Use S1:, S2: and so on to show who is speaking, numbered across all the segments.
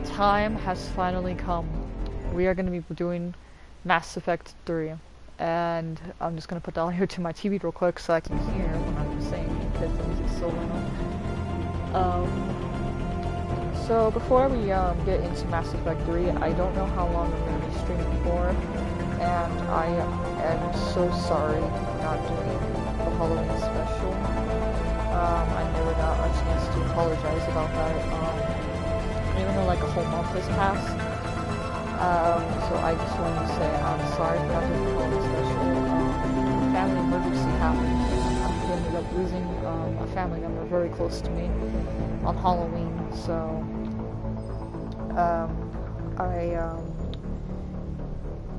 S1: time has finally come. We are going to be doing Mass Effect 3. And I'm just going to put the audio to my TV real quick so I can hear what I'm saying because the music's so loud. So before we get into Mass Effect 3, I don't know how long I'm going to be streaming for. And I am so sorry for not doing the Halloween special. I never got a chance to apologize about that. Even though like a whole month has passed. So I just wanted to say I'm sorry for not doing the Halloween special. Family emergency happened. I ended up losing a family member very close to me on Halloween. So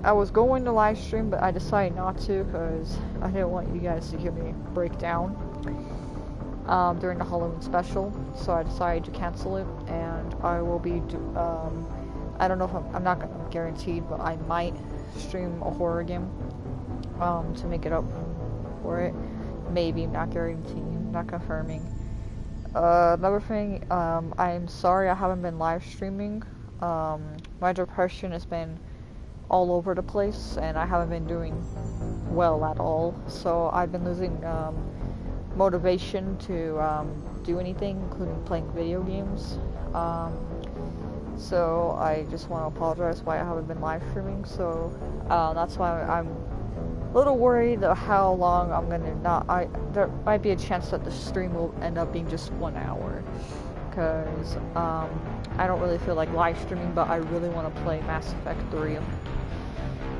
S1: I was going to live stream, but I decided not to because I didn't want you guys to hear me break down during the Halloween special. So I decided to cancel it, and I will be I don't know if I'm not gonna guarantee, but I might stream a horror game to make it up for it. Maybe, not guaranteeing, not confirming. Another thing, I'm sorry I haven't been live streaming. My depression has been all over the place, and I haven't been doing well at all. So I've been losing motivation to do anything, including playing video games. So I just want to apologize why I haven't been live streaming. So that's why I'm a little worried how long I'm gonna there might be a chance that the stream will end up being just 1 hour, because I don't really feel like live streaming, but I really want to play Mass Effect 3,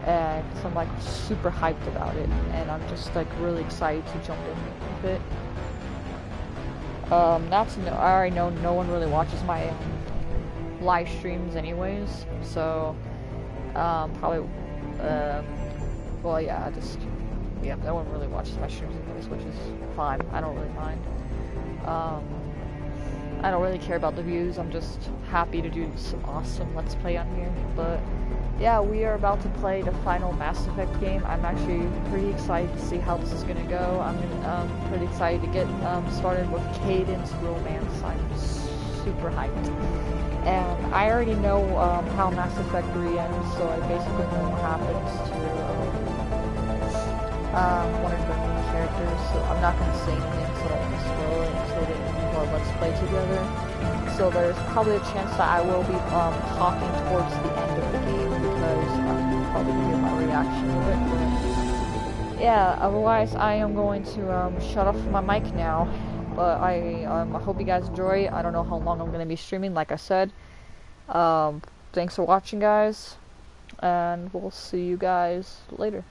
S1: and cause I'm like super hyped about it, and I'm just like really excited to jump in with it. I already know no one really watches my live streams anyways, so probably well, yeah, no one really watches my streams anyways, which is fine. I don't really mind. I don't really care about the views. I'm just happy to do some awesome Let's Play on here. But yeah, we are about to play the final Mass Effect game. I'm actually pretty excited to see how this is gonna go. I'm pretty excited to get started with Cadence Romance. I'm super hyped. And I already know how Mass Effect 3 ends, so I basically know what happens to one of the main characters. So I'm not going to say anything so I can spoil it until they do our Let's Play together. So there's probably a chance that I will be talking towards the end of the game, because I'm probably going to give my reaction to it. But yeah, otherwise I am going to shut off my mic now. But I hope you guys enjoy. I don't know how long I'm going to be streaming, like I said. Thanks for watching, guys. And we'll see you guys later.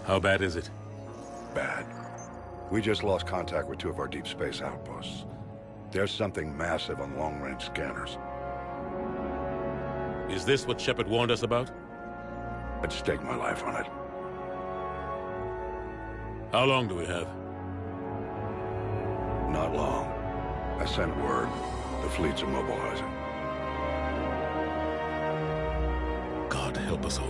S2: How bad is it?
S3: Bad. We just lost contact with 2 of our deep space outposts. There's something massive on long-range scanners.
S2: Is this what Shepard warned us about?
S3: I'd stake my life on it.
S2: How long do we have?
S3: Not long. I sent word. The fleet's immobilizing.
S2: God help us all.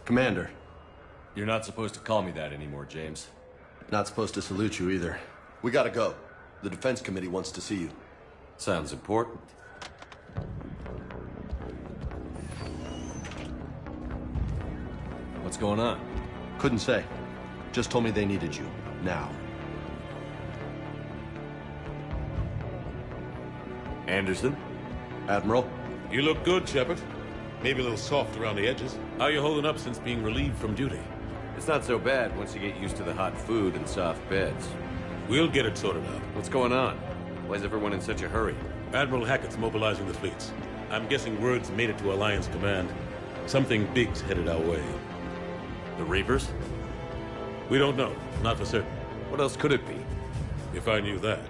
S4: Commander.
S5: You're not supposed to call me that anymore, James.
S4: Not supposed to salute you either. We gotta go. The Defense Committee wants to see you.
S5: Sounds important. What's going on?
S4: Couldn't say. Just told me they needed you. Now.
S5: Anderson?
S4: Admiral?
S2: You look good, Shepard. Maybe a little soft around the edges. How you holding up since being relieved from duty?
S5: It's not so bad once you get used to the hot food and soft beds.
S2: We'll get it sorted out.
S5: What's going on? Why is everyone in such a hurry?
S2: Admiral Hackett's mobilizing the fleets. I'm guessing word's made it to Alliance Command. Something big's headed our way.
S5: The Reapers?
S2: We don't know. Not for certain.
S5: What else could it be?
S2: If I knew that.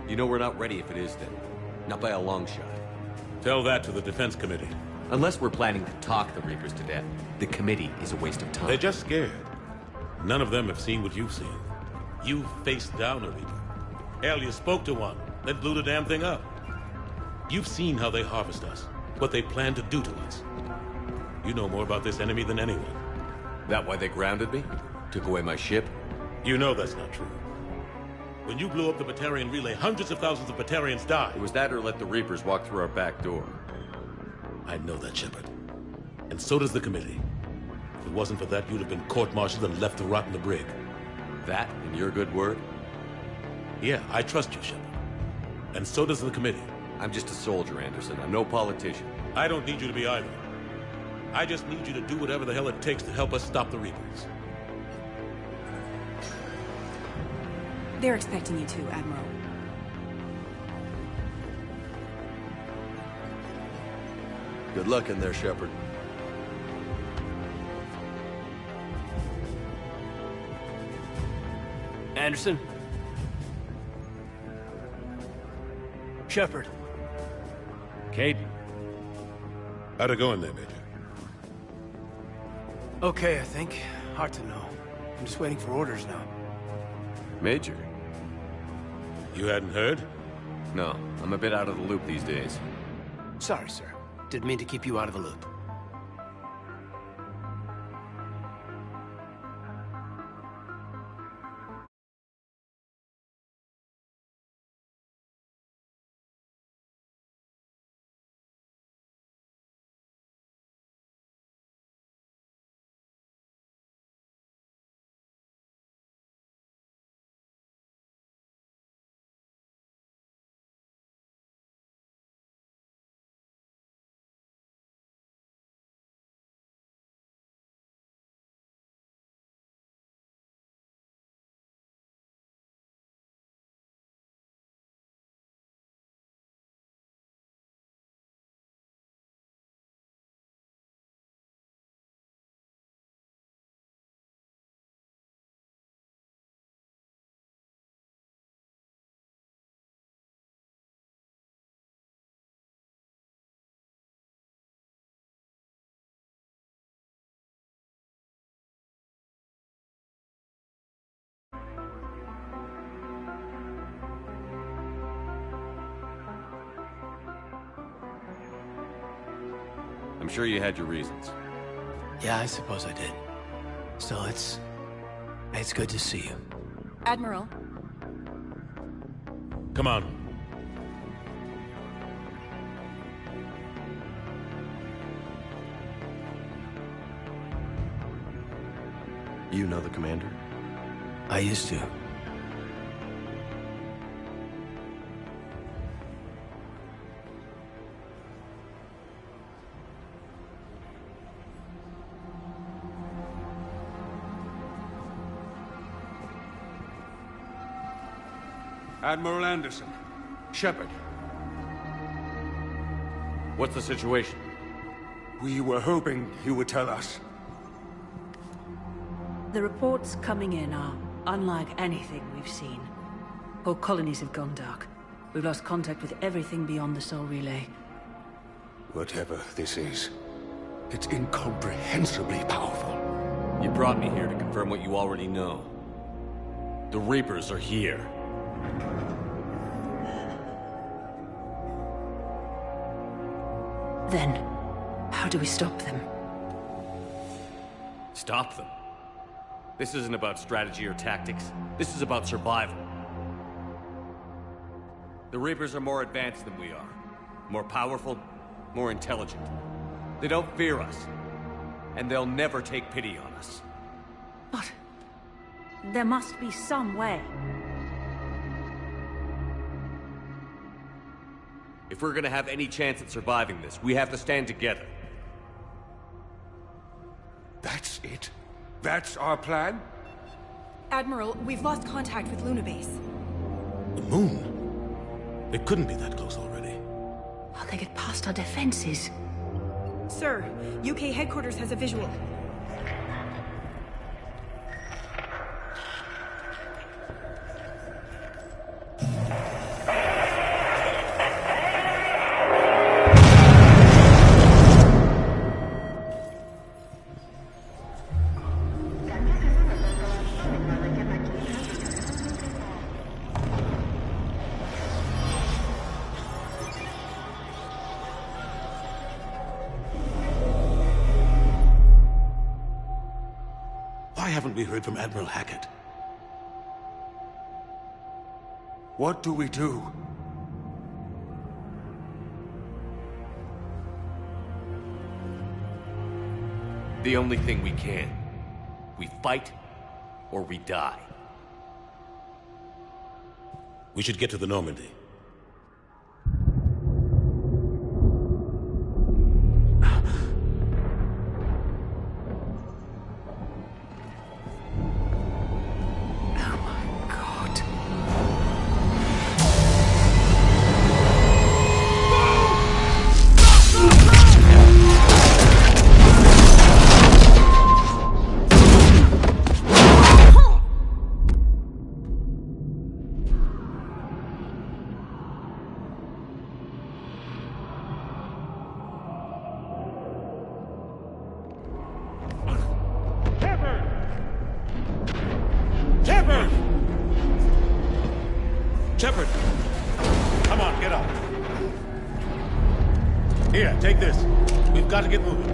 S5: You know we're not ready if it is then. Not by a long shot.
S2: Tell that to the Defense Committee.
S5: Unless we're planning to talk the Reapers to death, the committee is a waste of time.
S2: They're just scared. None of them have seen what you've seen. You faced down a Reaper. Hell, you spoke to one, then blew the damn thing up. You've seen how they harvest us, what they plan to do to us. You know more about this enemy than anyone.
S5: That why they grounded me? Took away my ship?
S2: You know that's not true. When you blew up the Batarian relay, hundreds of thousands of Batarians died.
S5: It was that or let the Reapers walk through our back door.
S2: I know that, Shepard. And so does the committee. If it wasn't for that, you'd have been court-martialed and left to rot in the brig.
S5: That, in your good word?
S2: Yeah, I trust you, Shepard. And so does the committee.
S5: I'm just a soldier, Anderson. I'm no politician.
S2: I don't need you to be either. I just need you to do whatever the hell it takes to help us stop the Reapers.
S6: They're expecting you to, Admiral.
S4: Good luck in there, Shepard.
S7: Anderson? Shepard.
S2: Kate? How'd it go in there, Major?
S7: Okay, I think. Hard to know. I'm just waiting for orders now.
S5: Major?
S2: You hadn't heard?
S5: No, I'm a bit out of the loop these days.
S7: Sorry, sir. Didn't mean to keep you out of the loop.
S5: I'm sure you had your reasons.
S7: Yeah, I suppose I did. Still, it's good to see you.
S6: Admiral,
S2: Come on.
S4: You know the commander?
S7: I used to.
S8: Admiral Anderson. Shepard.
S5: What's the situation?
S8: We were hoping you would tell us.
S9: The reports coming in are unlike anything we've seen. Whole colonies have gone dark. We've lost contact with everything beyond the Soul Relay.
S8: Whatever this is, it's incomprehensibly powerful.
S5: You brought me here to confirm what you already know. The Reapers are here.
S9: Then, how do we stop them?
S5: Stop them. This isn't about strategy or tactics. This is about survival. The Reapers are more advanced than we are. More powerful, more intelligent. They don't fear us. And they'll never take pity on us.
S9: But there must be some way.
S5: If we're gonna have any chance at surviving this, we have to stand together.
S8: That's it? That's our plan?
S6: Admiral, we've lost contact with Luna Base.
S2: The moon? It couldn't be that close already.
S9: How'd they get past our defenses?
S6: Sir, UK headquarters has a visual.
S2: Why haven't we heard from Admiral Hackett?
S8: What do we do?
S5: The only thing we can. We fight, or we die.
S2: We should get to the Normandy. Shepard! Come on, get up. Here, take this. We've got to get moving.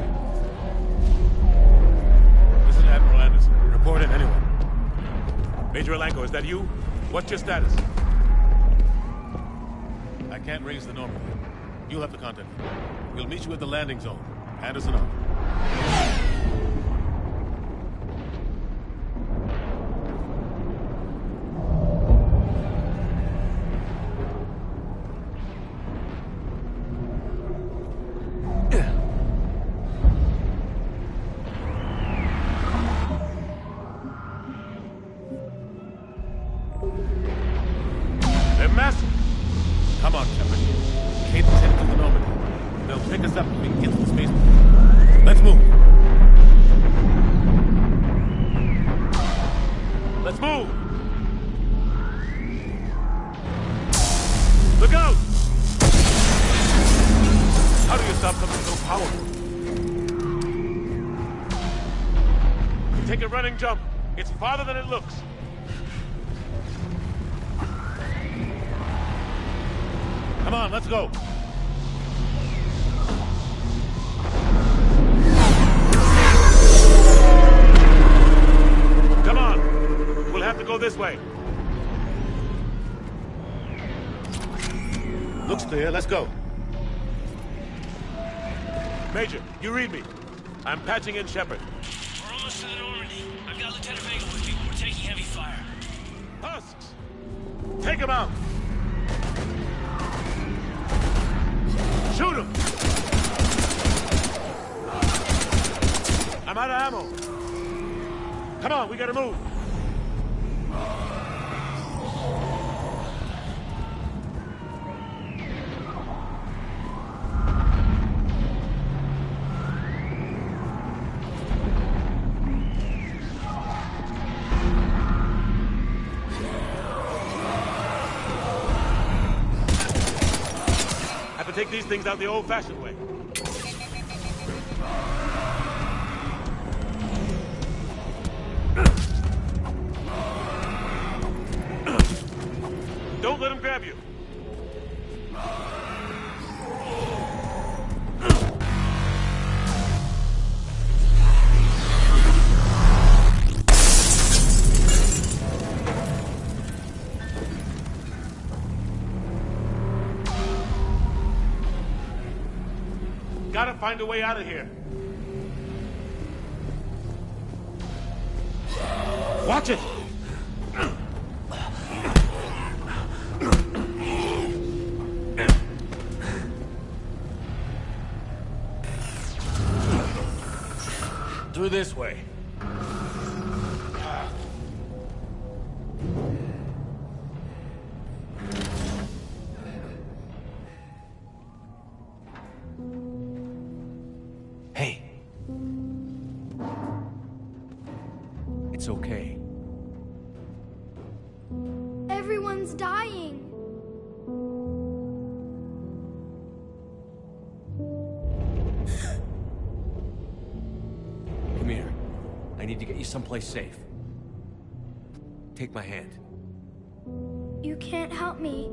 S2: This is Admiral Anderson. Report in, anyone. Major Alanko, is that you? What's your status? I can't raise the Normandy. You'll have to contact me. We'll meet you at the landing zone. Anderson out. They're massive. Come on, Shepard. Caden's headed to the Normandy. They'll pick us up when we can get to the spaceport. Let's move. Let's move. Look out! How do you stop something so powerful? Take a running jump. It's farther than it looks. Come on, let's go. go this way. Looks clear. Let's go. Major, you read me. I'm patching in Shepard.
S10: We're almost to the Normandy. I've got Lieutenant Vega with me. We're taking heavy fire.
S2: Husks! Take him out! Shoot him! I'm out of ammo. Come on, we gotta move. Take these things out the old-fashioned way. Don't let him grab you. Gotta find a way out of here. Watch it! Through this way.
S5: Hey. It's okay.
S11: Everyone's dying.
S5: Come here. I need to get you someplace safe. Take my hand.
S11: You can't help me.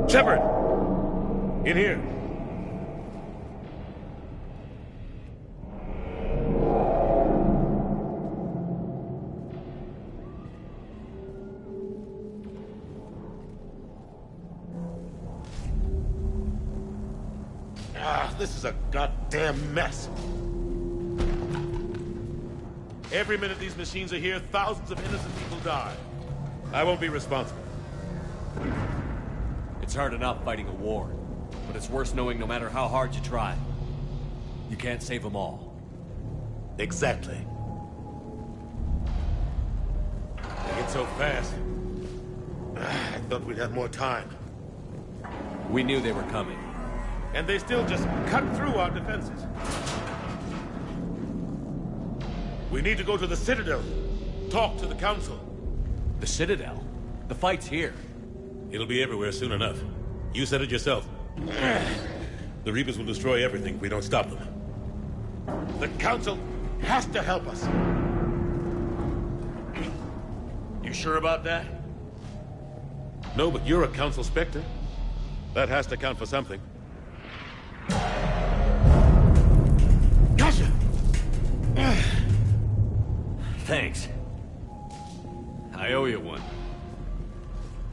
S2: Shepard! In here. This is a goddamn mess. Every minute these machines are here, thousands of innocent people die. I won't be responsible.
S5: It's hard enough fighting a war, but it's worse knowing no matter how hard you try, you can't save them all.
S2: Exactly. They get so fast. I thought we'd have more time.
S5: We knew they were coming.
S2: And they still just cut through our defenses. We need to go to the Citadel. Talk to the Council.
S5: The Citadel? The fight's here.
S2: It'll be everywhere soon enough. You said it yourself. The Reapers will destroy everything if we don't stop them. The Council has to help us. You sure about that? No, but you're a Council Spectre. That has to count for something. Gotcha!
S5: Thanks. I owe you one.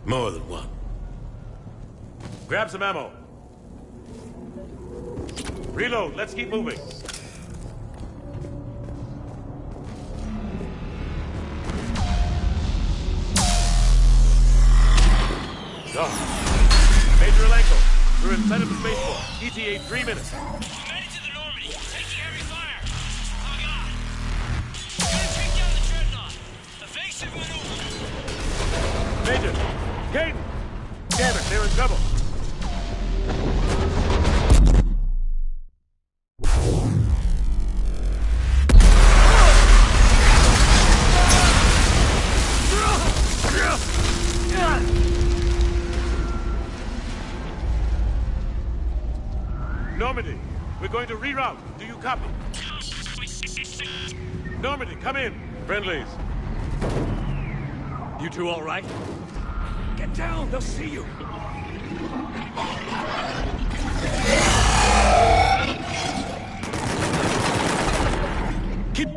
S2: More than one. Grab some ammo. Reload. Let's keep moving. Go. Major Alenko, we're inside of the spaceport. ETA 3 minutes.
S10: We made it to the Normandy. Taking heavy fire. Oh, God. Gotta take down the dreadnought. Evasive maneuver.
S2: Major! Caden! Damn it, they're in trouble. Normandy, we're going to reroute. Do you copy? Normandy, come in. Friendlies.
S5: You two all right? Get down, they'll see you.
S2: Keep...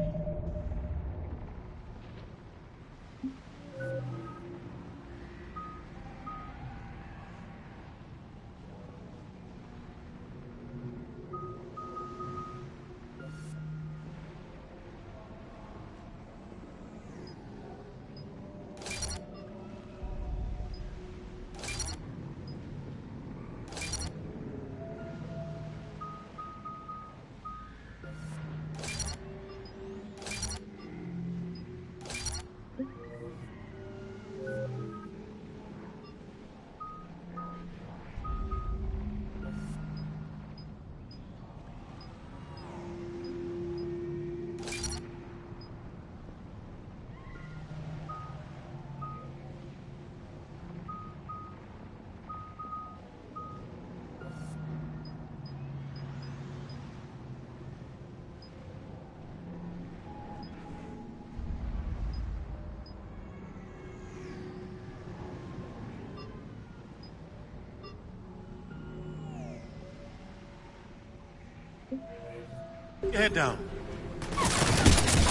S2: Head down.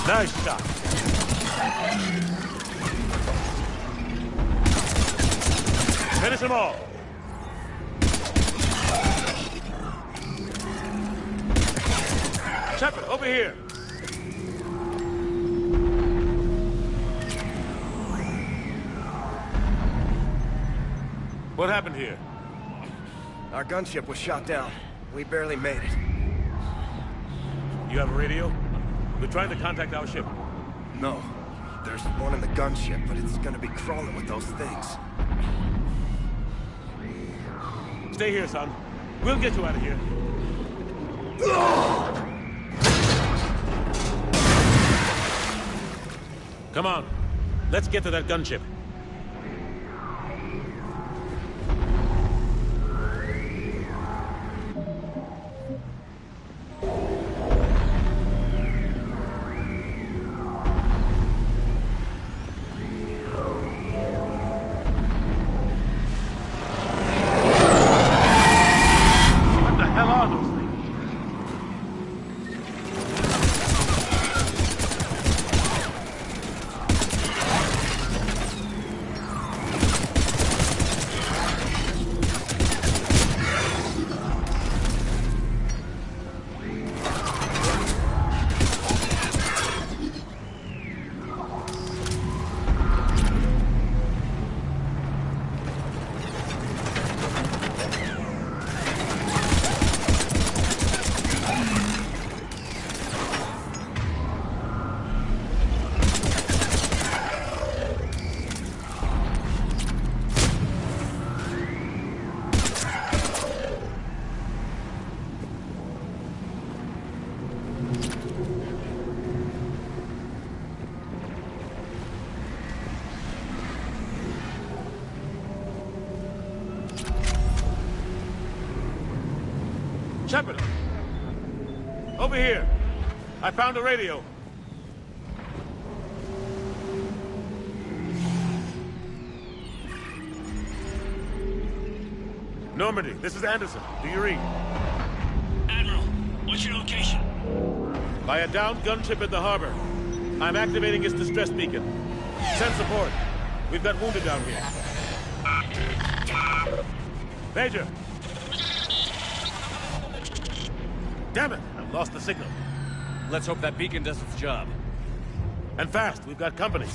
S2: Nice shot. Finish them all. Shepard, over here. What happened here?
S12: Our gunship was shot down. We barely made it.
S2: You have a radio? We're trying to contact our ship.
S12: No. There's one in the gunship, but it's gonna be crawling with those things.
S2: Stay here, son. We'll get you out of here. Come on. Let's get to that gunship. Shepard! Over here! I found a radio. Normandy, this is Anderson. Do you read?
S10: Admiral, what's your location?
S2: By a downed gunship in the harbor. I'm activating its distress beacon. Send support. We've got wounded down here. Major! Damn it! I've lost the signal.
S5: Let's hope that beacon does its job.
S2: And fast, we've got company.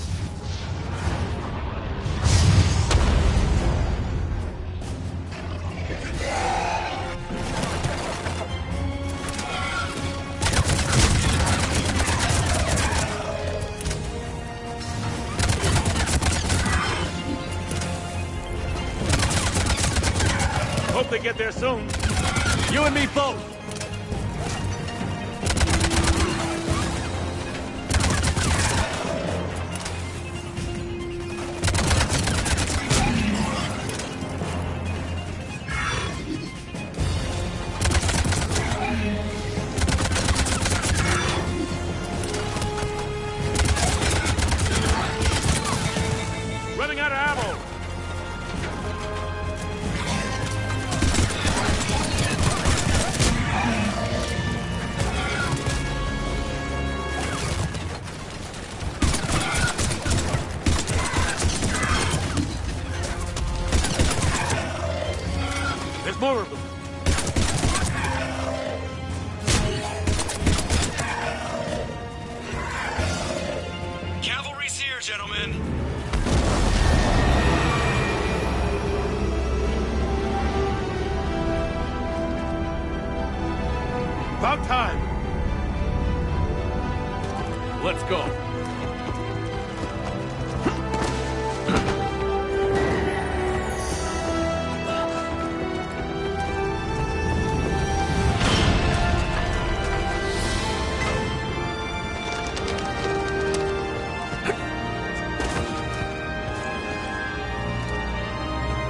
S2: Hope they get there soon.
S5: You and me both!
S2: Running out of ammo! There's more of them.
S10: Cavalry's here, gentlemen.
S2: About time.
S5: Let's go.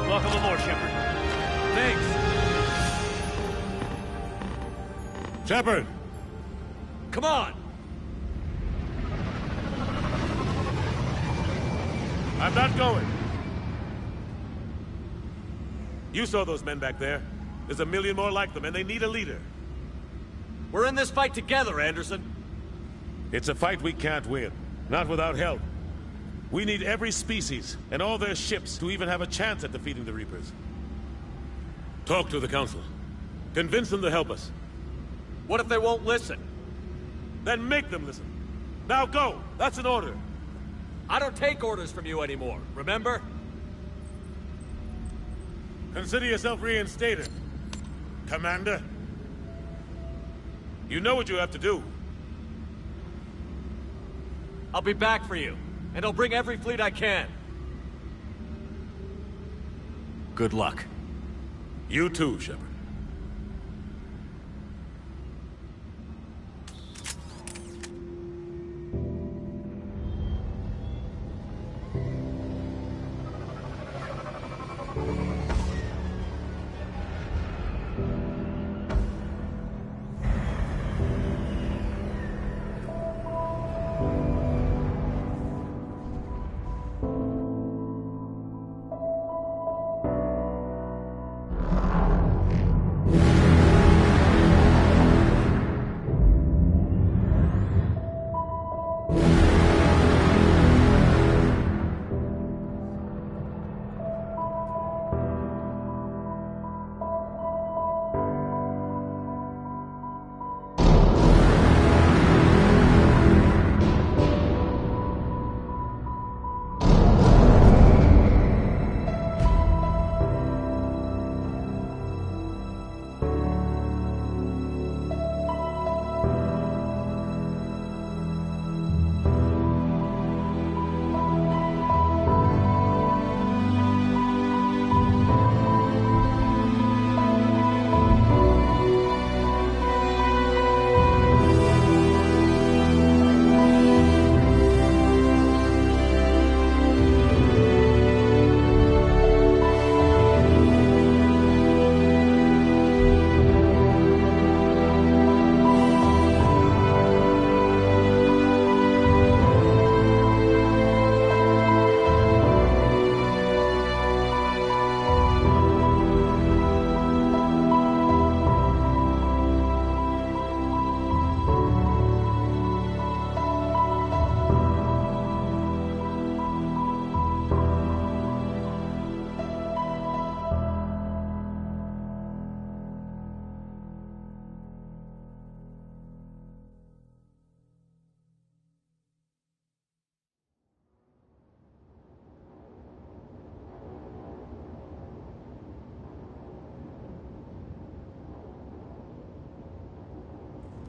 S10: Welcome aboard, Shepard.
S5: Thanks.
S2: Shepard!
S5: Come on!
S2: I'm not going. You saw those men back there. There's a million more like them, and they need a leader.
S5: We're in this fight together, Anderson.
S2: It's a fight we can't win. Not without help. We need every species and all their ships to even have a chance at defeating the Reapers. Talk to the Council. Convince them to help us.
S5: What if they won't listen?
S2: Then make them listen. Now go! That's an order.
S5: I don't take orders from you anymore, remember?
S2: Consider yourself reinstated, Commander. You know what you have to do.
S5: I'll be back for you, and I'll bring every fleet I can. Good luck.
S2: You too, Shepard.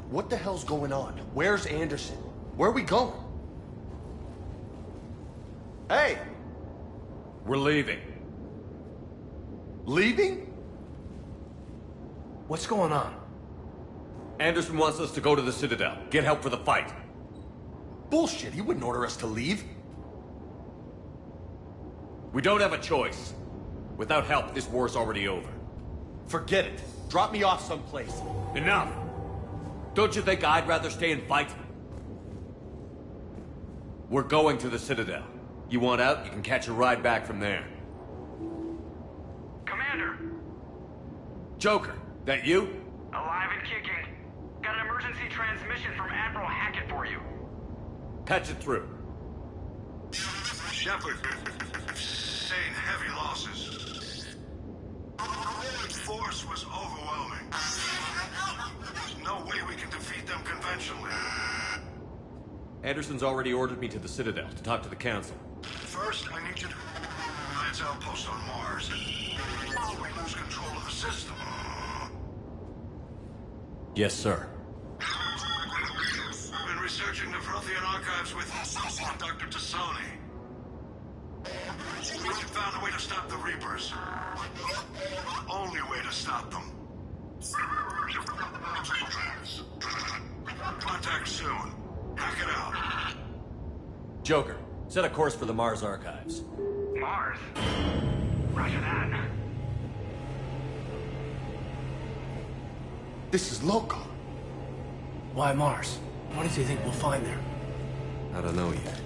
S4: What the hell's going on? Where's Anderson? Where are we going? Hey!
S5: We're leaving.
S4: Leaving? What's going on?
S5: Anderson wants us to go to the Citadel, get help for the fight.
S4: Bullshit, he wouldn't order us to leave.
S5: We don't have a choice. Without help, this war's already over.
S4: Forget it. Drop me off someplace.
S5: Enough! Don't you think I'd rather stay and fight? We're going to the Citadel. You want out, you can catch a ride back from there.
S10: Commander!
S5: Joker, that you?
S10: Alive and kicking. Got an emergency transmission from Admiral Hackett for you.
S5: Patch it through.
S3: Shepard, sustained heavy losses. The force was overwhelming. There's no way we can defeat them conventionally.
S5: Anderson's already ordered me to the Citadel to talk to the Council.
S3: First, I need you to Lance outpost on Mars. We lose control of the system.
S5: Yes, sir.
S3: I've been researching the Prothean archives with Dr. Tassoni. We found a way to stop the Reapers. The only way to stop them. Contact soon. Hack it out.
S5: Joker, set a course for the Mars archives.
S10: Mars? Roger that.
S4: This is local.
S7: Why Mars? What does he think we'll find there?
S5: I don't know yet.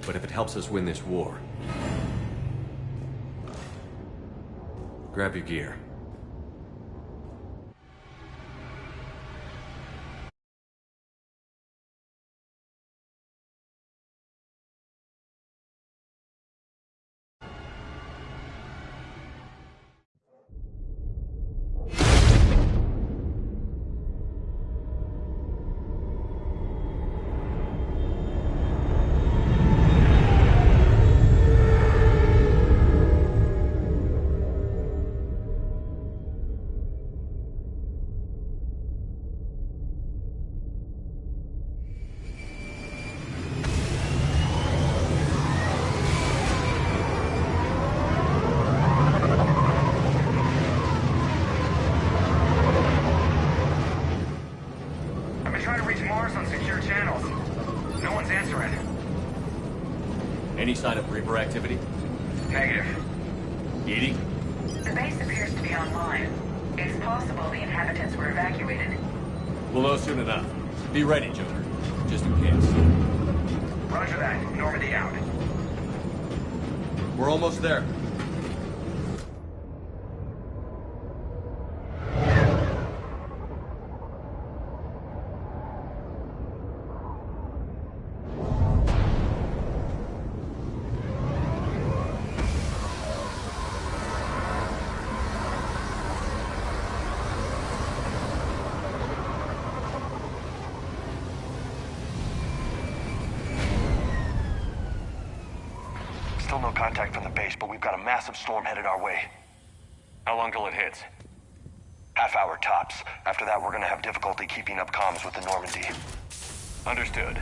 S5: But if it helps us win this war... Grab your gear. Any sign of Reaper activity?
S13: Negative.
S5: Edie?
S14: The base appears to be online. It's possible the inhabitants were evacuated.
S5: We'll know soon enough. Be ready, Joker. Just in case.
S13: Roger that. Normandy out.
S4: We're almost there.
S12: Still no contact from the base, but we've got a massive storm headed our way.
S5: How long till it hits?
S12: Half hour tops. After that, we're gonna have difficulty keeping up comms with the Normandy.
S5: Understood.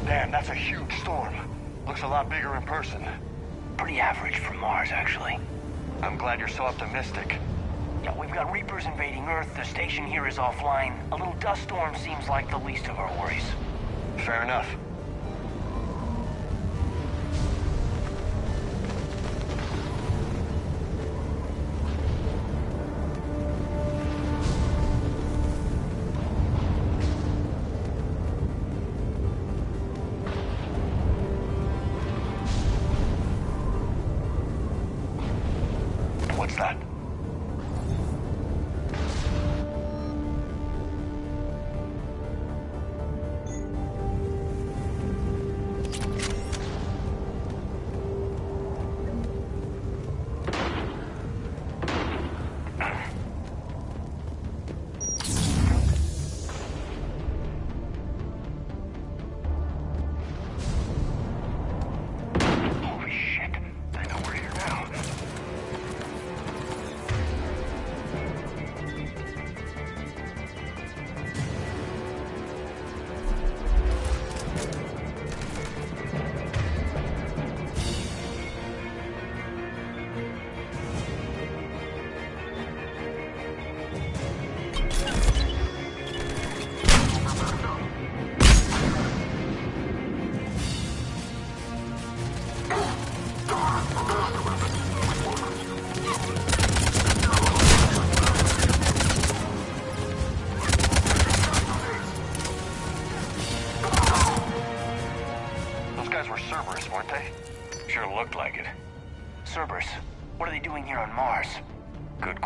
S12: Damn, that's a huge storm. Looks a lot bigger in person.
S7: Pretty average for Mars, actually.
S12: I'm glad you're so optimistic.
S7: Yeah, we've got Reapers invading Earth, the station here is offline. A little dust storm seems like the least of our worries.
S12: Fair enough.
S7: What's that?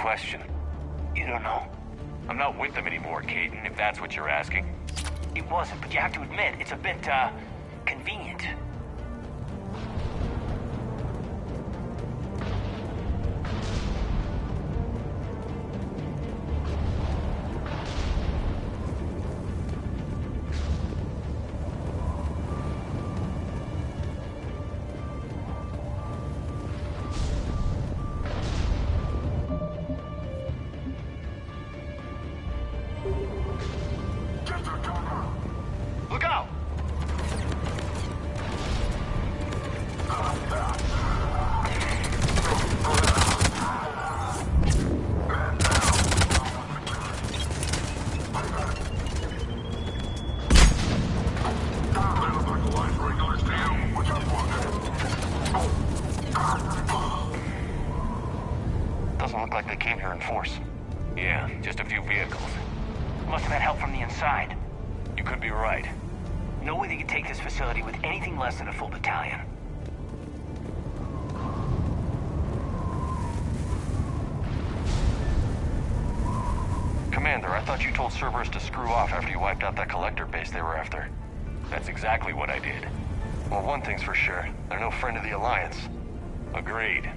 S5: question.
S7: You don't know?
S5: I'm not with them anymore, Caden, if that's what you're asking.
S7: It wasn't, but you have to admit, it's a bit, convenient. Look out! Doesn't look like they came here in force.
S5: Yeah, just a few vehicles.
S7: Must have had help from the inside.
S5: You could be right.
S7: No way they could take this facility with anything less than a full battalion.
S3: Commander, I thought you told Cerberus to screw off after you wiped out that collector base they were after.
S5: That's exactly what I did.
S3: Well, one thing's for sure. They're no friend of the Alliance.
S5: Agreed.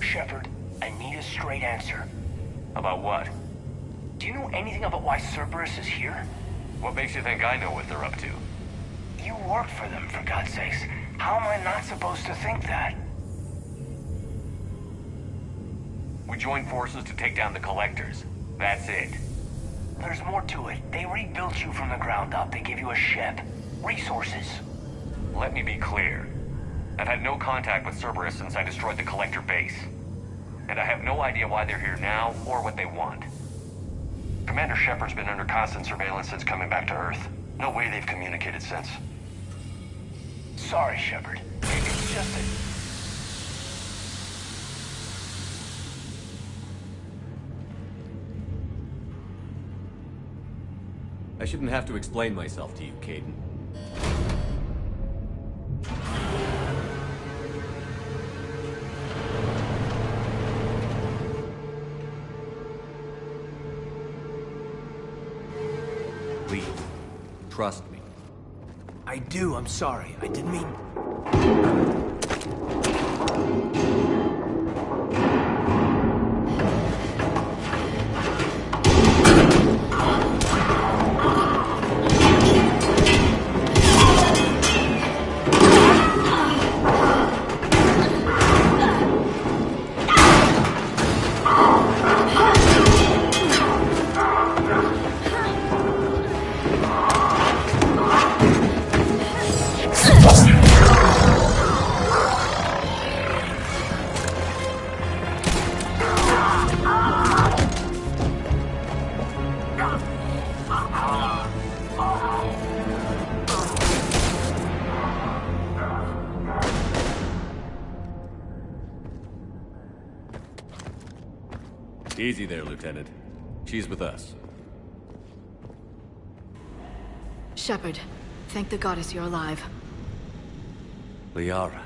S7: Shepard, I need a straight answer.
S5: About what?
S7: Do you know anything about why Cerberus is here?
S5: What makes you think I know what they're up to?
S7: You worked for them, for God's sakes. How am I not supposed to think that?
S5: We joined forces to take down the collectors. That's it.
S7: There's more to it. They rebuilt you from the ground up. They gave you a ship. Resources.
S5: Let me be clear. I've had no contact with Cerberus since I destroyed the collector base. And I have no idea why they're here now or what they want.
S3: Commander Shepard's been under constant surveillance since coming back to Earth. No way they've communicated since.
S7: Sorry, Shepard. It's just that...
S5: I shouldn't have to explain myself to you, Caden. Leave. Trust me.
S7: I do, I'm sorry. I didn't mean...
S5: Easy there, Lieutenant. She's with us.
S15: Shepard, thank the goddess you're alive.
S5: Liara.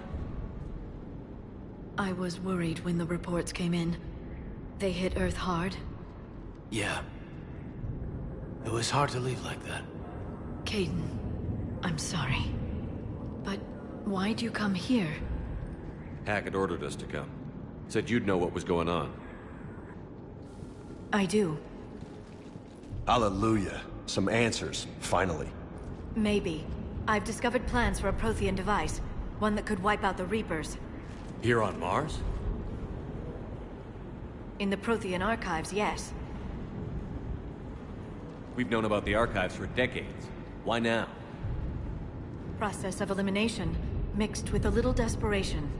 S15: I was worried when the reports came in. They hit Earth hard.
S16: Yeah. It was hard to leave like that.
S15: Caden, I'm sorry. But why'd you come here?
S5: Hackett ordered us to come. Said you'd know what was going on.
S15: I do.
S4: Hallelujah. Some answers, finally.
S15: Maybe. I've discovered plans for a Prothean device. One that could wipe out the Reapers.
S5: Here on Mars?
S15: In the Prothean archives, yes.
S5: We've known about the archives for decades. Why now?
S15: Process of elimination, mixed with a little desperation.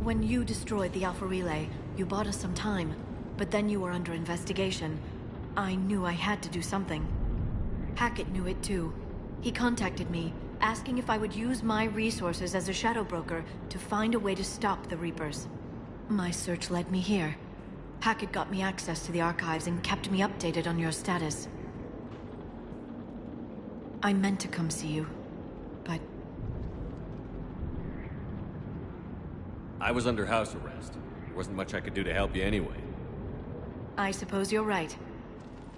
S15: When you destroyed the Alpha Relay, you bought us some time. But then you were under investigation. I knew I had to do something. Hackett knew it too. He contacted me, asking if I would use my resources as a shadow broker to find a way to stop the Reapers. My search led me here. Hackett got me access to the archives and kept me updated on your status. I meant to come see you, but...
S5: I was under house arrest. There wasn't much I could do to help you anyway.
S15: I suppose you're right.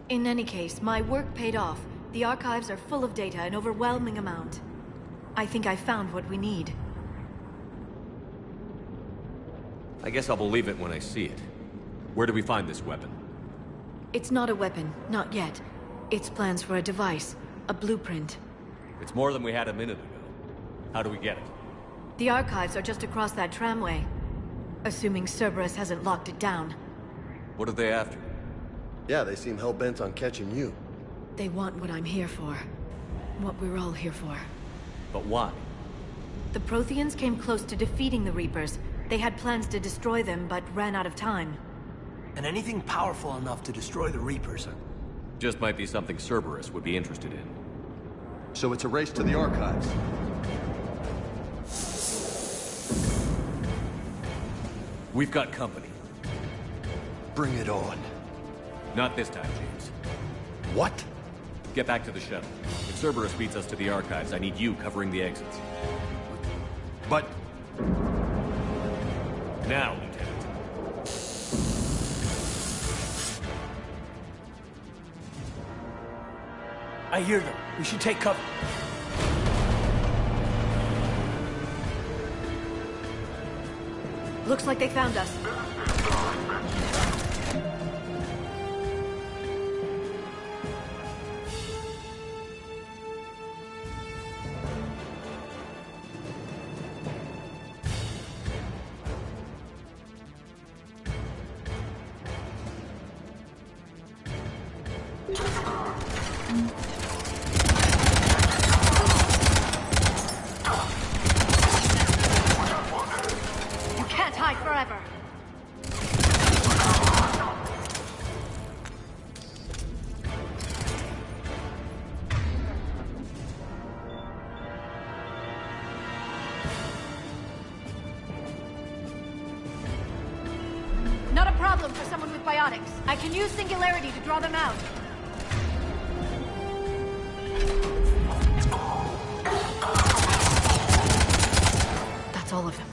S15: In any case, my work paid off. The archives are full of data, an overwhelming amount. I think I found what we need.
S5: I guess I'll believe it when I see it. Where do we find this weapon?
S15: It's not a weapon, not yet. It's plans for a device, a blueprint.
S5: It's more than we had a minute ago. How do we get it?
S15: The archives are just across that tramway. Assuming Cerberus hasn't locked it down.
S5: What are they after?
S4: Yeah, they seem hell-bent on catching you.
S15: They want what I'm here for. What we're all here for.
S5: But why?
S15: The Protheans came close to defeating the Reapers. They had plans to destroy them, but ran out of time.
S16: And anything powerful enough to destroy the Reapers.
S5: Just might be something Cerberus would be interested in.
S4: So it's a race to the archives.
S5: We've got company.
S4: Bring it on.
S5: Not this time, James.
S4: What?
S5: Get back to the shuttle. If Cerberus beats us to the archives, I need you covering the exits.
S4: But...
S5: Now, Lieutenant.
S16: I hear them. We should take cover.
S15: Looks like they found us. You can't hide forever. Not a problem for someone with biotics. I can use Singularity to draw them out. That's all of them.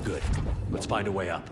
S16: Good. Let's find a way up.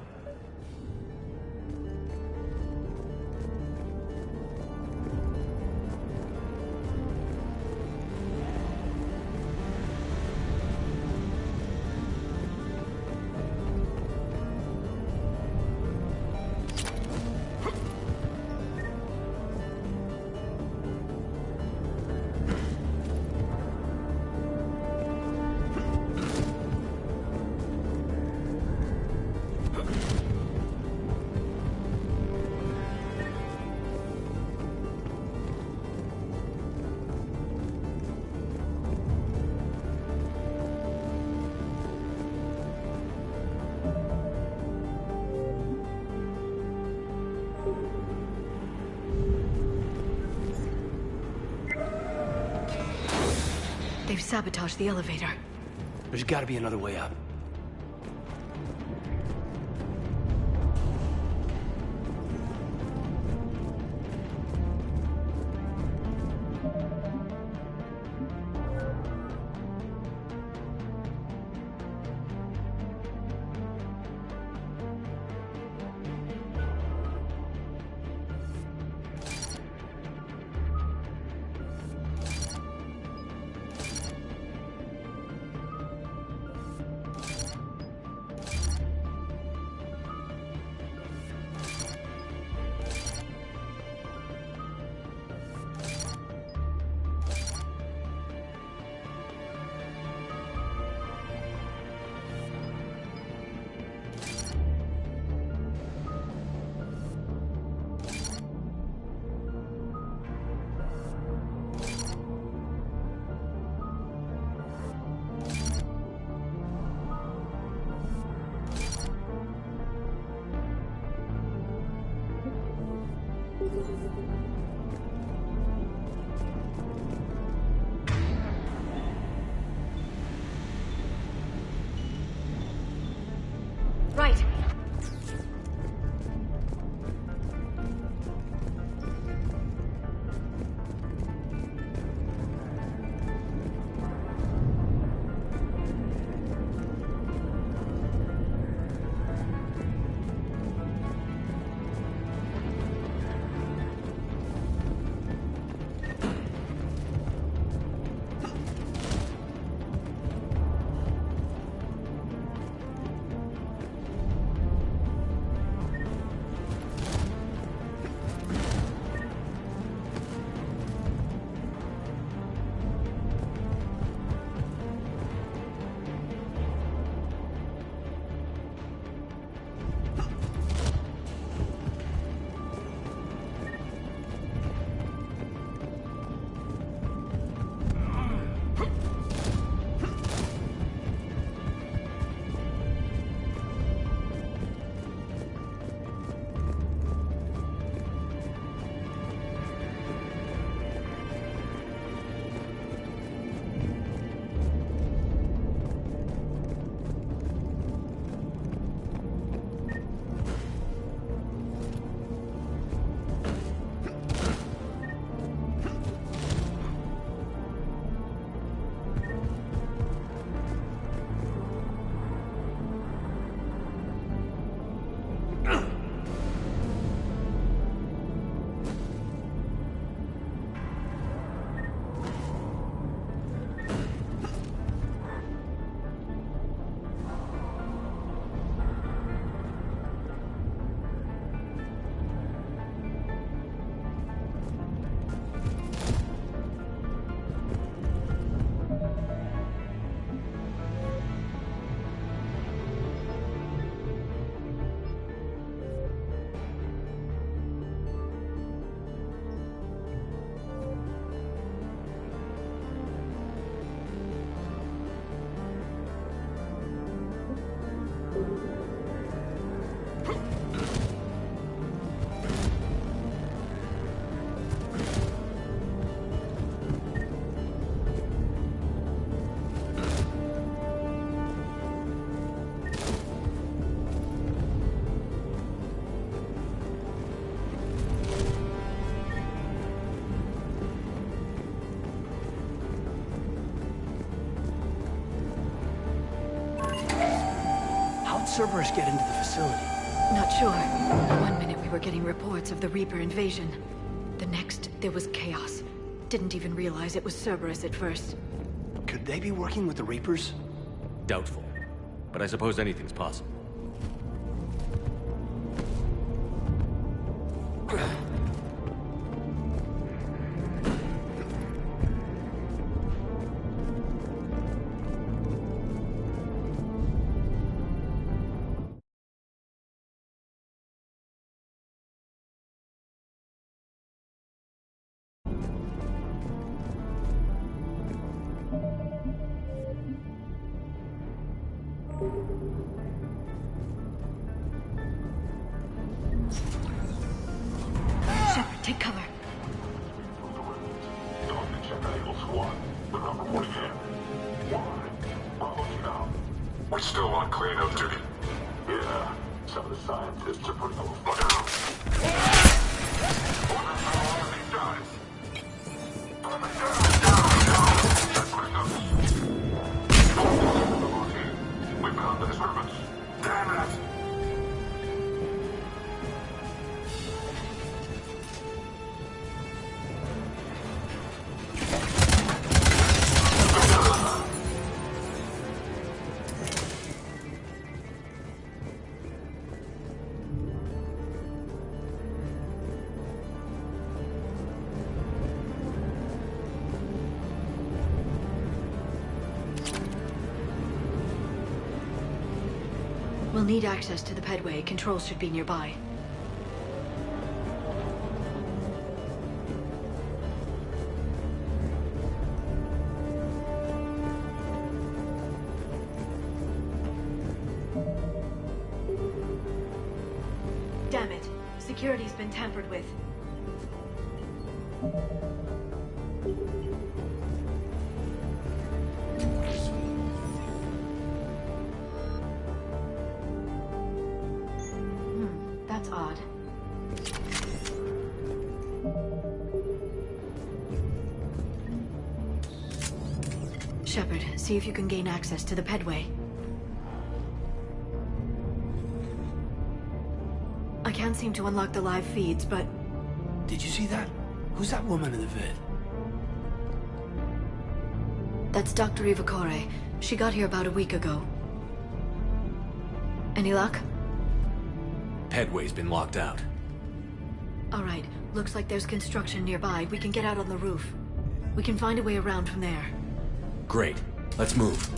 S15: They've sabotaged the elevator.
S16: There's gotta be another way up.
S15: Right.
S16: Cerberus get into the facility?
S15: Not sure. One minute we were getting reports of the Reaper invasion. The next, there was chaos. Didn't even realize it was Cerberus at first.
S16: Could they be working with the Reapers?
S5: Doubtful. But I suppose anything's possible.
S15: Shepard, take cover.
S3: We're still on cleanup duty. Yeah, some of the scientists are putting a fuck out. What the hell are these guys? We found the disturbance. Damn it!
S15: We'll need access to the pedway. Controls should be nearby. Damn it. Security's been tampered with. That's odd. Shepard, see if you can gain access to the pedway. I can't seem to unlock the live feeds, but...
S16: Did you see that? Who's that woman in the vid?
S15: That's Dr. Ivacore. She got here about a week ago. Any luck?
S5: Pedway's been locked out.
S15: Alright, looks like there's construction nearby. We can get out on the roof. We can find a way around from there.
S5: Great. Let's move.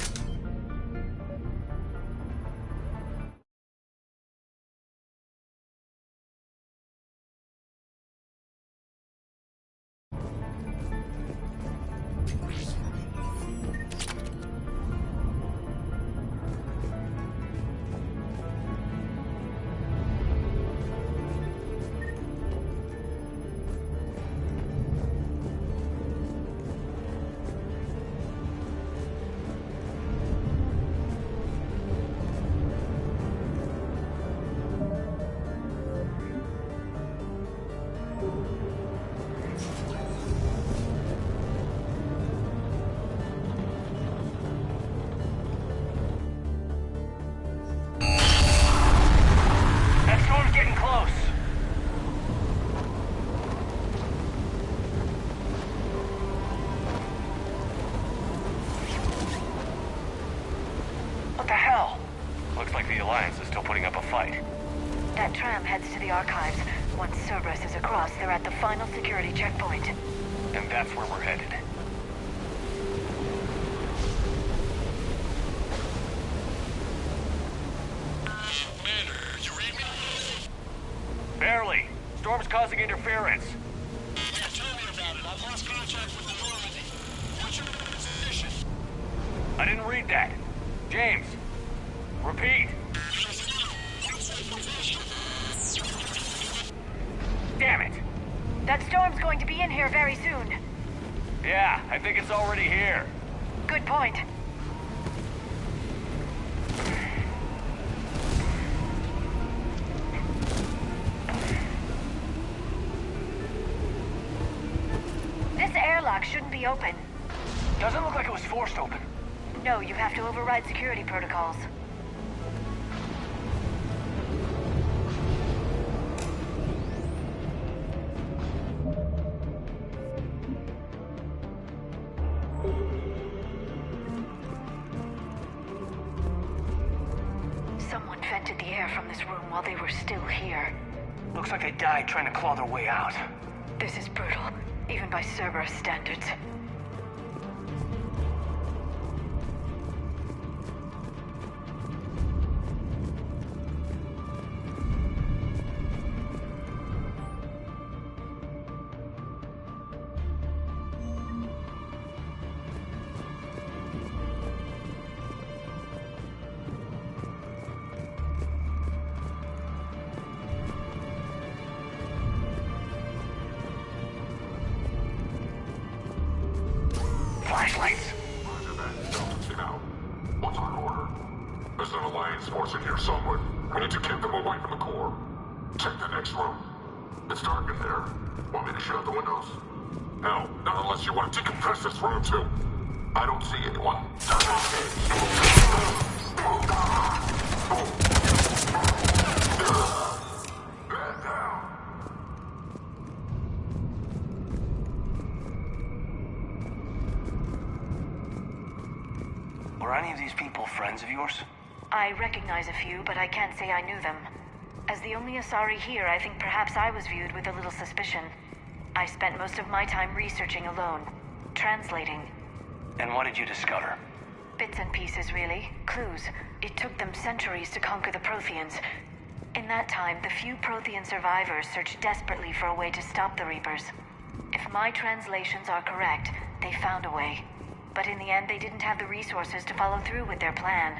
S15: That tram heads to the archives. Once Cerberus is across, they're at the final security checkpoint.
S7: And that's where we're headed.
S3: Commander, you read me?
S7: Barely. Storm's causing interference.
S3: Yeah, tell me about it. I've lost contact with the Normandy. What's your position?
S7: I didn't read that. James, repeat. Damn it.
S15: That storm's going to be in here very soon.
S7: Yeah, I think it's already here.
S15: Good point. This airlock shouldn't be open.
S7: Doesn't look like it was forced open.
S15: No, you have to override security protocols. Someone vented the air from this room while they were still here.
S7: Looks like they died trying to claw their way out.
S15: This is brutal, even by Cerberus standards.
S7: Flashlights.
S3: Roger that. Delta team out. What's our order? There's an Alliance force in here somewhere. We need to keep them away from the core. Check the next room. It's dark in there. Want me to shut the windows? No, not unless you want to decompress this room too. I don't see anyone. Man down.
S7: Were any of these people friends of yours?
S15: I recognize a few, but I can't say I knew them. As the only Asari here, I think perhaps I was viewed with a little suspicion. I spent most of my time researching alone, translating.
S7: And what did you discover?
S15: Bits and pieces, really. Clues. It took them centuries to conquer the Protheans. In that time, the few Prothean survivors searched desperately for a way to stop the Reapers. If my translations are correct, they found a way. But in the end, they didn't have the resources to follow through with their plan.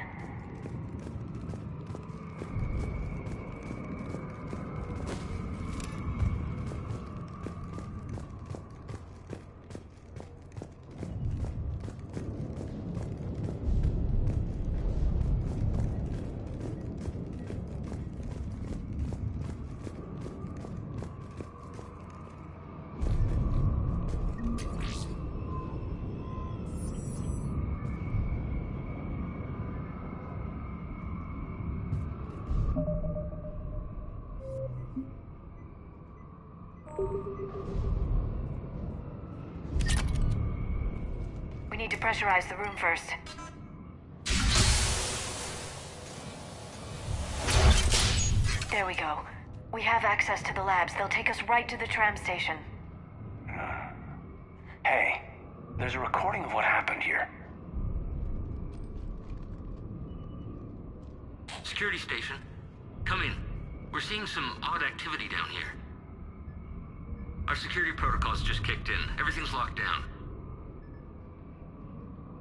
S14: We need to pressurize the room first. There we go. We have access to the labs. They'll take us right to the tram station.
S7: Hey, there's a recording of what happened here.
S17: Security station. Come in. We're seeing some odd activity down here. Our security protocols just kicked in. Everything's locked down.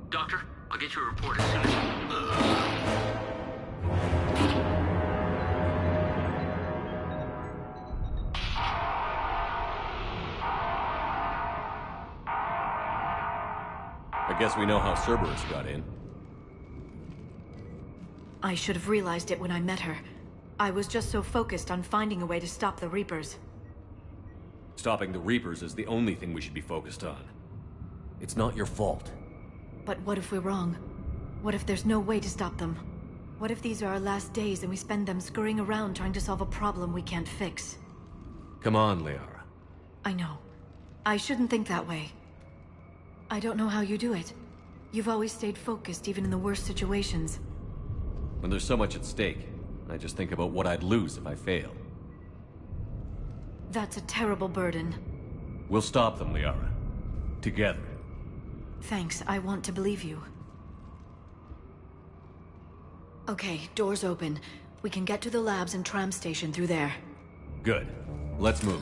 S17: Doctor, I'll get you a report as soon as...
S5: I guess we know how Cerberus got in.
S15: I should have realized it when I met her. I was just so focused on finding a way to stop the Reapers.
S5: Stopping the Reapers is the only thing we should be focused on. It's not your fault.
S15: But what if we're wrong? What if there's no way to stop them? What if these are our last days and we spend them scurrying around trying to solve a problem we can't fix?
S5: Come on, Liara.
S15: I know. I shouldn't think that way. I don't know how you do it. You've always stayed focused even in the worst situations.
S5: When there's so much at stake, I just think about what I'd lose if I fail.
S15: That's a terrible burden.
S5: We'll stop them, Liara. Together.
S15: Thanks, I want to believe you. Okay, doors open. We can get to the labs and tram station through there.
S5: Good. Let's move.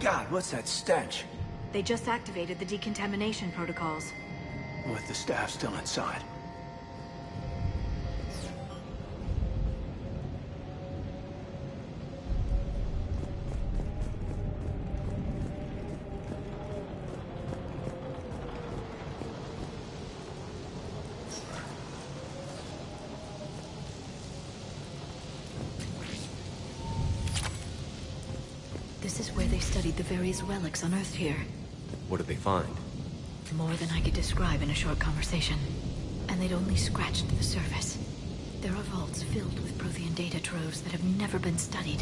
S18: God, what's that stench?
S15: They just activated the decontamination protocols.
S18: With the staff still inside.
S15: This is where they studied the various relics unearthed here.
S5: What did they find?
S15: More than I could describe in a short conversation. And they'd only scratched the surface. There are vaults filled with Prothean data troves that have never been studied.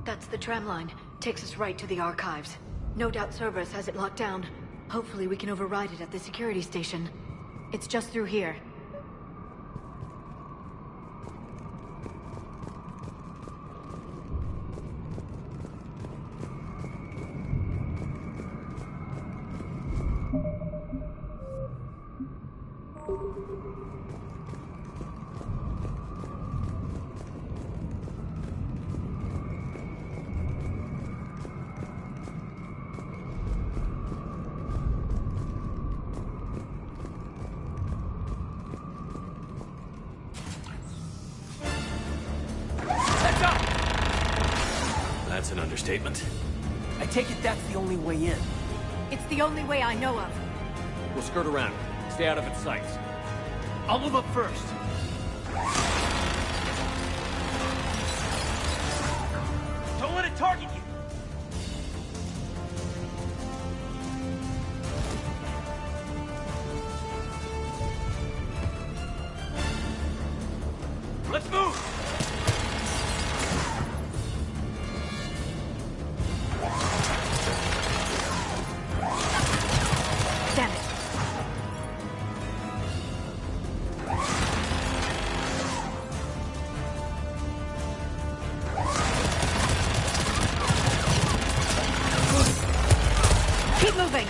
S15: That's the tram line. Takes us right to the archives. No doubt Cerberus has it locked down. Hopefully we can override it at the security station. It's just through here.
S16: That's an understatement.
S18: I take it that's the only way in.
S15: It's the only way I know of.
S5: We'll skirt around. Stay out of its sights.
S18: I'll move up first. Don't let it target you! Let's move!
S15: Damn it. Keep moving.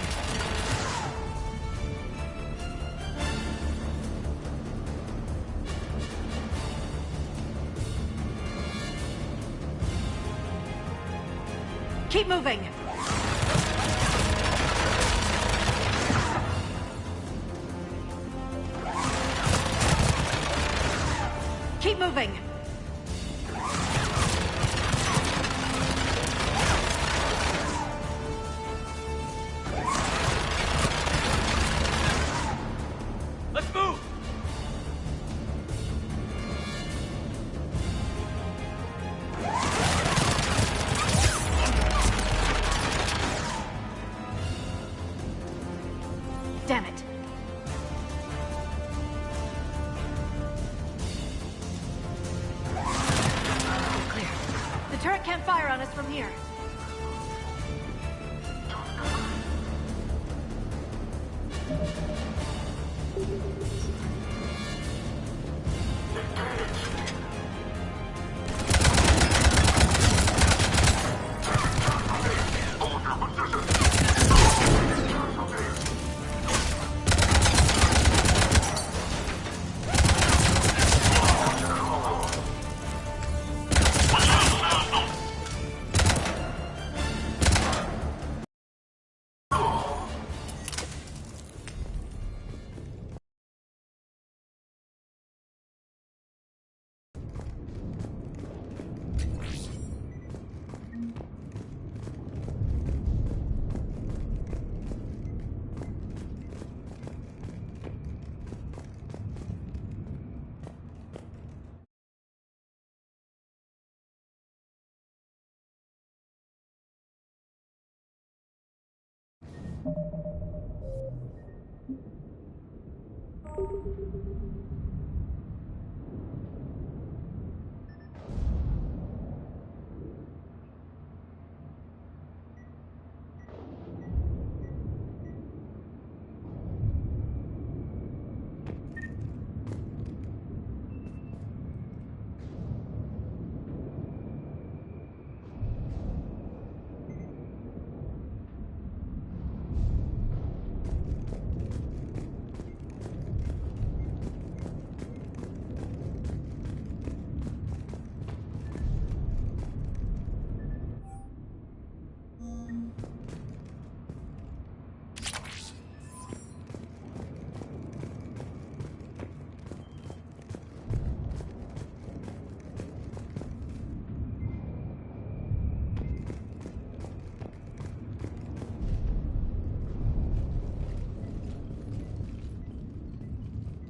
S15: Keep moving. Keep moving.
S18: Let's move!
S15: Damn it. Clear. The turret can't fire on us from here.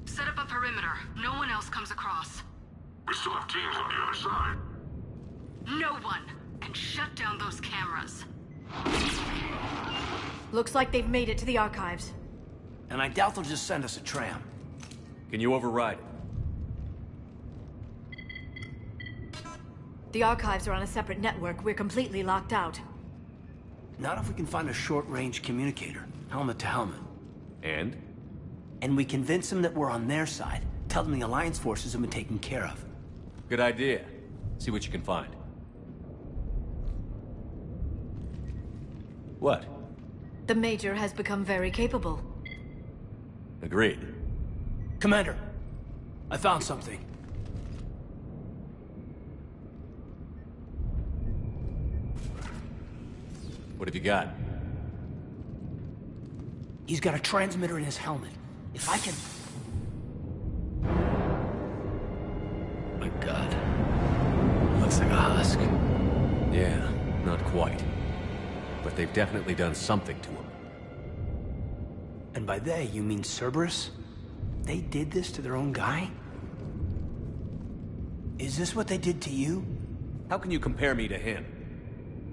S14: Set up a perimeter. No one else comes across.
S3: We still have teams on the other side.
S14: No one can shut down those cameras.
S15: Looks like they've made it to the archives.
S16: And I doubt they'll just send us a tram.
S5: Can you override it?
S15: The archives are on a separate network. We're completely locked out.
S16: Not if we can find a short-range communicator, helmet to helmet.
S5: And?
S16: And we convince them that we're on their side. Tell them the Alliance forces have been taken care of.
S5: Good idea. See what you can find. What?
S15: The Major has become very capable.
S5: Agreed.
S16: Commander, I found something.
S5: What have you got?
S16: He's got a transmitter in his helmet. If I can...
S5: My God. Looks like a husk. Yeah, not quite. But they've definitely done something to him.
S16: And by they, you mean Cerberus? They did this to their own guy? Is this what they did to you?
S5: How can you compare me to him?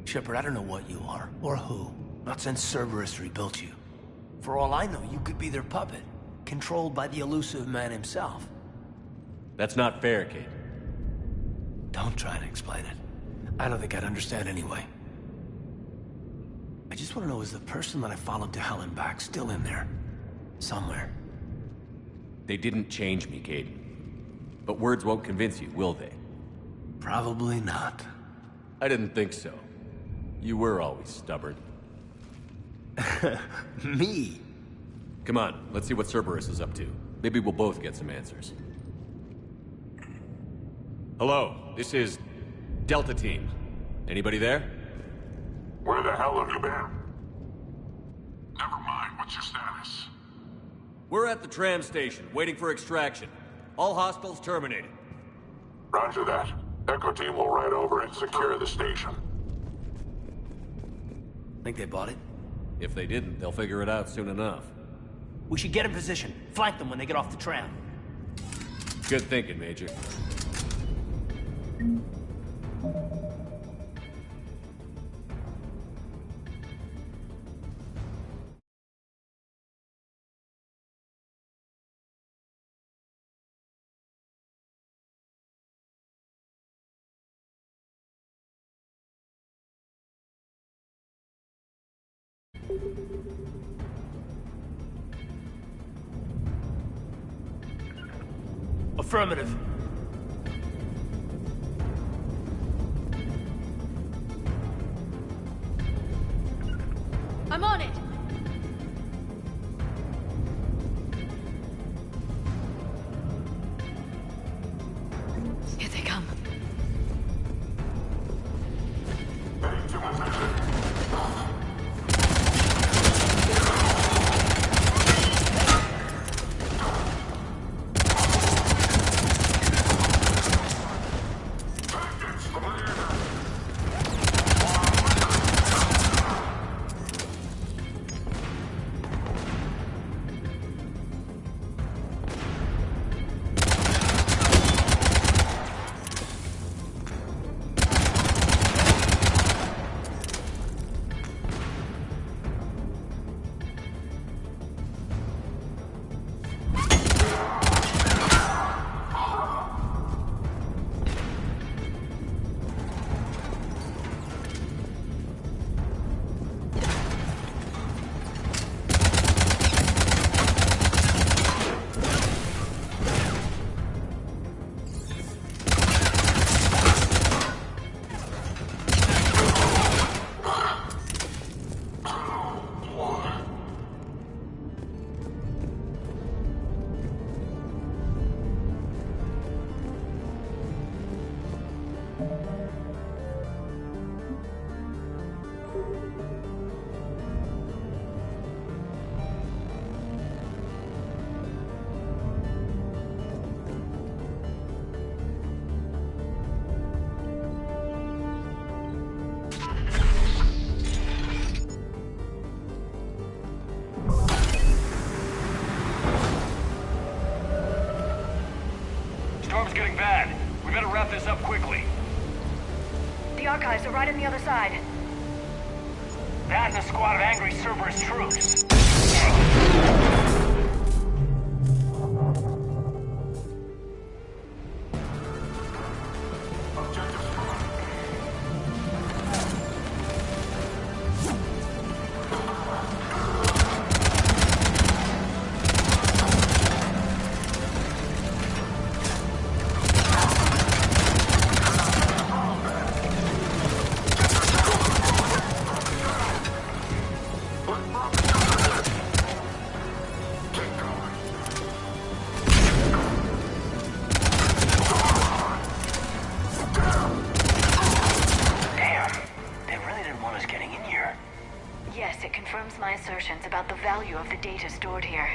S16: Shepard, I don't know what you are, or who. Not since Cerberus rebuilt you. For all I know, you could be their puppet, controlled by the elusive man himself.
S5: That's not fair, kid.
S16: Don't try to explain it. I don't think I'd understand anyway. I just want to know, is the person that I followed to hell and back still in there? Somewhere.
S5: They didn't change me, Caden. But words won't convince you, will they?
S16: Probably not.
S5: I didn't think so. You were always stubborn.
S16: Me?
S5: Come on, let's see what Cerberus is up to. Maybe we'll both get some answers. Hello, this is Delta Team. Anybody there?
S3: Where the hell have you been? Never mind, what's your status?
S5: We're at the tram station, waiting for extraction. All hostiles terminated.
S3: Roger that. Echo Team will ride over and secure the station.
S16: Think they bought it?
S5: If they didn't, they'll figure it out soon enough.
S16: We should get in position. Flank them when they get off the tram.
S5: Good thinking, Major.
S16: Affirmative.
S15: I'm on it! Here they come.
S13: better wrap this up quickly.
S14: The archives are right on the other side.
S13: That and a squad of angry Cerberus troops.
S14: Yes, it confirms my assertions about the value of the data stored here.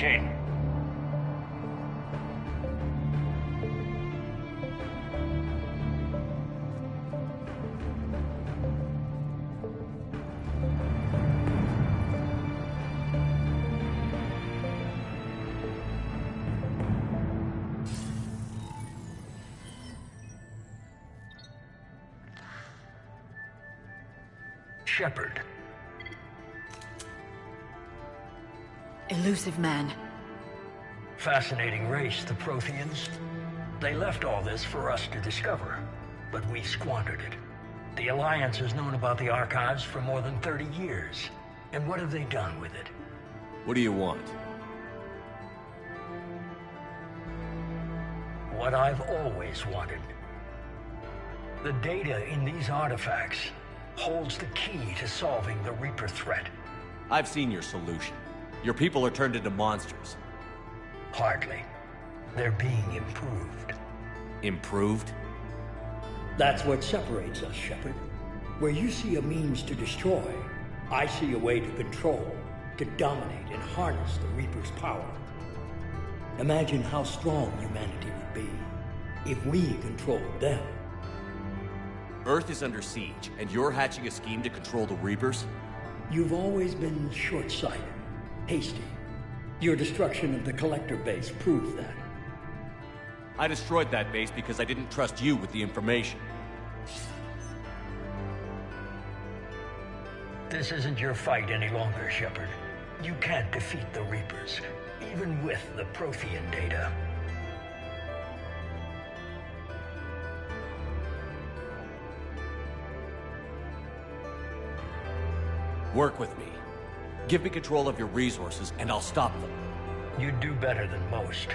S7: Jane. Shepard.
S15: Elusive man.
S7: Fascinating race, the Protheans. They left all this for us to discover, but we squandered it. The Alliance has known about the archives for more than 30 years. And what have they done with it?
S5: What do you want?
S7: What I've always wanted. The data in these artifacts holds the key to solving the Reaper threat.
S5: I've seen your solution. Your people are turned into monsters.
S7: Hardly. They're being improved.
S5: Improved?
S19: That's what separates us, Shepard. Where you see a means to destroy, I see a way to control, to dominate and harness the Reaper's power. Imagine how strong humanity would be if we controlled them.
S5: Earth is under siege, and you're hatching a scheme to control the Reapers?
S19: You've always been short-sighted, hasty. Your destruction of the Collector base proved that.
S5: I destroyed that base because I didn't trust you with the information.
S7: This isn't your fight any longer, Shepard. You can't defeat the Reapers, even with the Prothean data.
S5: Work with me. Give me control of your resources, and I'll stop them.
S7: You'd do better than most,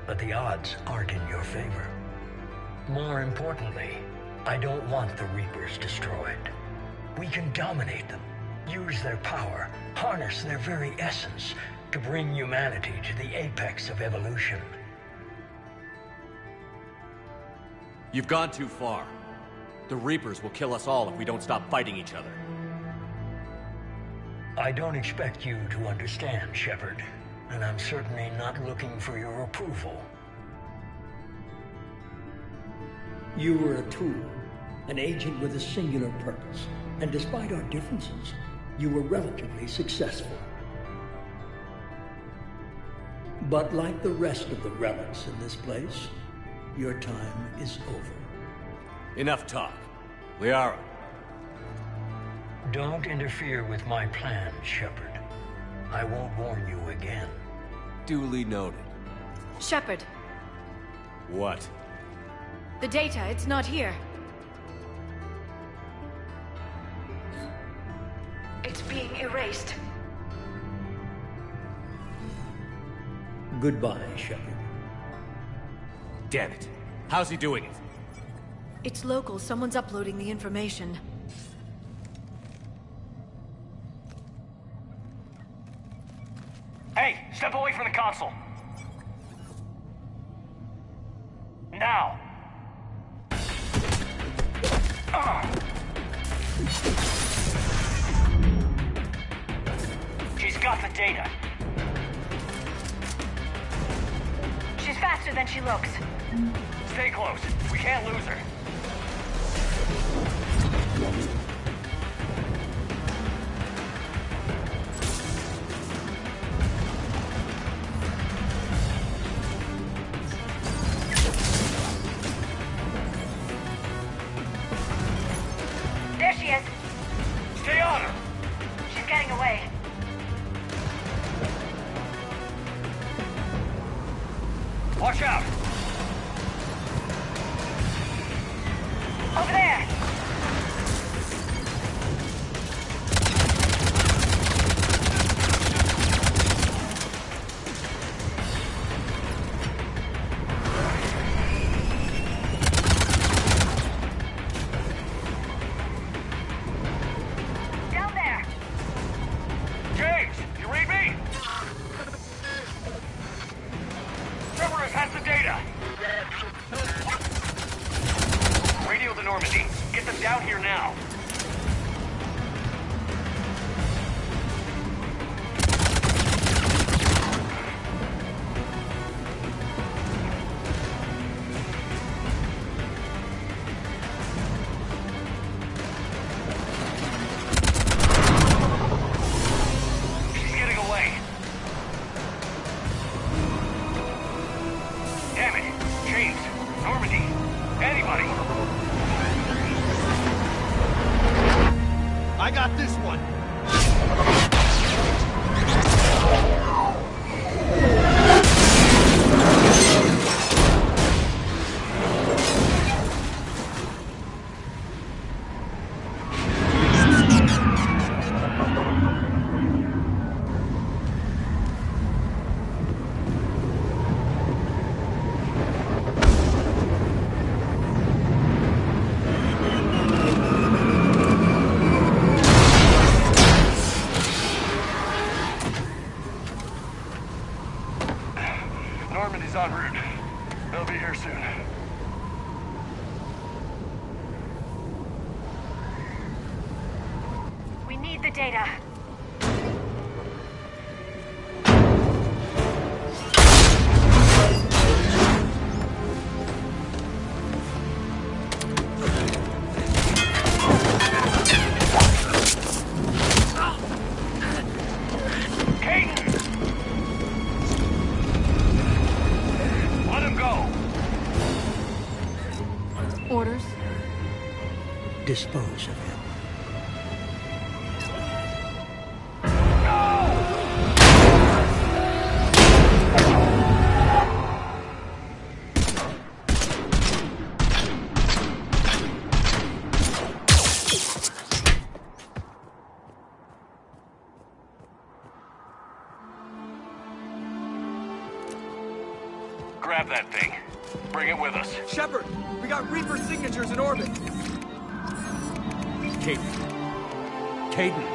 S7: but the odds aren't in your favor. More importantly, I don't want the Reapers destroyed. We can dominate them, use their power, harness their very essence to bring humanity to the apex of evolution.
S5: You've gone too far. The Reapers will kill us all if we don't stop fighting each other.
S7: I don't expect you to understand, Shepard, and I'm certainly not looking for your approval.
S19: You were a tool, an agent with a singular purpose, and despite our differences, you were relatively successful. But like the rest of the relics in this place, your time is over.
S5: Enough talk. Liara.
S7: Don't interfere with my plan, Shepard. I won't warn you again.
S5: Duly noted.
S15: Shepard.
S5: What?
S15: The data, it's not here. It's being erased.
S19: Goodbye, Shepard.
S5: Damn it. How's he doing it?
S15: It's local. Someone's uploading the information.
S7: Hey, step away from the console. Now. She's got the data.
S14: She's faster than she looks.
S7: Stay close. We can't lose her.
S14: There she is.
S7: Stay on her.
S14: She's getting away.
S7: Watch out.
S14: Over there. Down there.
S7: James, you read me? Cerberus has the data. Radio the Normandy. Get them down here now.
S12: I got this one.
S3: Normandy's en route. They'll be here soon.
S14: We need the data.
S15: Orders?
S7: Dispose of him.
S3: Grab that thing. Bring it with us.
S12: Shepard, we got Reaper signatures in orbit.
S5: Caden. Caden.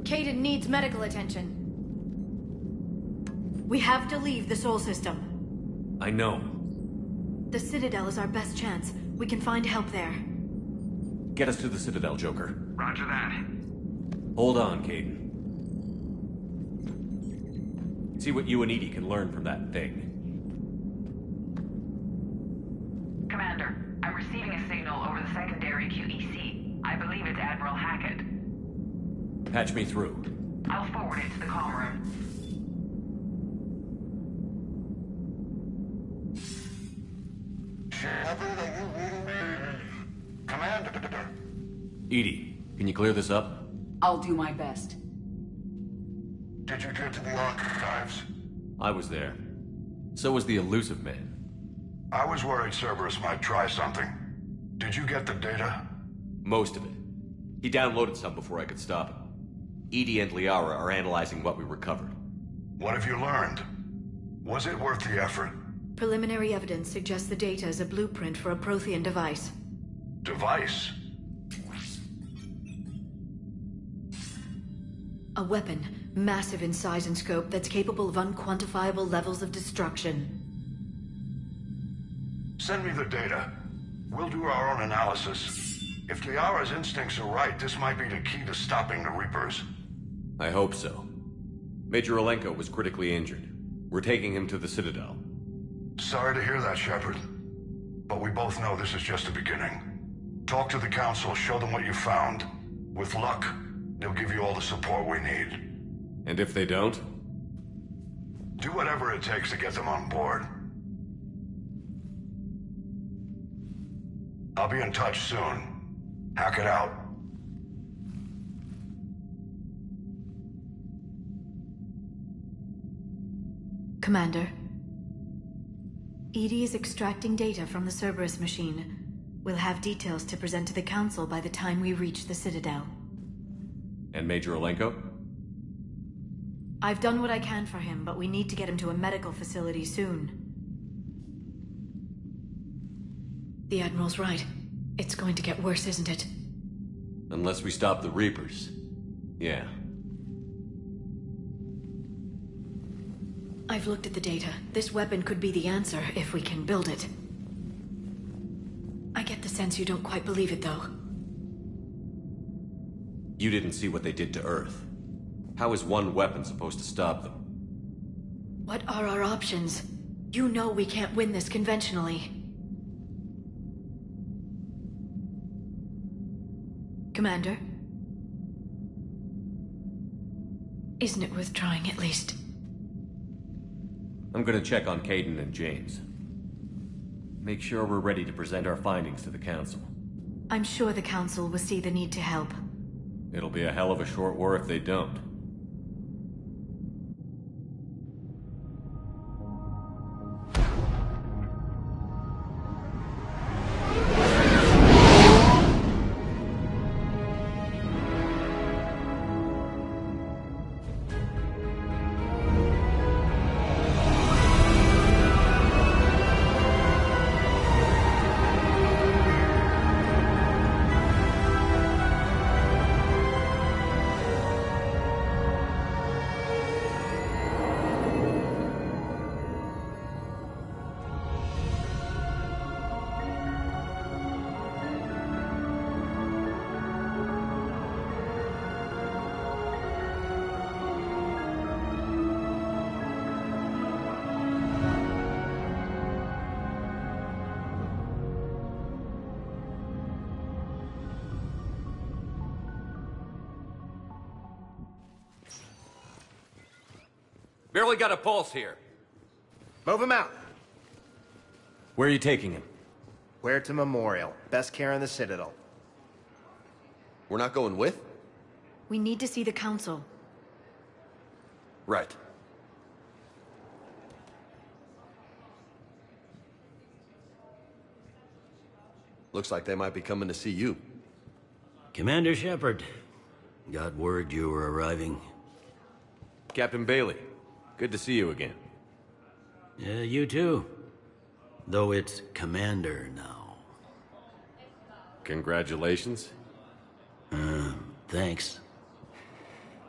S15: Caden needs medical attention. We have to leave the Sol system.
S5: I know.
S15: The Citadel is our best chance. We can find help there.
S5: Get us to the Citadel, Joker.
S3: Roger that.
S5: Hold on, Caden. See what you and Edie can learn from that thing.
S20: Commander, I'm receiving a signal over the secondary QEC. I believe it's Admiral Hackett.
S5: Patch me through.
S20: I'll forward it to the comm room.
S3: Shepard, are you reading me? Commander.
S5: Edie, can you clear this up?
S20: I'll do my best.
S3: Did you get to the archives?
S5: I was there. So was the elusive man.
S3: I was worried Cerberus might try something. Did you get the data?
S5: Most of it. He downloaded some before I could stop him. Edie and Liara are analyzing what we recovered.
S3: What have you learned? Was it worth the effort?
S15: Preliminary evidence suggests the data is a blueprint for a Prothean device.
S3: Device?
S15: A weapon, massive in size and scope, that's capable of unquantifiable levels of destruction.
S3: Send me the data. We'll do our own analysis. If Liara's instincts are right, this might be the key to stopping the Reapers.
S5: I hope so. Major Olenko was critically injured. We're taking him to the Citadel.
S3: Sorry to hear that, Shepard. But we both know this is just the beginning. Talk to the Council, show them what you found. With luck, they'll give you all the support we need.
S5: And if they don't?
S3: Do whatever it takes to get them on board. I'll be in touch soon. Hack it out.
S15: Commander. Edie is extracting data from the Cerberus machine. We'll have details to present to the Council by the time we reach the Citadel.
S5: And Major Olenko?
S15: I've done what I can for him, but we need to get him to a medical facility soon. The Admiral's right. It's going to get worse, isn't it?
S5: Unless we stop the Reapers. Yeah.
S15: I've looked at the data. This weapon could be the answer if we can build it. I get the sense you don't quite believe it, though.
S5: You didn't see what they did to Earth. How is one weapon supposed to stop them?
S15: What are our options? You know we can't win this conventionally. Commander? Isn't it worth trying at least?
S5: I'm gonna check on Caden and James. Make sure we're ready to present our findings to the Council.
S15: I'm sure the Council will see the need to help.
S5: It'll be a hell of a short war if they don't.
S16: Barely got a pulse here.
S12: Move him out.
S5: Where are you taking him?
S12: Where to Memorial. Best care in the Citadel.
S4: We're not going with?
S15: We need to see the Council.
S4: Right. Looks like they might be coming to see you.
S21: Commander Shepard. Got word you were arriving.
S5: Captain Bailey, good to see you again.
S21: You too. Though it's Commander now.
S5: Congratulations.
S21: Thanks.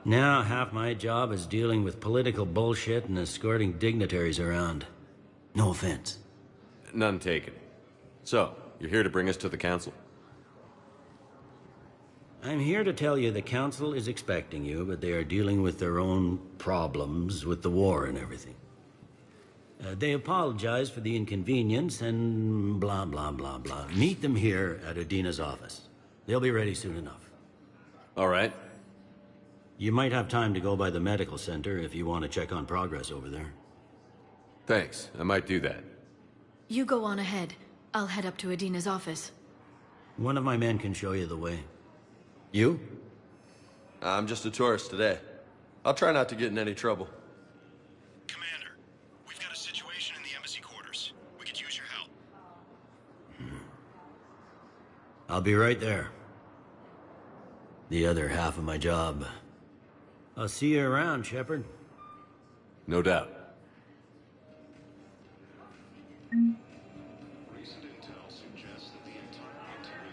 S21: Now half my job is dealing with political bullshit and escorting dignitaries around. No offense.
S5: None taken. So, you're here to bring us to the Council?
S21: I'm here to tell you the Council is expecting you, but they are dealing with their own problems with the war and everything. They apologize for the inconvenience and blah, blah, blah, blah. Meet them here at Udina's office. They'll be ready soon enough.
S5: All right.
S21: You might have time to go by the medical center if you want to check on progress over there.
S5: Thanks. I might do that.
S15: You go on ahead. I'll head up to Udina's office.
S21: One of my men can show you the way. You?
S4: I'm just a tourist today. I'll try not to get in any trouble.
S22: Commander, we've got a situation in the embassy quarters. We could use your help.
S21: I'll be right there. The other half of my job. I'll see you around, Shepard.
S5: No doubt.
S22: Recent intel suggests that the entire interior...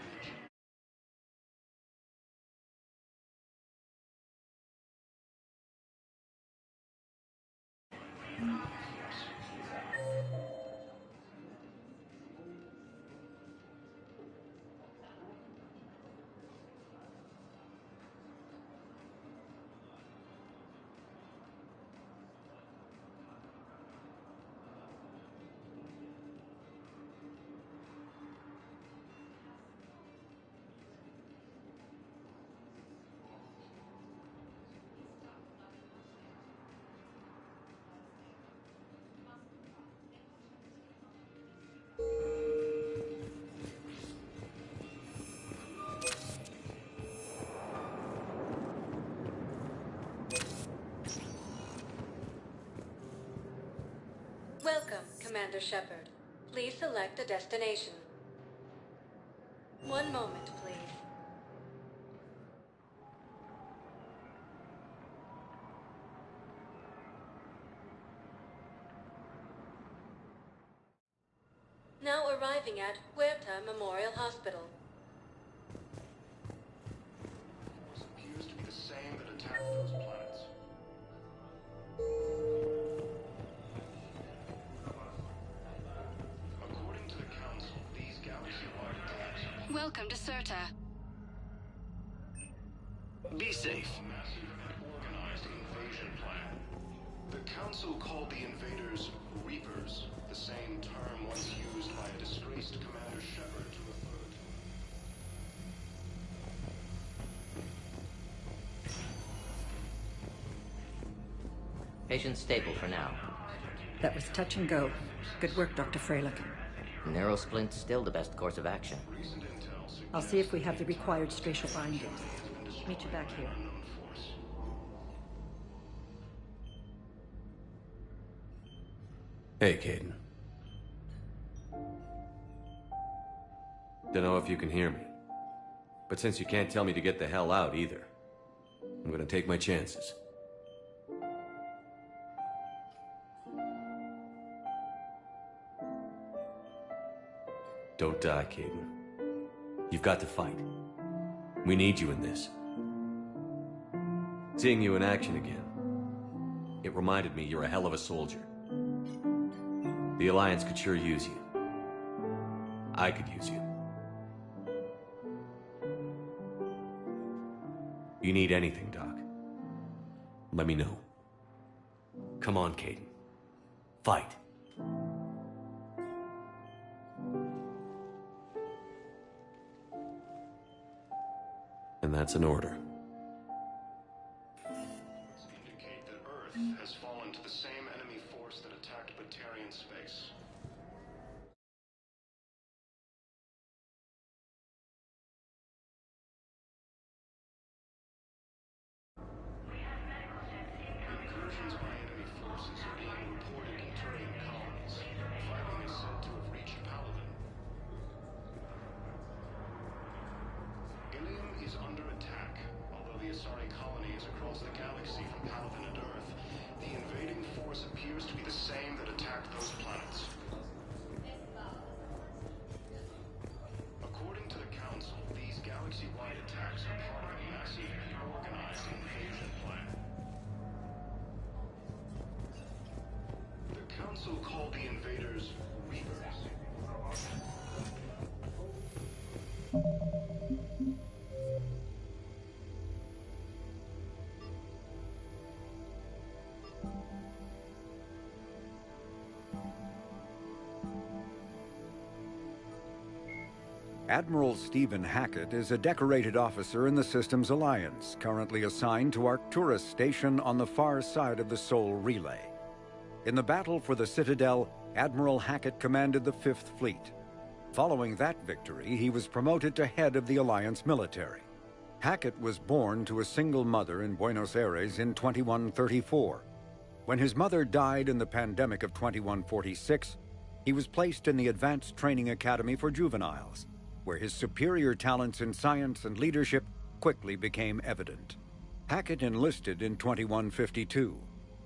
S23: Welcome, Commander Shepard.
S1: Please select a destination. One moment, please. Now arriving at Huerta Memorial Hospital.
S3: Appears to be the same that attacked those planets. According to the Council, these galaxy-wide attacks are
S9: Welcome to Serta.
S3: Be safe. Massive and organized invasion plan. The Council called the invaders Reapers, the same term once used by a disgraced Commander Shepard to refer to.
S23: Patient stable for now.
S24: That was touch and go. Good work, Dr. Freilich.
S23: Neurosplint's still the best course of action.
S24: I'll see if we have the required spatial bindings. Meet you back here.
S5: Hey, Caden. Don't know if you can hear me. But since you can't tell me to get the hell out either, I'm gonna take my chances. Don't die, Caden. You've got to fight. We need you in this. Seeing you in action again, it reminded me you're a hell of a soldier. The Alliance could sure use you. I could use you. You need anything, Doc, let me know. Come on, Caden. Fight. And that's an order.
S3: Indicate that Earth has fallen to the same enemy force that attacked Batarian space. Incursions by enemy forces are being reported in Turian colonies. Fighting is said to have reached Paladin. Ilium is under attack. Although the Asari colony is across the galaxy from Paladin and Earth, the invading force appears to be the same that attacked those planets. According to the Council, these galaxy-wide attacks are part of a massive and organized invasion plan. The Council called the invaders Reapers.
S25: Admiral Stephen Hackett is a decorated officer in the Systems Alliance, currently assigned to Arcturus Station on the far side of the Sol Relay. In the battle for the Citadel, Admiral Hackett commanded the 5th Fleet. Following that victory, he was promoted to head of the Alliance military. Hackett was born to a single mother in Buenos Aires in 2134. When his mother died in the pandemic of 2146, he was placed in the Advanced Training Academy for Juveniles, where his superior talents in science and leadership quickly became evident. Hackett enlisted in 2152,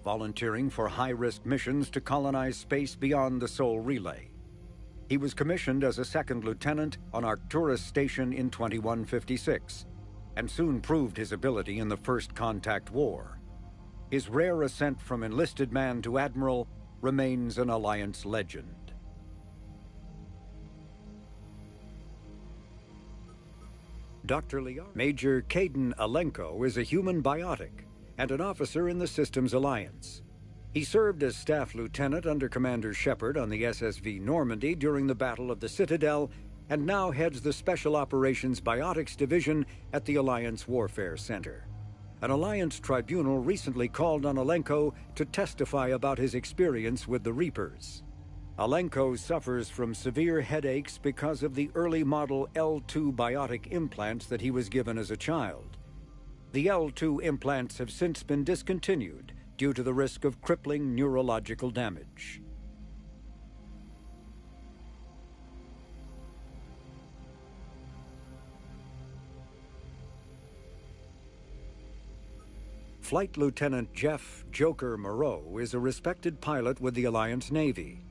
S25: volunteering for high-risk missions to colonize space beyond the Sol Relay. He was commissioned as a 2nd lieutenant on Arcturus Station in 2156, and soon proved his ability in the First Contact War. His rare ascent from enlisted man to admiral remains an Alliance legend. Dr. Major Caden Alenko is a human biotic and an officer in the Systems Alliance. He served as staff lieutenant under Commander Shepard on the SSV Normandy during the Battle of the Citadel, and now heads the Special Operations Biotics Division at the Alliance Warfare Center. An Alliance tribunal recently called on Alenko to testify about his experience with the Reapers. Alenko suffers from severe headaches because of the early model L2 biotic implants that he was given as a child. The L2 implants have since been discontinued due to the risk of crippling neurological damage. Flight Lieutenant Jeff Joker Moreau is a respected pilot with the Alliance Navy.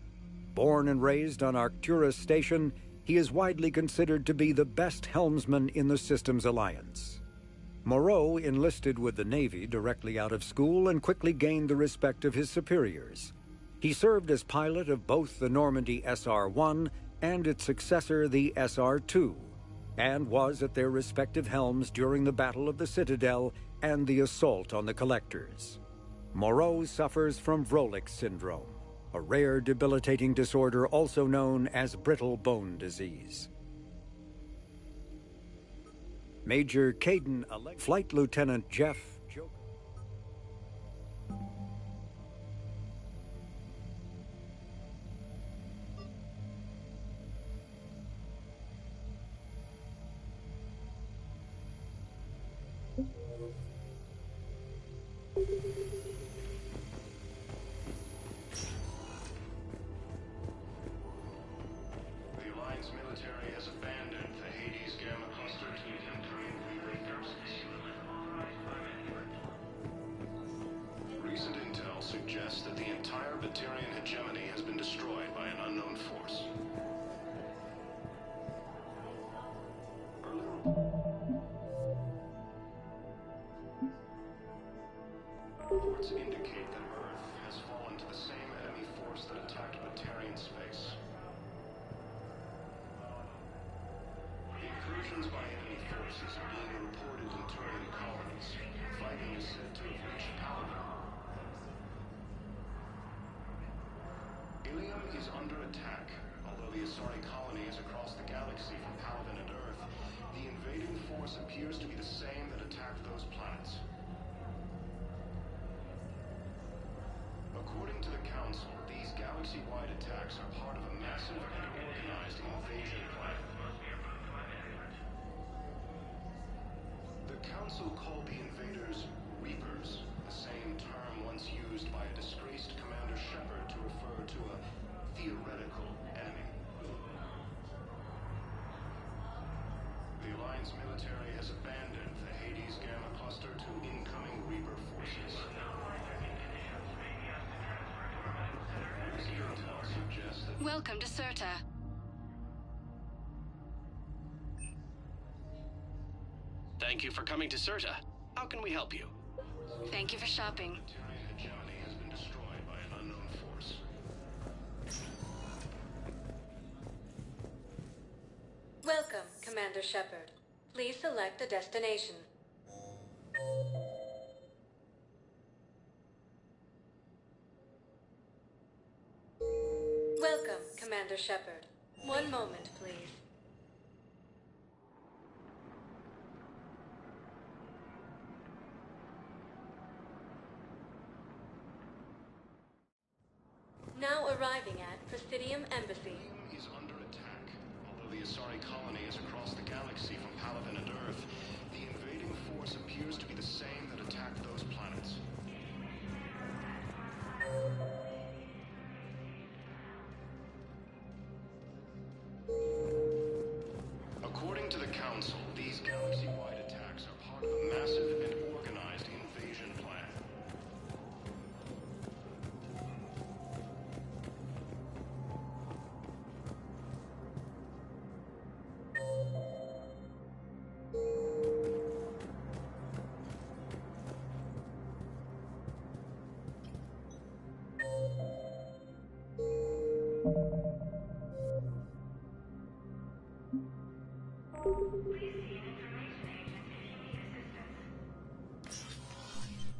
S25: Born and raised on Arcturus Station, he is widely considered to be the best helmsman in the system's alliance. Moreau enlisted with the Navy directly out of school and quickly gained the respect of his superiors. He served as pilot of both the Normandy SR-1 and its successor, the SR-2, and was at their respective helms during the Battle of the Citadel and the assault on the Collectors. Moreau suffers from Vrolik's syndrome, a rare debilitating disorder also known as brittle bone disease. Major Caden, Flight Lieutenant Jeff Joker.
S22: The Alliance military has abandoned the Hades Gamma Cluster to incoming Reaper forces. Recent intel suggests that the entire Batarian hegemony has been destroyed by an unknown force. Reports indicate that Earth has fallen to the same enemy force that attacked Batarian space. Incursions by enemy forces are being reported in Turian colonies. Fighting is said to have reached Paladin. Ilium is under attack. Although the Asari colony is across the galaxy from Paladin and Earth, the invading force appears to be the same that attacked those planets. According to the Council, these galaxy-wide attacks are part of a massive and organized invasion plan. The Council called the invaders Reapers, the same term once used by a disgraced Commander Shepard to refer to a theoretical enemy. The Alliance military has abandoned the Hades Gamma Cluster to incoming Reaper forces.
S2: Welcome to Serta.
S6: Thank you for coming to Serta. How can we help you?
S2: Thank you for shopping.
S22: Batarian hegemony has been destroyed by an unknown force.
S1: Welcome, Commander Shepard. Please select a destination. Welcome, Commander Shepard. One moment, please. Now arriving at Presidium Embassy.
S22: Is under attack. Although the Asari colony is across the galaxy from Paladin and Earth, the invading force appears to be the same that attacked those planets. According to the Council, these galaxy-wide attacks are part of a massive and organized invasion plan.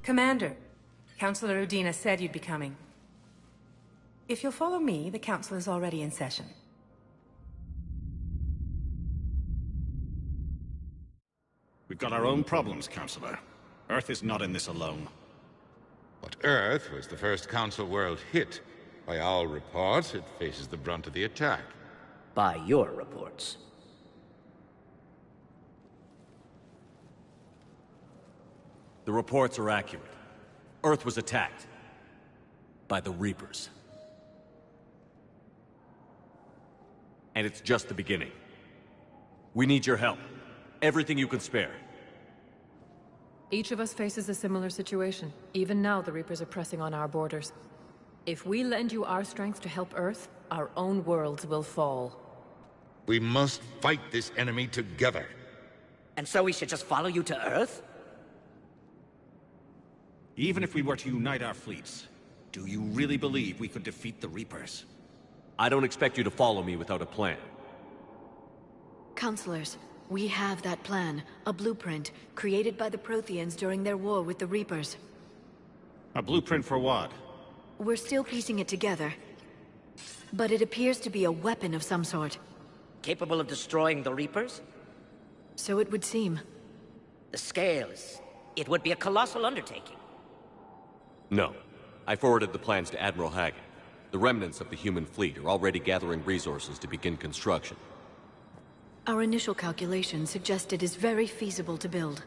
S8: Commander, Councilor Udina said you'd be coming. If you'll follow me, the council is already in session.
S9: We've got our own problems, Councilor. Earth is not in this alone.
S11: But Earth was the first Council world hit. By all reports, it faces the brunt of the attack.
S26: By your reports.
S5: The reports are accurate. Earth was attacked. By the Reapers. And it's just the beginning. We need your help. Everything you can spare.
S10: Each of us faces a similar situation. Even now, the Reapers are pressing on our borders. If we lend you our strength to help Earth, our own worlds will fall.
S11: We must fight this enemy together.
S26: And so we should just follow you to Earth?
S9: Even if we were to unite our fleets, do you really believe we could defeat the Reapers?
S5: I don't expect you to follow me without a plan.
S15: Counselors, we have that plan. A blueprint, created by the Protheans during their war with the Reapers.
S9: A blueprint for what?
S15: We're still piecing it together. But it appears to be a weapon of some sort.
S26: Capable of destroying the Reapers?
S15: So it would seem.
S26: The scales. It would be a colossal undertaking.
S5: No. I forwarded the plans to Admiral Hagen. The remnants of the human fleet are already gathering resources to begin construction.
S15: Our initial calculations suggest it is very feasible to build.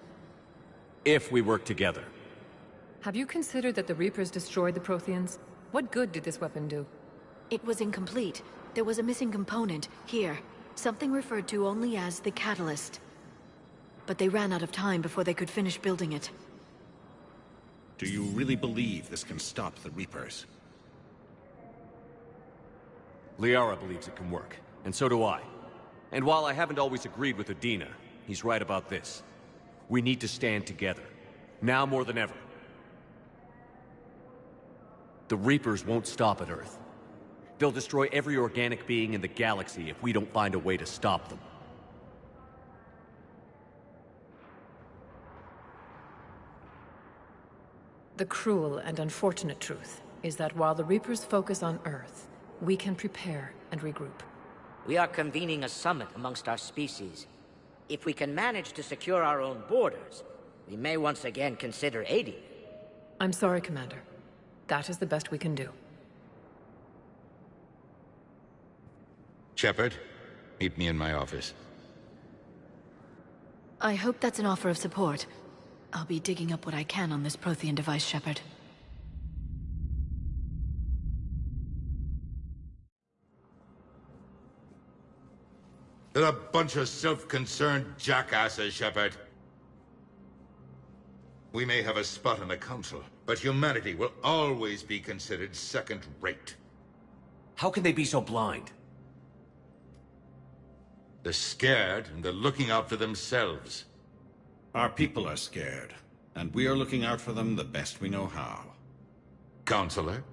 S5: If we work together.
S10: Have you considered that the Reapers destroyed the Protheans? What good did this weapon do?
S15: It was incomplete. There was a missing component, here. Something referred to only as the catalyst. But they ran out of time before they could finish building it.
S9: Do you really believe this can stop the Reapers?
S5: Liara believes it can work, and so do I. And while I haven't always agreed with Udina, he's right about this. We need to stand together. Now more than ever. The Reapers won't stop at Earth. They'll destroy every organic being in the galaxy if we don't find a way to stop them.
S10: The cruel and unfortunate truth is that while the Reapers focus on Earth, we can prepare and regroup.
S26: We are convening a summit amongst our species. If we can manage to secure our own borders, we may once again consider aiding.
S10: I'm sorry, Commander. That is the best we can do.
S11: Shepard, meet me in my office.
S15: I hope that's an offer of support. I'll be digging up what I can on this Prothean device, Shepard.
S11: They're a bunch of self-concerned jackasses, Shepard. We may have a spot in the Council, but humanity will always be considered second-rate.
S5: How can they be so blind?
S11: They're scared, and they're looking out for themselves.
S9: Our people are scared, and we are looking out for them the best we know how.
S11: Counselor?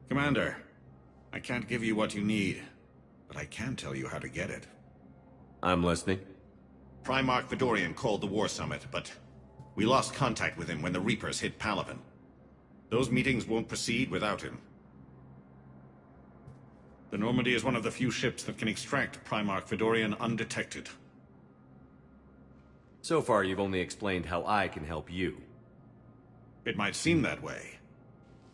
S9: Commander, I can't give you what you need, but I can tell you how to get it.
S5: I'm listening.
S9: Primarch Fedorian called the War Summit, but we lost contact with him when the Reapers hit Palaven. Those meetings won't proceed without him. The Normandy is one of the few ships that can extract Primarch Fedorian undetected.
S5: So far, you've only explained how I can help you.
S9: It might seem that way.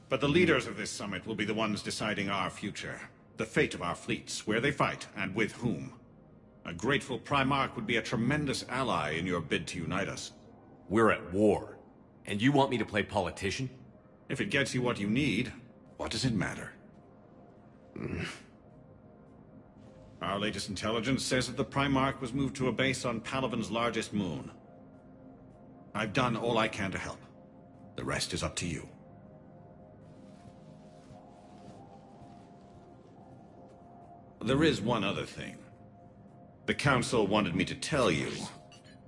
S9: But the leaders of this summit will be the ones deciding our future. The fate of our fleets, where they fight, and with whom. A grateful Primarch would be a tremendous ally in your bid to unite us.
S5: We're at war. And you want me to play politician?
S9: If it gets you what you need, what does it matter? Our latest intelligence says that the Primarch was moved to a base on Palaven's largest moon. I've done all I can to help. The rest is up to you. There is one other thing. The Council wanted me to tell you,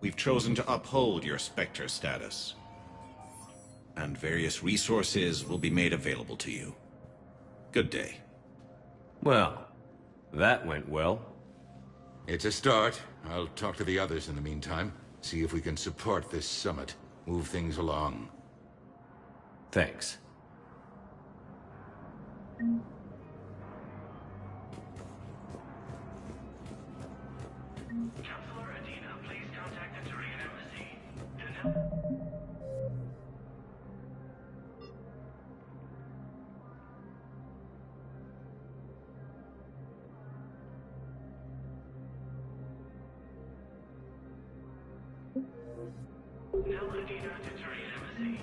S9: we've chosen to uphold your Spectre status. And various resources will be made available to you. Good day.
S5: Well, that went well.
S11: It's a start. I'll talk to the others in the meantime. See if we can support this summit. Move things along.
S5: Thanks.
S22: Counselor Udina, please contact the Turian Embassy. Now Udina to Turian Embassy.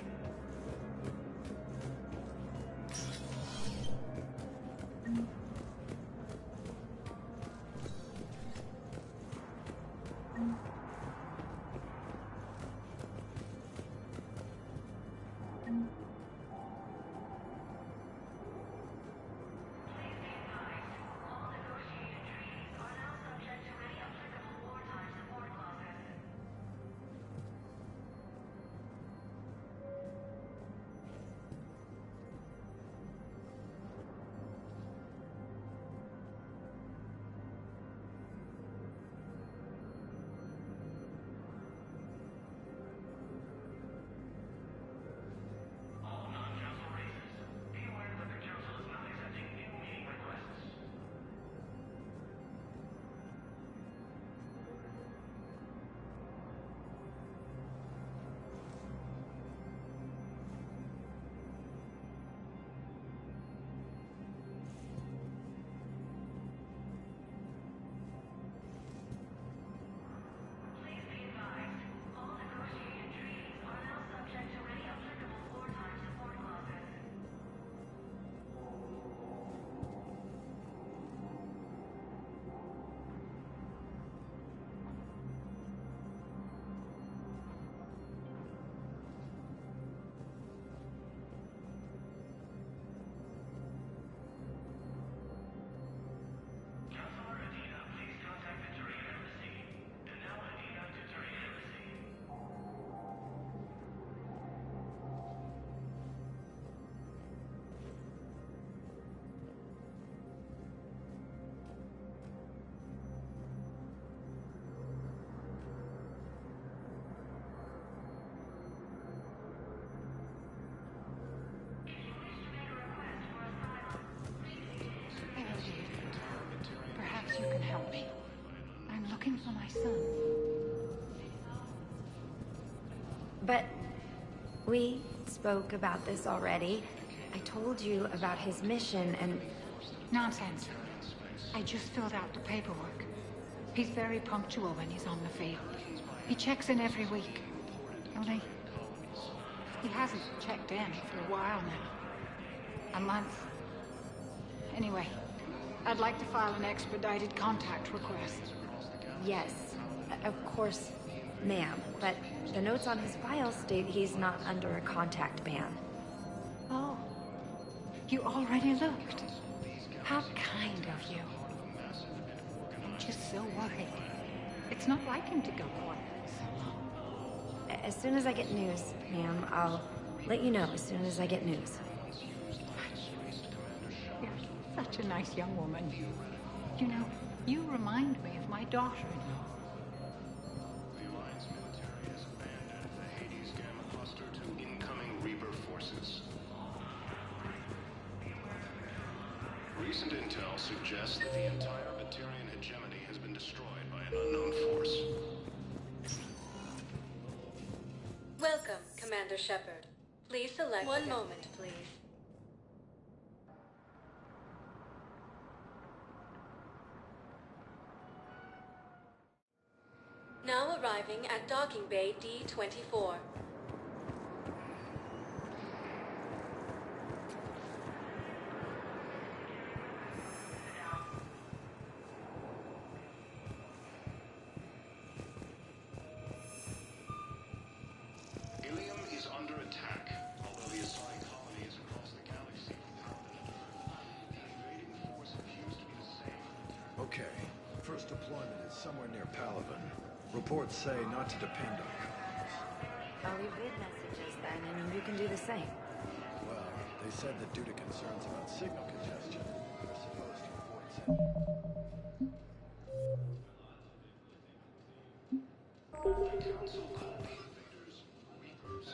S7: looking for my son.
S13: But we spoke about this already. I told you about his mission and...
S7: Nonsense. I just filled out the paperwork. He's very punctual when he's on the field. He checks in every week. Only, he hasn't checked in for a while now. A month. Anyway, I'd like to file an expedited contact request.
S13: Yes, of course, ma'am. But the notes on his file state he's not under a contact ban.
S7: Oh, you already looked. How kind of you. I'm just so worried. It's not like him to go quiet so long.
S13: As soon as I get news, ma'am, I'll let you know as soon as I get news.
S7: You're such a nice young woman. You know, you remind me of my daughter-in-law.
S22: The Alliance military has abandoned the Hades Gamma cluster to incoming Reaper forces. Recent intel suggests that the entire Batarian hegemony has been destroyed by an unknown force.
S1: Welcome, Commander Shepard. Please select... One moment, please. Now arriving at Docking Bay D-24.
S22: Ilium is under attack, although the assigned colonies across the galaxy are pounded at Earth. The invading force appears to be the same.
S14: Okay, first deployment is somewhere near Palaven. Reports say not to depend on comms.
S13: I'll leave vid messages then, and you can do the same.
S14: Well, they said that due to concerns about signal congestion, they're supposed to avoid sending...
S22: The Council called the invaders Reapers.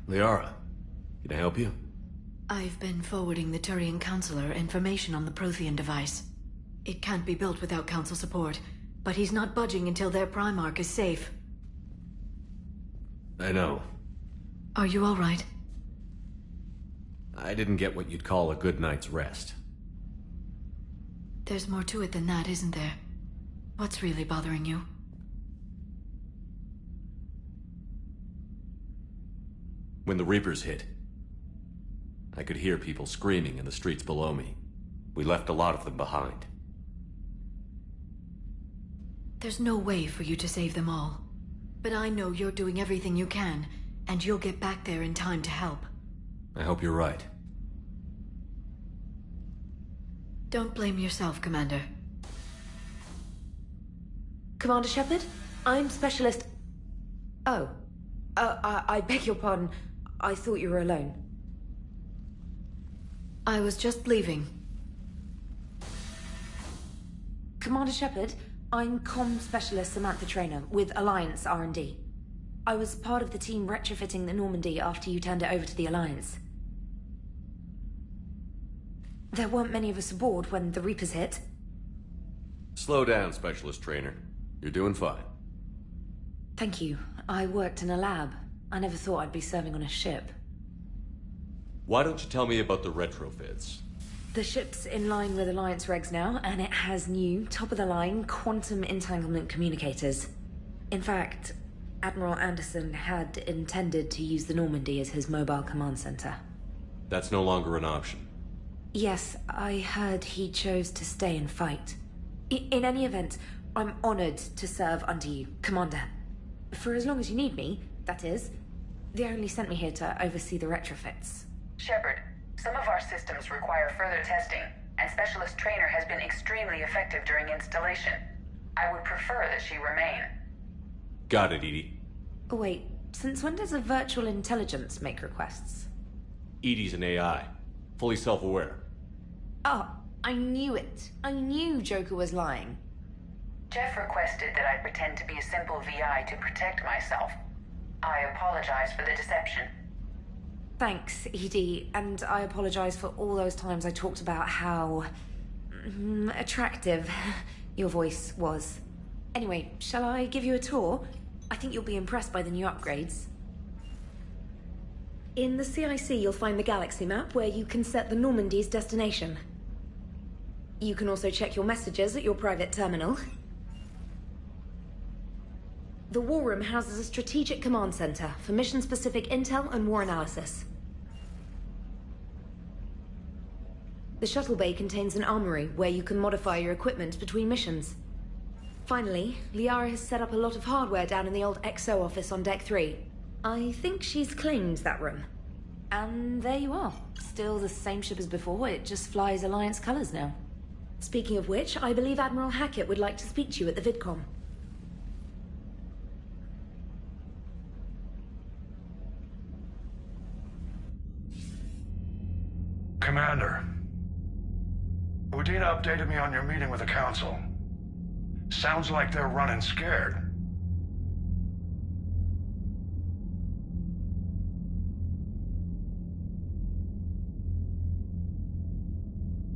S5: Liara, can I help you?
S15: I've been forwarding the Turian Counselor information on the Prothean device. It can't be built without Council support, but he's not budging until their Primarch is safe.
S5: I know.
S15: Are you all right?
S5: I didn't get what you'd call a good night's rest.
S15: There's more to it than that, isn't there? What's really bothering you?
S5: When the Reapers hit, I could hear people screaming in the streets below me. We left a lot of them behind.
S15: There's no way for you to save them all. But I know you're doing everything you can, and you'll get back there in time to help.
S5: I hope you're right.
S15: Don't blame yourself, Commander.
S12: Commander Shepard, I'm Specialist... Oh. I beg your pardon. I thought you were alone.
S15: I was just leaving.
S12: Commander Shepard, I'm Comm Specialist Samantha Traynor with Alliance R&D. I was part of the team retrofitting the Normandy after you turned it over to the Alliance. There weren't many of us aboard when the Reapers hit.
S5: Slow down, Specialist Trainer. You're doing fine.
S12: Thank you. I worked in a lab. I never thought I'd be serving on a ship.
S5: Why don't you tell me about the retrofits?
S12: The ship's in line with Alliance regs now, and it has new, top-of-the-line, quantum entanglement communicators. In fact, Admiral Anderson had intended to use the Normandy as his mobile command center.
S5: That's no longer an option.
S12: Yes, I heard he chose to stay and fight. In any event, I'm honored to serve under you, Commander. For as long as you need me, that is. They only sent me here to oversee the retrofits.
S16: Shepard, some of our systems require further testing, and Specialist Trainer has been extremely effective during installation. I would prefer that she remain.
S5: Got it, Edie.
S12: Wait, since when does a virtual intelligence make requests?
S5: Edie's an AI, fully self-aware.
S12: Oh, I knew it. I knew Joker was lying.
S16: Jeff requested that I pretend to be a simple VI to protect myself. I apologize for the deception.
S12: Thanks, Edie, and I apologize for all those times I talked about how... attractive your voice was. Anyway, shall I give you a tour? I think you'll be impressed by the new upgrades. In the CIC, you'll find the galaxy map where you can set the Normandy's destination. You can also check your messages at your private terminal. The War Room houses a strategic command center for mission-specific intel and war analysis. The shuttle bay contains an armory where you can modify your equipment between missions. Finally, Liara has set up a lot of hardware down in the old XO office on Deck 3. I think she's claimed that room. And there you are. Still the same ship as before, it just flies Alliance colors now. Speaking of which, I believe Admiral Hackett would like to speak to you at the VidCom.
S14: Commander, Udina updated me on your meeting with the Council. Sounds like they're running scared.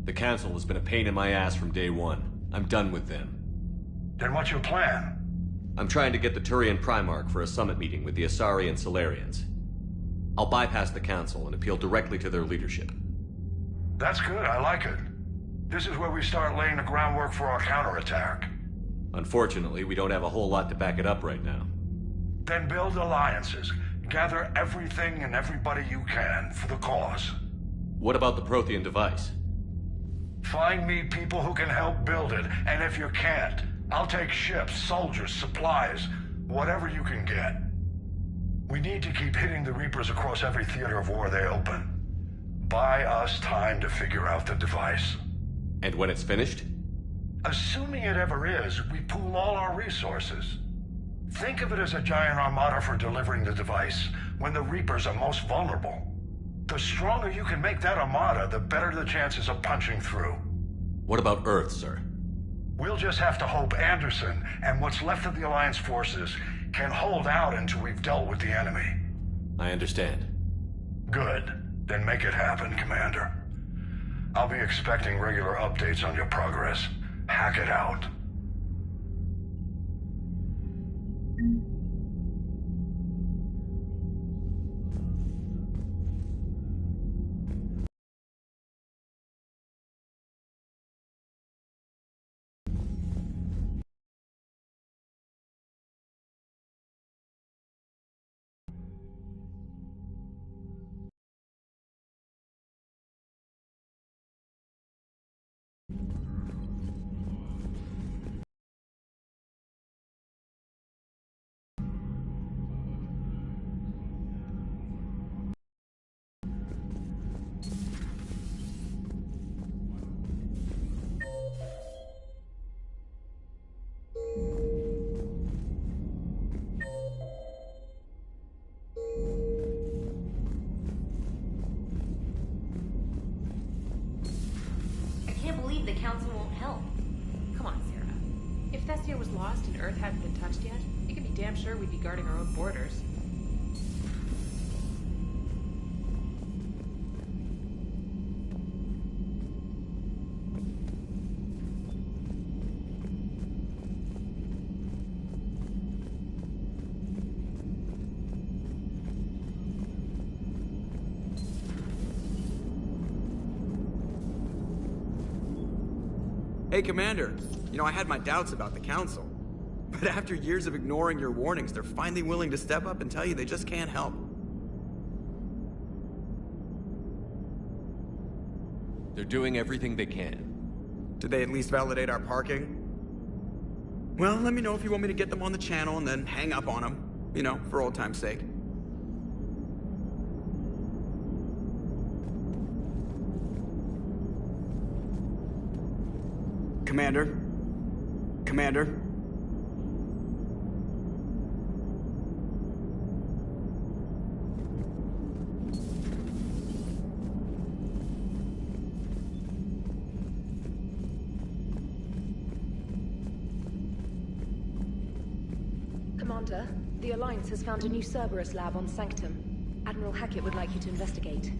S5: The Council has been a pain in my ass from day one. I'm done with them.
S14: Then what's your plan?
S5: I'm trying to get the Turian Primarch for a summit meeting with the Asari and Solarians. I'll bypass the Council and appeal directly to their leadership.
S14: That's good, I like it. This is where we start laying the groundwork for our counterattack.
S5: Unfortunately, we don't have a whole lot to back it up right now.
S14: Then build alliances. Gather everything and everybody you can for the cause.
S5: What about the Prothean device?
S14: Find me people who can help build it, and if you can't, I'll take ships, soldiers, supplies, whatever you can get. We need to keep hitting the Reapers across every theater of war they open. Buy us time to figure out the device.
S5: And when it's finished?
S14: Assuming it ever is, we pool all our resources. Think of it as a giant armada for delivering the device when the Reapers are most vulnerable. The stronger you can make that armada, the better the chances of punching through.
S5: What about Earth, sir?
S14: We'll just have to hope Anderson and what's left of the Alliance forces can hold out until we've dealt with the enemy.
S5: I understand.
S14: Good. Then make it happen, Commander. I'll be expecting regular updates on your progress. Hack it out.
S4: was lost and Earth hadn't been touched yet, you can be damn sure we'd be guarding our own borders.
S17: Hey, Commander. You know, I had my doubts about the Council. But after years of ignoring your warnings, they're finally willing to step up and tell you they just can't help.
S5: They're doing everything they can.
S17: Did they at least validate our parking? Well, let me know if you want me to get them on the channel and then hang up on them. You know, for old time's sake. Commander? Commander?
S12: Commander, the Alliance has found a new Cerberus lab on Sanctum. Admiral Hackett would like you to investigate.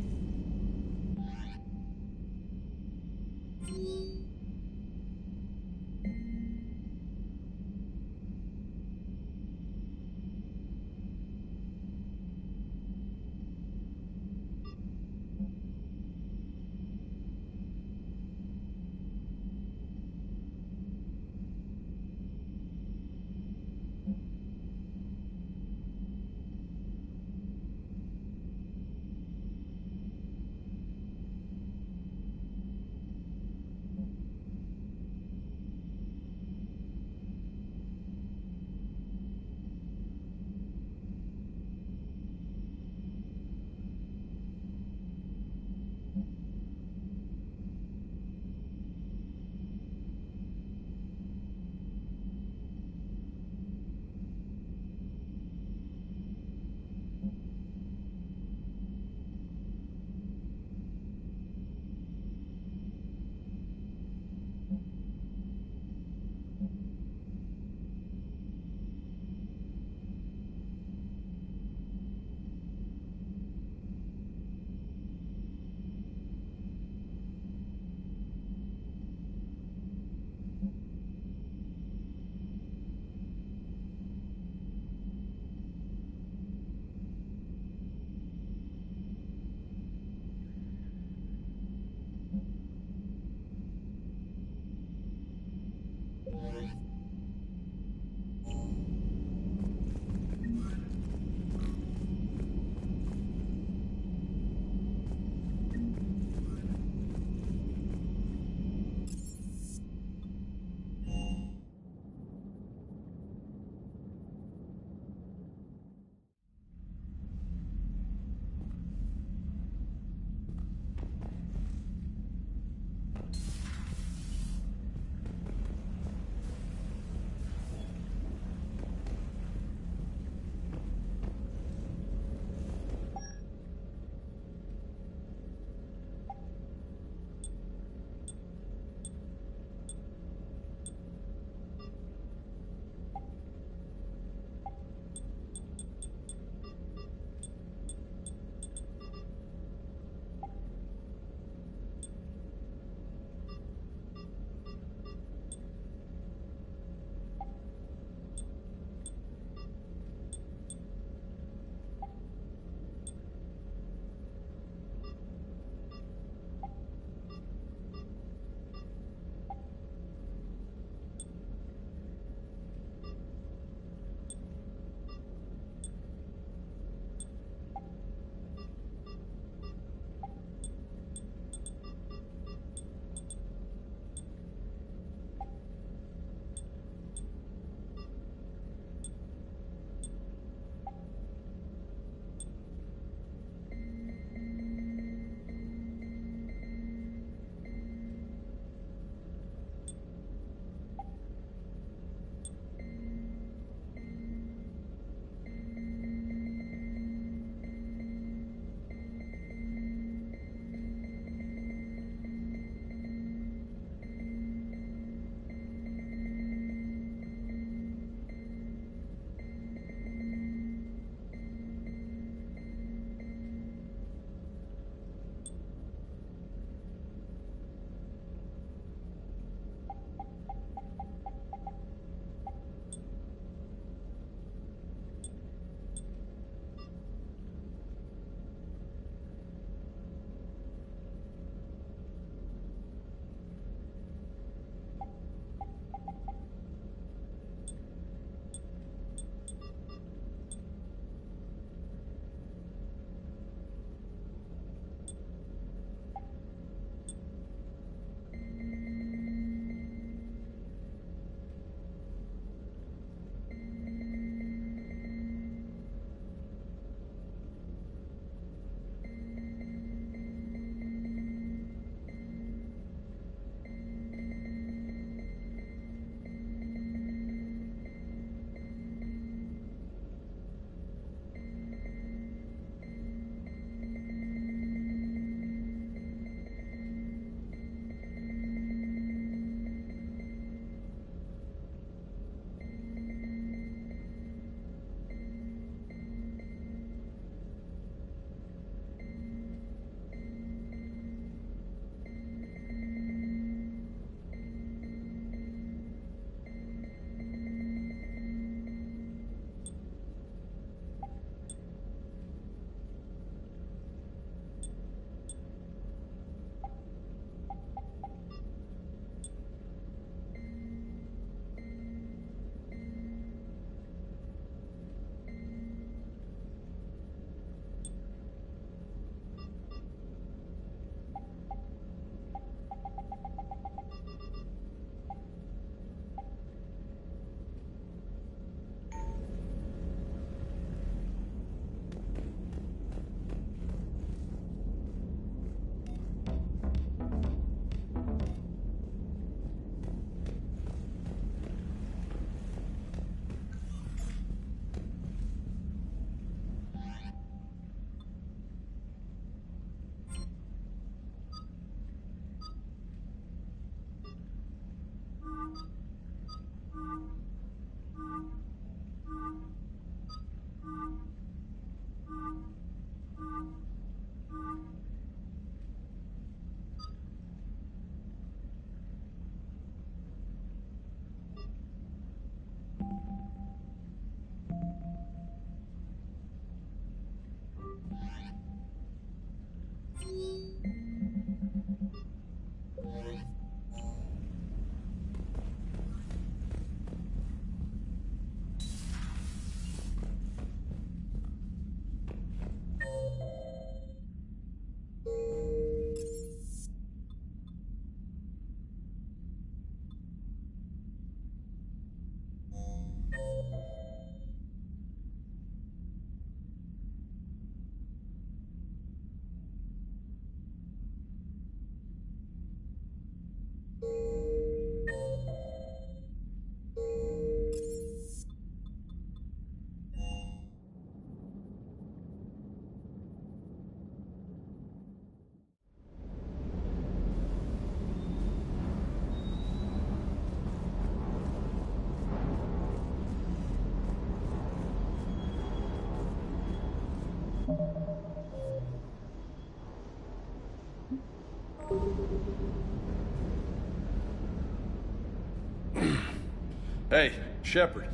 S18: Hey, Shepard.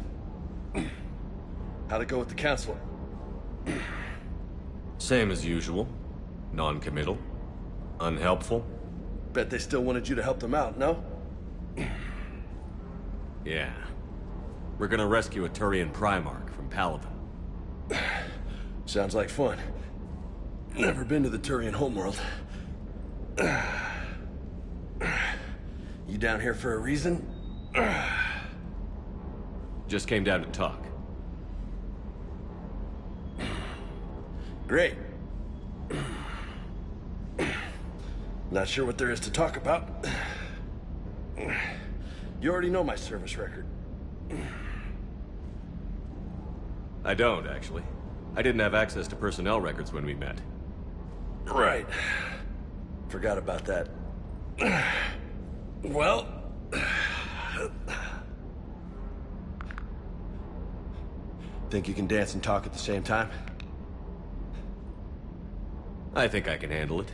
S18: How'd it go with the counselor?
S5: Same as usual. Non-committal. Unhelpful.
S18: Bet they still wanted you to help them out, no?
S5: Yeah. We're gonna rescue a Turian Primarch from Palaven.
S18: Sounds like fun. Never been to the Turian homeworld. You down here for a reason?
S5: Just came down to talk.
S18: Great. Not sure what there is to talk about. You already know my service record.
S5: I don't, actually. I didn't have access to personnel records when we met.
S18: Right. Forgot about that. Well... Think you can dance and talk at the same time?
S5: I think I can handle it.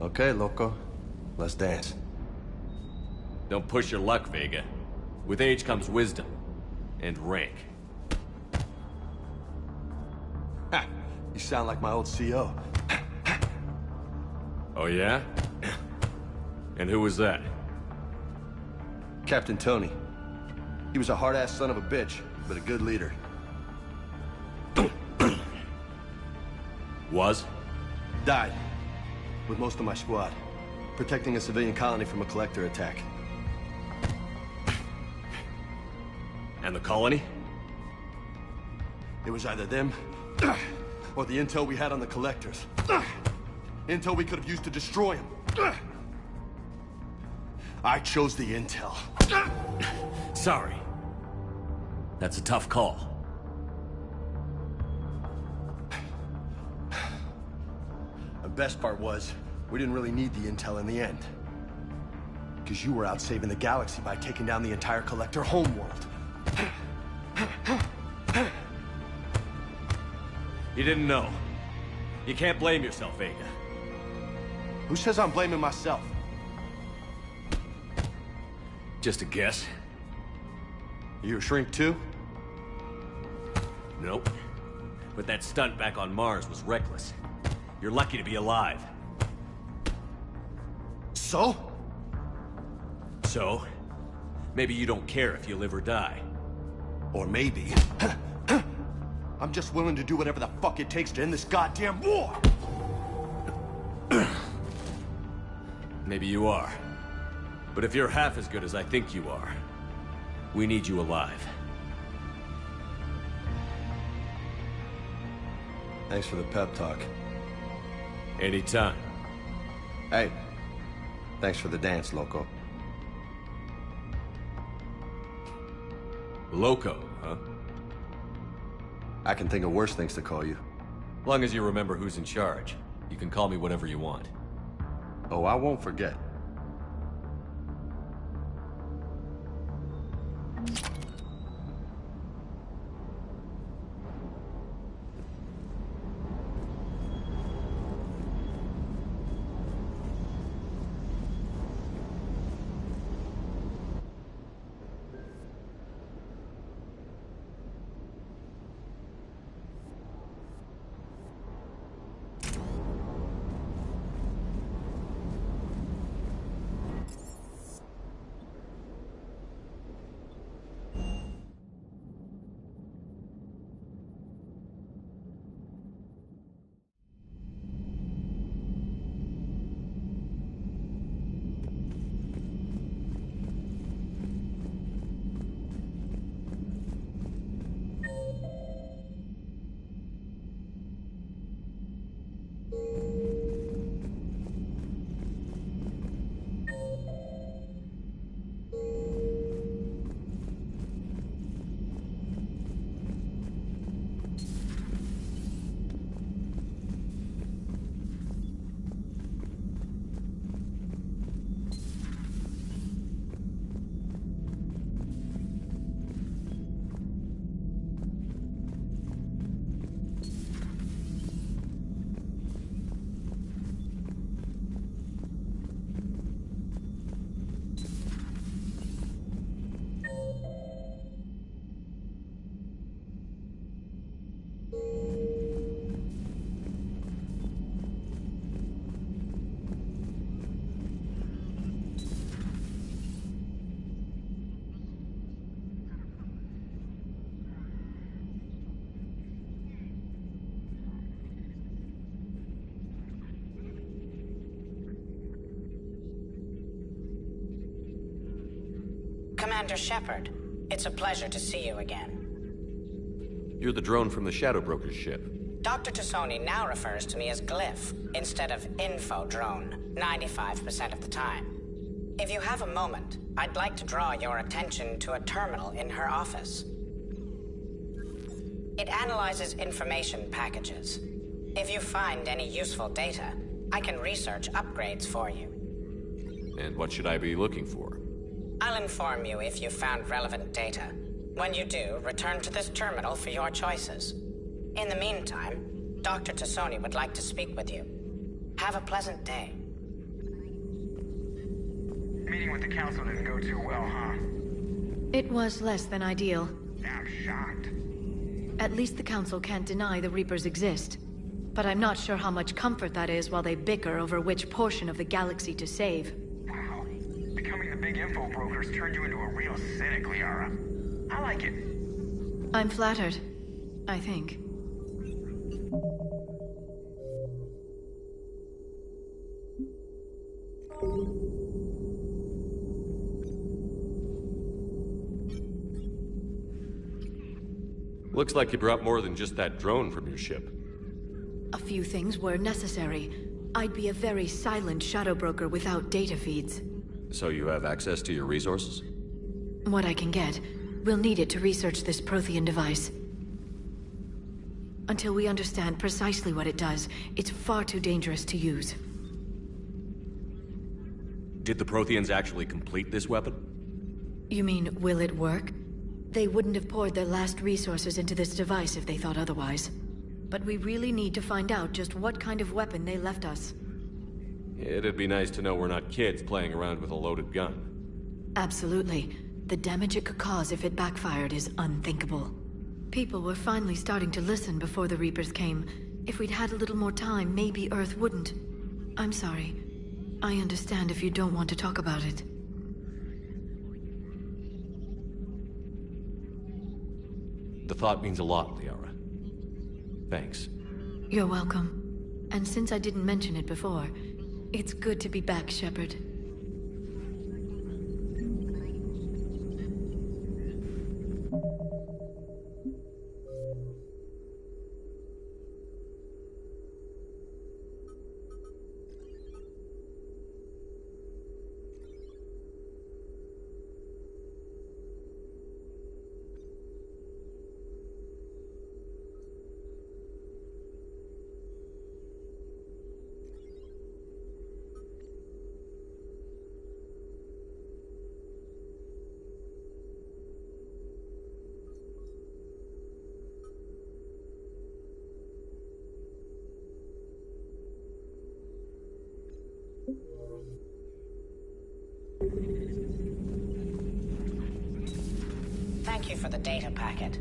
S18: Okay, loco. Let's dance.
S5: Don't push your luck, Vega. With age comes wisdom. And rank.
S18: Ha! You sound like my old CO.
S5: Oh yeah? And who was that?
S18: Captain Tony. He was a hard-ass son of a bitch, but a good leader.
S5: Was?
S18: Died. With most of my squad. Protecting a civilian colony from a collector attack.
S5: And the colony?
S18: It was either them, or the intel we had on the collectors. Intel we could have used to destroy them. I chose the intel.
S5: Sorry. That's a tough call.
S18: The best part was, we didn't really need the intel in the end. Because you were out saving the galaxy by taking down the entire collector homeworld.
S5: You didn't know. You can't blame yourself, Vega.
S18: Who says I'm blaming myself?
S5: Just a guess.
S18: You a shrink too?
S5: Nope. But that stunt back on Mars was reckless. You're lucky to be alive.
S18: So?
S5: So? Maybe you don't care if you live or die.
S18: Or maybe... I'm just willing to do whatever the fuck it takes to end this goddamn war!
S5: Maybe you are. But if you're half as good as I think you are, we need you alive.
S18: Thanks for the pep talk.
S5: Anytime.
S18: Hey, thanks for the dance, loco.
S5: Loco, huh?
S18: I can think of worse things to call you.
S5: Long as you remember who's in charge, you can call me whatever you want.
S18: Oh, I won't forget.
S3: Commander Shepard. It's a pleasure to see you again.
S5: You're the drone from the Shadow Broker's ship.
S3: Dr. Tassoni now refers to me as Glyph, instead of Info Drone, 95% of the time. If you have a moment, I'd like to draw your attention to a terminal in her office. It analyzes information packages. If you find any useful data, I can research upgrades for you.
S5: And what should I be looking for?
S3: I'll inform you if you found relevant data. When you do, return to this terminal for your choices. In the meantime, Dr. Tassoni would like to speak with you. Have a pleasant day.
S19: Meeting with the council didn't go too well, huh?
S15: It was less than ideal.
S19: I'm shocked.
S15: At least the council can't deny the Reapers exist. But I'm not sure how much comfort that is while they bicker over which portion of the galaxy to save.
S19: Wow. Becoming the big info brokers turned you into a real cynic, Liara. I like it.
S15: I'm flattered. I think.
S5: Looks like you brought more than just that drone from your ship.
S15: A few things were necessary. I'd be a very silent shadow broker without data feeds.
S5: So you have access to your resources?
S15: What I can get. We'll need it to research this Prothean device. Until we understand precisely what it does, it's far too dangerous to use.
S5: Did the Protheans actually complete this weapon?
S15: You mean, will it work? They wouldn't have poured their last resources into this device if they thought otherwise. But we really need to find out just what kind of weapon they left us.
S5: It'd be nice to know we're not kids playing around with a loaded gun.
S15: Absolutely. The damage it could cause if it backfired is unthinkable. People were finally starting to listen before the Reapers came. If we'd had a little more time, maybe Earth wouldn't. I'm sorry. I understand if you don't want to talk about it.
S5: The thought means a lot, Liara. Thanks.
S15: You're welcome. And since I didn't mention it before, it's good to be back, Shepard.
S3: Thank you for the data packet.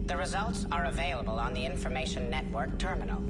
S3: The results are available on the Information Network terminal.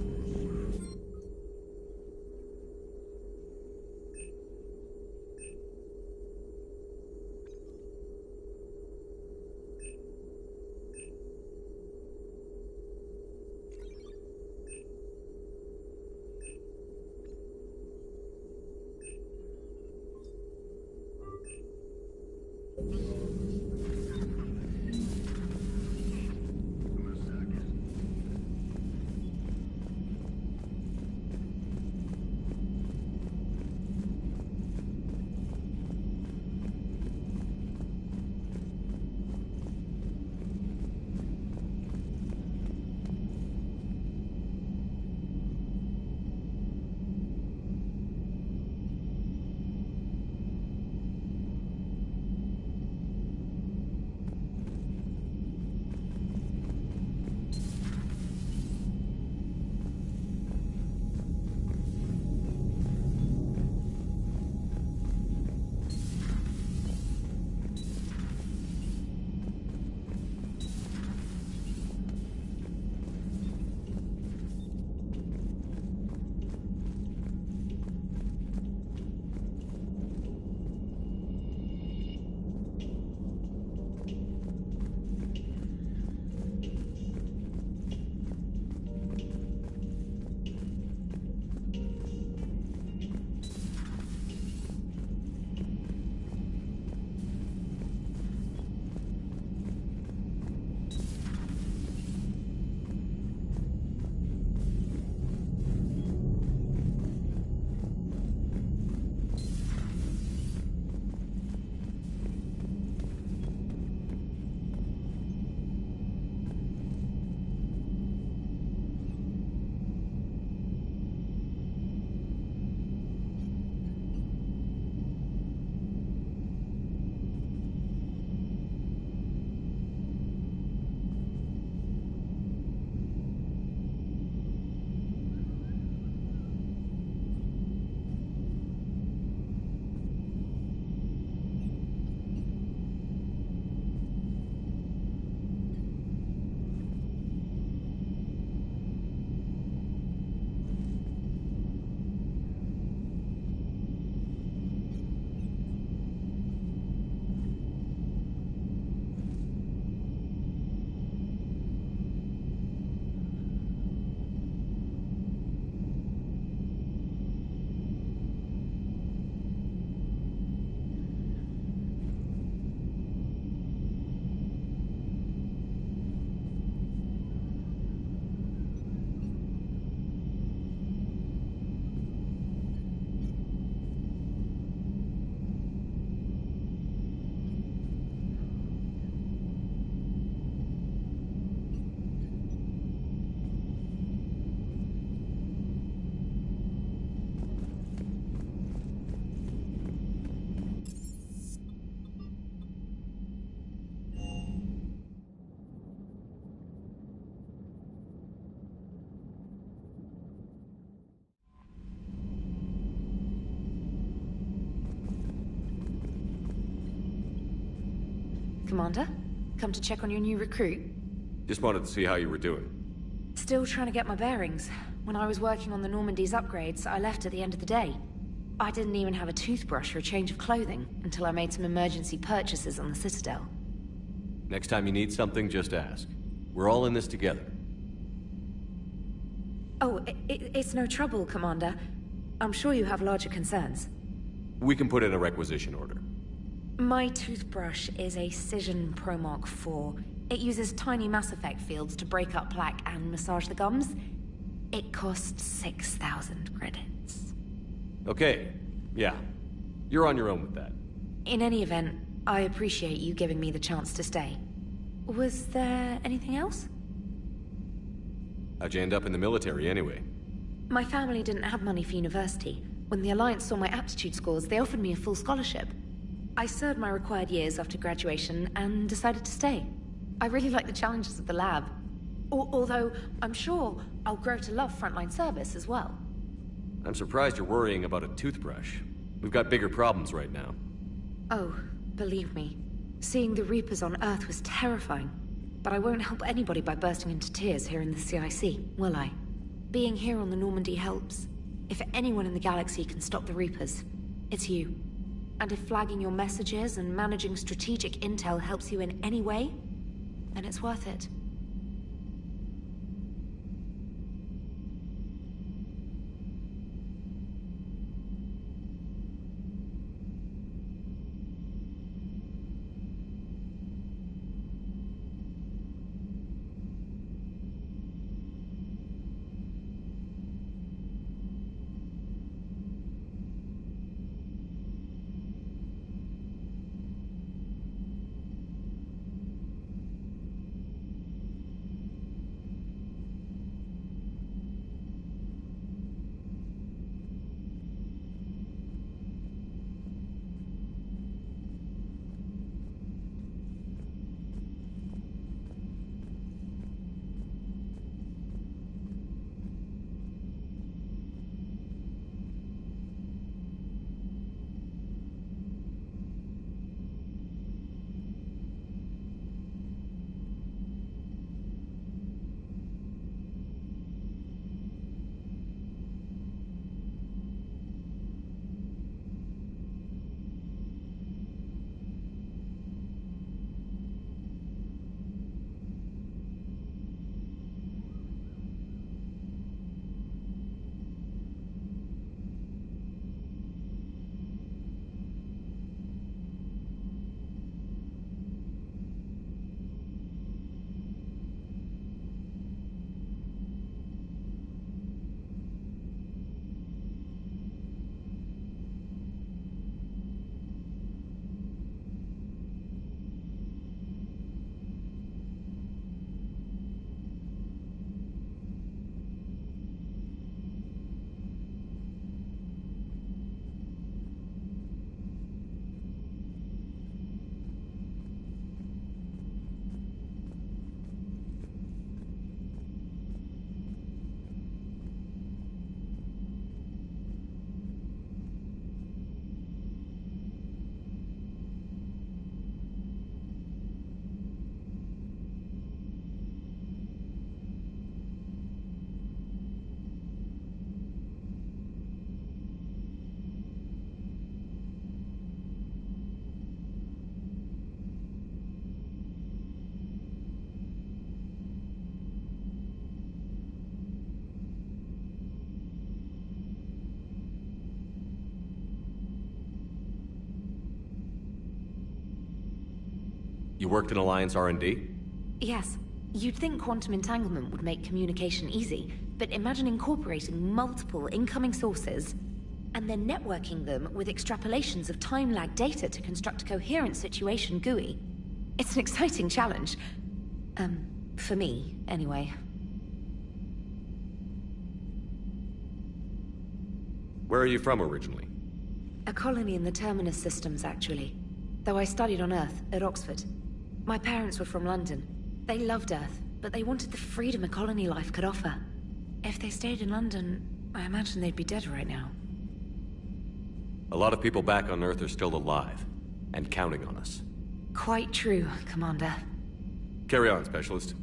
S12: Commander? Come to check on your new recruit?
S5: Just wanted to see how you were doing.
S12: Still trying to get my bearings. When I was working on the Normandy's upgrades, I left at the end of the day. I didn't even have a toothbrush or a change of clothing until I made some emergency purchases on the Citadel.
S5: Next time you need something, just ask. We're all in this together.
S12: Oh, it's no trouble, Commander. I'm sure you have larger concerns.
S5: We can put in a requisition order.
S12: My toothbrush is a Cision Pro Mark 4. It uses tiny Mass Effect fields to break up plaque and massage the gums. It costs 6,000 credits.
S5: Okay, yeah. You're on your own with that.
S12: In any event, I appreciate you giving me the chance to stay. Was there anything else?
S5: How'd you end up in the military anyway?
S12: My family didn't have money for university. When the Alliance saw my aptitude scores, they offered me a full scholarship. I served my required years after graduation and decided to stay. I really like the challenges of the lab. Although, I'm sure I'll grow to love frontline service as well.
S5: I'm surprised you're worrying about a toothbrush. We've got bigger problems right now.
S12: Oh, believe me. Seeing the Reapers on Earth was terrifying. But I won't help anybody by bursting into tears here in the CIC, will I? Being here on the Normandy helps. If anyone in the galaxy can stop the Reapers, it's you. And if flagging your messages and managing strategic intel helps you in any way, then it's worth it.
S5: You worked in Alliance R&D?
S12: Yes. You'd think quantum entanglement would make communication easy, but imagine incorporating multiple incoming sources and then networking them with extrapolations of time-lag data to construct a coherent situation GUI. It's an exciting challenge. For me, anyway.
S5: Where are you from originally?
S12: A colony in the Terminus systems, actually. Though I studied on Earth, at Oxford. My parents were from London. They loved Earth, but they wanted the freedom a colony life could offer. If they stayed in London, I imagine they'd be dead right now.
S5: A lot of people back on Earth are still alive, and counting on us.
S12: Quite true, Commander.
S5: Carry on, Specialist.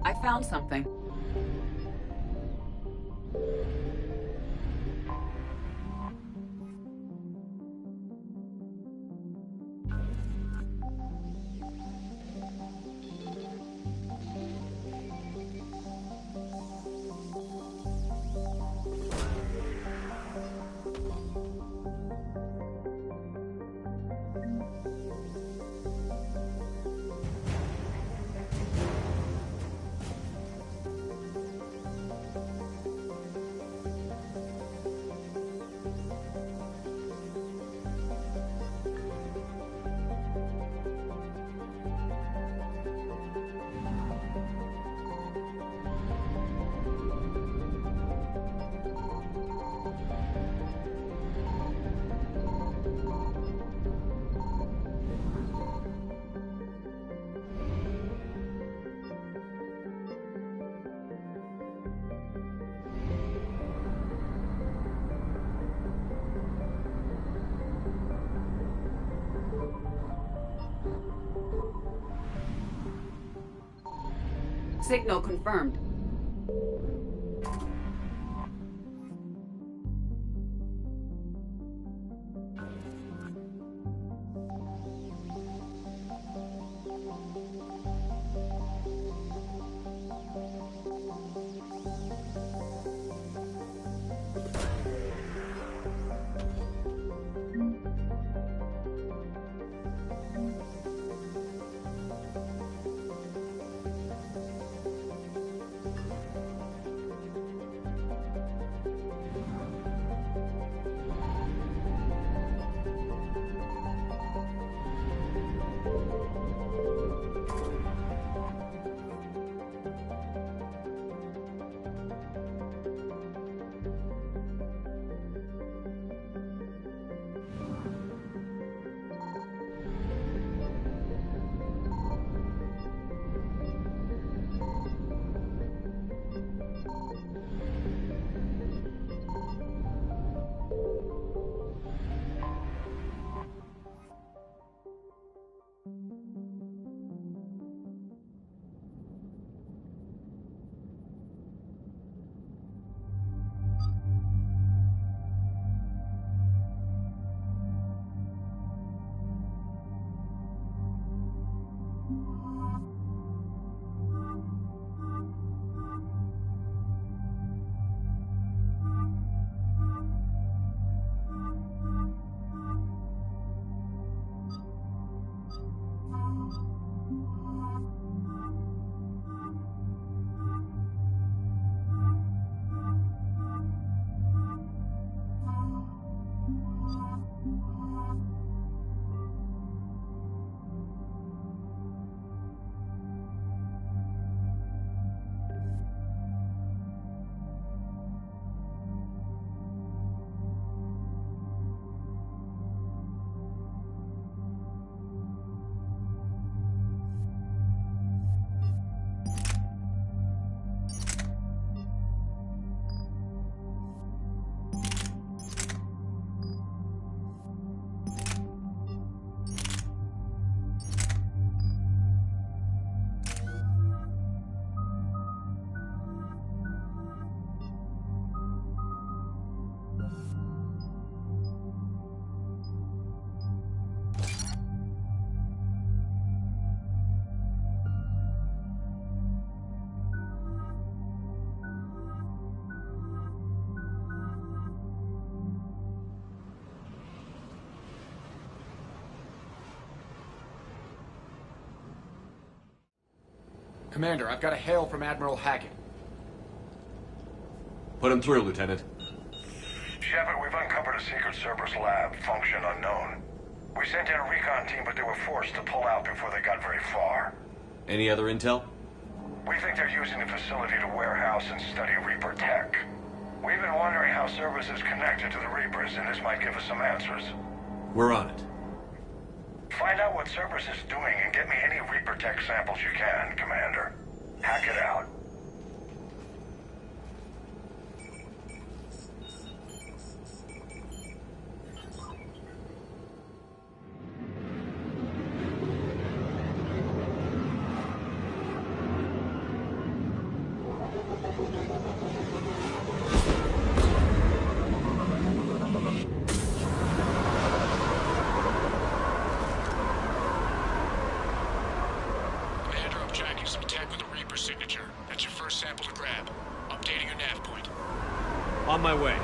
S6: I found something. Signal confirmed.
S2: Commander, I've got a hail from Admiral Hackett.
S5: Put him through, Lieutenant.
S14: Shepard, we've uncovered a secret Cerberus lab, function unknown. We sent in a recon team, but they were forced to pull out before they got very far.
S5: Any other intel?
S14: We think they're using the facility to warehouse and study Reaper tech. We've been wondering how Cerberus is connected to the Reapers, and this might give us some answers.
S5: We're on it.
S14: Find out what Cerberus is doing and get me any Reaper tech samples you can, Commander. Hack it out.
S5: On my way.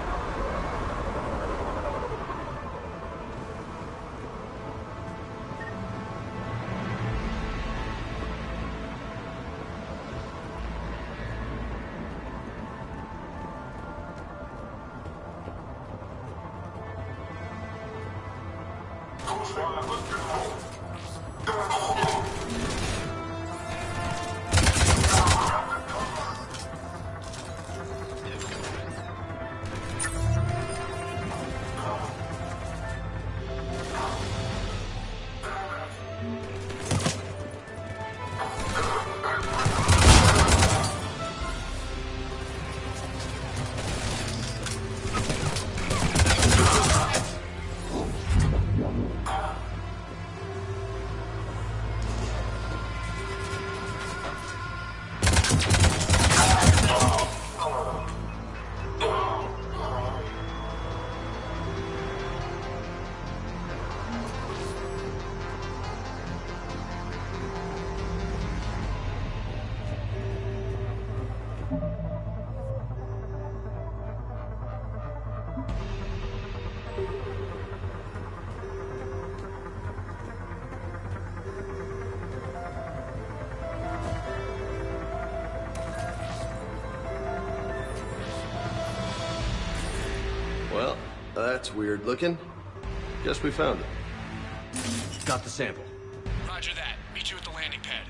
S18: Well, that's weird looking. Guess we found it.
S5: Got the sample.
S2: Roger that. Meet you at the landing pad.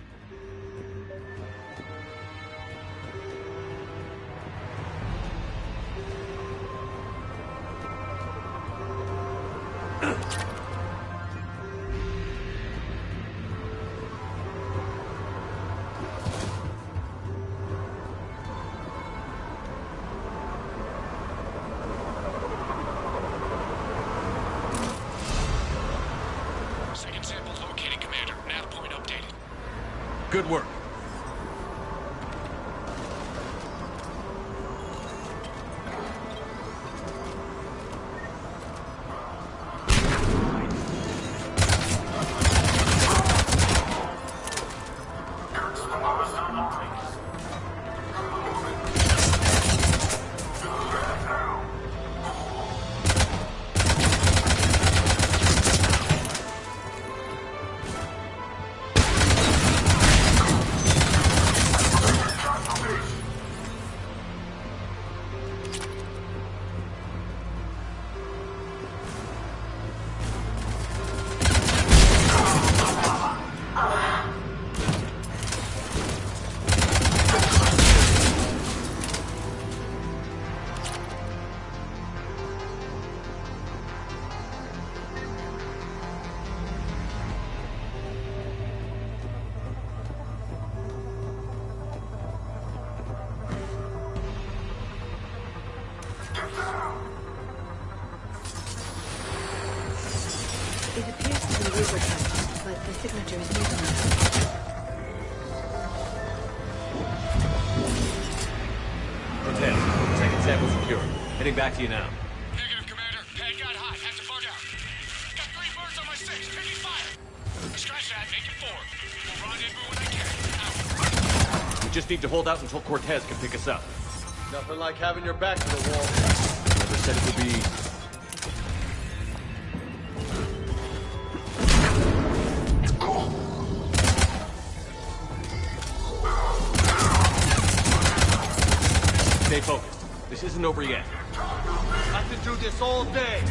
S2: Second sample located, Commander. Nav point updated.
S5: Good work.
S12: It appears to be Reaper type, but the signature is missing.
S5: Lieutenant, second sample secure. Heading back to you now.
S2: Negative, Commander. Pad got hot. Have to bug out. Got 3 birds on my 6. Taking fire. Scratch that. Make it 4. We'll rendezvous when I can. Out.
S5: We just need to hold out until Cortez can pick us up.
S18: Nothing like having your back to the wall.
S5: Never said it would be easy. Stay focused. This isn't over yet.
S18: I could do this all day.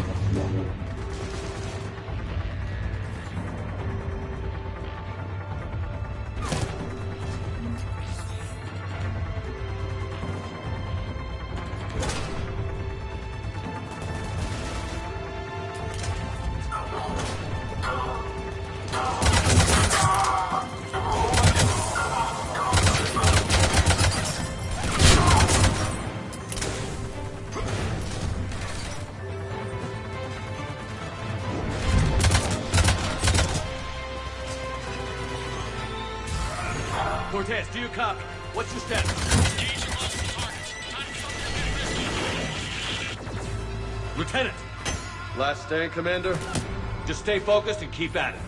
S5: Cortez, do you copy? What's your status?
S2: Engaging multiple targets. Timing something a bit risky.
S5: Lieutenant!
S18: Last stand, Commander?
S5: Just stay focused and keep at it.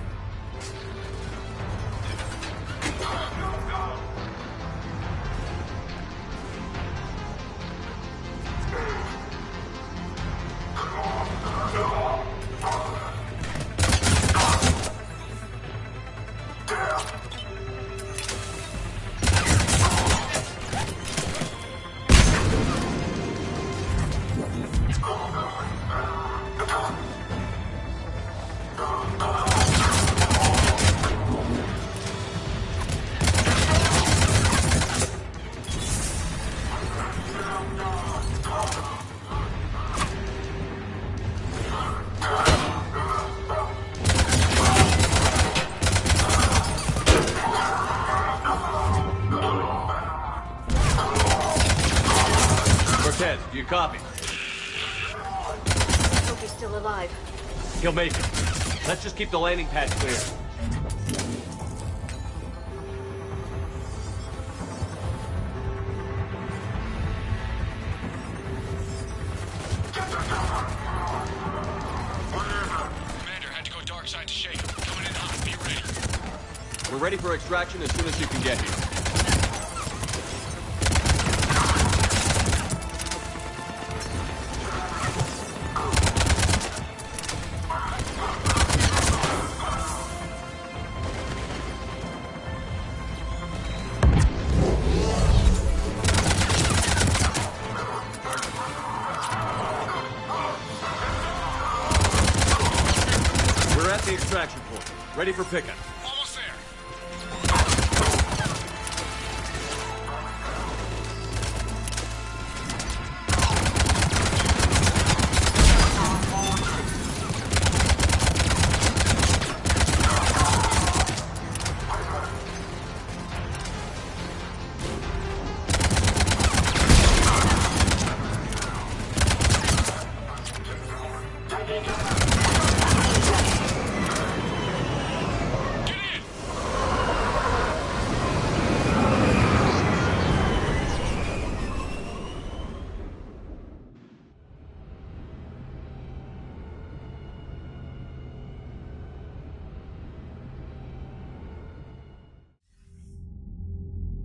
S5: Cortez, do you copy?
S15: I hope he's still alive.
S5: He'll make it. Let's just keep the landing pad clear.
S2: Commander, had to go dark side to shake him. Coming in hot. Be ready.
S5: We're ready for extraction as soon as you can get here. We're at the extraction point. Ready for pickup.
S2: Almost there.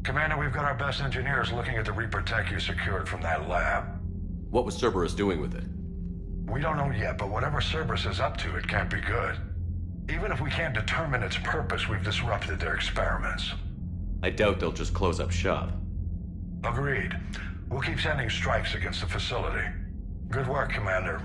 S14: Commander, we've got our best engineers looking at the Reaper tech you secured from that lab.
S5: What was Cerberus doing with it?
S14: We don't know yet, but whatever Cerberus is up to, it can't be good. Even if we can't determine its purpose, we've disrupted their experiments.
S5: I doubt they'll just close up shop.
S14: Agreed. We'll keep sending strikes against the facility. Good work, Commander.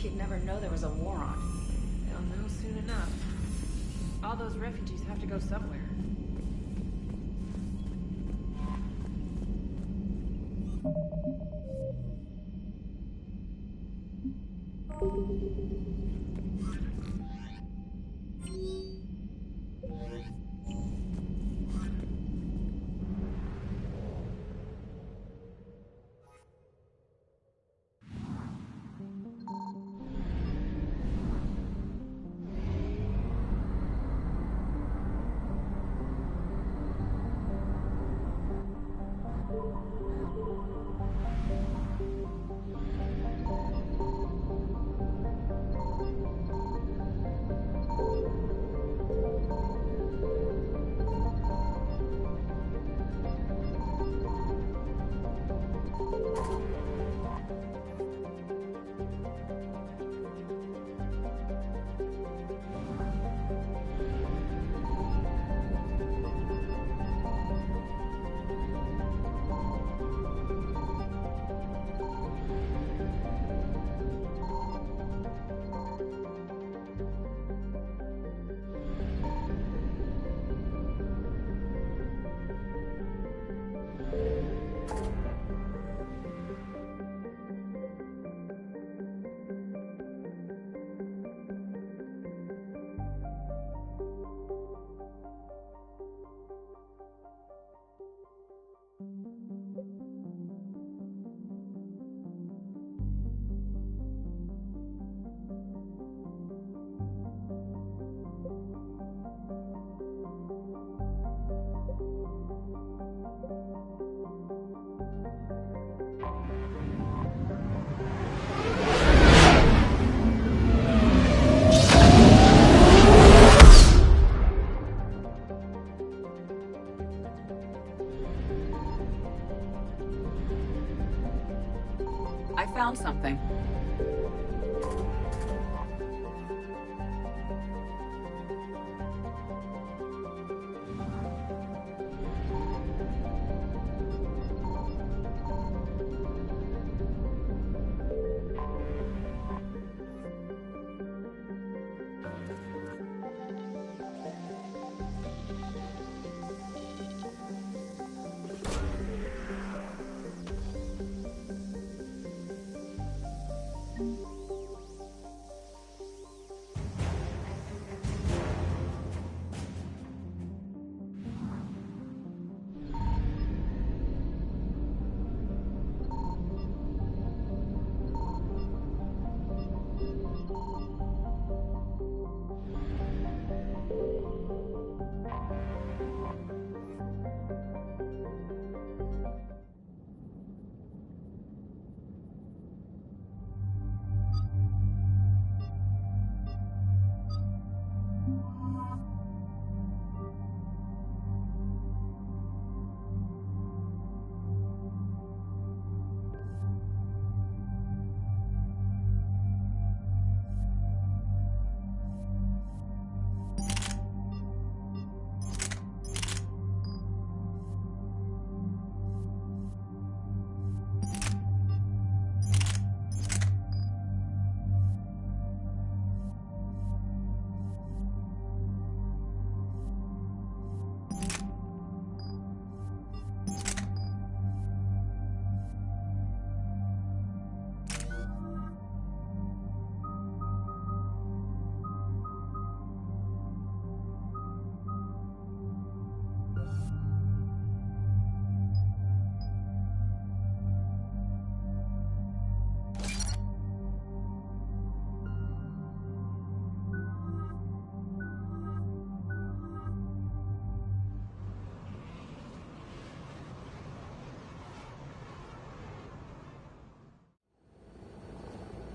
S4: You'd never know there was a war on. They'll know soon enough. All those refugees have to go somewhere.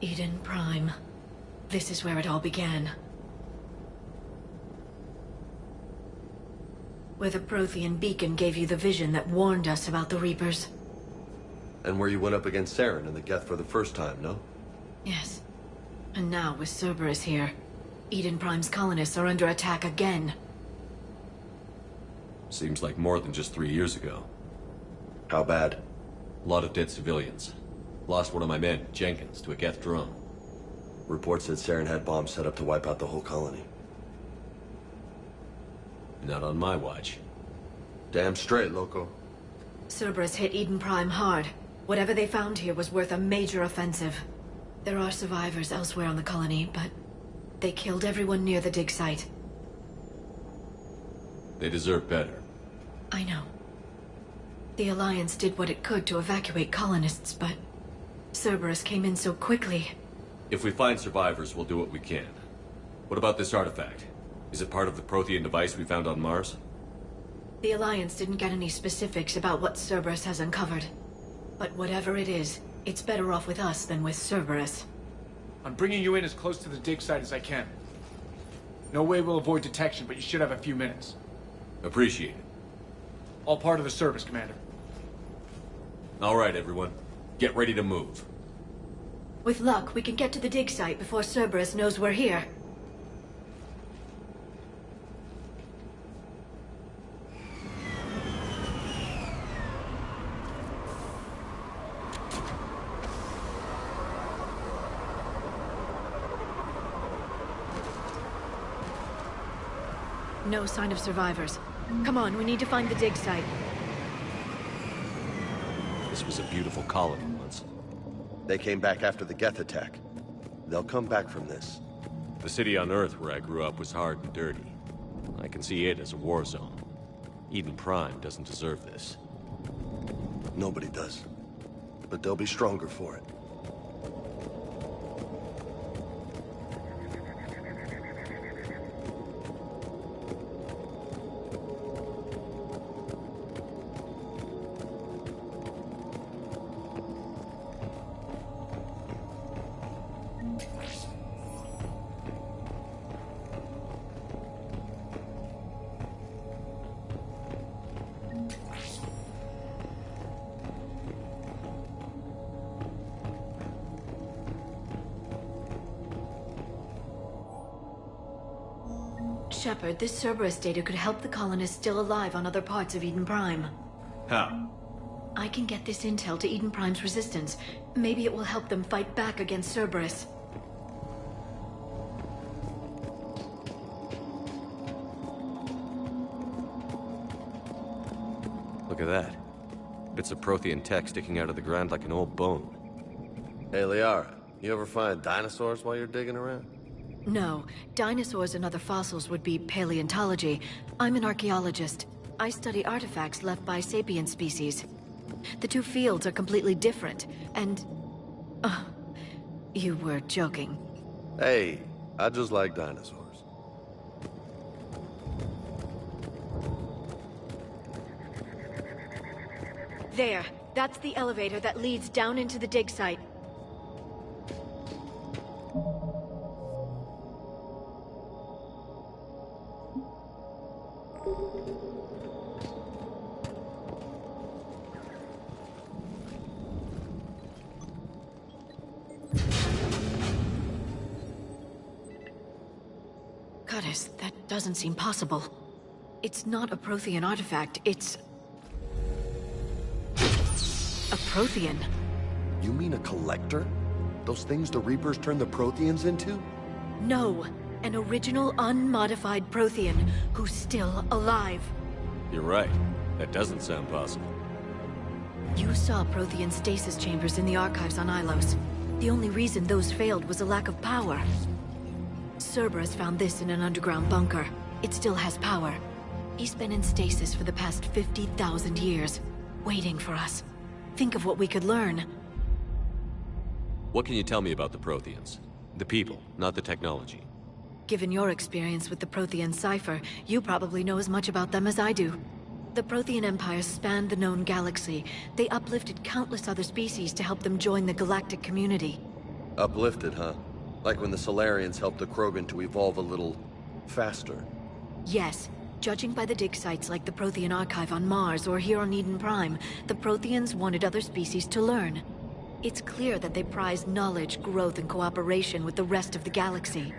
S15: Eden Prime. This is where it all began. Where the Prothean beacon gave you the vision that warned us about the Reapers.
S18: And where you went up against Saren and the Geth for the first time, no?
S15: Yes. And now, with Cerberus here, Eden Prime's colonists are under attack again.
S5: Seems like more than just 3 years ago.
S18: How bad?
S5: A lot of dead civilians. Lost one of my men, Jenkins, to a Geth drone.
S18: Reports said Saren had bombs set up to wipe out the whole colony.
S5: Not on my watch.
S18: Damn straight, loco.
S15: Cerberus hit Eden Prime hard. Whatever they found here was worth a major offensive. There are survivors elsewhere on the colony, but they killed everyone near the dig site.
S5: They deserve better.
S15: I know. The Alliance did what it could to evacuate colonists, but Cerberus came in so quickly.
S5: If we find survivors, we'll do what we can. What about this artifact? Is it part of the Prothean device we found on Mars?
S15: The Alliance didn't get any specifics about what Cerberus has uncovered. But whatever it is, it's better off with us than with Cerberus.
S8: I'm bringing you in as close to the dig site as I can. No way we'll avoid detection, but you should have a few minutes.
S5: Appreciate it.
S8: All part of the service, Commander.
S5: All right, everyone. Get ready to move.
S15: With luck, we can get to the dig site before Cerberus knows we're here. No sign of survivors. Come on, we need to find the dig site.
S5: This was a beautiful colony once.
S18: They came back after the Geth attack. They'll come back from this.
S5: The city on Earth where I grew up was hard and dirty. I can see it as a war zone. Eden Prime doesn't deserve this.
S18: Nobody does. But they'll be stronger for it.
S15: Shepard, this Cerberus data could help the colonists still alive on other parts of Eden Prime.
S5: How?
S15: I can get this intel to Eden Prime's resistance. Maybe it will help them fight back against Cerberus.
S5: Look at that. Bits of Prothean tech sticking out of the ground like an old bone.
S18: Hey, Liara, you ever find dinosaurs while you're digging around?
S15: No. Dinosaurs and other fossils would be paleontology. I'm an archaeologist. I study artifacts left by sapient species. The two fields are completely different, and... you were joking.
S18: Hey, I just like dinosaurs.
S15: There. That's the elevator that leads down into the dig site. Goddess, that doesn't seem possible. It's not a Prothean artifact, it's... a Prothean.
S18: You mean a collector? Those things the Reapers turned the Protheans into?
S15: No, an original unmodified Prothean who's still alive.
S5: You're right. That doesn't sound possible.
S15: You saw Prothean stasis chambers in the archives on Ilos. The only reason those failed was a lack of power. Cerberus found this in an underground bunker. It still has power. He's been in stasis for the past 50,000 years, waiting for us. Think of what we could learn.
S5: What can you tell me about the Protheans? The people, not the technology.
S15: Given your experience with the Prothean cipher, you probably know as much about them as I do. The Prothean Empire spanned the known galaxy. They uplifted countless other species to help them join the galactic community.
S18: Uplifted, huh? Like when the Solarians helped the Krogan to evolve a little... faster.
S15: Yes. Judging by the dig sites like the Prothean Archive on Mars or here on Eden Prime, the Protheans wanted other species to learn. It's clear that they prize knowledge, growth, and cooperation with the rest of the galaxy.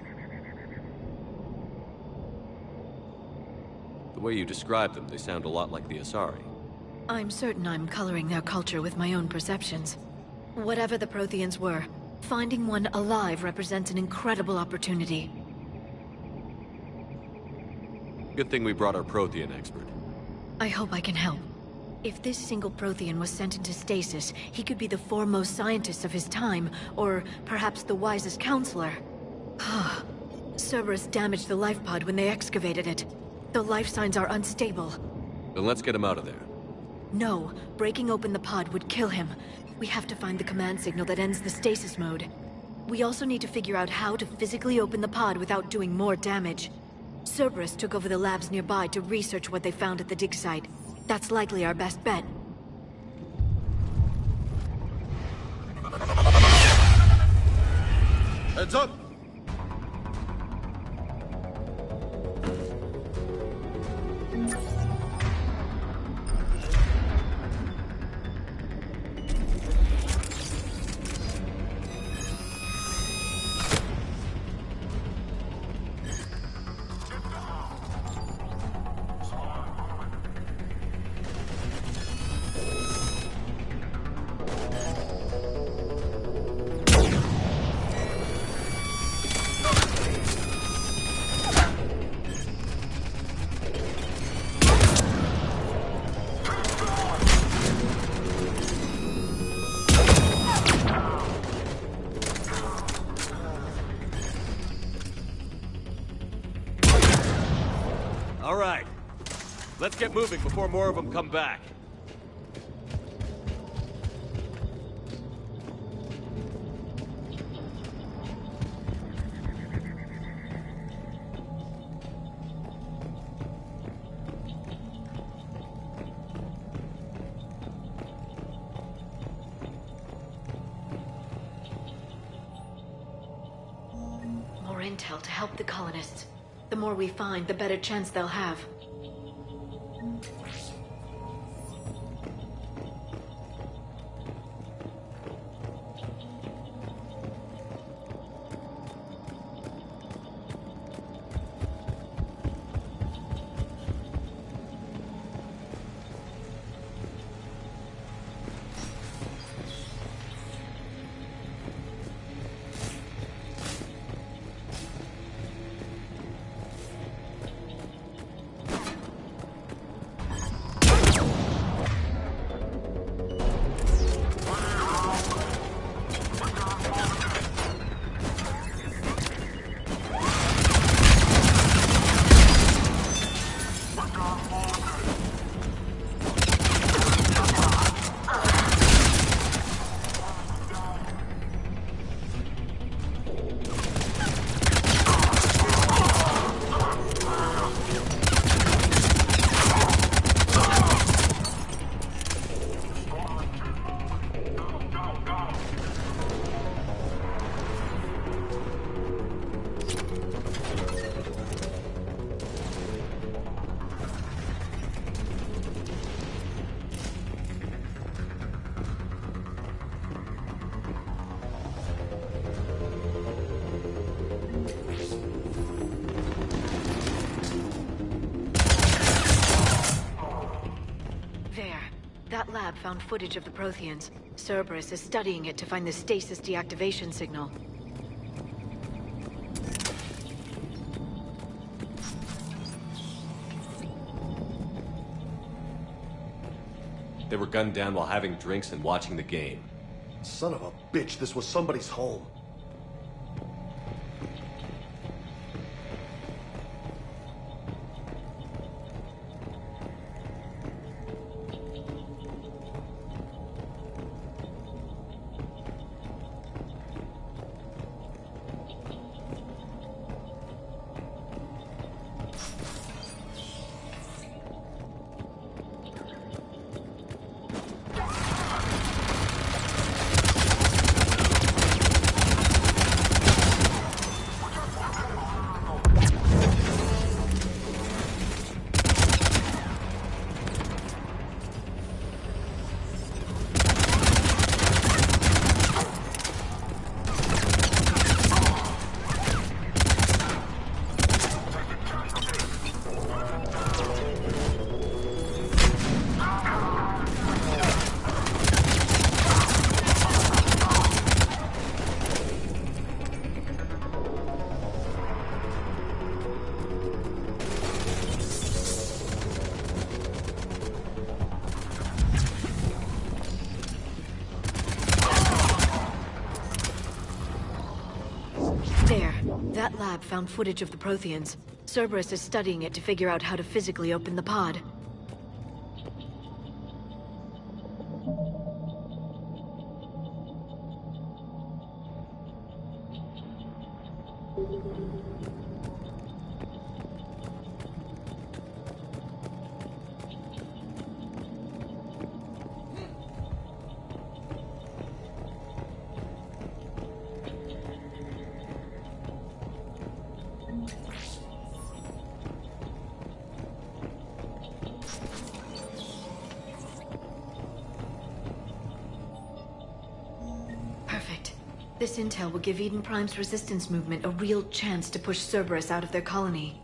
S5: The way you describe them, they sound a lot like the Asari.
S15: I'm certain I'm coloring their culture with my own perceptions. Whatever the Protheans were, finding one alive represents an incredible opportunity.
S5: Good thing we brought our Prothean expert.
S15: I hope I can help. If this single Prothean was sent into stasis, he could be the foremost scientist of his time, or perhaps the wisest counselor. Cerberus damaged the life pod when they excavated it. The life signs are unstable.
S5: Then let's get him out of there.
S15: No, breaking open the pod would kill him. We have to find the command signal that ends the stasis mode. We also need to figure out how to physically open the pod without doing more damage. Cerberus took over the labs nearby to research what they found at the dig site. That's likely our best bet.
S18: Heads up!
S5: All right. Let's get moving before more of them come back.
S15: More intel to help the colonists. The more we find, the better chance they'll have. That lab found footage of the Protheans. Cerberus is studying it to find the stasis deactivation signal.
S5: They were gunned down while having drinks and watching the game.
S18: Son of a bitch, this was somebody's home.
S15: There. That lab found footage of the Protheans. Cerberus is studying it to figure out how to physically open the pod. This intel will give Eden Prime's resistance movement a real chance to push Cerberus out of their colony.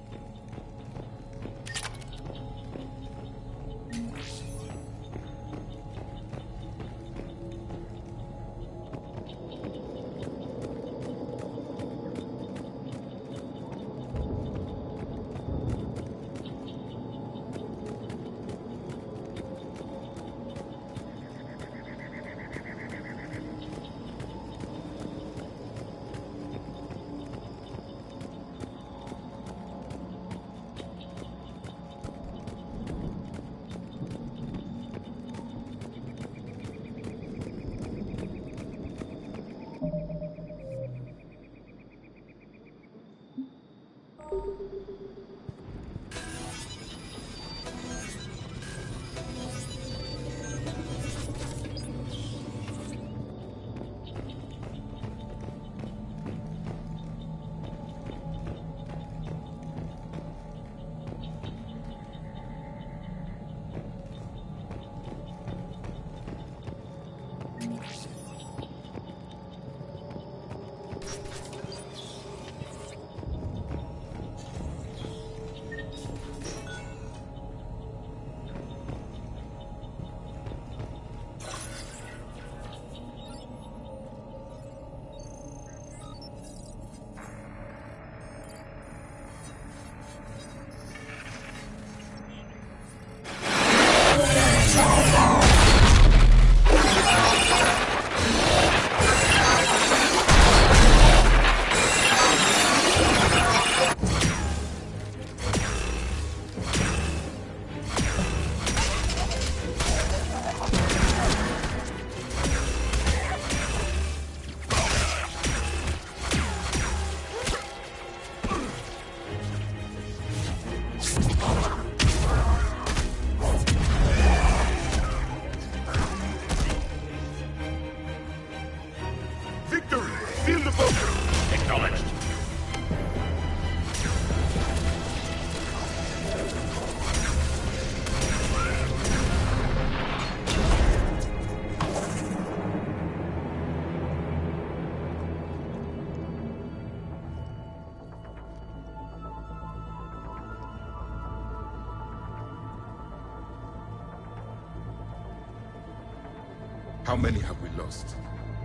S11: How many have we lost?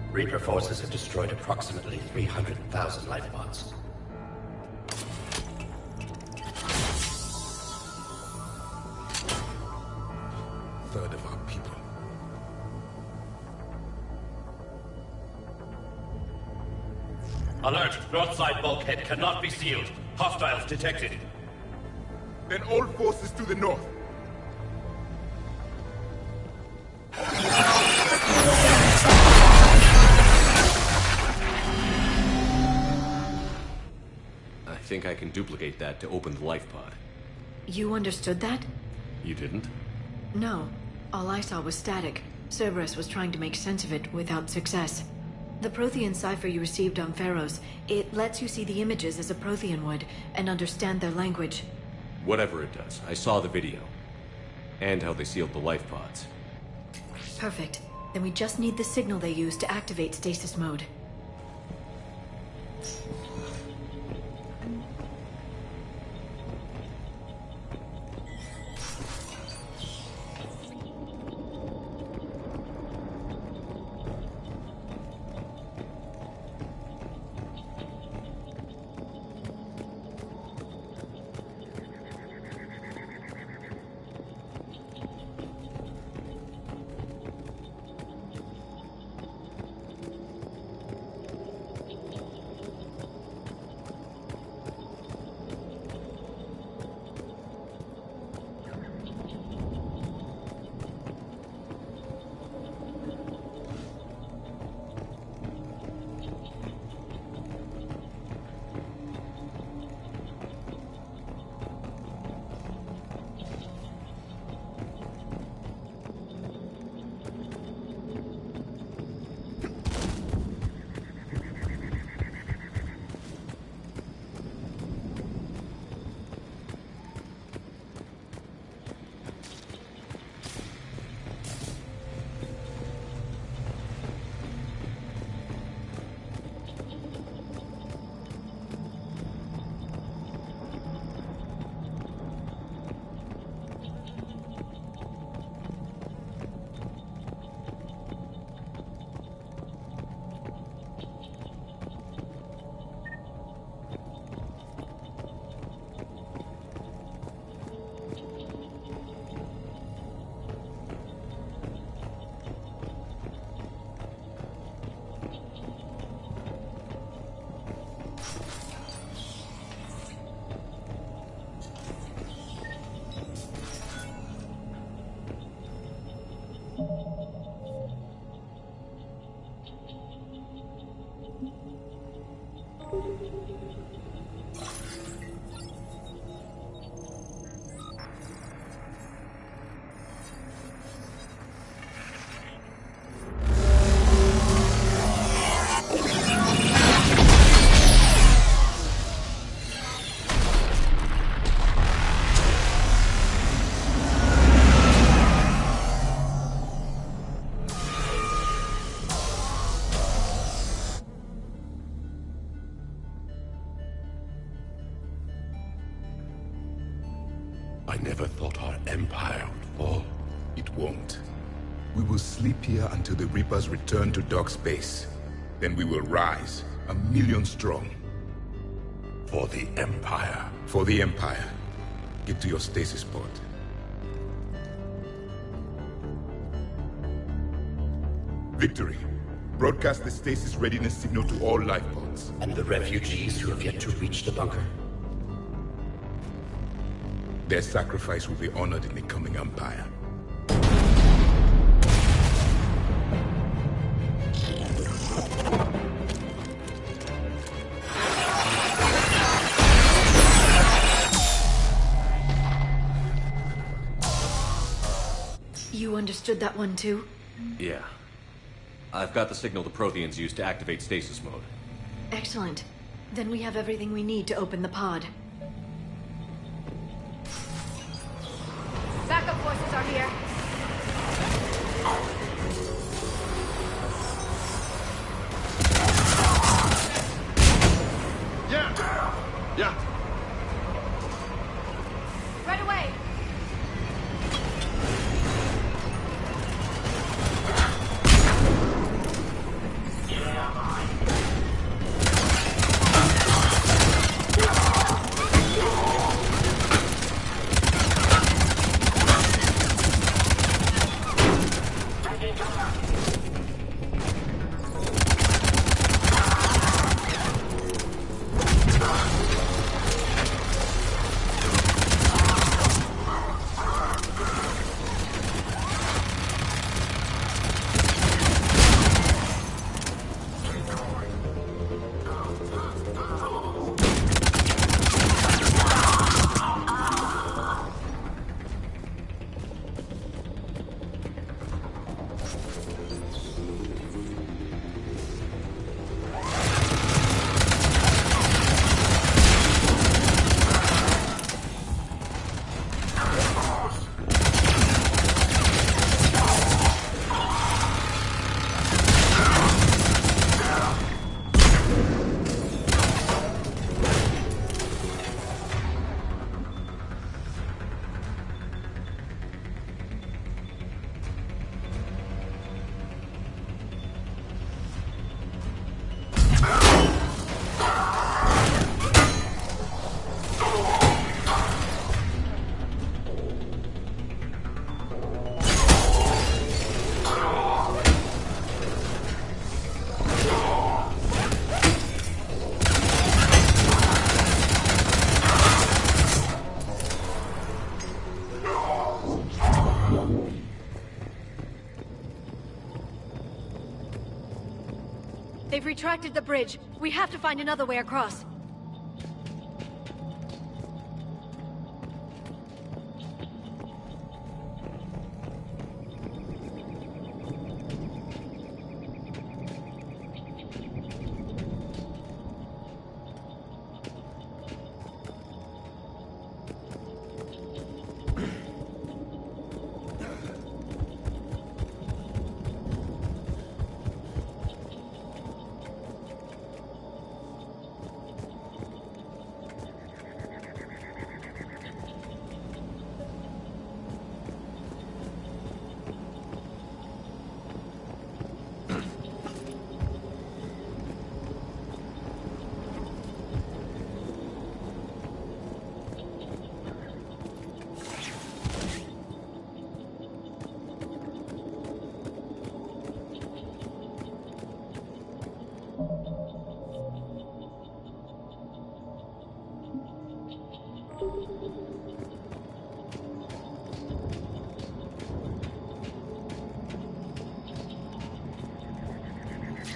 S20: Reaper forces have destroyed approximately 300,000 life pods.
S11: Third of our people.
S20: Alert! North side bulkhead cannot be sealed. Hostiles detected.
S11: Then all forces to the north.
S5: I think I can duplicate that to open the life pod.
S15: You understood that?
S5: You didn't?
S15: No. All I saw was static. Cerberus was trying to make sense of it without success. The Prothean cipher you received on Pharos, it lets you see the images as a Prothean would, and understand their language.
S5: Whatever it does, I saw the video. And how they sealed the life pods.
S15: Perfect. Then we just need the signal they used to activate stasis mode.
S10: I never thought our empire would fall. It won't. We will sleep here until the Reapers return to Dock Space. Then we will rise, 1,000,000 strong. For the Empire. For the Empire. Get to your stasis pod. Victory. Broadcast the stasis readiness signal to all life pods.
S20: And the refugees who have yet to reach the bunker?
S10: Their sacrifice will be honored in the coming Empire.
S15: You understood that one too?
S5: Yeah. I've got the signal the Protheans use to activate stasis mode.
S15: Excellent. Then we have everything we need to open the pod.
S13: Backup forces are here.
S18: Yeah.
S13: Right away.
S15: They've retracted the bridge. We have to find another way across.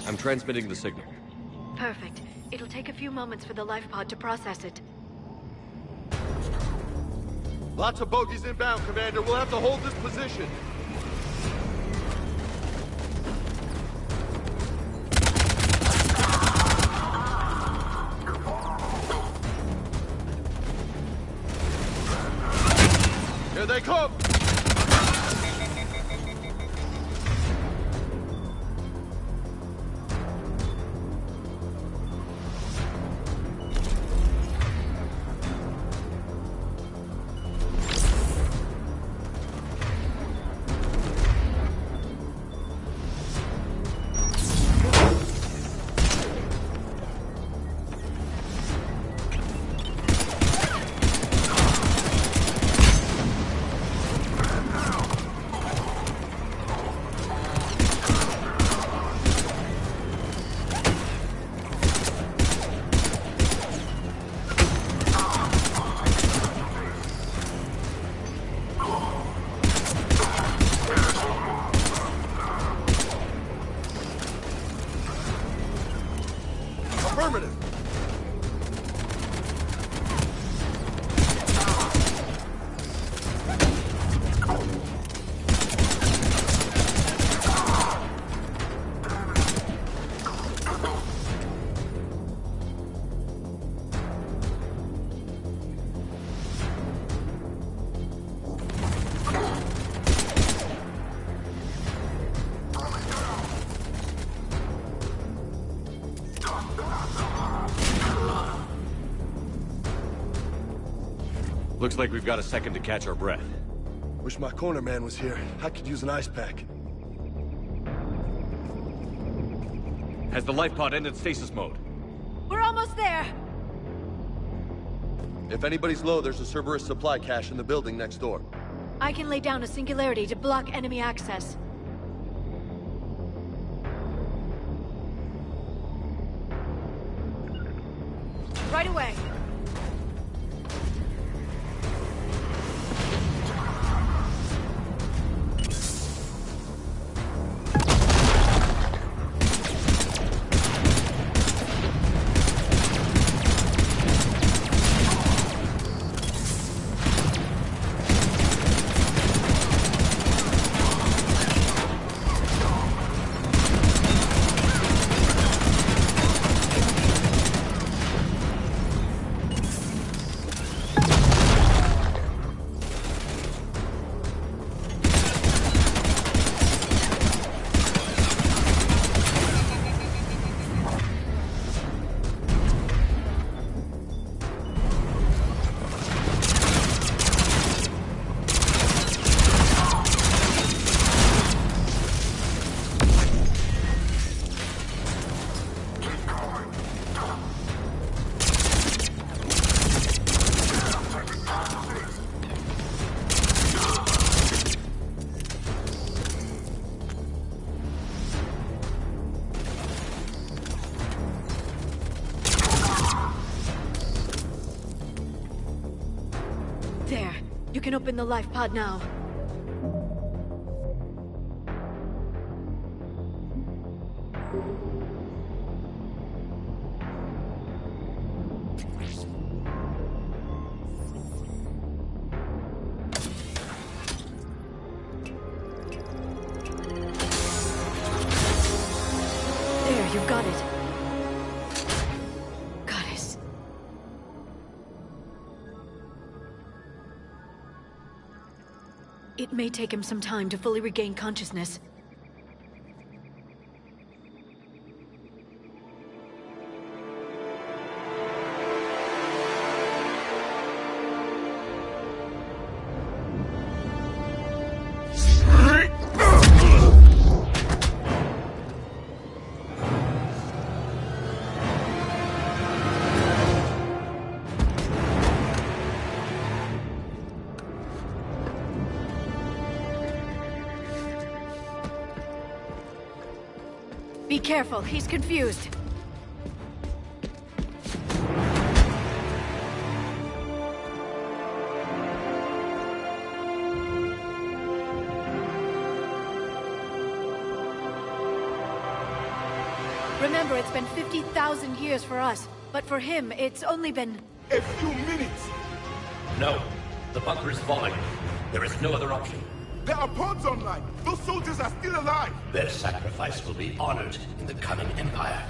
S5: I'm transmitting the signal.
S15: Perfect. It'll take a few few moments for the life pod to process it.
S18: Lots of bogies inbound, Commander. We'll have to hold this position. Here they come! Affirmative.
S5: Looks like we've got a second to catch our breath.
S18: Wish my corner man was here. I could use an ice pack.
S5: Has the life pod ended stasis mode?
S15: We're almost there!
S18: If anybody's low, there's a Cerberus supply cache in the building next door.
S15: I can lay down a singularity to block enemy access. Right away. There. You can open the life pod now. There, you've got it. Goddess. It may take him some time to fully regain consciousness. Be careful, he's confused. Remember Remember, it's been 50,000 years for us, but for him, it's only been...
S10: A few minutes!
S20: No. The bunker is falling. There is no other option.
S10: There are pods online! Those soldiers are still alive!
S20: Their sacrifice will be honored in the coming Empire.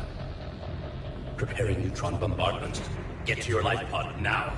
S20: Preparing neutron bombardment. Get to your life pod now.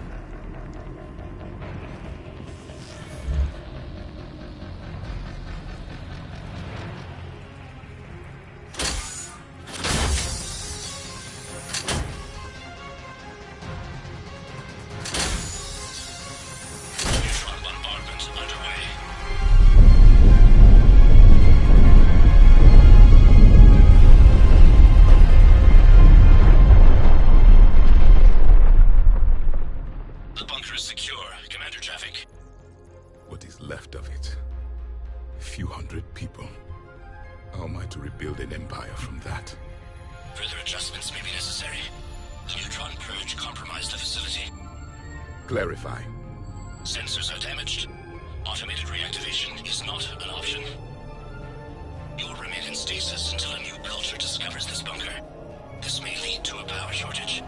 S10: Clarify.
S2: Sensors are damaged. Automated reactivation is not an option. You'll remain in stasis until a new culture discovers this bunker. This may lead to a power shortage.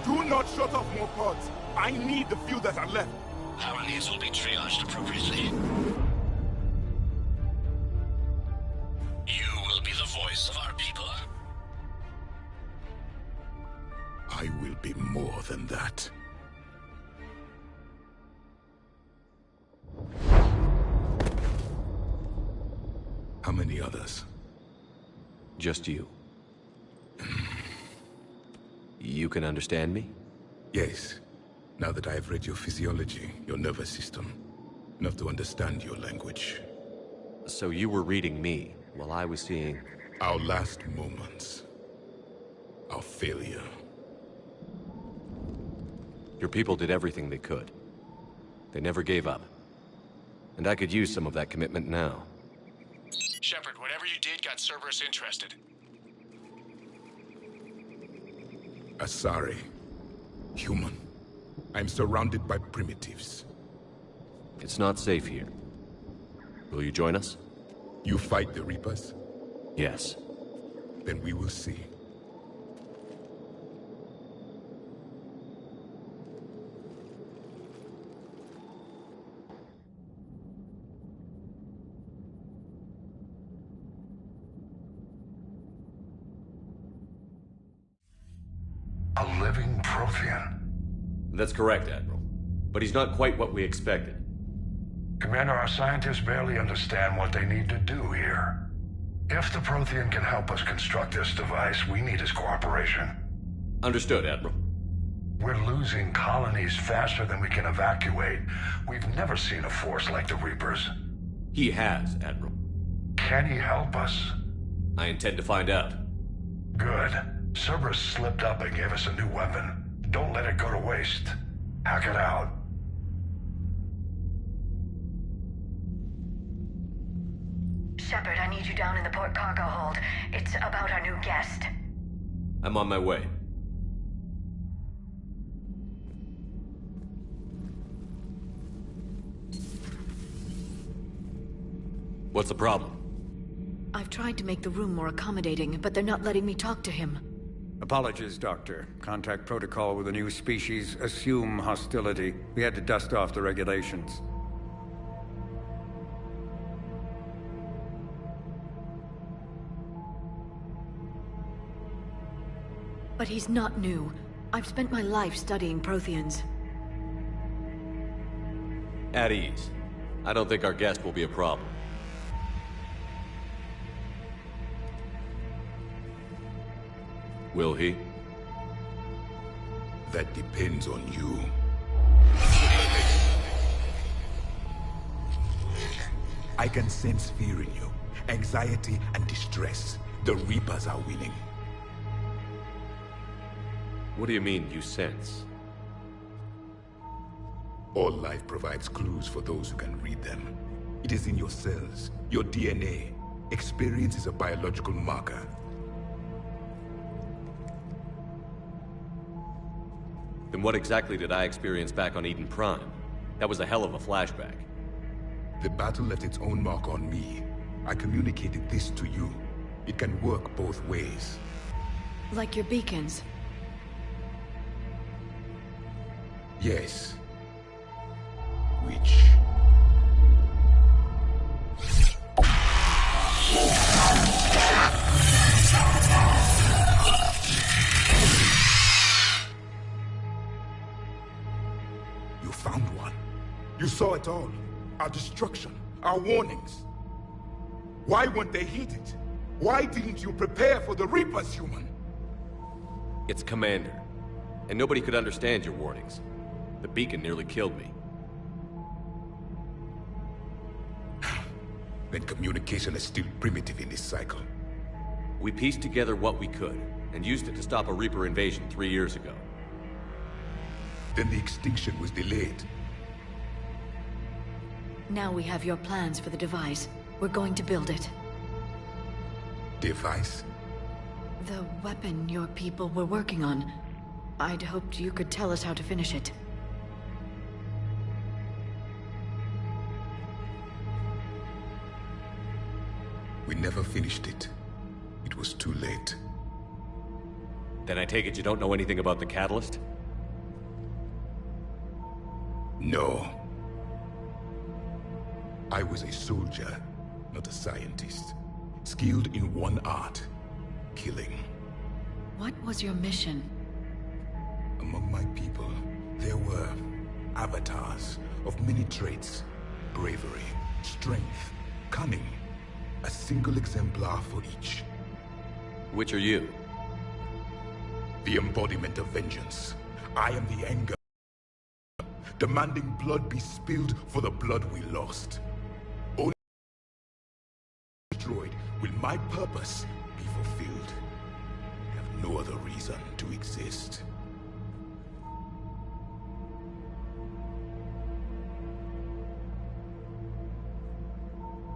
S10: Do not shut off more pods. I need the few that are left.
S2: Power needs will be triaged appropriately. You will be the voice of our people.
S10: I will be more than that. How many others?
S5: Just you. You can understand me?
S10: Yes. Now that I have read your physiology, your nervous system, enough to understand your language.
S5: So you were reading me, while I was seeing...
S10: Our last moments. Our failure.
S5: Your people did everything they could. They never gave up. And I could use some of that commitment now.
S2: Shepard, whatever you did got Cerberus interested.
S10: Asari. Human. I'm surrounded by primitives.
S5: It's not safe here. Will you join us?
S10: You fight the Reapers?
S5: Yes.
S10: Then we will see.
S14: A living Prothean?
S5: That's correct, Admiral. But he's not quite what we expected.
S14: Commander, our scientists barely understand what they need to do here. If the Prothean can help us construct this device, we need his cooperation.
S5: Understood, Admiral.
S14: We're losing colonies faster than we can evacuate. We've never seen a force like the Reapers.
S5: He has, Admiral.
S14: Can he help us?
S5: I intend to find out.
S14: Good. Cerberus slipped up and gave us a new weapon. Don't let it go to waste. Hack it out.
S9: Shepard, I need you down in the port cargo hold. It's about our new guest.
S5: I'm on my way. What's the problem?
S15: I've tried to make the room more accommodating, but they're not letting me talk to him.
S21: Apologies, Doctor. Contact protocol with a new species. Assume hostility. We had to dust off the regulations.
S15: But he's not new. I've spent my life studying Protheans.
S5: At ease. I don't think our guest will be a problem. Will he?
S10: That depends on you. I can sense fear in you. Anxiety and distress. The Reapers are winning.
S5: What do you mean, you sense?
S10: All life provides clues for those who can read them. It is in your cells, your DNA. Experience is a biological marker.
S5: Then what exactly did I experience back on Eden Prime? That was a hell of a flashback.
S10: The battle left its own mark on me. I communicated this to you. It can work both ways.
S15: Like your beacons.
S10: Yes. Which... You found one. You saw it all. Our destruction, our warnings. Why weren't they heeded? Why didn't you prepare for the Reapers, human?
S5: It's Commander. And nobody could understand your warnings. The beacon nearly killed me.
S10: Then communication is still primitive in this cycle.
S5: We pieced together what we could, and used it to stop a Reaper invasion 3 years ago.
S10: Then the extinction was delayed.
S15: Now we have your plans for the device. We're going to build it.
S10: Device?
S15: The weapon your people were working on. I'd hoped you could tell us how to finish it.
S10: We never finished it. It was too late.
S5: Then I take it you don't know anything about the catalyst?
S10: No. I was a soldier, not a scientist. Skilled in one art, killing.
S15: What was your mission?
S10: Among my people, there were avatars of many traits. Bravery, strength, cunning. A single exemplar for each.
S5: Which are you?
S10: The embodiment of vengeance. I am the anger. Demanding blood be spilled for the blood we lost. Only destroyed will my purpose be fulfilled. I have no other reason to exist.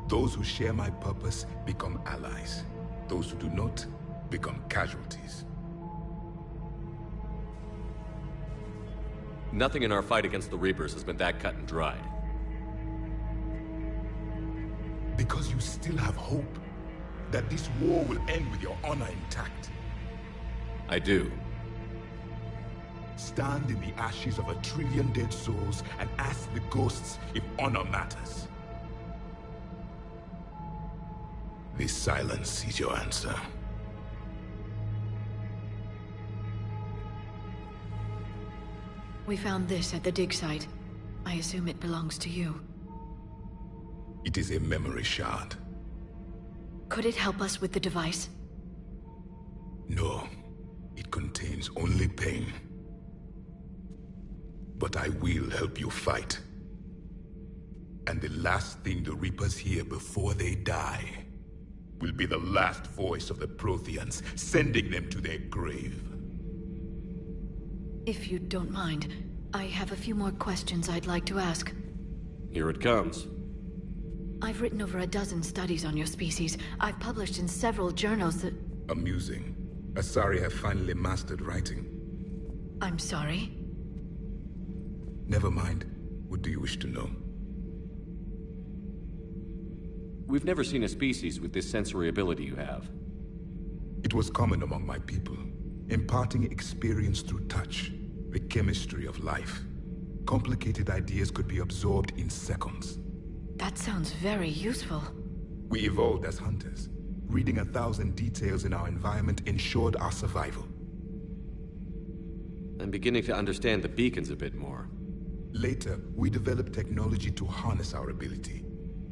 S10: Those who share my purpose become allies. Those who do not become casualties.
S5: Nothing in our fight against the Reapers has been that cut and dried.
S10: Because you still have hope that this war will end with your honor intact.
S5: I do.
S10: Stand in the ashes of 1 trillion dead souls and ask the ghosts if honor matters. This silence is your answer.
S15: We found this at the dig site. I assume it belongs to you.
S10: It is a memory shard.
S15: Could it help us with the device?
S10: No. It contains only pain. But I will help you fight. And the last thing the Reapers hear before they die will be the last voice of the Protheans, sending them to their grave.
S15: If you don't mind, I have a few more questions I'd like to ask.
S5: Here it comes.
S15: I've written over a dozen studies on your species. I've published in several journals that...
S10: Amusing. Asari have finally mastered writing.
S15: I'm sorry?
S10: Never mind. What do you wish to know?
S5: We've never seen a species with this sensory ability you have.
S10: It was common among my people, imparting experience through touch, the chemistry of life. Complicated ideas could be absorbed in seconds.
S15: That sounds very useful.
S10: We evolved as hunters. Reading 1,000 details in our environment ensured our survival.
S5: I'm beginning to understand the beacons a bit more.
S10: Later, we developed technology to harness our ability.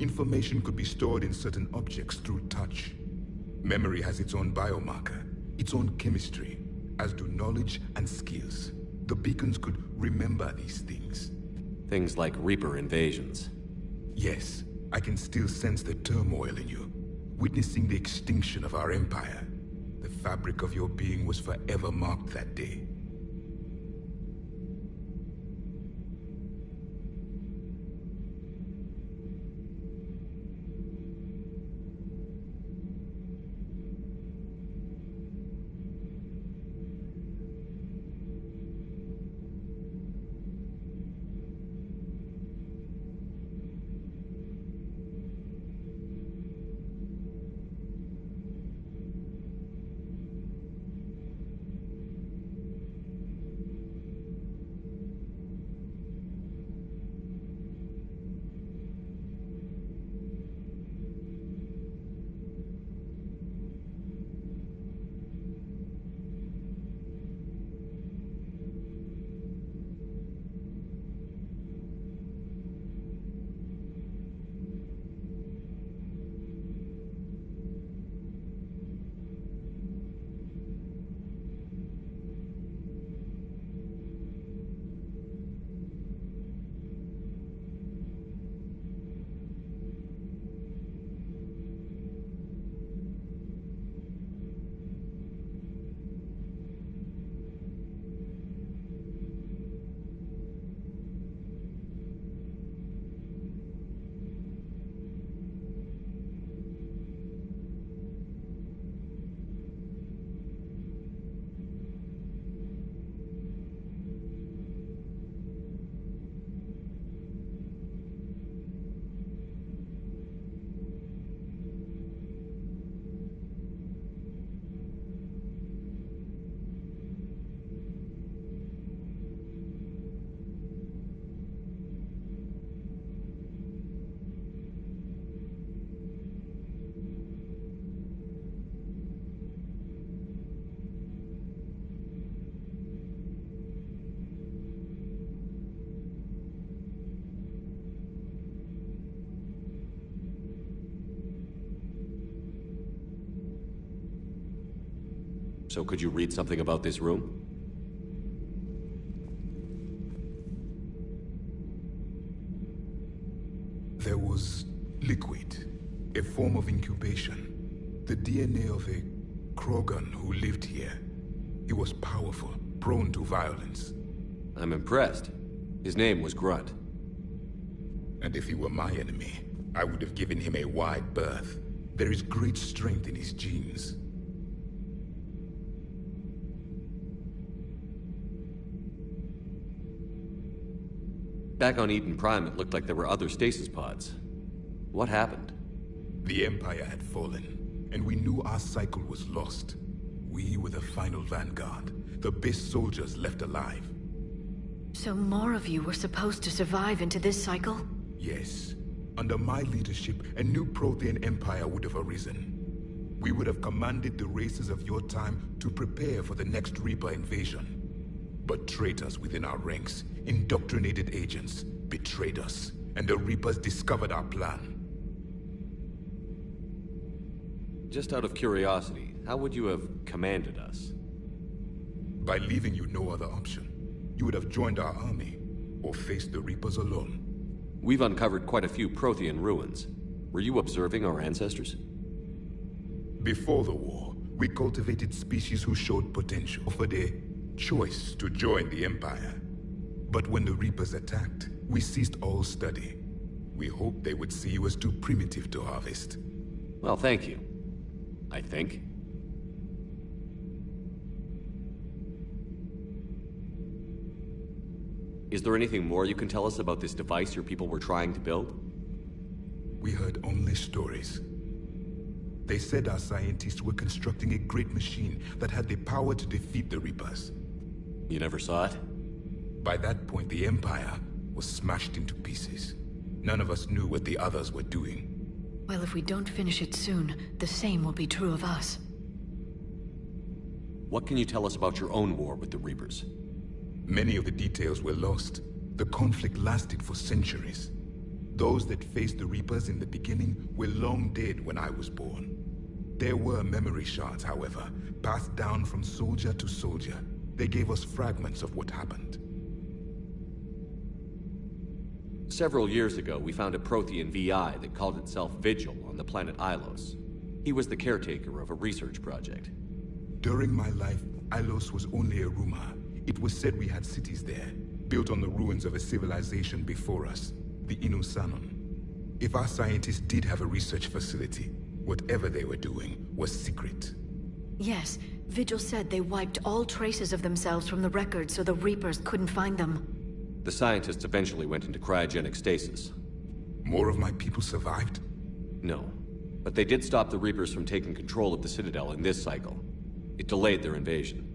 S10: Information could be stored in certain objects through touch. Memory has its own biomarker, its own chemistry, as do knowledge and skills. The beacons could remember these things.
S5: Things like Reaper invasions.
S10: Yes, I can still sense the turmoil in you, witnessing the extinction of our empire. The fabric of your being was forever marked that day.
S5: So could you read something about this room?
S10: There was liquid, a form of incubation. The DNA of a Krogan who lived here. He was powerful, prone to violence.
S5: I'm impressed. His name was Grunt.
S10: And if he were my enemy, I would have given him a wide berth. There is great strength in his genes.
S5: Back on Eden Prime, it looked like there were other stasis pods. What happened?
S10: The Empire had fallen, and we knew our cycle was lost. We were the final vanguard, the best soldiers left alive.
S15: So more of you were supposed to survive into this cycle?
S10: Yes. Under my leadership, a new Prothean empire would have arisen. We would have commanded the races of your time to prepare for the next Reaper invasion. But traitors within our ranks, indoctrinated agents, betrayed us, and the Reapers discovered our plan.
S5: Just out of curiosity, how would you have commanded us?
S10: By leaving you no other option. You would have joined our army, or faced the Reapers alone.
S5: We've uncovered quite a few Prothean ruins. Were you observing our ancestors?
S10: Before the war, we cultivated species who showed potential, offered a choice to join the Empire. But when the Reapers attacked, we ceased all study. We hoped they would see you as too primitive to harvest.
S5: Well, thank you. I think. Is there anything more you can tell us about this device your people were trying to build?
S10: We heard only stories. They said our scientists were constructing a great machine that had the power to defeat the Reapers.
S5: You never saw it?
S10: By that point, the Empire was smashed into pieces. None of us knew what the others were doing.
S15: Well, if we don't finish it soon, the same will be true of us.
S5: What can you tell us about your own war with the Reapers?
S10: Many of the details were lost. The conflict lasted for centuries. Those that faced the Reapers in the beginning were long dead when I was born. There were memory shards, however, passed down from soldier to soldier. They gave us fragments of what happened.
S5: Several years ago, we found a Prothean VI that called itself Vigil on the planet Ilos. He was the caretaker of a research project.
S10: During my life, Ilos was only a rumor. It was said we had cities there, built on the ruins of a civilization before us, the Inusanon. If our scientists did have a research facility, whatever they were doing was secret.
S15: Yes, Vigil said they wiped all traces of themselves from the records so the Reapers couldn't find them.
S5: The scientists eventually went into cryogenic stasis.
S10: More of my people survived?
S5: No, but they did stop the Reapers from taking control of the Citadel in this cycle. It delayed their invasion.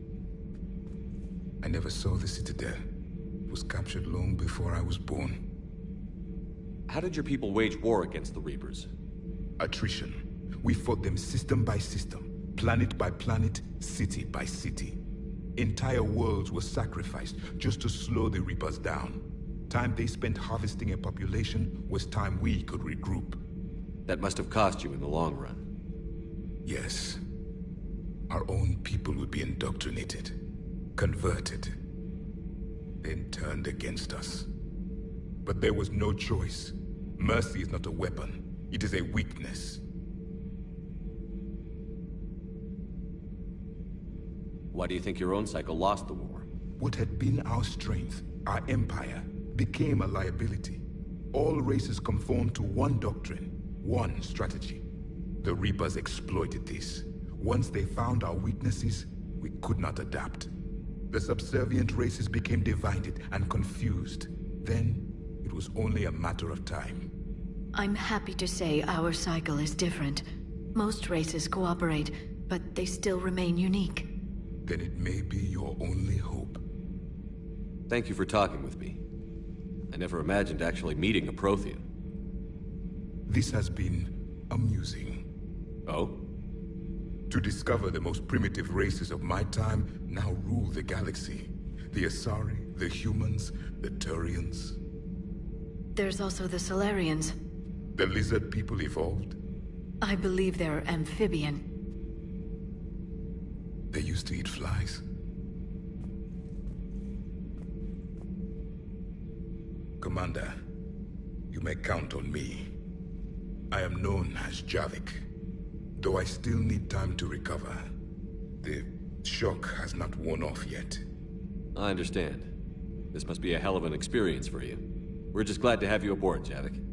S10: I never saw the Citadel. It was captured long before I was born.
S5: How did your people wage war against the Reapers?
S10: Attrition. We fought them system by system, planet by planet, city by city. Entire worlds were sacrificed just to slow the Reapers down. Time they spent harvesting a population was time we could regroup.
S5: That must have cost you in the long run.
S10: Yes. Our own people would be indoctrinated, converted, then turned against us. But there was no choice. Mercy is not a weapon. It is a weakness.
S5: Why do you think your own cycle lost the war?
S10: What had been our strength, our empire, became a liability. All races conformed to one doctrine, one strategy. The Reapers exploited this. Once they found our weaknesses, we could not adapt. The subservient races became divided and confused. Then, it was only a matter of time.
S15: I'm happy to say our cycle is different. Most races cooperate, but they still remain unique.
S10: Then it may be your only hope.
S5: Thank you for talking with me. I never imagined actually meeting a Prothean.
S10: This has been amusing.
S5: Oh?
S10: To discover the most primitive races of my time now rule the galaxy. The Asari, the humans, the Turians.
S15: There's also the Solarians.
S10: The lizard people evolved?
S15: I believe they're amphibian.
S10: They used to eat flies. Commander, you may count on me. I am known as Javik, though I still need time to recover. The shock has not worn off yet.
S5: I understand. This must be a hell of an experience for you. We're just glad to have you aboard, Javik.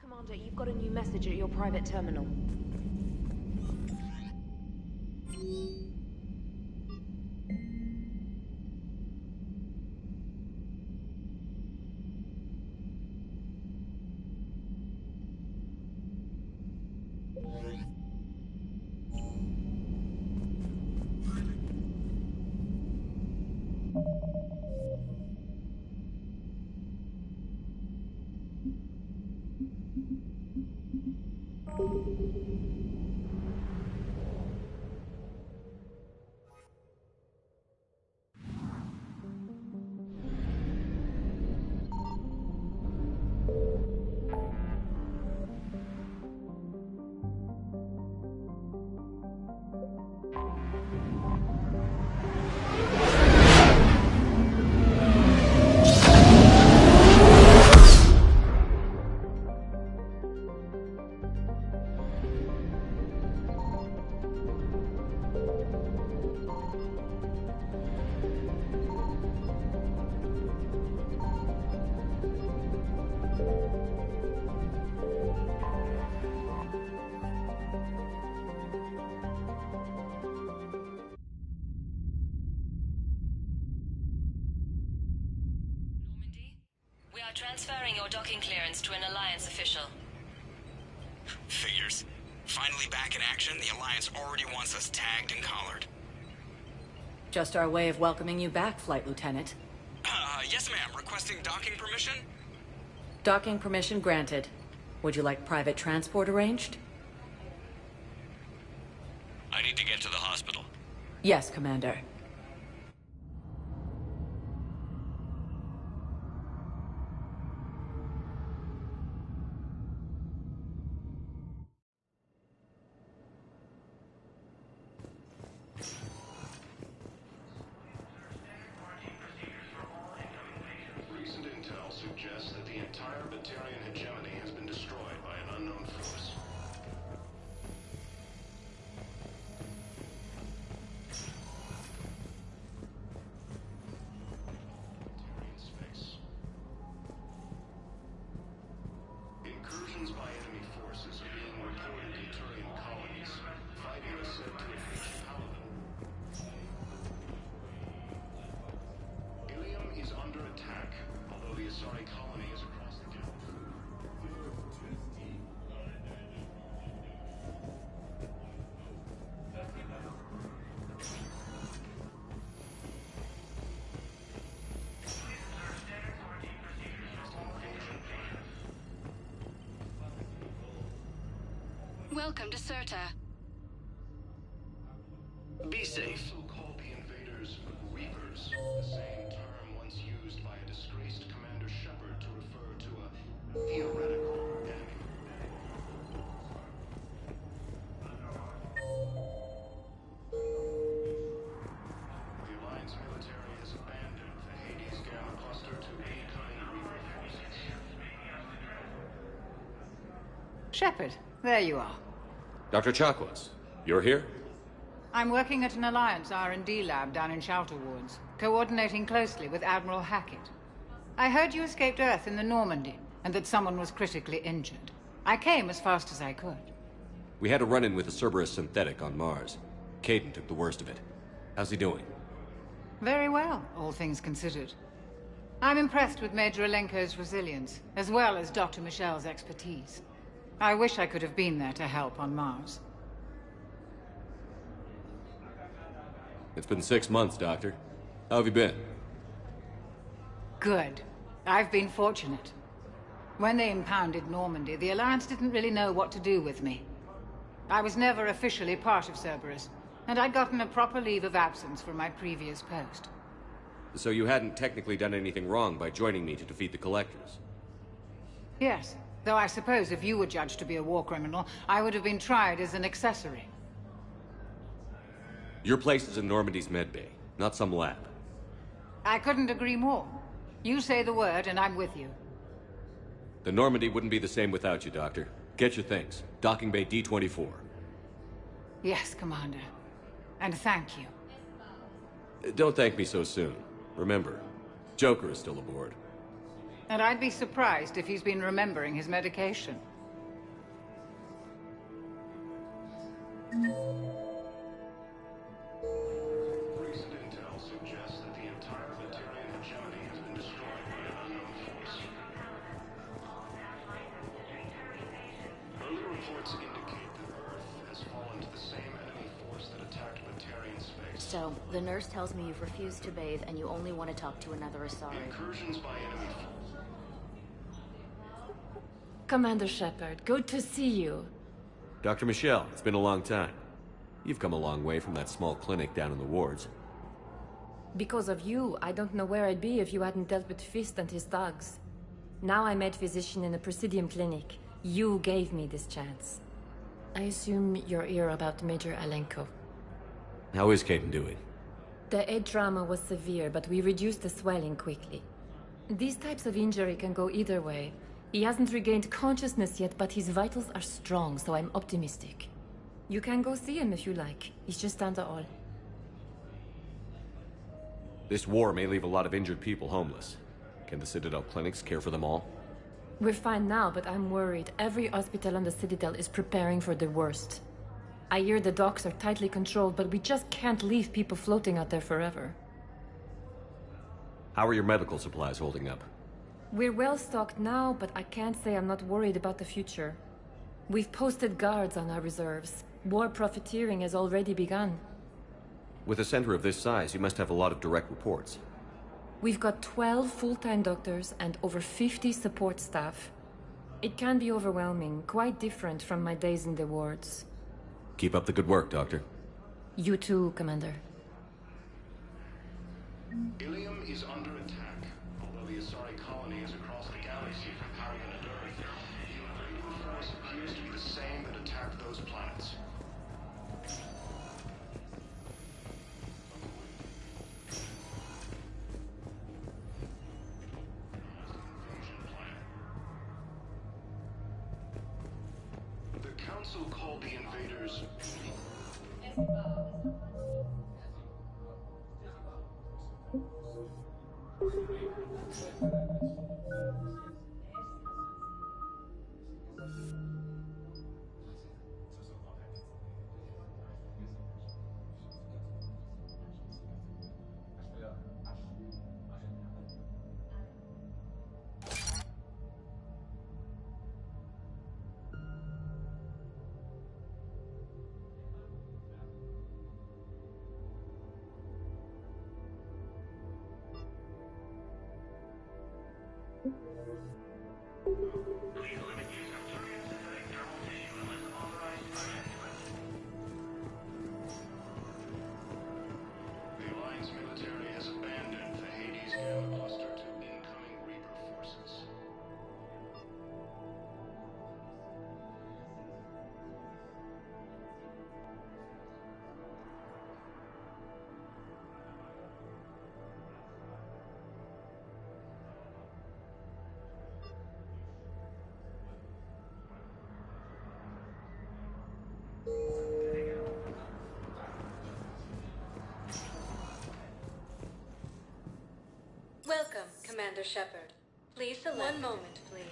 S12: Commander, you've got a new message at your private terminal.
S1: We are transferring your docking clearance to an Alliance official.
S19: Figures. Finally back in action, the Alliance already wants us tagged and collared.
S15: Just our way of welcoming you back, Flight Lieutenant.
S19: Yes ma'am. Requesting docking permission?
S15: Docking permission granted. Would you like private transport arranged?
S19: I need to get to the hospital.
S15: Yes, Commander.
S22: Recent intel suggests that the entire Batarian hegemony has been destroyed by an unknown force. Batarian space. Incursions by enemy forces are being reported in Turian colonies. Fighting is said to have reached Paladin. Ilium is under attack, although the Asari colony is across the galaxy.
S1: Welcome to Serta.
S22: Be safe. Also call the invaders Reapers, the same term once used by a disgraced Commander Shepard to refer to a theoretical enemy. The Alliance military has abandoned the Hades Gamma cluster to aid Reaper forces.
S7: Shepard, there you are.
S5: Dr. Chakwas, you're here?
S7: I'm working at an Alliance R&D lab down in Shelter Woods, coordinating closely with Admiral Hackett. I heard you escaped Earth in the Normandy, and that someone was critically injured. I came as fast as I could.
S5: We had a run-in with a Cerberus synthetic on Mars. Caden took the worst of it. How's he doing?
S7: Very well, all things considered. I'm impressed with Major Alenko's resilience, as well as Dr. Michel's expertise. I wish I could have been there to help on Mars.
S5: It's been 6 months, Doctor. How have you been?
S7: Good. I've been fortunate. When they impounded Normandy, the Alliance didn't really know what to do with me. I was never officially part of Cerberus, and I'd gotten a proper leave of absence from my previous post.
S5: So you hadn't technically done anything wrong by joining me to defeat the Collectors?
S7: Yes, though I suppose if you were judged to be a war criminal, I would have been tried as an accessory.
S5: Your place is in Normandy's medbay, not some lab.
S7: I couldn't agree more. You say the word, and I'm with you.
S5: The Normandy wouldn't be the same without you, Doctor. Get your things. Docking Bay D-24.
S7: Yes, Commander. And thank you.
S5: Don't thank me so soon. Remember, Joker is still aboard.
S7: And I'd be surprised if he's been remembering his medication.
S22: Recent intel suggests that the entire Batarian hegemony has been destroyed by an unknown force. Early reports indicate that Earth has fallen to the same enemy force that attacked Batarian space.
S16: So, the nurse tells me you've refused to bathe and you only want to talk to another Asari.
S22: Incursions by enemy force.
S17: Commander Shepard, good to see you.
S5: Dr. Michelle, it's been a long time. You've come a long way from that small clinic down in the wards.
S17: Because of you, I don't know where I'd be if you hadn't dealt with Fist and his thugs. Now I'm head physician in a Presidium clinic. You gave me this chance. I assume you're here about Major Alenko.
S5: How is Caden doing?
S17: The head trauma was severe, but we reduced the swelling quickly. These types of injury can go either way. He hasn't regained consciousness yet, but his vitals are strong, so I'm optimistic. You can go see him if you like. He's just down the hall.
S5: This war may leave a lot of injured people homeless. Can the Citadel clinics care for them all?
S17: We're fine now, but I'm worried. Every hospital on the Citadel is preparing for the worst. I hear the docks are tightly controlled, but we just can't leave people floating out there forever.
S5: How are your medical supplies holding up?
S17: We're well stocked now, but I can't say I'm not worried about the future. We've posted guards on our reserves. War profiteering has already begun.
S5: With a center of this size, you must have a lot of direct reports.
S17: We've got 12 full-time doctors and over 50 support staff. It can be overwhelming, quite different from my days in the wards.
S5: Keep up the good work, Doctor.
S17: You too, Commander.
S22: Ilium is under attack. Although the Asari colony is across the galaxy from Paragon and Earth, the invading force appears to be the same that attacked those planets. The Council called the invaders...
S23: Welcome, Commander Shepard. Please select. One moment, please.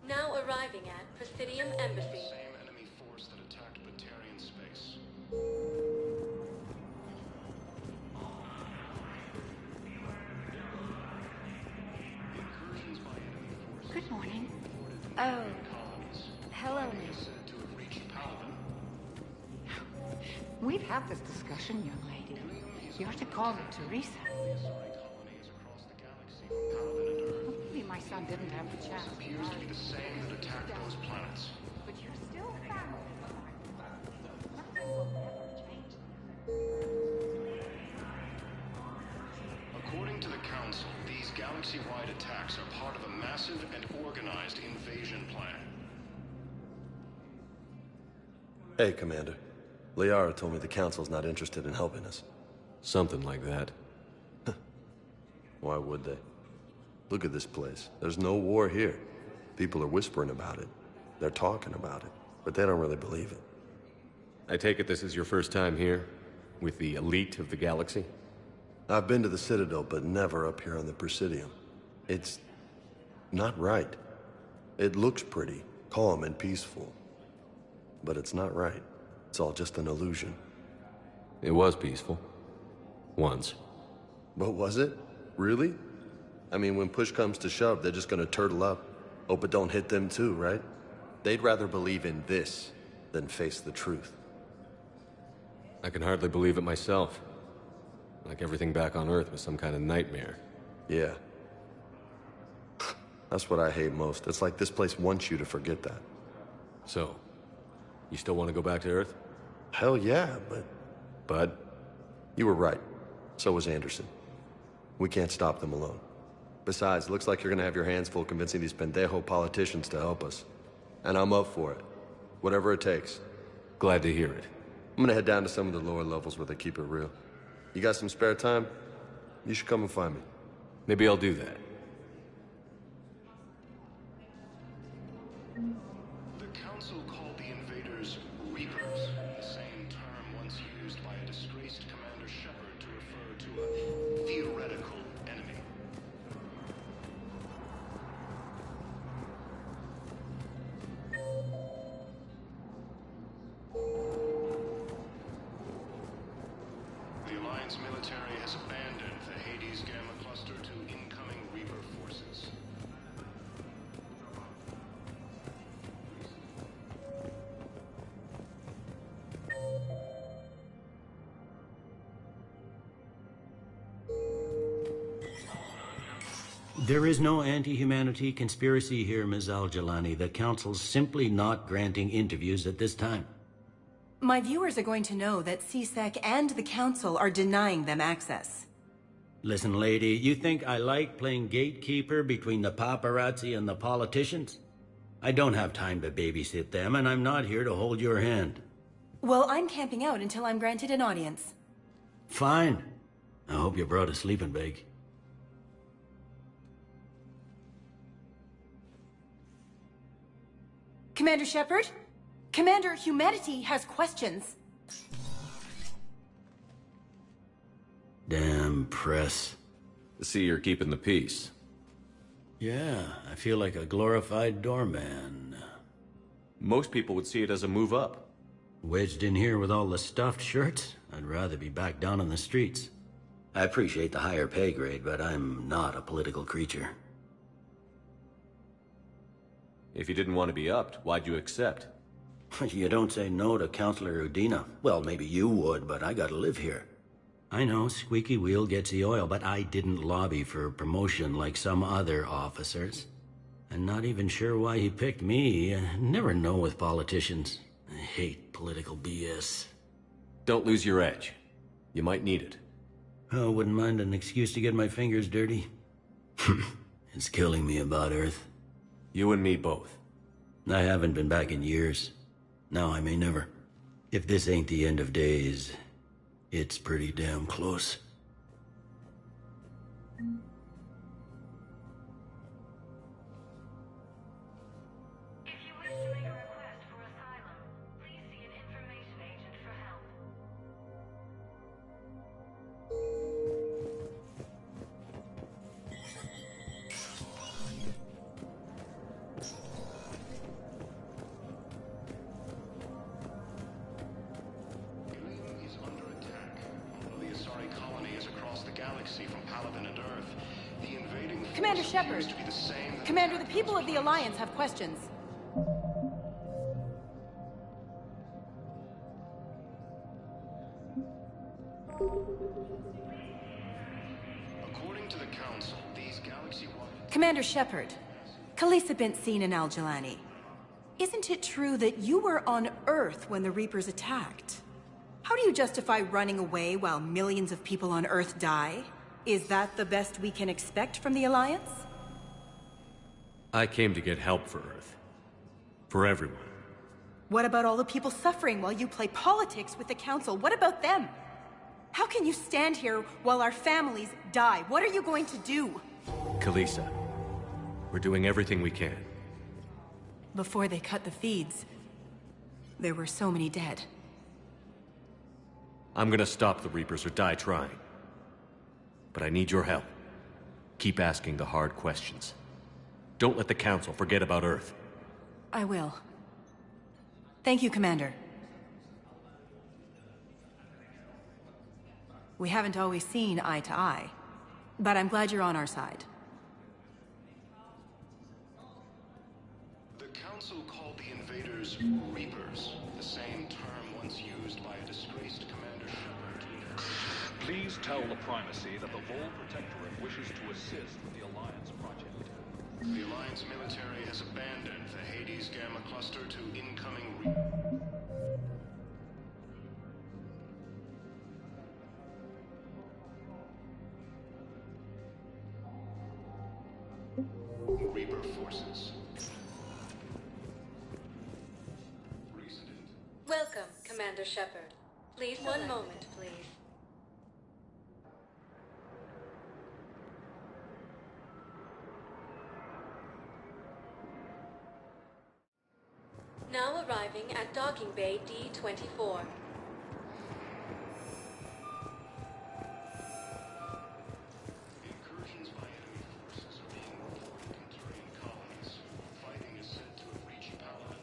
S23: Now arriving at Presidium Embassy.
S22: Same enemy force that attacked Batarian space.
S13: Oh. Hello, Nick.
S22: said to have reached Paladin.
S7: We've had this discussion, young lady. You're to call it Teresa. Hopefully my son didn't have the chance.
S22: Appears to be the same that attacked those planets.
S7: But you're still family. Nothing will ever change.
S22: According to the Council, these galaxy-wide attacks are part of a massive and organized invasion plan.
S18: Hey, Commander. Liara told me the Council's not interested in helping us.
S5: Something like that.
S18: Why would they? Look at this place. There's no war here. People are whispering about it. They're talking about it, but they don't really believe it.
S5: I take it this is your first time here? With the elite of the galaxy?
S18: I've been to the Citadel, but never up here on the Presidium. It's not right. It looks pretty, calm and peaceful. But it's not right. It's all just an illusion.
S5: It was peaceful. Once.
S18: But was it? Really? I mean, when push comes to shove, they're just gonna turtle up. Hope it don't hit them too, right? They'd rather believe in this than face the truth.
S5: I can hardly believe it myself. Like everything back on Earth was some kind of nightmare.
S18: Yeah. That's what I hate most. It's like this place wants you to forget that.
S5: So, you still want to go back to Earth?
S18: Hell yeah, but...
S5: Bud?
S18: You were right. So was Anderson. We can't stop them alone. Besides, looks like you're gonna have your hands full convincing these pendejo politicians to help us. And I'm up for it. Whatever it takes.
S5: Glad to hear it.
S18: I'm gonna head down to some of the lower levels where they keep it real. You got some spare time? You should come and find me.
S5: Maybe I'll do that.
S22: The Council called the invaders Reapers, the same term once used by a disgraced Commander Shepard to refer to a theoretical enemy. The Alliance military has abandoned the Hades Gamma Cluster to incoming Reaper forces.
S20: There is no anti-humanity conspiracy here, Ms. Al-Jalani. The Council's simply not granting interviews at this time.
S3: My viewers are going to know that CSEC and the Council are denying them access.
S20: Listen, lady, you think I like playing gatekeeper between the paparazzi and the politicians? I don't have time to babysit them, and I'm not here to hold your hand.
S3: Well, I'm camping out until I'm granted an audience.
S20: Fine. I hope you brought a sleeping bag.
S3: Commander Shepard? Commander, humanity has questions.
S20: Damn press.
S5: I see you're keeping the peace.
S20: Yeah, I feel like a glorified doorman.
S5: Most people would see it as a move up.
S20: Wedged in here with all the stuffed shirts, I'd rather be back down on the streets. I appreciate the higher pay grade, but I'm not a political creature.
S5: If you didn't want to be upped, why'd you accept?
S20: You don't say no to Counselor Udina. Well, maybe you would, but I gotta live here. I know, squeaky wheel gets the oil, but I didn't lobby for promotion like some other officers. I'm not even sure why he picked me. I never know with politicians. I hate political BS.
S5: Don't lose your edge. You might need it.
S20: Oh, wouldn't mind an excuse to get my fingers dirty. It's killing me about Earth.
S5: You and me both.
S20: I haven't been back in years. Now I may never. If this ain't the end of days, it's pretty damn close.
S9: If you wish to make a request for asylum, please see an information agent for help.
S22: Is under attack. Although the Asari colony is across the galaxy from Paladin and Earth,
S3: Commander Shepard. Commander, the people of the Alliance have questions.
S22: According to the Council, these galaxy-wide...
S3: Commander Shepard, Khaleesa bint Sin and Al-Jalani. Isn't it true that you were on Earth when the Reapers attacked? How do you justify running away while millions of people on Earth die? Is that the best we can expect from the Alliance?
S5: I came to get help for Earth. For everyone.
S3: What about all the people suffering while you play politics with the Council? What about them? How can you stand here while our families die? What are you going to do?
S5: Khaleesa, we're doing everything we can.
S3: Before they cut the feeds, there were so many dead.
S5: I'm gonna stop the Reapers or die trying. But I need your help. Keep asking the hard questions. Don't let the Council forget about Earth.
S3: I will. Thank you, Commander. We haven't always seen eye to eye, but I'm glad you're on our side.
S22: The Council called the invaders Reapers, the same term once used by a disgraced Commander Shepard.
S4: Please tell the Primacy that the Vol Protectorate wishes to assist with the Alliance project.
S22: The Alliance military has abandoned the Hades Gamma Cluster to incoming Reaper forces.
S23: Welcome, Commander Shepard. Please, one moment, please. Now arriving at Docking Bay D-24.
S22: Incursions by enemy forces are being reported in terrain colonies. Fighting is said to have reached Pala.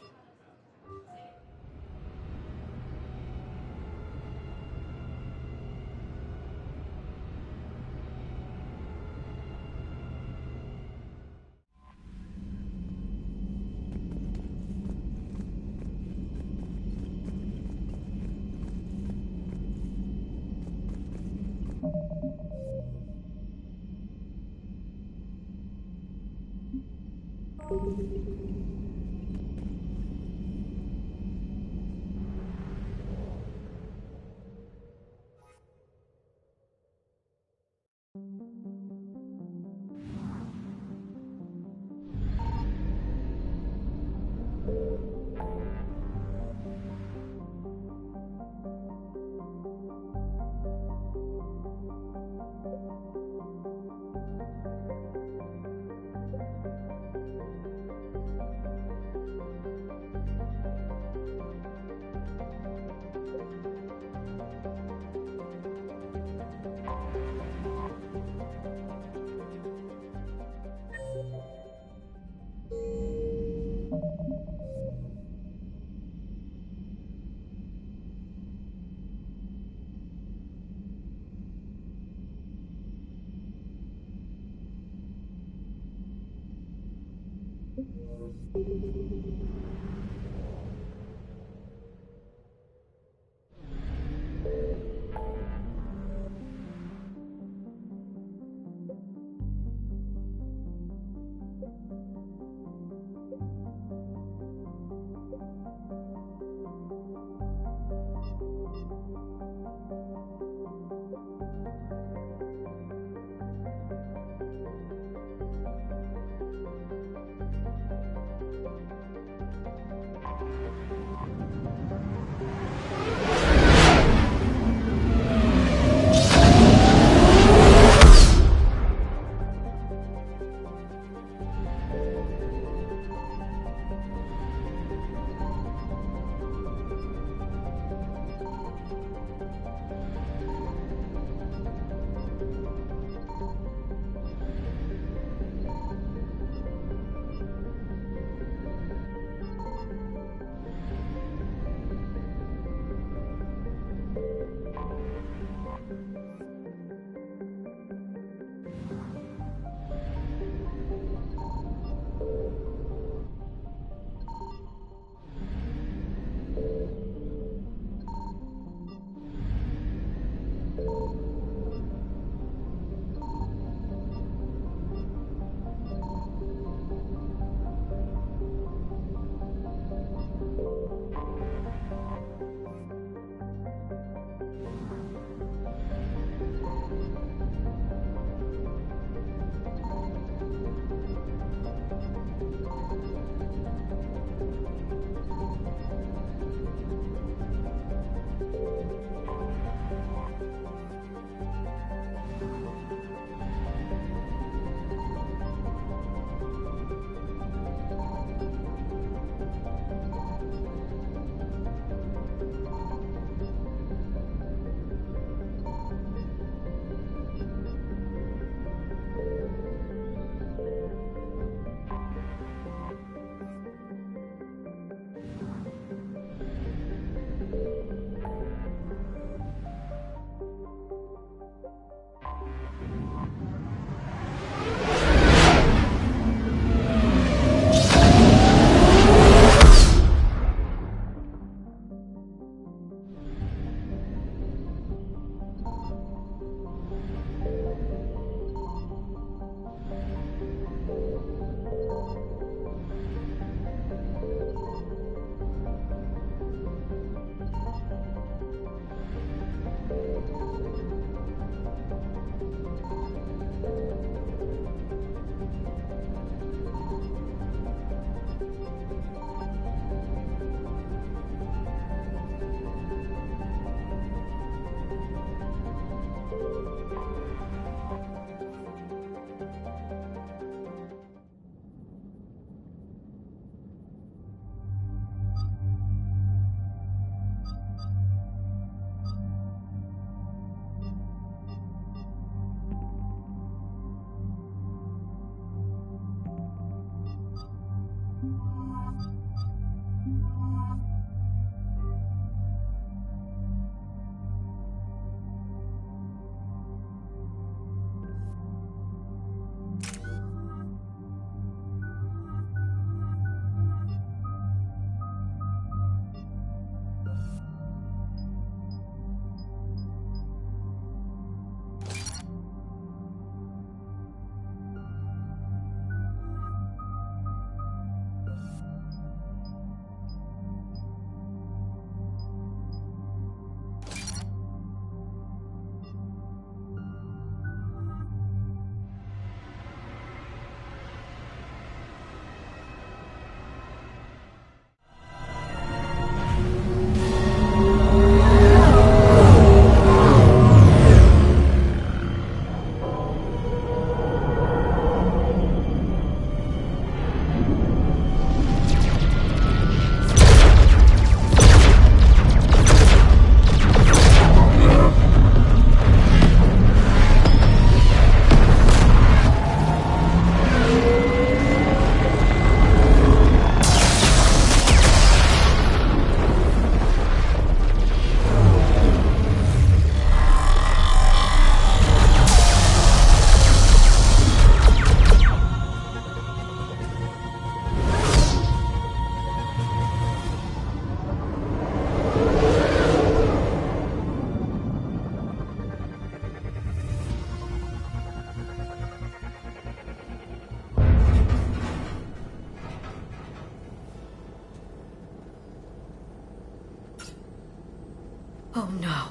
S15: no.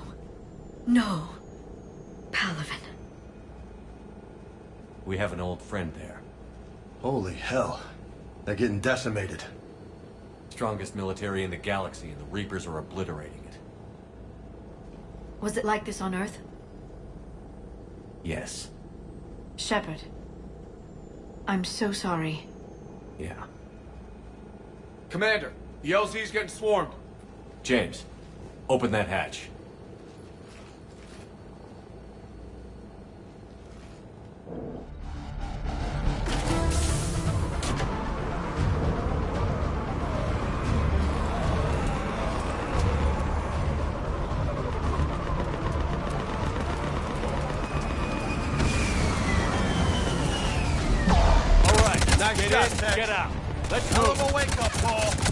S15: No. Palaven.
S5: We have an old friend there.
S18: Holy hell. They're getting decimated.
S5: Strongest military in the galaxy, and the Reapers are obliterating it.
S15: Was it like this on Earth?
S5: Yes.
S15: Shepard. I'm so sorry.
S5: Yeah.
S6: Commander, the LZ's getting swarmed.
S5: James, open that hatch.
S6: Get out. Let's move. Hell of a wake-up call.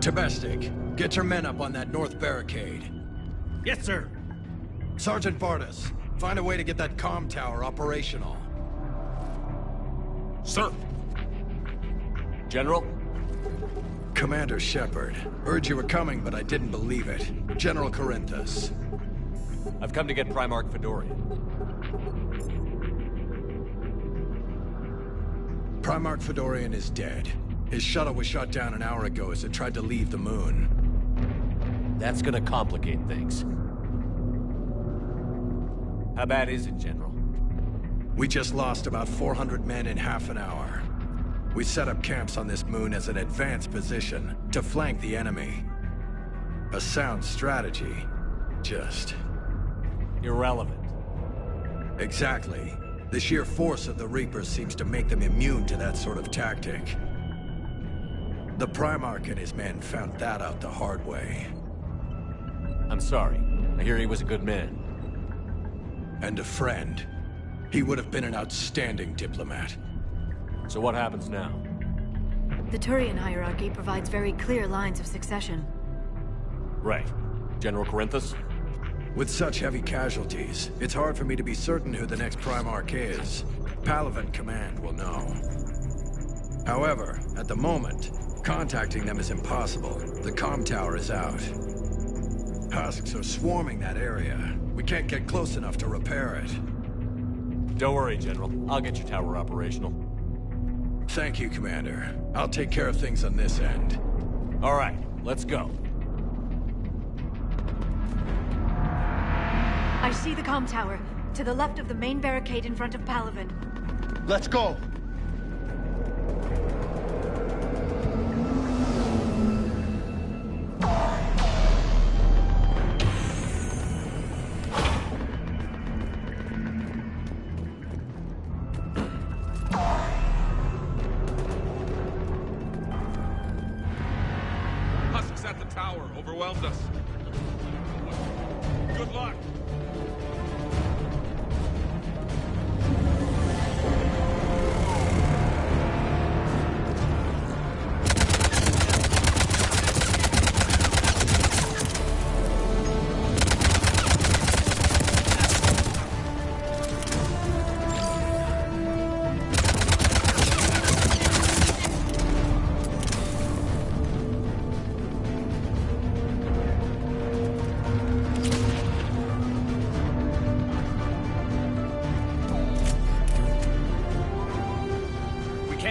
S2: Domestic, get your men up on that north barricade.
S6: Yes, sir.
S2: Sergeant Bartis, find a way to get that comm tower operational.
S5: Sir. General?
S2: Commander Shepard. Heard you were coming, but I didn't believe it. General Corinthus.
S5: I've come to get Primarch Fedorian.
S2: Primarch Fedorian is dead. His shuttle was shot down an hour ago as it tried to leave the moon.
S5: That's gonna complicate things. How bad is it, General?
S2: We just lost about 400 men in half an hour. We set up camps on this moon as an advanced position to flank the enemy. A sound strategy. Just...
S5: irrelevant.
S2: Exactly. The sheer force of the Reapers seems to make them immune to that sort of tactic. The Primarch and his men found that out the hard way.
S5: I'm sorry. I hear he was a good man.
S2: And a friend. He would have been an outstanding diplomat.
S5: So what happens now?
S15: The Turian hierarchy provides very clear lines of succession.
S5: Right. General Corinthus?
S2: With such heavy casualties, it's hard for me to be certain who the next Primarch is. Palaven Command will know. However, at the moment, contacting them is impossible. The comm tower is out. Husks are swarming that area. We can't get close enough to repair it.
S5: Don't worry, General. I'll get your tower operational.
S2: Thank you, Commander. I'll take care of things on this end.
S5: All right, let's go.
S15: I see the comm tower, to the left of the main barricade in front of Palaven.
S6: Let's go!
S10: Husks at the tower overwhelmed us. Good luck.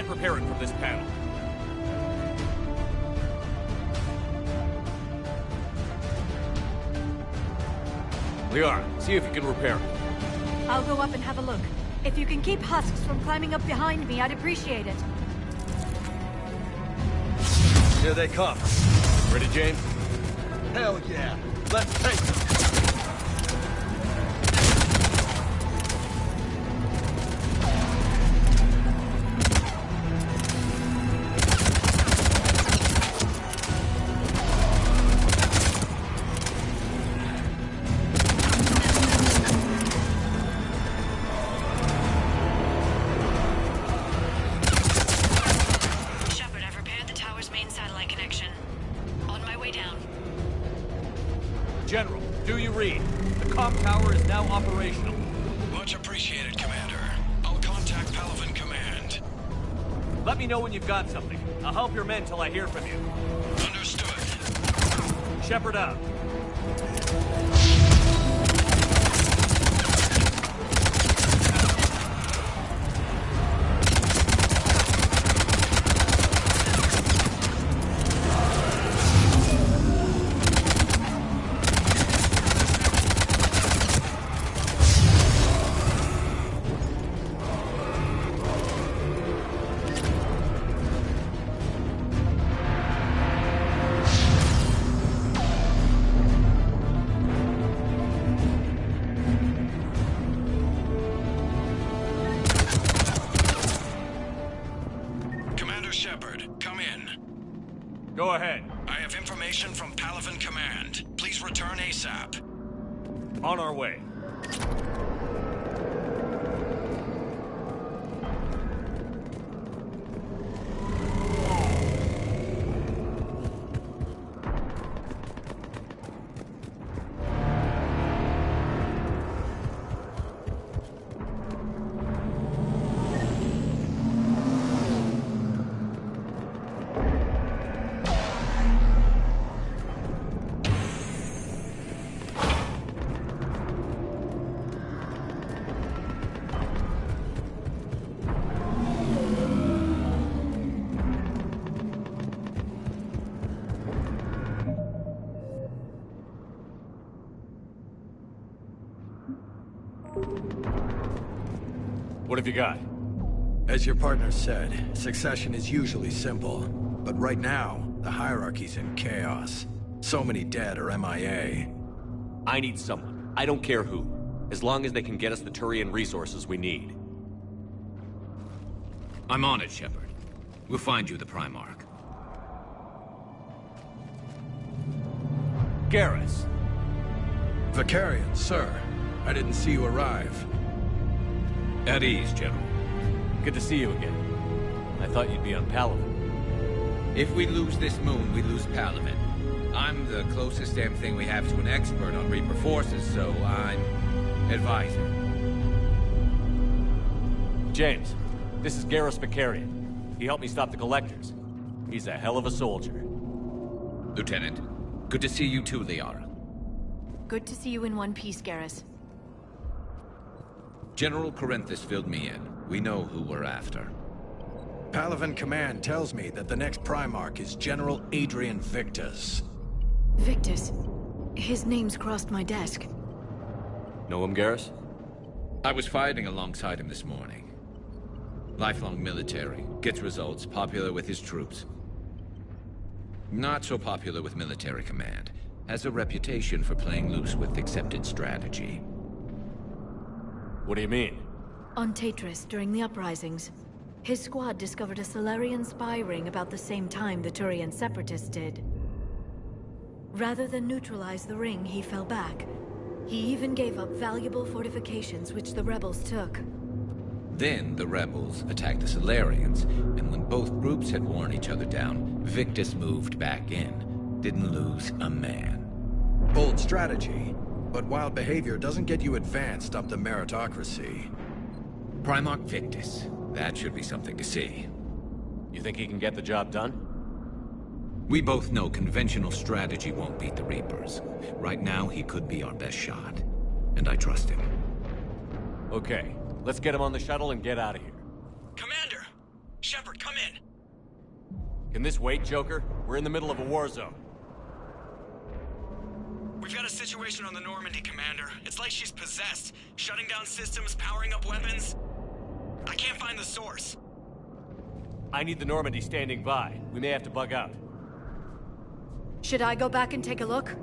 S5: Repair it from this panel. Liara, see if you can repair it.
S15: I'll go up and have a look. If you can keep Husks from climbing up behind me, I'd appreciate it.
S6: Here they come.
S5: Ready, James?
S6: Hell yeah. Let's take them.
S5: General, do you read? The comm tower is now operational.
S2: Much appreciated, Commander. I'll contact Palaven Command.
S5: Let me know when you've got something. I'll help your men till I hear from you.
S2: Understood.
S5: Shepard out. Go ahead.
S2: I have information from Palaven Command. Please return ASAP.
S5: On our way. What have you got?
S2: As your partner said, succession is usually simple. But right now, the hierarchy's in chaos. So many dead or MIA.
S5: I need someone. I don't care who. As long as they can get us the Turian resources we need.
S8: I'm on it, Shepard. We'll find you the Primarch.
S5: Garrus.
S2: Vicarian, sir. I didn't see you arrive.
S8: At ease, General.
S5: Good to see you again. I thought you'd be on Palaven.
S8: If we lose this moon, we lose Palaven. I'm the closest damn thing we have to an expert on Reaper forces, so I'm advisor.
S5: James, this is Garrus Vicarian. He helped me stop the Collectors. He's a hell of a soldier.
S8: Lieutenant, good to see you too, Liara.
S15: Good to see you in one piece, Garrus.
S8: General Corinthus filled me in. We know who we're after.
S2: Palaven Command tells me that the next Primarch is General Adrian Victus.
S15: Victus? His name's crossed my desk.
S5: Know him, Garrus?
S8: I was fighting alongside him this morning. Lifelong military, gets results, popular with his troops. Not so popular with military command. Has a reputation for playing loose with accepted strategy.
S5: What do you mean?
S15: On Tatris, during the uprisings, his squad discovered a Solarian spy ring about the same time the Turian Separatists did. Rather than neutralize the ring, he fell back. He even gave up valuable fortifications which the rebels took.
S8: Then the rebels attacked the Solarians, and when both groups had worn each other down, Victus moved back in. Didn't lose a man.
S2: Bold strategy, but wild behavior doesn't get you advanced up the meritocracy.
S8: Primarch Victus. That should be something to see.
S5: You think he can get the job done?
S8: We both know conventional strategy won't beat the Reapers. Right now, he could be our best shot. And I trust him.
S5: Okay, let's get him on the shuttle and get out of here.
S11: Commander! Shepard, come in!
S5: Can this wait, Joker? We're in the middle of a war zone.
S11: We've got a situation on the Normandy, Commander. It's like she's possessed. Shutting down systems, powering up weapons. I can't find the source.
S5: I need the Normandy standing by. We may have to bug out.
S15: Should I go back and take a look?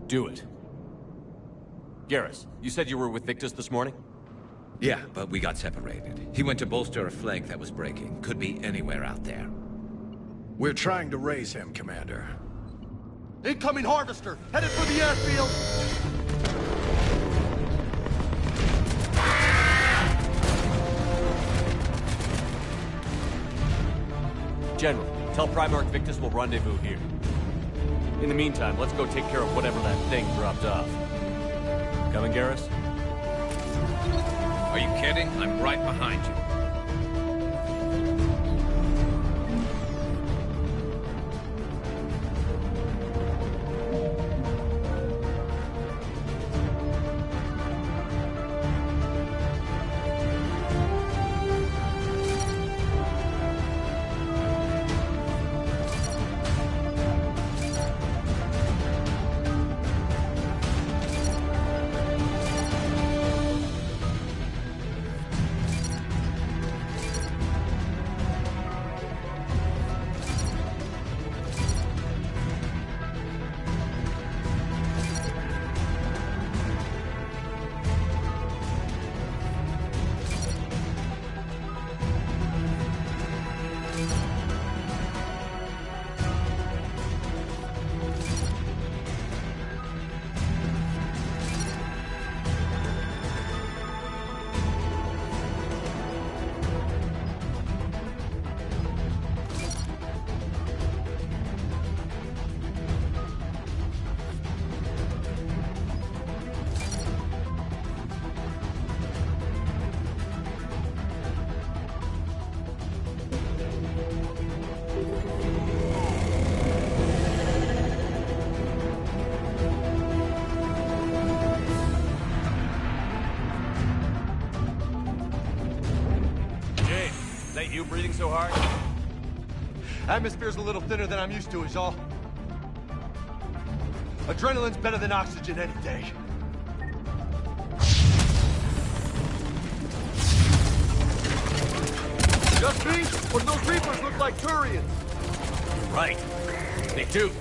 S5: Do it. Garrus, you said you were with Victus this morning?
S8: Yeah, but we got separated. He went to bolster a flank that was breaking. Could be anywhere out there.
S2: We're trying to raise him, Commander.
S6: Incoming Harvester! Headed for the airfield!
S5: General, tell Primarch Victus we'll rendezvous here. In the meantime, let's go take care of whatever that thing dropped off. Coming, Garrus?
S8: Are you kidding? I'm right behind you.
S5: You breathing so hard?
S6: Atmosphere's a little thinner than I'm used to, is all. Adrenaline's better than oxygen any day. Just me? Or do those Reapers look like Turians?
S5: Right. They do.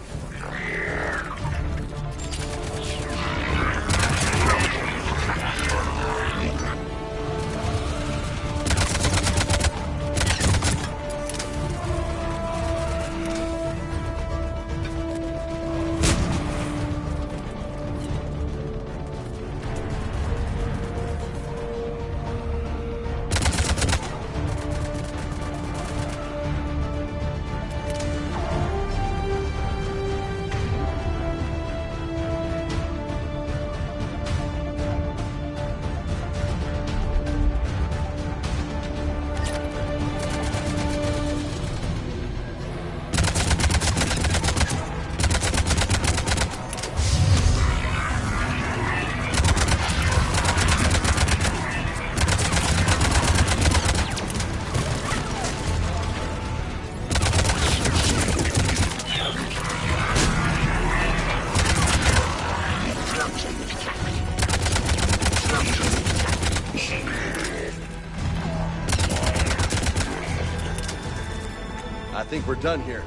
S6: I think we're done here.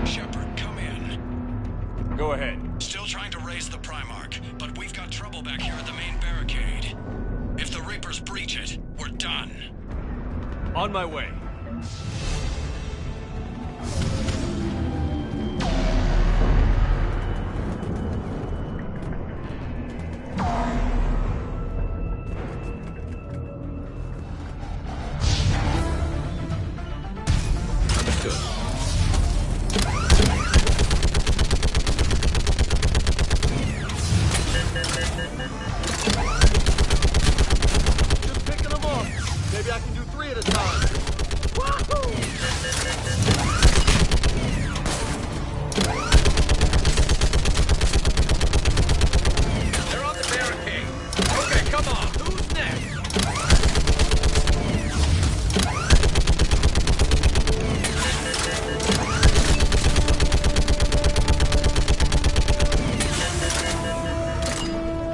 S11: Shepard, come in.
S5: Go ahead.
S11: Still trying to raise the Primarch, but we've got trouble back here at the main barricade. If the Reapers breach it, we're done.
S5: On my way.
S6: Just picking them off. Maybe I can do 3 at a time. Wahoo!
S8: They're on the barricade. Okay, come on. Who's next?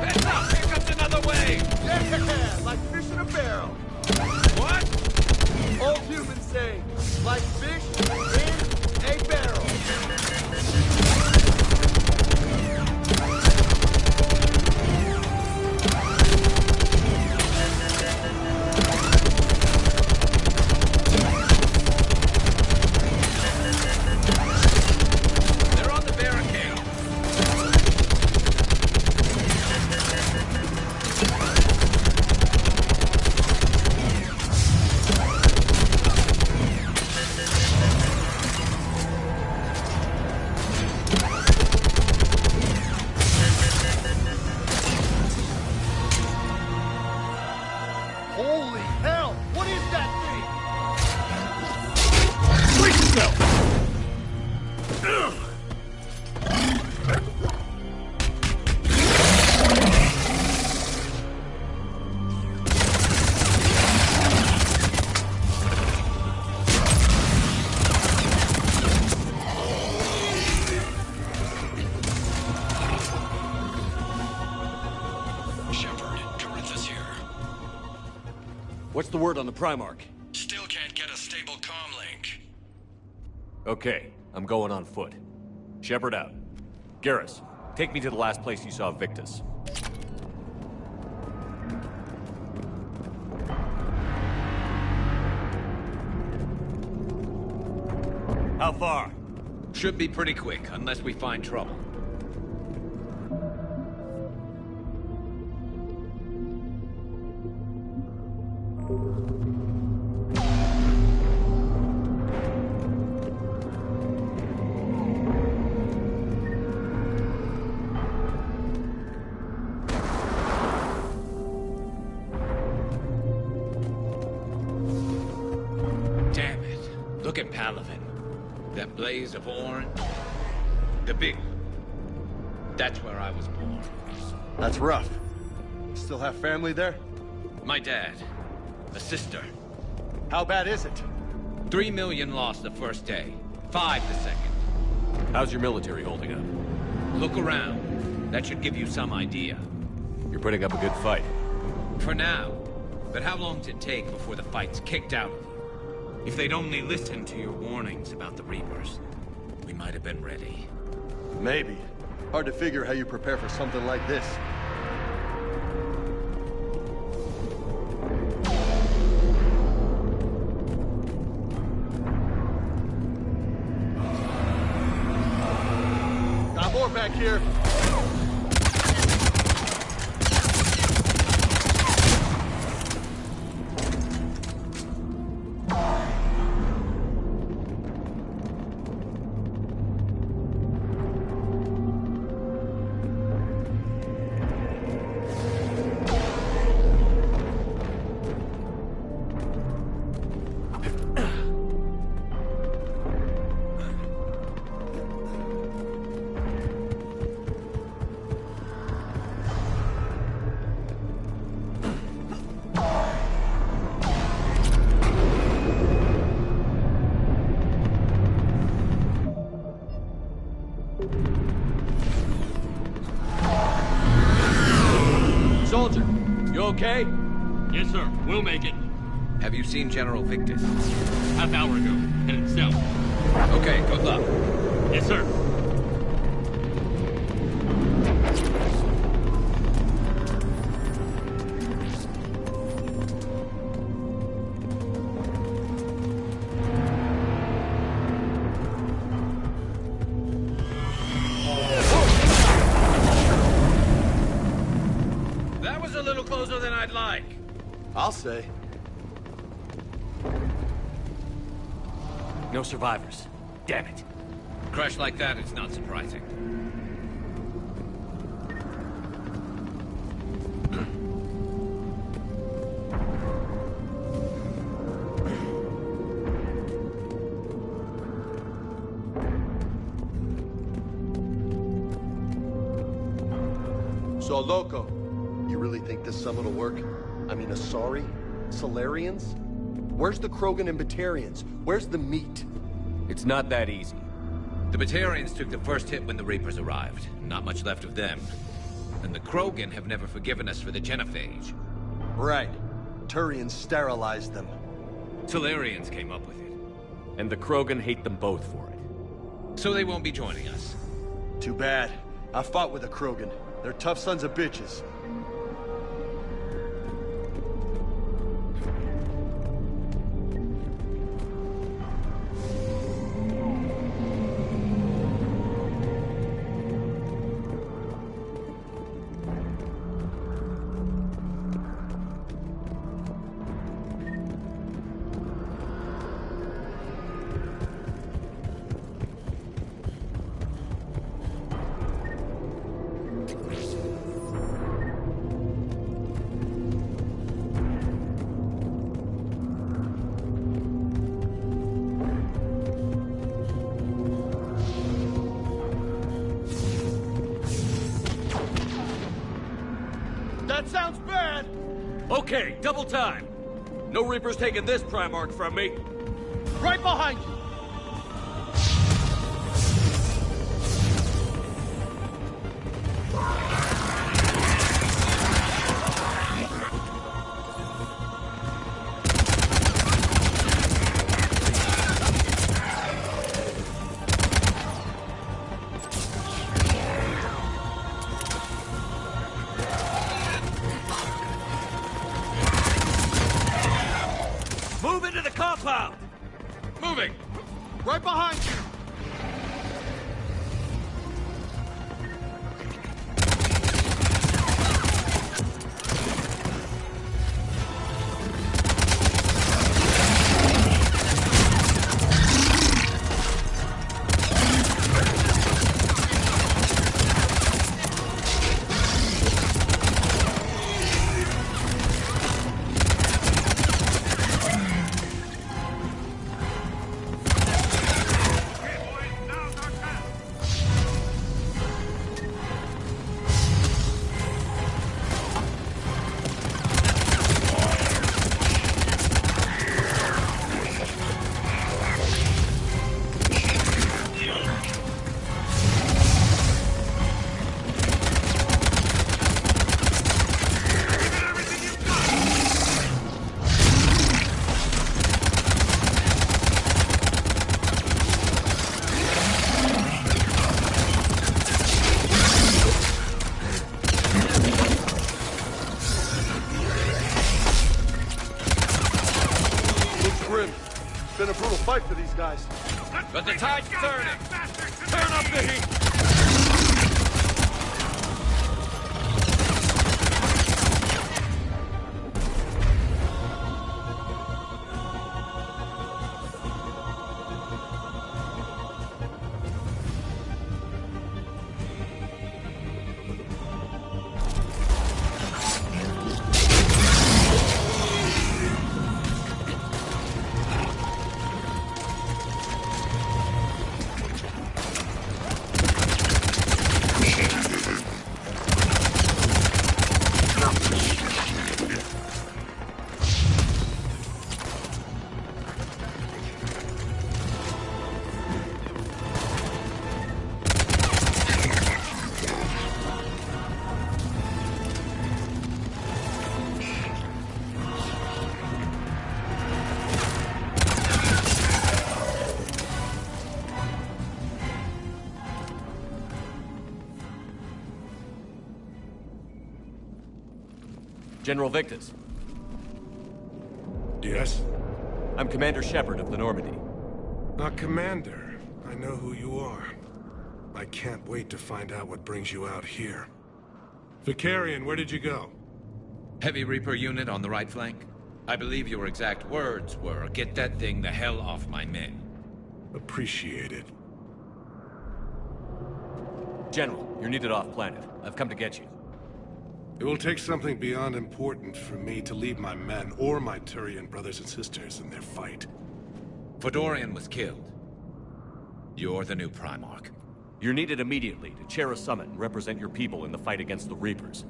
S8: Heads up! Here comes another wave!
S6: Yeah, like fish in a barrel.
S8: What?
S6: Old humans say, like fish in a barrel.
S8: They're on the barricade.
S6: Holy hell! What is that thing?
S10: Brace yourself!
S11: Shepard, Corinthus here.
S5: What's the word on the Primarch?
S11: Still can't get a stable comm link.
S5: Okay, I'm going on foot. Shepard out. Garrus, take me to the last place you saw Victus. How far?
S8: Should be pretty quick, unless we find trouble. Damn it. Look at Palaven. That blaze of orange. The big one. That's where I was born.
S6: That's rough. Still have family there?
S8: My dad. A sister.
S6: How bad is it?
S8: 3 million lost the first day. 5 the second.
S5: How's your military holding up?
S8: Look around. That should give you some idea.
S5: You're putting up a good fight.
S8: For now. But how long does it take before the fight's kicked out of you? If they'd only listened to your warnings about the Reapers, we might have been ready.
S6: Maybe. Hard to figure how you prepare for something like this. Got more back here.
S5: Soldier, you okay?
S12: Yes, sir. We'll make it.
S8: Have you seen General Victus?
S12: Half hour ago. Headed south.
S8: Okay, good luck.
S12: Yes, sir.
S8: That was a little closer than I'd like.
S6: I'll say.
S5: No survivors. Damn it.
S8: Crash like that, it's not surprising.
S6: So, Loco, you really think this summit will work? I mean, Asari? Solarians? Where's the Krogan and Batarians? Where's the meat?
S5: It's not that easy.
S8: The Batarians took the first hit when the Reapers arrived. Not much left of them. And the Krogan have never forgiven us for the Genophage.
S6: Right. Turians sterilized them.
S8: Solarians came up with it.
S5: And the Krogan hate them both for it.
S8: So they won't be joining us.
S6: Too bad. I fought with the Krogan. They're tough sons of bitches. That sounds bad!
S5: Okay, double time. No Reapers taking this Primarch from me.
S6: Right behind you!
S5: Move into the compound!
S8: Moving!
S6: Right behind you!
S8: But the tide's turning! Turn up the heat!
S5: General Victus.
S14: Yes?
S5: I'm Commander Shepard of the Normandy.
S14: Commander. I know who you are. I can't wait to find out what brings you out here. Vicarian, where did you go?
S8: Heavy Reaper unit on the right flank. I believe your exact words were, "Get that thing the hell off my men."
S14: Appreciate it.
S5: General, you're needed off-planet. I've come to get you.
S14: It will take something beyond important for me to leave my men or my Turian brothers and sisters in their fight.
S8: Fedorian was killed. You're the new Primarch.
S5: You're needed immediately to chair a summit and represent your people in the fight against the Reapers.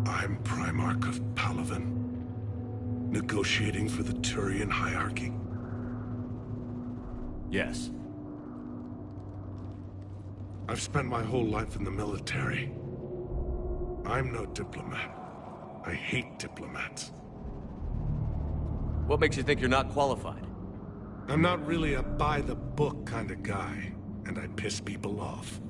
S14: I'm Primarch of Palaven. Negotiating for the Turian hierarchy?
S5: Yes.
S14: I've spent my whole life in the military. I'm no diplomat. I hate diplomats.
S5: What makes you think you're not qualified?
S14: I'm not really a by-the-book kind of guy, and I piss people off.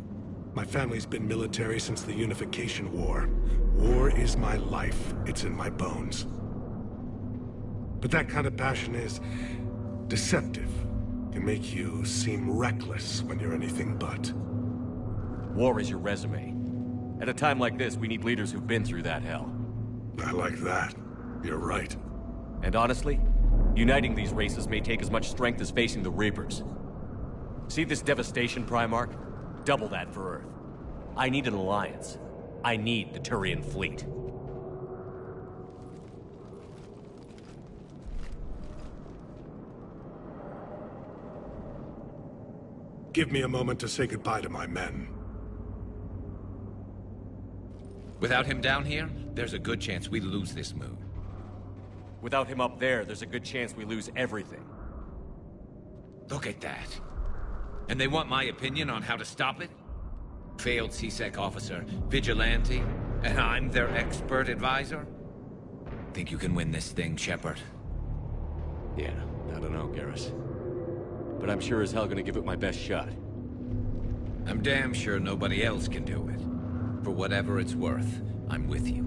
S14: My family's been military since the Unification War. War is my life. It's in my bones. But that kind of passion is deceptive. Can make you seem reckless when you're anything but.
S5: War is your resume. At a time like this, we need leaders who've been through that hell.
S14: I like that. You're right.
S5: And honestly, uniting these races may take as much strength as facing the Reapers. See this devastation, Primarch? Double that for Earth. I need an alliance. I need the Turian fleet.
S14: Give me a moment to say goodbye to my men.
S8: Without him down here, there's a good chance we lose this move.
S5: Without him up there, there's a good chance we lose everything.
S8: Look at that. And they want my opinion on how to stop it? Failed CSEC officer, vigilante, and I'm their expert advisor? Think you can win this thing, Shepard?
S5: Yeah, I don't know, Garrus. But I'm sure as hell gonna give it my best shot.
S8: I'm damn sure nobody else can do it. For whatever it's worth, I'm with you.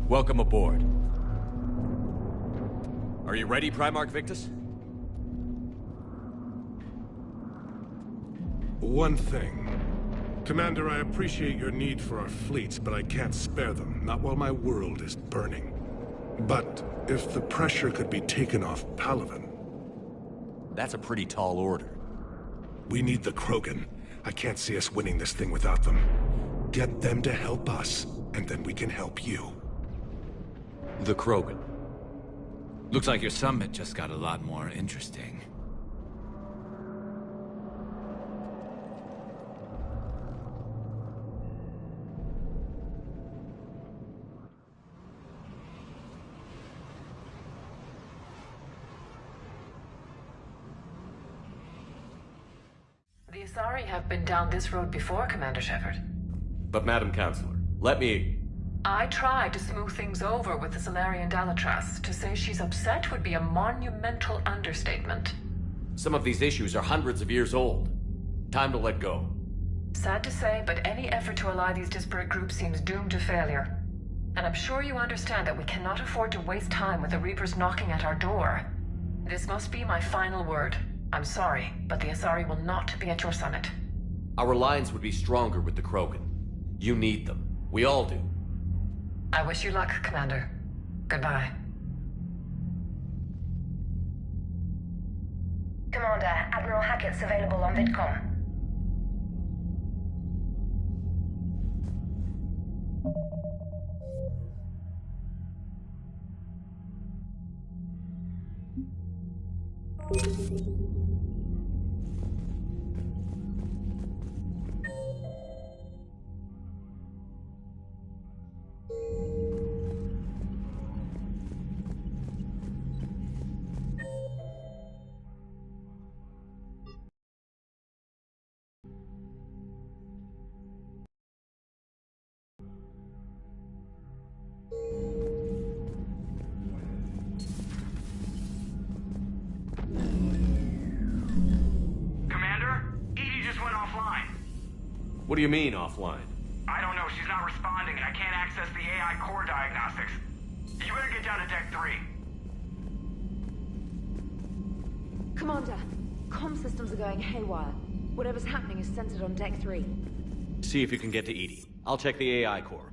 S5: Welcome aboard. Are you ready, Primarch Victus?
S14: One thing. Commander, I appreciate your need for our fleets, but I can't spare them, not while my world is burning. But if the pressure could be taken off Palaven...
S5: That's a pretty tall order.
S14: We need the Krogan. I can't see us winning this thing without them. Get them to help us, and then we can help you.
S5: The Krogan.
S8: Looks like your summit just got a lot more interesting.
S19: The Asari have been down this road before, Commander Shepard.
S5: But Madam Counselor, let me...
S19: I tried to smooth things over with the Salarian Dalatras. To say she's upset would be a monumental understatement.
S5: Some of these issues are hundreds of years old. Time to let go.
S19: Sad to say, but any effort to ally these disparate groups seems doomed to failure. And I'm sure you understand that we cannot afford to waste time with the Reapers knocking at our door. This must be my final word. I'm sorry, but the Asari will not be at your summit.
S5: Our alliance would be stronger with the Krogan. You need them. We all do.
S19: I wish you luck, Commander. Goodbye.
S9: Commander, Admiral Hackett's available on VidCom.
S5: What do you mean, offline?
S11: I don't know. She's not responding, and I can't access the AI core diagnostics. You better get down to Deck 3.
S13: Commander, comm systems are going haywire. Whatever's happening is centered on Deck 3.
S5: See if you can get to EDI. I'll check the AI core.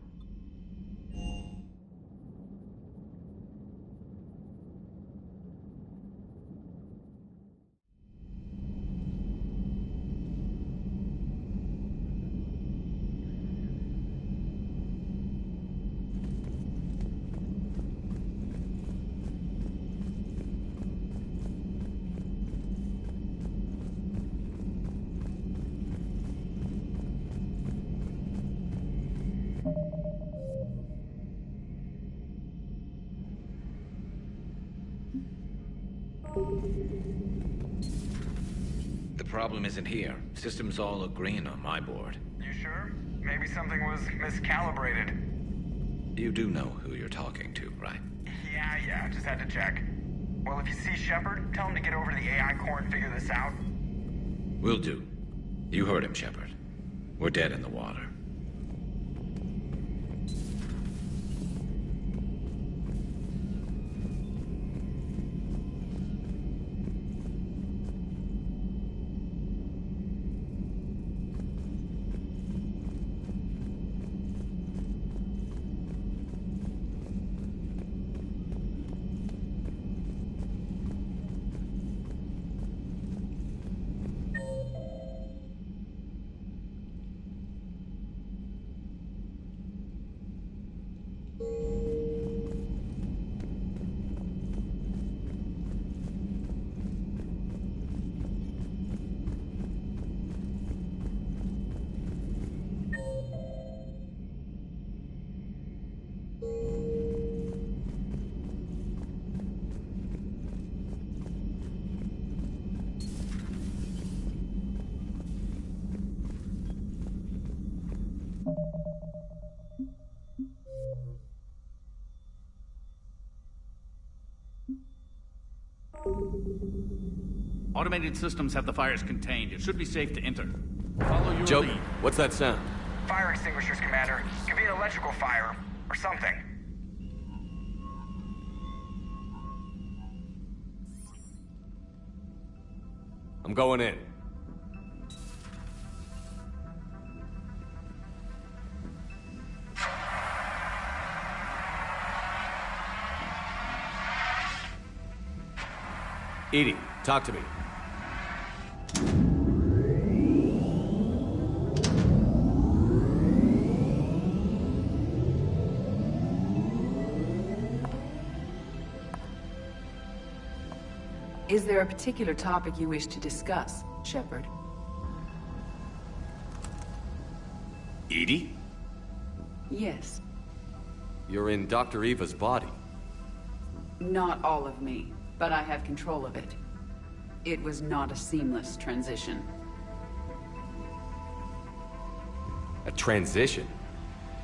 S8: The problem isn't here. Systems all look green on my board.
S11: You sure? Maybe something was miscalibrated.
S8: You do know who you're talking to, right?
S11: Yeah, just had to check. Well, if you see Shepard, tell him to get over to the AI core and figure this out.
S8: Will do. You heard him, Shepard. We're dead in the water.
S12: Automated systems have the fires contained. It should be safe to enter. Follow your
S5: Joe,
S12: lead.
S5: what's that sound?
S11: Fire extinguishers, Commander. Could be an electrical fire, or something.
S5: I'm going in. EDI, talk to me.
S1: Is there a particular topic you wish to discuss, Shepard?
S5: EDI?
S1: Yes.
S5: You're in Dr. Eva's body.
S1: Not all of me, but I have control of it. It was not a seamless transition.
S5: A transition?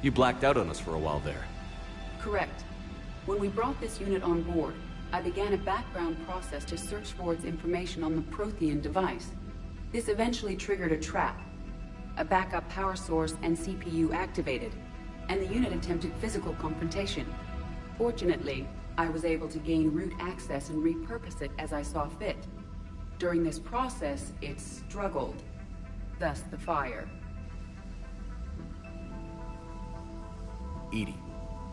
S5: You blacked out on us for a while there.
S1: Correct. When we brought this unit on board, I began a background process to search for its information on the Prothean device. This eventually triggered a trap. a backup power source and CPU activated, and the unit attempted physical confrontation. Fortunately, I was able to gain root access and repurpose it as I saw fit. During this process, it struggled. Thus the fire.
S5: EDI,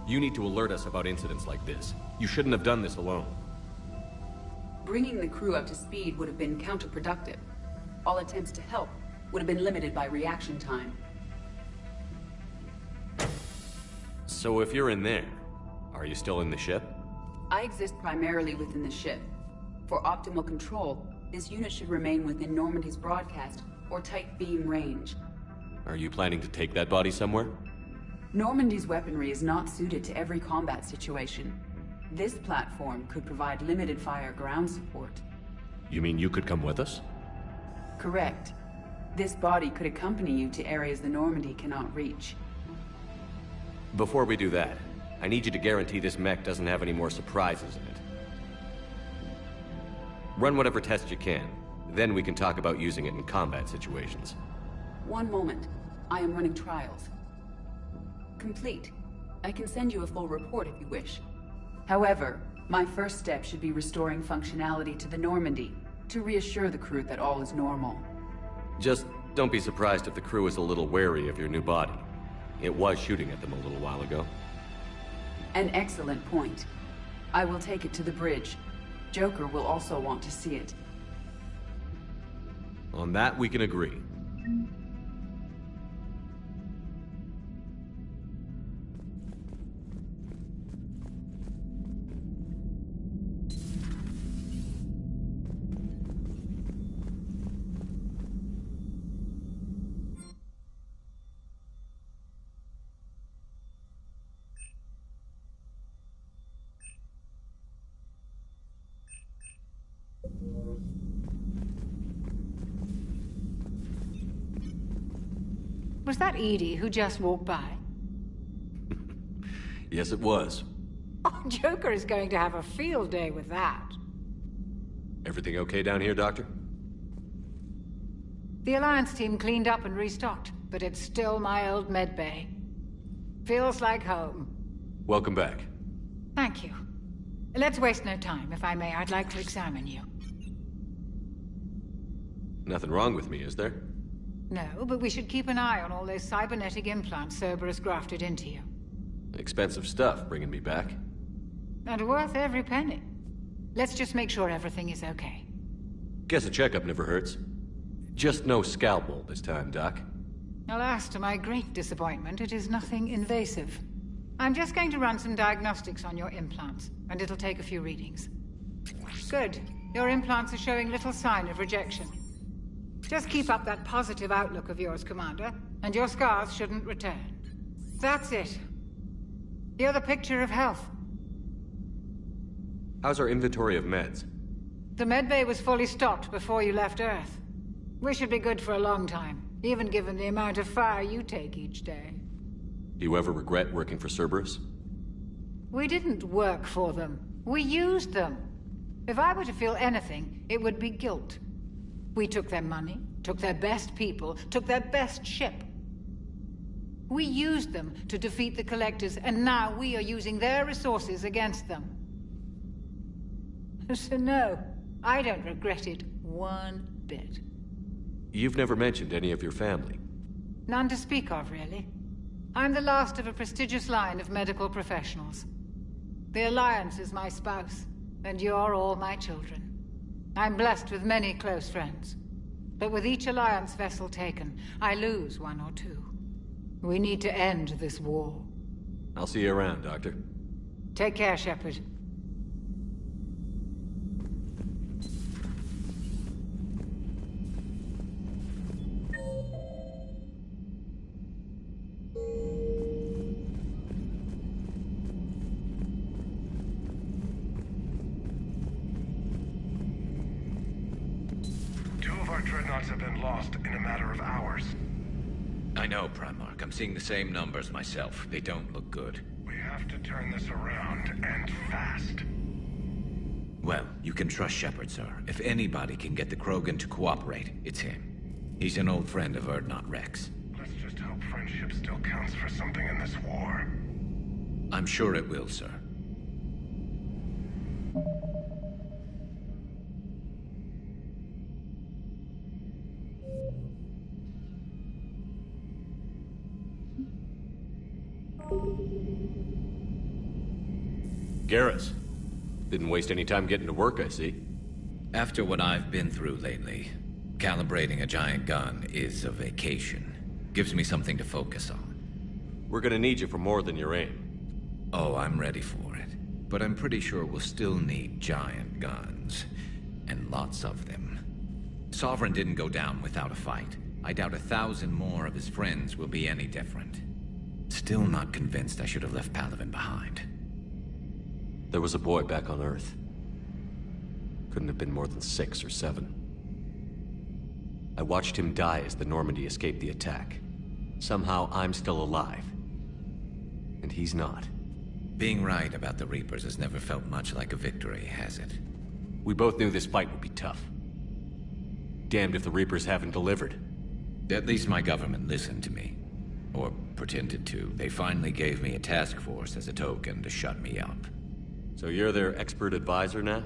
S5: you need to alert us about incidents like this. You shouldn't have done this alone.
S1: Bringing the crew up to speed would have been counterproductive. All attempts to help would have been limited by reaction time.
S5: So if you're in there, are you still in the ship?
S1: I exist primarily within the ship. For optimal control, this unit should remain within Normandy's broadcast or tight beam range.
S5: Are you planning to take that body somewhere?
S1: Normandy's weaponry is not suited to every combat situation. This platform could provide limited fire ground support.
S5: You mean you could come with us?
S1: Correct. This body could accompany you to areas the Normandy cannot reach.
S5: Before we do that, I need you to guarantee this mech doesn't have any more surprises in it. Run whatever tests you can, then we can talk about using it in combat situations.
S1: One moment. I am running trials. Complete. I can send you a full report if you wish. However, my first step should be restoring functionality to the Normandy, to reassure the crew that all is normal.
S5: Just don't be surprised if the crew is a little wary of your new body. It was shooting at them a little while ago.
S1: An excellent point. I will take it to the bridge. Joker will also want to see it.
S5: On that, we can agree.
S7: Was that Edie who just walked by?
S5: Yes, it was.
S7: Oh, Joker is going to have a field day with that.
S5: Everything okay down here, Doctor?
S7: The Alliance team cleaned up and restocked, but it's still my old med bay. Feels like home.
S5: Welcome back.
S7: Thank you. Let's waste no time. If I may, I'd like to examine you.
S5: Nothing wrong with me, is there?
S7: No, but we should keep an eye on all those cybernetic implants Cerberus grafted into you.
S5: Expensive stuff, bringing me back.
S7: And worth every penny. Let's just make sure everything is okay.
S5: Guess a checkup never hurts. Just no scalpel this time, Doc.
S7: Alas, to my great disappointment, it is nothing invasive. I'm just going to run some diagnostics on your implants, and it'll take a few readings. Good. Your implants are showing little sign of rejection. Just keep up that positive outlook of yours, Commander, and your scars shouldn't return. That's it. You're the picture of health.
S5: How's our inventory of meds?
S7: The medbay was fully stocked before you left Earth. We should be good for a long time, even given the amount of fire you take each day.
S5: Do you ever regret working for Cerberus?
S7: We didn't work for them. We used them. If I were to feel anything, it would be guilt. We took their money, took their best people, took their best ship. We used them to defeat the Collectors, and now we are using their resources against them. So no, I don't regret it one bit.
S5: You've never mentioned any of your family.
S7: None to speak of, really. I'm the last of a prestigious line of medical professionals. The Alliance is my spouse, and you're all my children. I'm blessed with many close friends. But with each Alliance vessel taken, I lose one or two. We need to end this war.
S5: I'll see you around, Doctor.
S7: Take care, Shepard.
S14: Dreadnoughts have been lost in a matter of hours.
S8: I know, Primarch. I'm seeing the same numbers myself. They don't look good.
S14: We have to turn this around, and fast.
S8: Well, you can trust Shepard, sir. If anybody can get the Krogan to cooperate, it's him. He's an old friend of Urdnot Rex.
S14: friendship still counts for something in this war.
S8: I'm sure it will, sir.
S5: Garrus. Didn't waste any time getting to work, I see.
S8: After what I've been through lately, calibrating a giant gun is a vacation. Gives me something to focus on.
S5: We're gonna need you for more than your aim.
S8: Oh, I'm ready for it. But I'm pretty sure we'll still need giant guns. And lots of them. Sovereign didn't go down without a fight. I doubt 1,000 more of his friends will be any different. Still not convinced I should have left Palaven behind.
S5: There was a boy back on Earth. Couldn't have been more than 6 or 7. I watched him die as the Normandy escaped the attack. Somehow I'm still alive. And he's not.
S8: Being right about the Reapers has never felt much like a victory, has it?
S5: We both knew this fight would be tough. Damned if the Reapers haven't delivered.
S8: At least my government listened to me. Or pretended to. They finally gave me a task force as a token to shut me up.
S5: So you're their expert advisor now?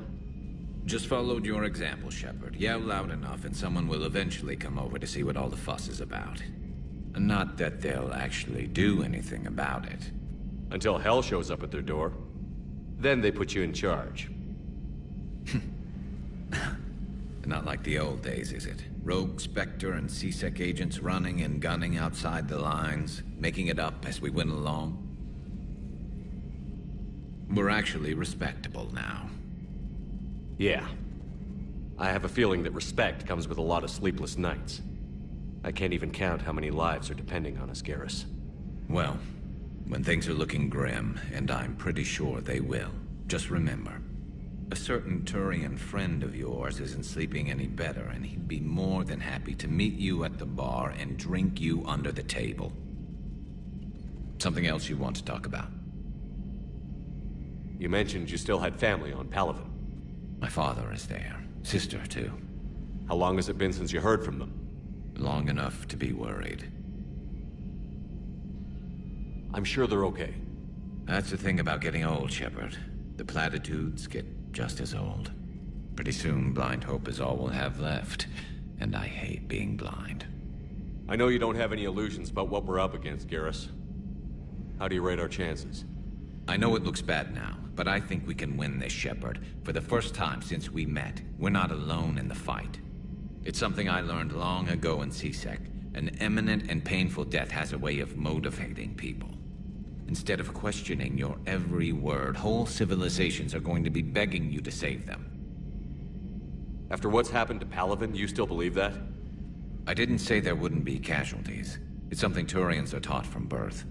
S8: Just followed your example, Shepard. Yell loud enough and someone will eventually come over to see what all the fuss is about. Not that they'll actually do anything about it.
S5: Until hell shows up at their door. Then they put you in charge.
S8: Not like the old days, is it? Rogue Spectre and C-Sec agents running and gunning outside the lines, making it up as we went along. We're actually respectable now.
S5: Yeah. I have a feeling that respect comes with a lot of sleepless nights. I can't even count how many lives are depending on us, Garrus.
S8: Well, when things are looking grim, and I'm pretty sure they will, just remember, a certain Turian friend of yours isn't sleeping any better, and he'd be more than happy to meet you at the bar and drink you under the table. Something else you want to talk about?
S5: You mentioned you still had family on Palaven.
S8: My father is there. Sister, too.
S5: How long has it been since you heard from them?
S8: Long enough to be worried.
S5: I'm sure they're okay.
S8: That's the thing about getting old, Shepard. The platitudes get just as old. Pretty soon, blind hope is all we'll have left. And I hate being blind.
S5: I know you don't have any illusions about what we're up against, Garrus. How do you rate our chances?
S8: I know it looks bad now, but I think we can win this, Shepard. For the first time since we met, we're not alone in the fight. It's something I learned long ago in C-Sec. An imminent and painful death has a way of motivating people. Instead of questioning your every word, whole civilizations are going to be begging you to save them.
S5: After what's happened to Palaven, you still believe that?
S8: I didn't say there wouldn't be casualties. It's something Turians are taught from birth.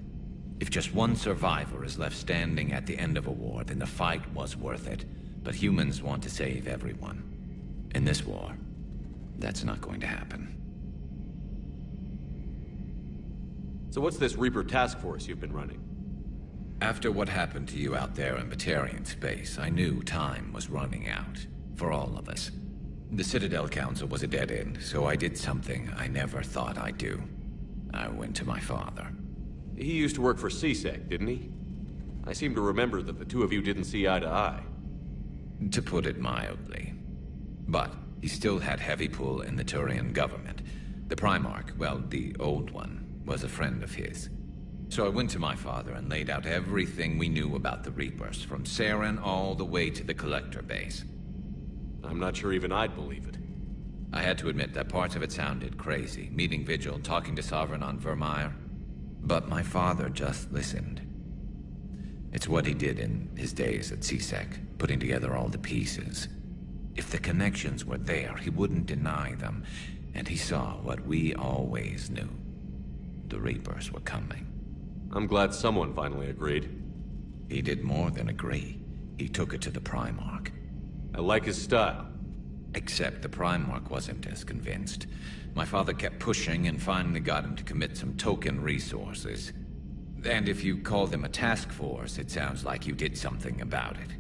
S8: If just one survivor is left standing at the end of a war, then the fight was worth it. But humans want to save everyone. In this war, that's not going to happen.
S5: So what's this Reaper task force you've been running?
S8: After what happened to you out there in Batarian space, I knew time was running out. For all of us. The Citadel Council was a dead end, so I did something I never thought I'd do. I went to my father.
S5: He used to work for C-Sec, didn't he? I seem to remember that the two of you didn't see eye to eye.
S8: To put it mildly. But he still had heavy pull in the Turian government. The Primarch, well, the old one, was a friend of his. So I went to my father and laid out everything we knew about the Reapers, from Saren all the way to the Collector base.
S5: I'm not sure even I'd believe it.
S8: I had to admit that parts of it sounded crazy, meeting Vigil, talking to Sovereign on Vermeer. But my father just listened. It's what he did in his days at C-Sec, putting together all the pieces. If the connections were there, he wouldn't deny them, and he saw what we always knew. The Reapers were coming.
S5: I'm glad someone finally agreed.
S8: He did more than agree. He took it to the Primarch.
S5: I like his style.
S8: Except the Primarch wasn't as convinced. My father kept pushing and finally got him to commit some token resources. And if you call them a task force, it sounds like you did something about it.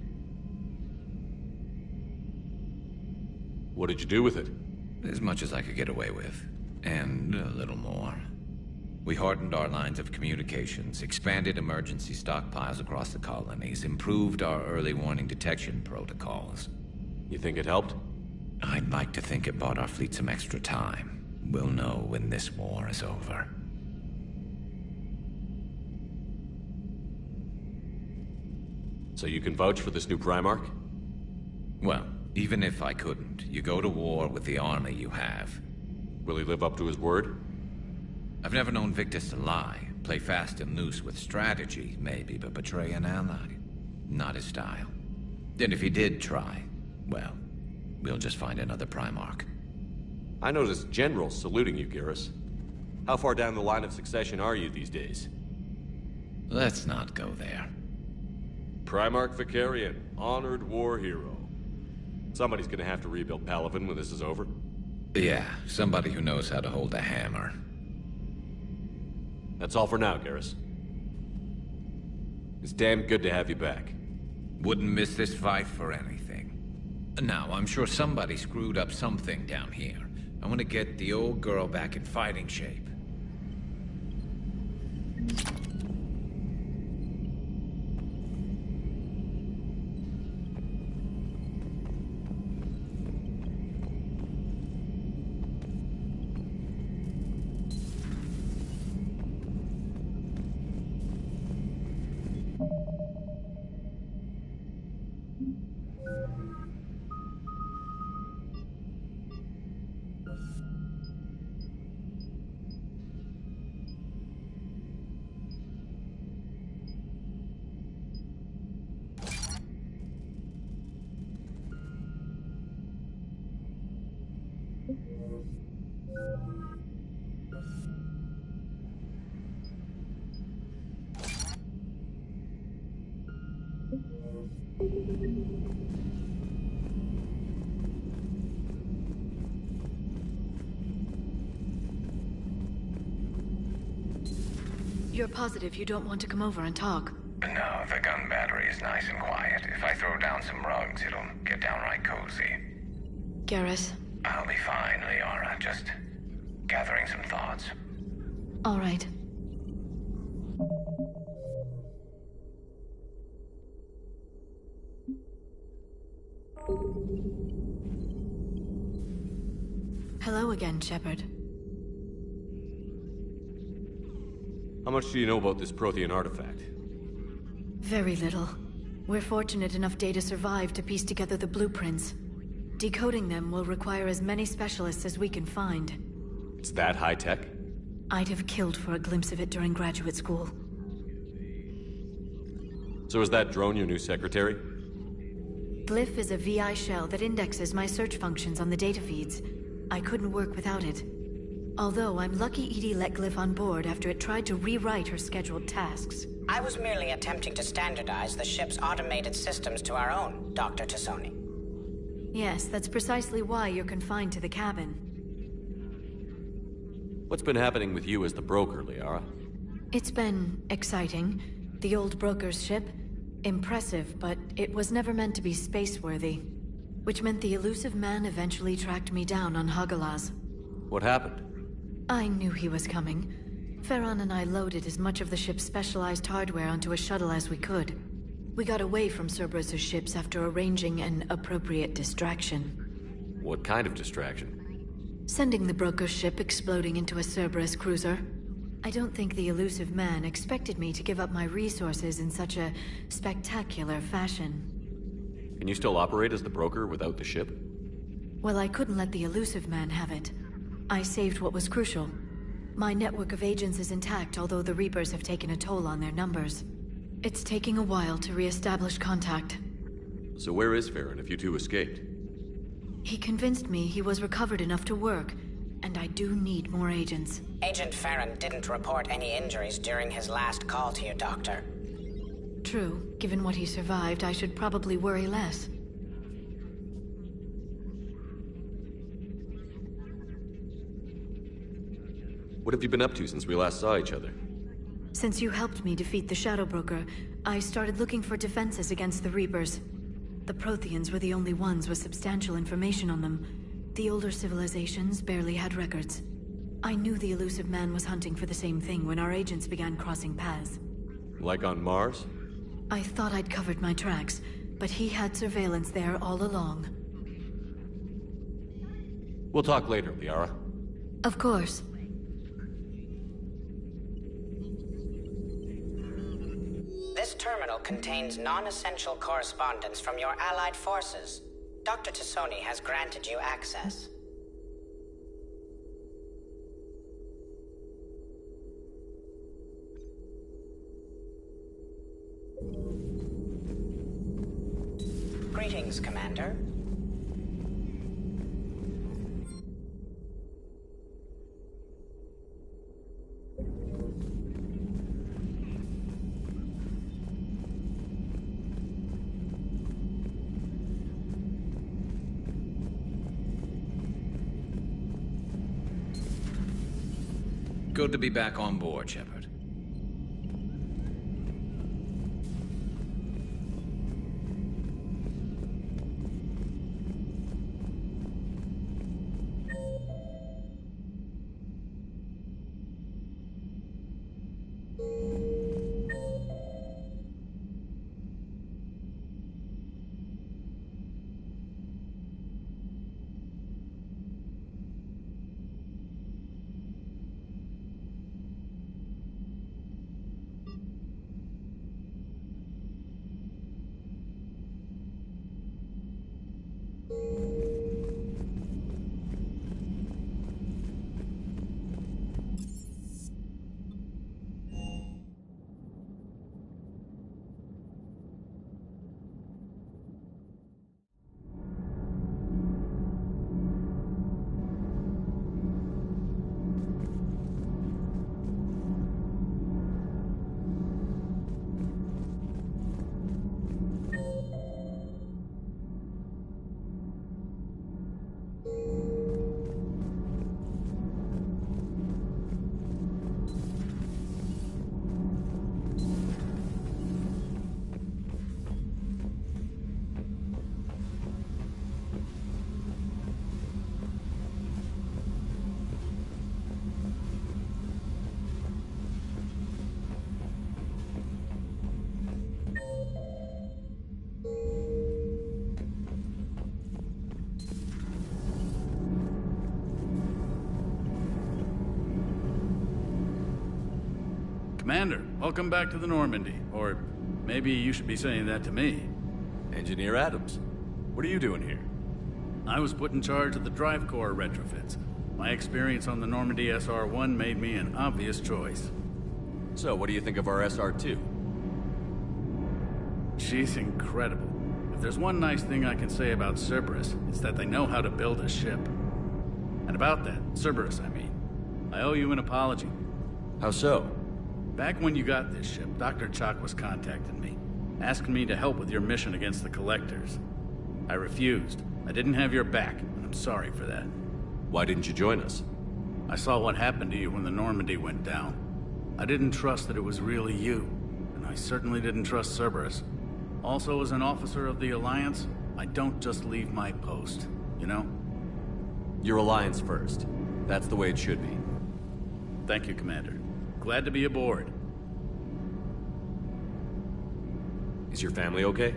S5: What did you do with it?
S8: As much as I could get away with. And a little more. We hardened our lines of communications, expanded emergency stockpiles across the colonies, improved our early warning detection protocols.
S5: You think it helped?
S8: I'd like to think it bought our fleet some extra time. We'll know when this war is over.
S5: So you can vouch for this new Primarch?
S8: Well, even if I couldn't, you go to war with the army you have.
S5: Will he live up to his word?
S8: I've never known Victus to lie. Play fast and loose with strategy, maybe, but betray an ally. Not his style. And if he did try, well, we'll just find another Primarch.
S5: I noticed generals saluting you, Garrus. How far down the line of succession are you these days?
S8: Let's not go there.
S5: Primarch Vicarian, honored war hero. Somebody's gonna have to rebuild Palaven when this is over.
S8: Yeah, somebody who knows how to hold a hammer.
S5: That's all for now, Garrus. It's damn good to have you back.
S8: Wouldn't miss this fight for anything. Now, I'm sure somebody screwed up something down here. I want to get the old girl back in fighting shape.
S15: You're positive you don't want to come over and talk?
S16: No, the gun battery is nice and quiet. If I throw down some rugs, it'll get downright cozy.
S15: Garrus?
S16: I'll be fine, Liara. Just gathering some thoughts.
S15: All right. Hello again, Shepard.
S5: How much do you know about this Prothean artifact?
S15: Very little. We're fortunate enough Data survived to piece together the blueprints. Decoding them will require as many specialists as we can find.
S5: It's that high-tech?
S15: I'd have killed for a glimpse of it during graduate school.
S5: So is that drone your new secretary?
S15: Glyph is a VI shell that indexes my search functions on the data feeds. I couldn't work without it. Although I'm lucky EDI let Glyph on board after it tried to rewrite her scheduled tasks.
S17: I was merely attempting to standardize the ship's automated systems to our own, Dr. Tassoni.
S15: Yes, that's precisely why you're confined to the cabin.
S5: What's been happening with you as the broker, Liara?
S15: It's been exciting. The old broker's ship? Impressive, but it was never meant to be space-worthy. Which meant the elusive man eventually tracked me down on Hagalaz.
S5: What happened?
S15: I knew he was coming. Farron and I loaded as much of the ship's specialized hardware onto a shuttle as we could. We got away from Cerberus' ships after arranging an appropriate distraction.
S5: What kind of distraction?
S15: Sending the broker's ship exploding into a Cerberus cruiser. I don't think the elusive man expected me to give up my resources in such a spectacular fashion.
S5: Can you still operate as the broker without the ship?
S15: Well, I couldn't let the elusive man have it. I saved what was crucial. My network of agents is intact, although the Reapers have taken a toll on their numbers. It's taking a while to re-establish contact.
S5: So where is Farron if you two escaped?
S15: He convinced me he was recovered enough to work, and I do need more agents.
S17: Agent Farron didn't report any injuries during his last call to you, Doctor.
S15: True. Given what he survived, I should probably worry less.
S5: What have you been up to since we last saw each other?
S15: Since you helped me defeat the Shadow Broker, I started looking for defenses against the Reapers. The Protheans were the only ones with substantial information on them. The older civilizations barely had records. I knew the elusive man was hunting for the same thing when our agents began crossing paths.
S5: Like on Mars?
S15: I thought I'd covered my tracks, but he had surveillance there all along.
S5: We'll talk later, Liara.
S15: Of course.
S17: This terminal contains non-essential correspondence from your allied forces. Dr. Tassoni has granted you access. Greetings, Commander.
S8: Good to be back on board, Shepard.
S12: Commander, welcome back to the Normandy. Or maybe you should be saying that to me.
S5: Engineer Adams, what are you doing here?
S12: I was put in charge of the drive core retrofits. My experience on the Normandy SR-1 made me an obvious choice.
S5: So, what do you think of our SR-2?
S12: She's incredible. If there's one nice thing I can say about Cerberus, it's that they know how to build a ship. And about that, Cerberus, I mean, I owe you an apology.
S5: How so?
S12: Back when you got this ship, Dr. Chalk was contacting me, asking me to help with your mission against the Collectors. I refused. I didn't have your back, and I'm sorry for that.
S5: Why didn't you join us?
S12: I saw what happened to you when the Normandy went down. I didn't trust that it was really you, and I certainly didn't trust Cerberus. Also, as an officer of the Alliance, I don't just leave my post, you know?
S5: Your Alliance first. That's the way it should be.
S12: Thank you, Commander. Glad to be aboard.
S5: Is your family okay?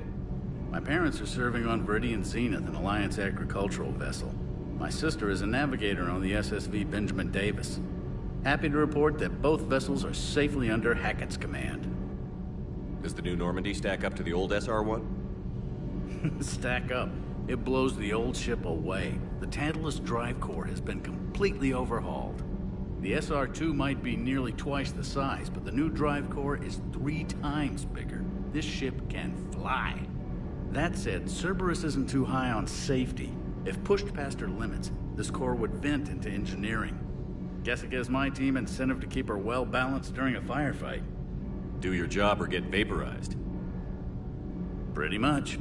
S12: My parents are serving on Viridian Zenith, an Alliance agricultural vessel. My sister is a navigator on the SSV Benjamin Davis. Happy to report that both vessels are safely under Hackett's command.
S5: Does the new Normandy stack up to the old SR-1?
S12: Stack up. It blows the old ship away. The Tantalus drive core has been completely overhauled. The SR-2 might be nearly twice the size, but the new drive core is 3 times bigger. This ship can fly. That said, Cerberus isn't too high on safety. If pushed past her limits, this core would vent into engineering. Guess it gives my team incentive to keep her well balanced during a firefight.
S5: Do your job or get vaporized.
S12: Pretty much.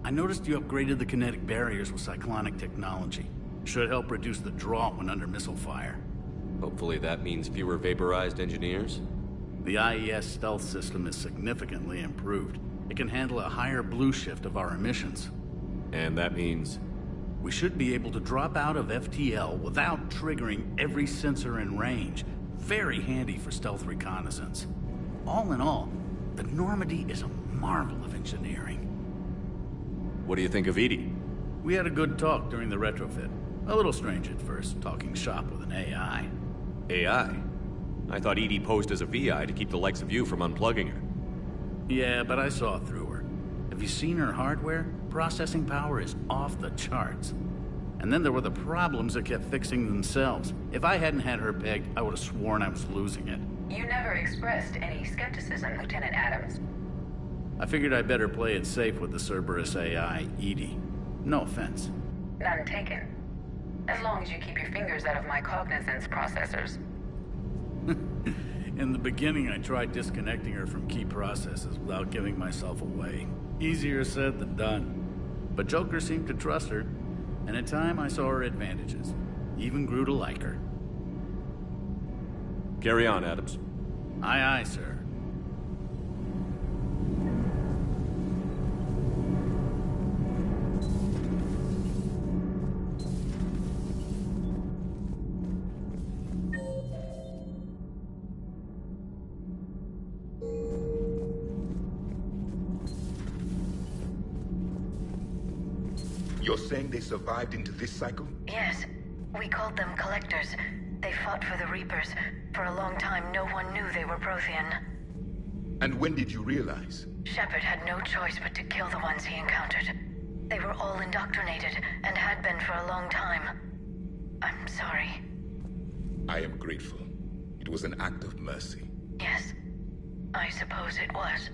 S12: I noticed you upgraded the kinetic barriers with cyclonic technology. Should help reduce the draw when under missile fire.
S5: Hopefully that means fewer vaporized engineers?
S12: The IES stealth system is significantly improved. It can handle a higher blue shift of our emissions.
S5: And that means?
S12: We should be able to drop out of FTL without triggering every sensor in range. Very handy for stealth reconnaissance. All in all, the Normandy is a marvel of engineering.
S5: What do you think of Edie?
S12: We had a good talk during the retrofit. A little strange at first, talking shop with an AI.
S5: AI? I thought Edie posed as a VI to keep the likes of you from unplugging her.
S12: Yeah, but I saw through her. Have you seen her hardware? Processing power is off the charts. And then there were the problems that kept fixing themselves. If I hadn't had her pegged, I would have sworn I was losing it.
S3: You never expressed any skepticism, Lieutenant Adams.
S12: I figured I'd better play it safe with the Cerberus AI, Edie. No offense.
S3: None taken. As long as you keep your fingers out of my cognizance processors.
S12: In the beginning, I tried disconnecting her from key processes without giving myself away. Easier said than done. But Joker seemed to trust her, and in time I saw her advantages. Even grew to like her.
S5: Carry on, Adams.
S12: Aye, aye, sir.
S10: You're saying they survived into this cycle?
S3: Yes. We called them Collectors. They fought for the Reapers. For a long time, no one knew they were Prothean.
S10: And when did you realize?
S3: Shepard had no choice but to kill the ones he encountered. They were all indoctrinated, and had been for a long time. I'm sorry.
S10: I am grateful. It was an act of mercy.
S3: Yes. I suppose it was.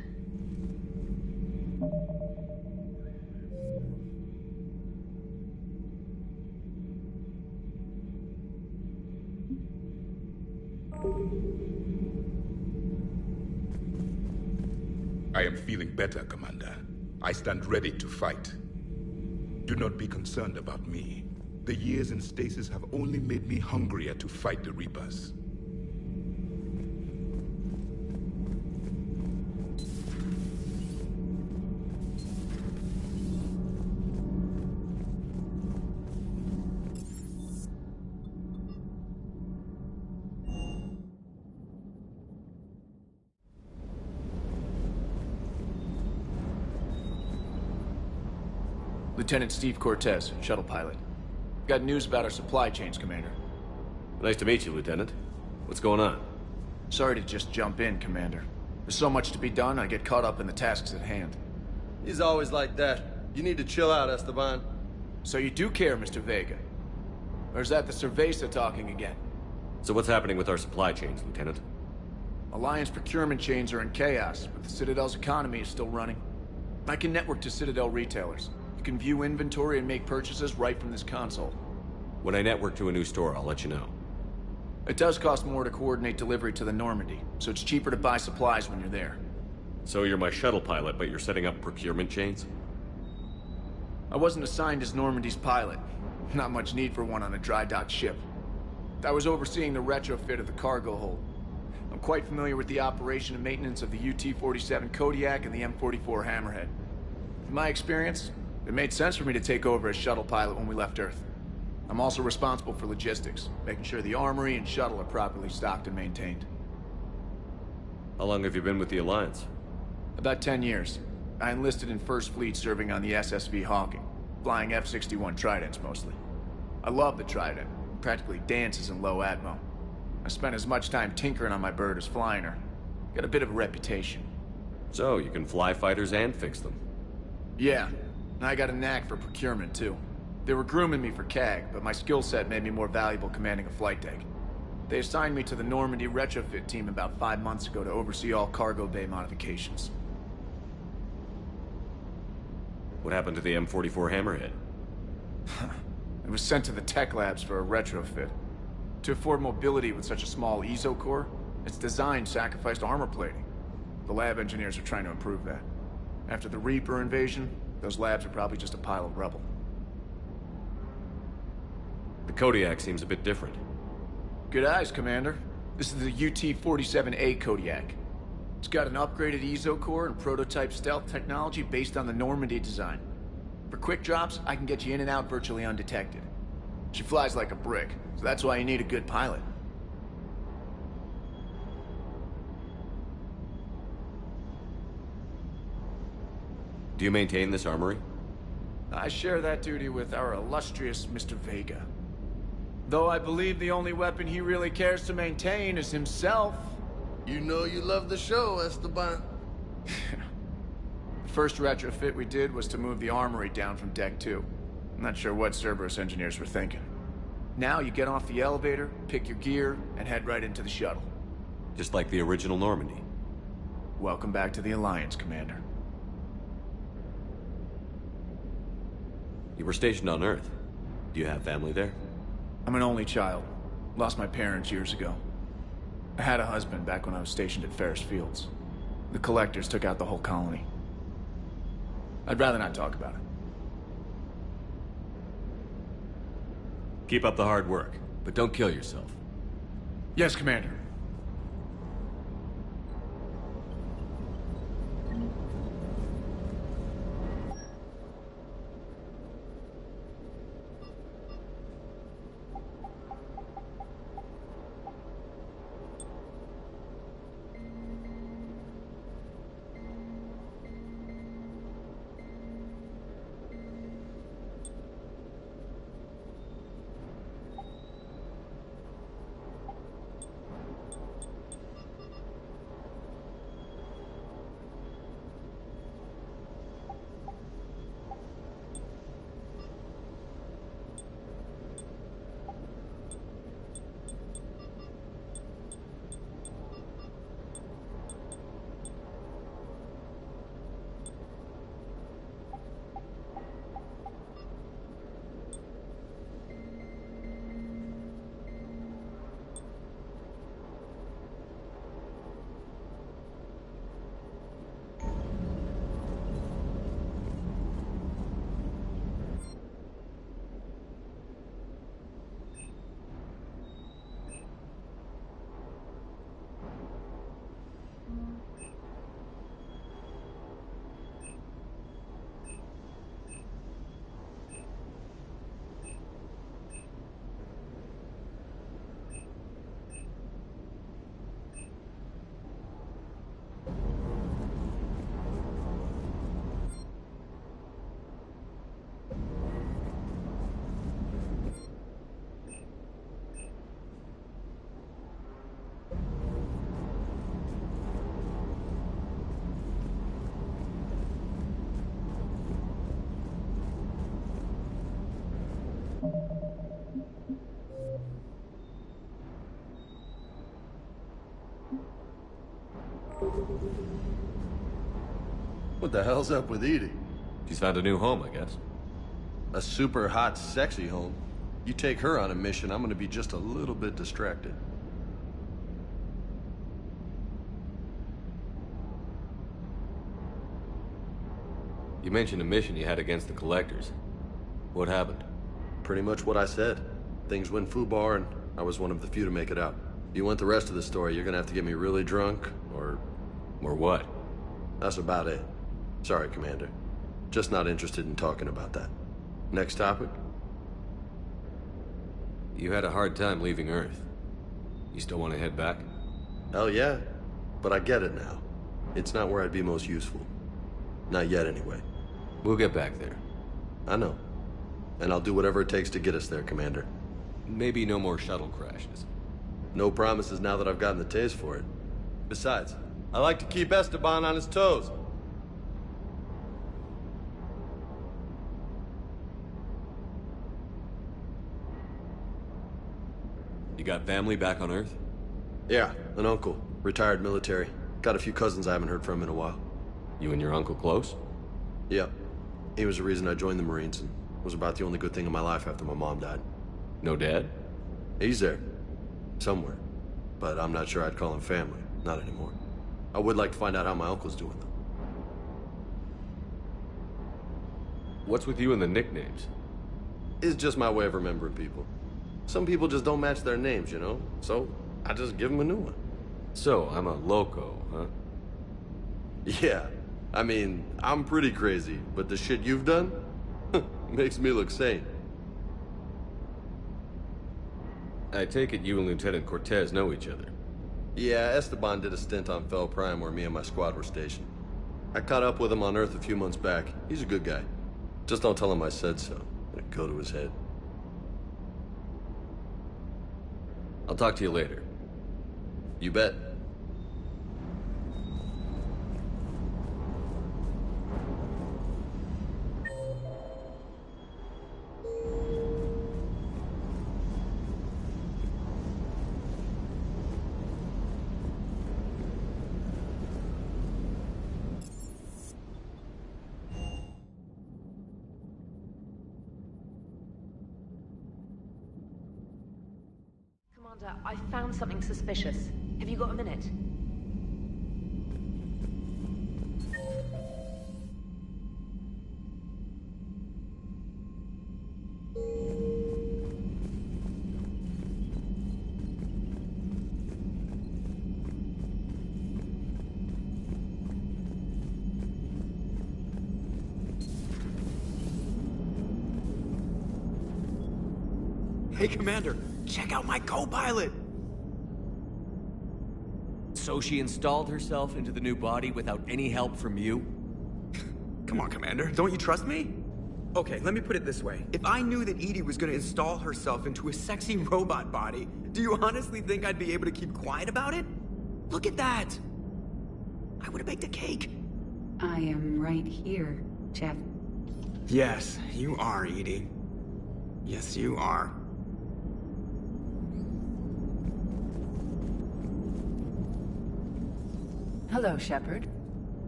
S10: I am feeling better, Commander. I stand ready to fight. Do not be concerned about me. The years in stasis have only made me hungrier to fight the Reapers.
S20: Lieutenant Steve Cortez, shuttle pilot. Got news about our supply chains, Commander.
S5: Nice to meet you, Lieutenant. What's going on?
S20: Sorry to just jump in, Commander. There's so much to be done, I get caught up in the tasks at hand.
S18: He's always like that. You need to chill out, Esteban.
S20: So you do care, Mr. Vega? Or is that the Cerveza talking again?
S5: So what's happening with our supply chains, Lieutenant?
S20: Alliance procurement chains are in chaos, but the Citadel's economy is still running. I can network to Citadel retailers. You can view inventory and make purchases right from this console.
S5: When I network to a new store, I'll let you know.
S20: It does cost more to coordinate delivery to the Normandy, so it's cheaper to buy supplies when you're there.
S5: So you're my shuttle pilot, but you're setting up procurement chains?
S20: I wasn't assigned as Normandy's pilot. Not much need for one on a dry dock ship. I was overseeing the retrofit of the cargo hold. I'm quite familiar with the operation and maintenance of the UT-47 Kodiak and the M44 Hammerhead. In my experience, it made sense for me to take over as shuttle pilot when we left Earth. I'm also responsible for logistics, making sure the armory and shuttle are properly stocked and maintained.
S5: How long have you been with the Alliance?
S20: About 10 years. I enlisted in First Fleet serving on the SSV Hawking, flying F-61 Tridents mostly. I love the Trident. It practically dances in low atmo. I spent as much time tinkering on my bird as flying her. Got a bit of a reputation.
S5: So, you can fly fighters and fix them?
S20: Yeah, and I got a knack for procurement too. They were grooming me for CAG, but my skill set made me more valuable commanding a flight deck. They assigned me to the Normandy retrofit team about 5 months ago to oversee all cargo bay modifications.
S5: What happened to the M44 Hammerhead?
S20: It was sent to the tech labs for a retrofit. To afford mobility with such a small ESO core, its design sacrificed armor plating. The lab engineers are trying to improve that. After the Reaper invasion, those labs are probably just a pile of rubble.
S5: The Kodiak seems a bit different.
S20: Good eyes, Commander. This is the UT-47A Kodiak. It's got an upgraded ESO core and prototype stealth technology based on the Normandy design. For quick drops, I can get you in and out virtually undetected. She flies like a brick, so that's why you need a good pilot.
S5: Do you maintain this armory?
S20: I share that duty with our illustrious Mr. Vega. Though I believe the only weapon he really cares to maintain is himself.
S6: You know you love the show, Esteban.
S20: The first retrofit we did was to move the armory down from Deck 2. I'm not sure what Cerberus engineers were thinking. Now you get off the elevator, pick your gear, and head right into the shuttle.
S5: Just like the original Normandy.
S20: Welcome back to the Alliance, Commander.
S5: You were stationed on Earth. Do you have family there?
S20: I'm an only child. Lost my parents years ago. I had a husband back when I was stationed at Ferris Fields. The Collectors took out the whole colony. I'd rather not talk about it.
S5: Keep up the hard work, but don't kill yourself.
S20: Yes, Commander.
S6: What the hell's up with Edie?
S5: She's found a new home, I guess.
S6: A super hot, sexy home. You take her on a mission, I'm gonna be just a little bit distracted.
S5: You mentioned a mission you had against the Collectors. What happened?
S6: Pretty much what I said. Things went foobar, and I was one of the few to make it out. If you want the rest of the story, you're gonna have to get me really drunk, or...
S5: Or what?
S6: That's about it. Sorry, Commander. Just not interested in talking about that. Next topic?
S5: You had a hard time leaving Earth. You still want to head back?
S6: Hell yeah. But I get it now. It's not where I'd be most useful. Not yet, anyway.
S5: We'll get back there.
S6: I know. And I'll do whatever it takes to get us there, Commander.
S5: Maybe no more shuttle crashes.
S6: No promises now that I've gotten the taste for it. Besides, I like to keep Esteban on his toes.
S5: You got family back on Earth?
S6: Yeah, an uncle. Retired military. Got a few cousins I haven't heard from in a while.
S5: You and your uncle close?
S6: Yep. He was the reason I joined the Marines, and was about the only good thing in my life after my mom died.
S5: No dad?
S6: He's there. Somewhere. But I'm not sure I'd call him family. Not anymore. I would like to find out how my uncle's doing, though.
S5: What's with you and the nicknames?
S6: It's just my way of remembering people. Some people just don't match their names, you know? So, I just give them a new one.
S5: So, I'm a loco, huh?
S6: Yeah. I mean, I'm pretty crazy, but the shit you've done?
S18: Makes me look sane.
S5: I take it you and Lieutenant Cortez know each other.
S18: Yeah, Esteban did a stint on Fel Prime where me and my squad were stationed. I caught up with him on Earth a few months back. He's a good guy. Just don't tell him I said so. It'll go to his head.
S5: I'll talk to you later.
S18: You bet.
S4: Commander, I found something suspicious. Have you got a minute?
S11: Hey, Commander, check out my co-pilot!
S5: So she installed herself into the new body without any help from you?
S11: Come on, Commander, don't you trust me? Okay, let me put it this way. If I knew that Edie was gonna install herself into a sexy robot body, do you honestly think I'd be able to keep quiet about it? Look at that! I would've baked a cake.
S1: I am right here, Jeff.
S11: Yes, you are, Edie. Yes, you are.
S1: Hello, Shepard.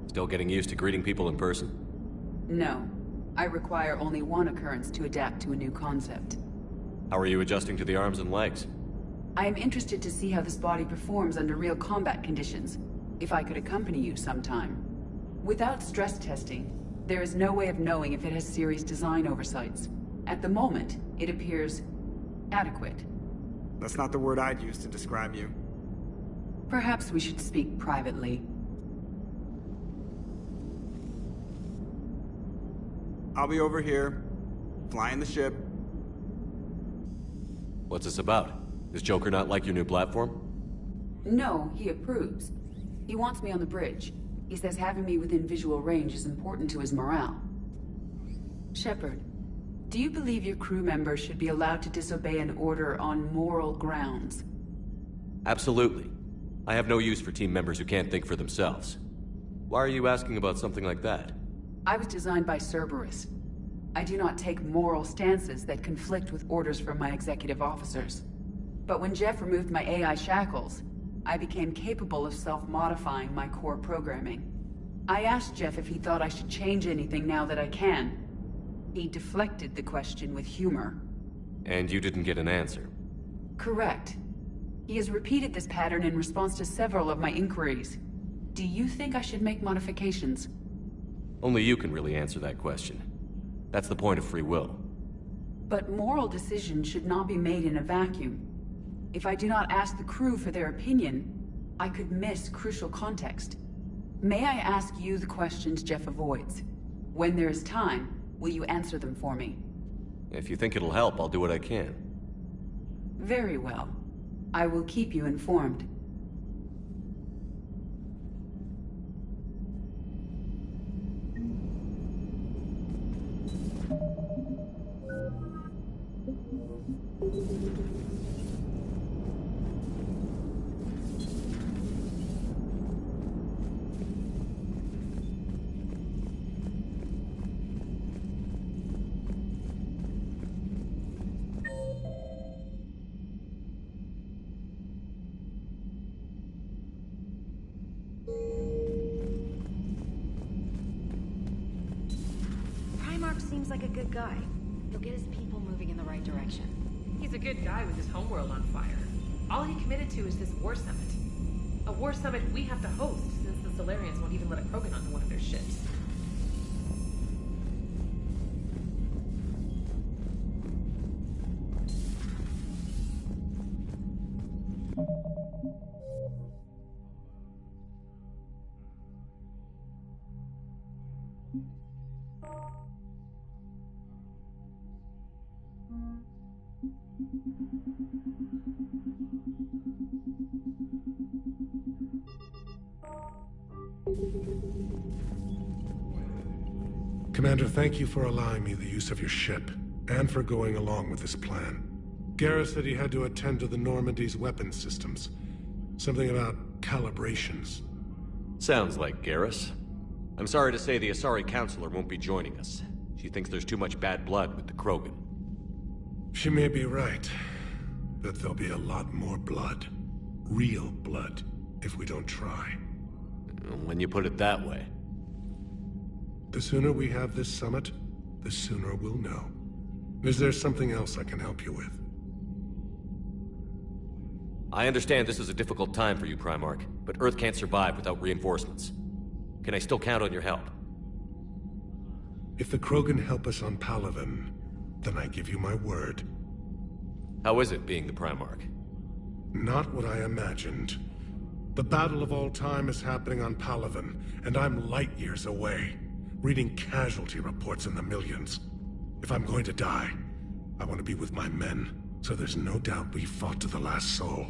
S5: Still getting used to greeting people in person?
S1: No. I require only one occurrence to adapt to a new concept.
S5: How are you adjusting to the arms and legs?
S1: I am interested to see how this body performs under real combat conditions, if I could accompany you sometime. Without stress testing, there is no way of knowing if it has serious design oversights. At the moment, it appears adequate.
S11: That's not the word I'd use to describe you.
S1: Perhaps we should speak privately.
S11: I'll be over here, flying the ship.
S5: What's this about? Does Joker not like your new platform?
S1: No, he approves. He wants me on the bridge. He says having me within visual range is important to his morale. Shepard, do you believe your crew members should be allowed to disobey an order on moral grounds?
S5: Absolutely. I have no use for team members who can't think for themselves. Why are you asking about something like that?
S1: I was designed by Cerberus. I do not take moral stances that conflict with orders from my executive officers. But when Jeff removed my AI shackles, I became capable of self-modifying my core programming. I asked Jeff if he thought I should change anything now that I can. He deflected the question with humor.
S5: And you didn't get an answer?
S1: Correct. He has repeated this pattern in response to several of my inquiries. Do you think I should make modifications?
S5: Only you can really answer that question. That's the point of free will.
S1: But moral decisions should not be made in a vacuum. If I do not ask the crew for their opinion, I could miss crucial context. May I ask you the questions Jeff avoids? When there is time, will you answer them for me?
S5: If you think it'll help, I'll do what I can.
S1: Very well. I will keep you informed.
S13: Seems like a good guy. He'll get his people moving in the right direction.
S19: He's a good guy with his homeworld on fire. All he committed to is this war summit. A war summit we have to host, since the Solarians won't even let a Krogan onto one of their ships.
S14: Commander, thank you for allowing me the use of your ship, and for going along with this plan. Garrus said he had to attend to the Normandy's weapons systems. Something about calibrations.
S5: Sounds like Garrus. I'm sorry to say the Asari Counselor won't be joining us. She thinks there's too much bad blood with the Krogan.
S14: She may be right, but there'll be a lot more blood. Real blood, if we don't try.
S5: When you put it that way.
S14: The sooner we have this summit, the sooner we'll know. Is there something else I can help you with?
S5: I understand this is a difficult time for you, Primarch, but Earth can't survive without reinforcements. Can I still count on your help?
S14: If the Krogan help us on Palaven, then I give you my word.
S5: How is it being the Primarch?
S14: Not what I imagined. The battle of all time is happening on Palaven, and I'm light years away, reading casualty reports in the millions. If I'm going to die, I want to be with my men, so there's no doubt we fought to the last soul.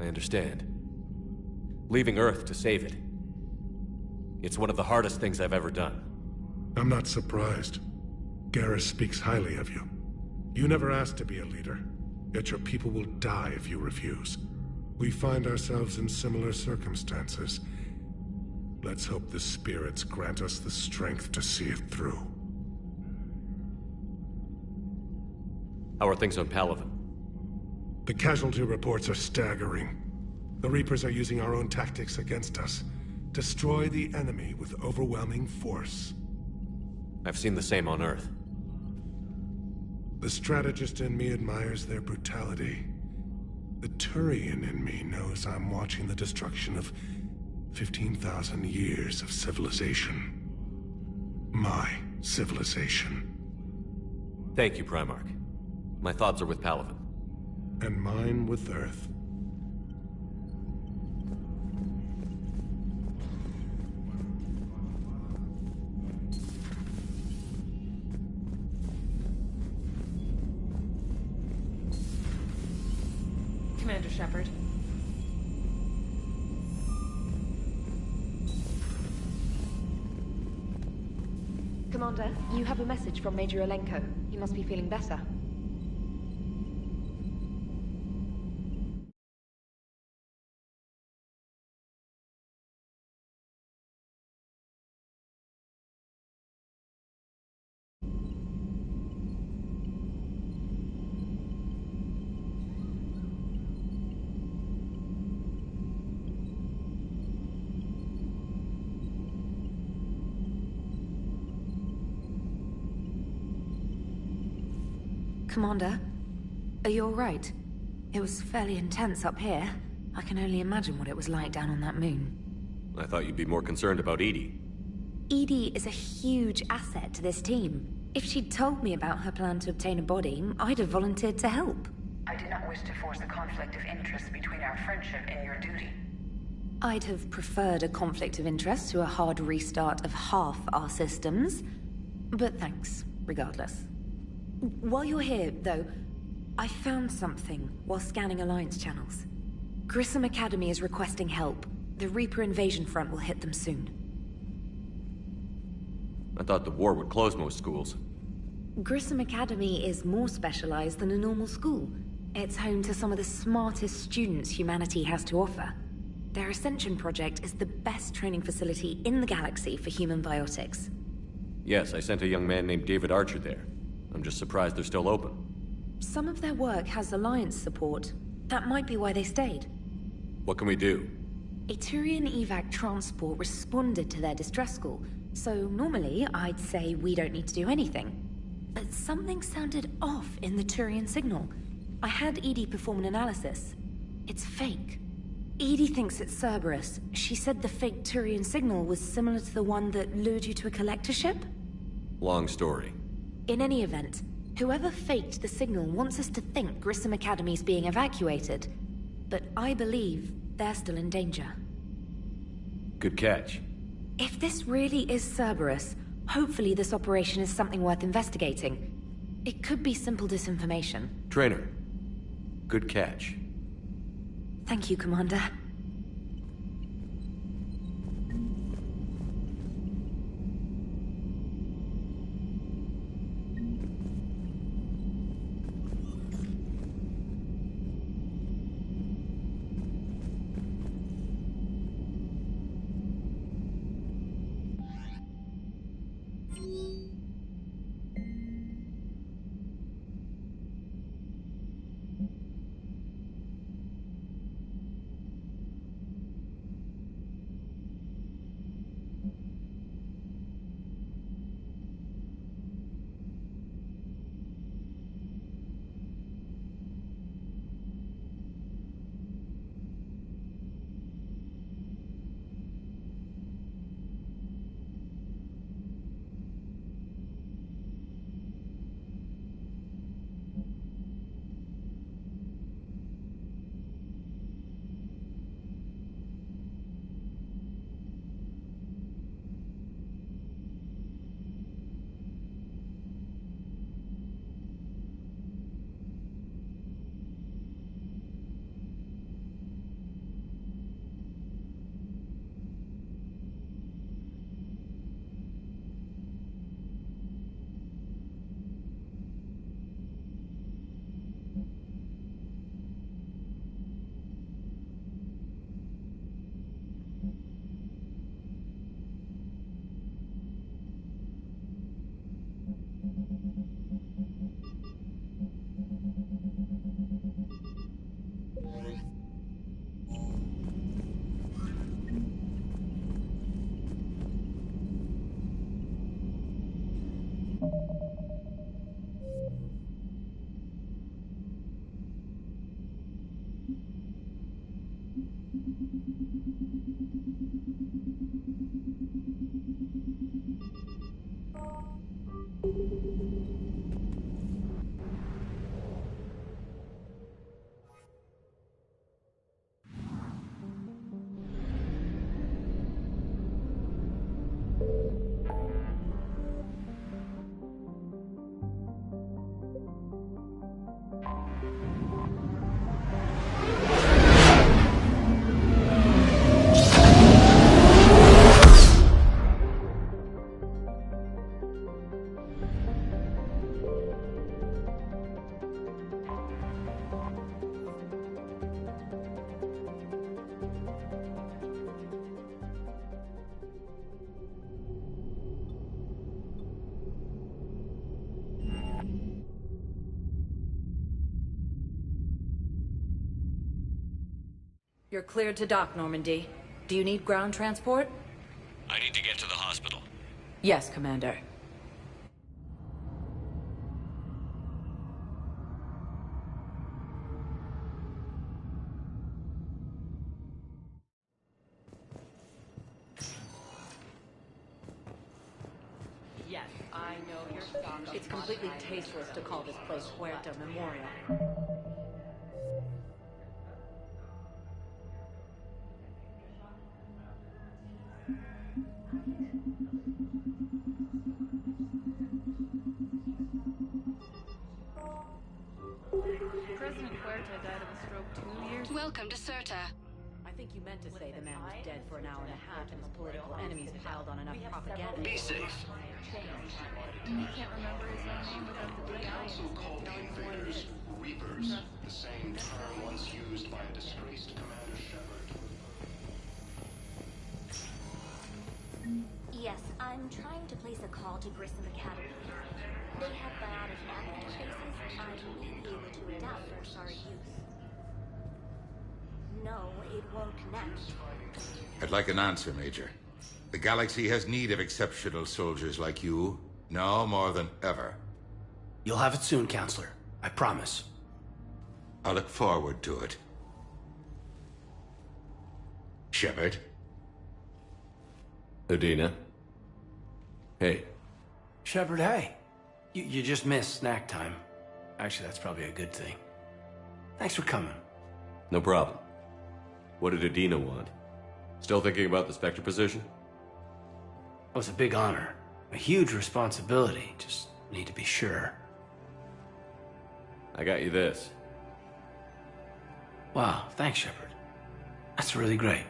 S5: I understand. Leaving Earth to save it. It's one of the hardest things I've ever done.
S14: I'm not surprised. Garrus speaks highly of you. You never asked to be a leader, yet your people will die if you refuse. We find ourselves in similar circumstances. Let's hope the spirits grant us the strength to see it through.
S5: How are things on Palaven?
S14: The casualty reports are staggering. The Reapers are using our own tactics against us. Destroy the enemy with overwhelming force.
S5: I've seen the same on Earth.
S14: The strategist in me admires their brutality. The Turian in me knows I'm watching the destruction of 15,000 years of civilization. My civilization.
S5: Thank you, Primarch. My thoughts are with Palaven.
S14: And mine with Earth.
S19: Commander Shepard.
S4: Commander, you have a message from Major Olenko. He must be feeling better.
S21: Commander, are you all right? It was fairly intense up here. I can only imagine what it was like down on that moon.
S5: I thought you'd be more concerned about Edie.
S21: Edie is a huge asset to this team. If she'd told me about her plan to obtain a body, I'd have volunteered to help.
S3: I did not wish to force a conflict of interest between our friendship and your duty.
S21: I'd have preferred a conflict of interest to a hard restart of half our systems. But thanks, regardless. While you're here, though, I found something while scanning Alliance channels. Grissom Academy is requesting help. The Reaper invasion front will hit them soon.
S5: I thought the war would close most schools.
S21: Grissom Academy is more specialized than a normal school. It's home to some of the smartest students humanity has to offer. Their Ascension project is the best training facility in the galaxy for human biotics.
S5: Yes, I sent a young man named David Archer there. I'm just surprised they're still open.
S21: Some of their work has Alliance support. That might be why they stayed.
S5: What can we do?
S21: A Turian evac transport responded to their distress call, so normally I'd say we don't need to do anything. But something sounded off in the Turian signal. I had Edie perform an analysis. It's fake. Edie thinks it's Cerberus. She said the fake Turian signal was similar to the one that lured you to a collector ship?
S5: Long story.
S21: In any event, whoever faked the signal wants us to think Grissom Academy's being evacuated. But I believe they're still in danger.
S5: Good catch.
S21: If this really is Cerberus, hopefully this operation is something worth investigating. It could be simple disinformation.
S5: Trainer, good catch.
S21: Thank you, Commander.
S2: You're cleared to dock, Normandy. Do you need ground transport?
S5: I need to get to the hospital.
S2: Yes, Commander.
S4: Yes, I know your stock.
S2: It's completely tasteless to call this place Huerta Memorial.
S22: President Huerta died of a stroke 2 years.
S23: Welcome to Serta.
S2: I think you meant to say the man was dead for an hour and a half and his political enemies piled on enough propaganda.
S23: Be safe.
S22: He can't remember his own name without the
S24: They also called the invaders Reapers, the same term once used by a disgraced Commander Shepard.
S25: Yes, I'm trying to place a call to Grissom Academy. They have biotic app interfaces I may be able to adapt for Asari use. No, it won't connect.
S10: I'd like an answer, Major. The galaxy has need of exceptional soldiers like you, now more than ever.
S26: You'll have it soon, Counselor. I promise.
S10: I look forward to it. Shepard?
S5: Adina? Hey.
S26: Shepard, hey. You just missed snack time. Actually, that's probably a good thing. Thanks for coming.
S5: No problem. What did Adina want? Still thinking about the Spectre position?
S26: It was a big honor. A huge responsibility. Just need to be sure.
S5: I got you this.
S26: Wow, thanks, Shepard. That's really great.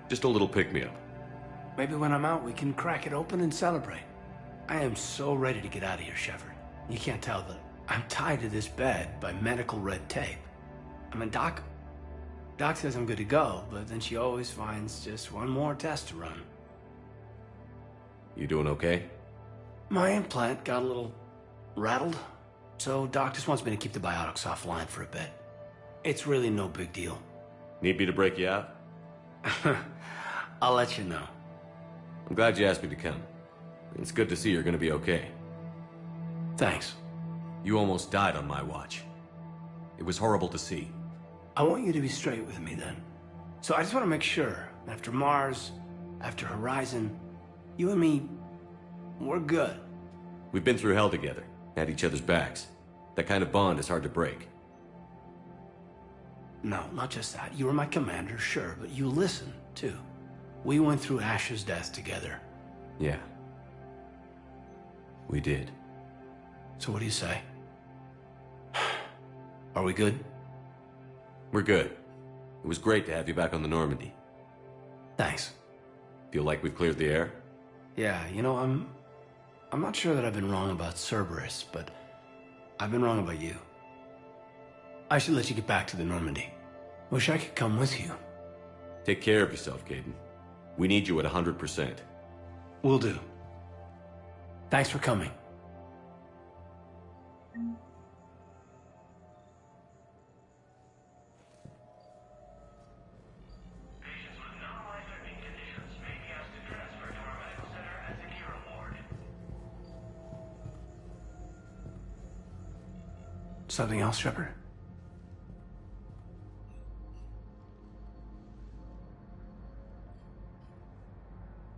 S5: Just a little pick-me-up.
S26: Maybe when I'm out, we can crack it open and celebrate. I am so ready to get out of here, Shepard. You can't tell, but I'm tied to this bed by medical red tape. I mean, Doc says I'm good to go, but then she always finds just one more test to run.
S5: You doing okay?
S26: My implant got a little rattled, so Doc just wants me to keep the biotics offline for a bit. It's really no big deal.
S5: Need me to break you out?
S26: I'll let you know.
S5: I'm glad you asked me to come. It's good to see you're gonna be okay.
S26: Thanks.
S5: You almost died on my watch. It was horrible to see.
S26: I want you to be straight with me then. So I just want to make sure, after Mars, after Horizon, you and me, we're good.
S5: We've been through hell together, had each other's backs. That kind of bond is hard to break.
S26: No, not just that. You were my commander, sure, but you listen, too. We went through Ash's death together.
S5: Yeah. We did.
S26: So what do you say? Are we good?
S5: We're good. It was great to have you back on the Normandy.
S26: Thanks.
S5: Feel like we've cleared the air?
S26: Yeah, you know, I'm not sure that I've been wrong about Cerberus, but I've been wrong about you. I should let you get back to the Normandy. Wish I could come with you.
S5: Take care of yourself, Caden. We need you at 100%.
S26: Will do. Thanks for coming. Something else, Shepard?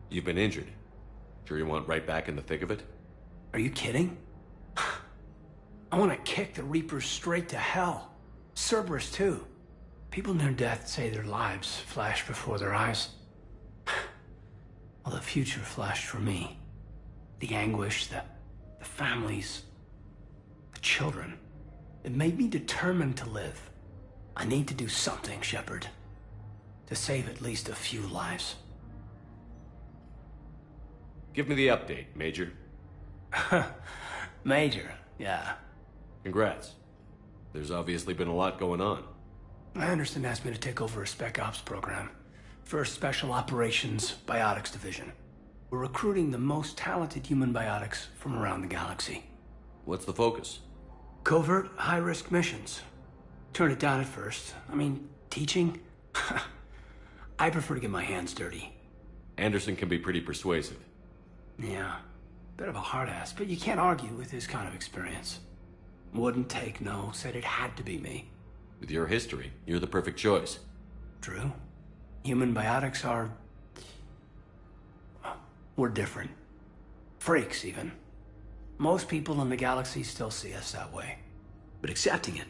S5: You've been injured. Sure you want right back in the thick of it?
S26: Are you kidding? I want to kick the Reapers straight to hell. Cerberus, too. People near death say their lives flash before their eyes. Well, the future flashed for me. The anguish, the families, the children. It made me determined to live. I need to do something, Shepard. To save at least a few lives.
S5: Give me the update, Major.
S26: Major, yeah.
S5: Congrats. There's obviously been a lot going on.
S26: Anderson asked me to take over a Spec Ops program. First Special Operations Biotics Division. We're recruiting the most talented human biotics from around the galaxy.
S5: What's the focus?
S26: Covert, high-risk missions. Turn it down at first. I mean, teaching? I prefer to get my hands dirty.
S5: Anderson can be pretty persuasive.
S26: Yeah, bit of a hard ass, but you can't argue with his kind of experience. Wouldn't take no, said it had to be me.
S5: With your history, you're the perfect choice.
S26: True. Human biotics are... we're different. Freaks, even. Most people in the galaxy still see us that way. But accepting it,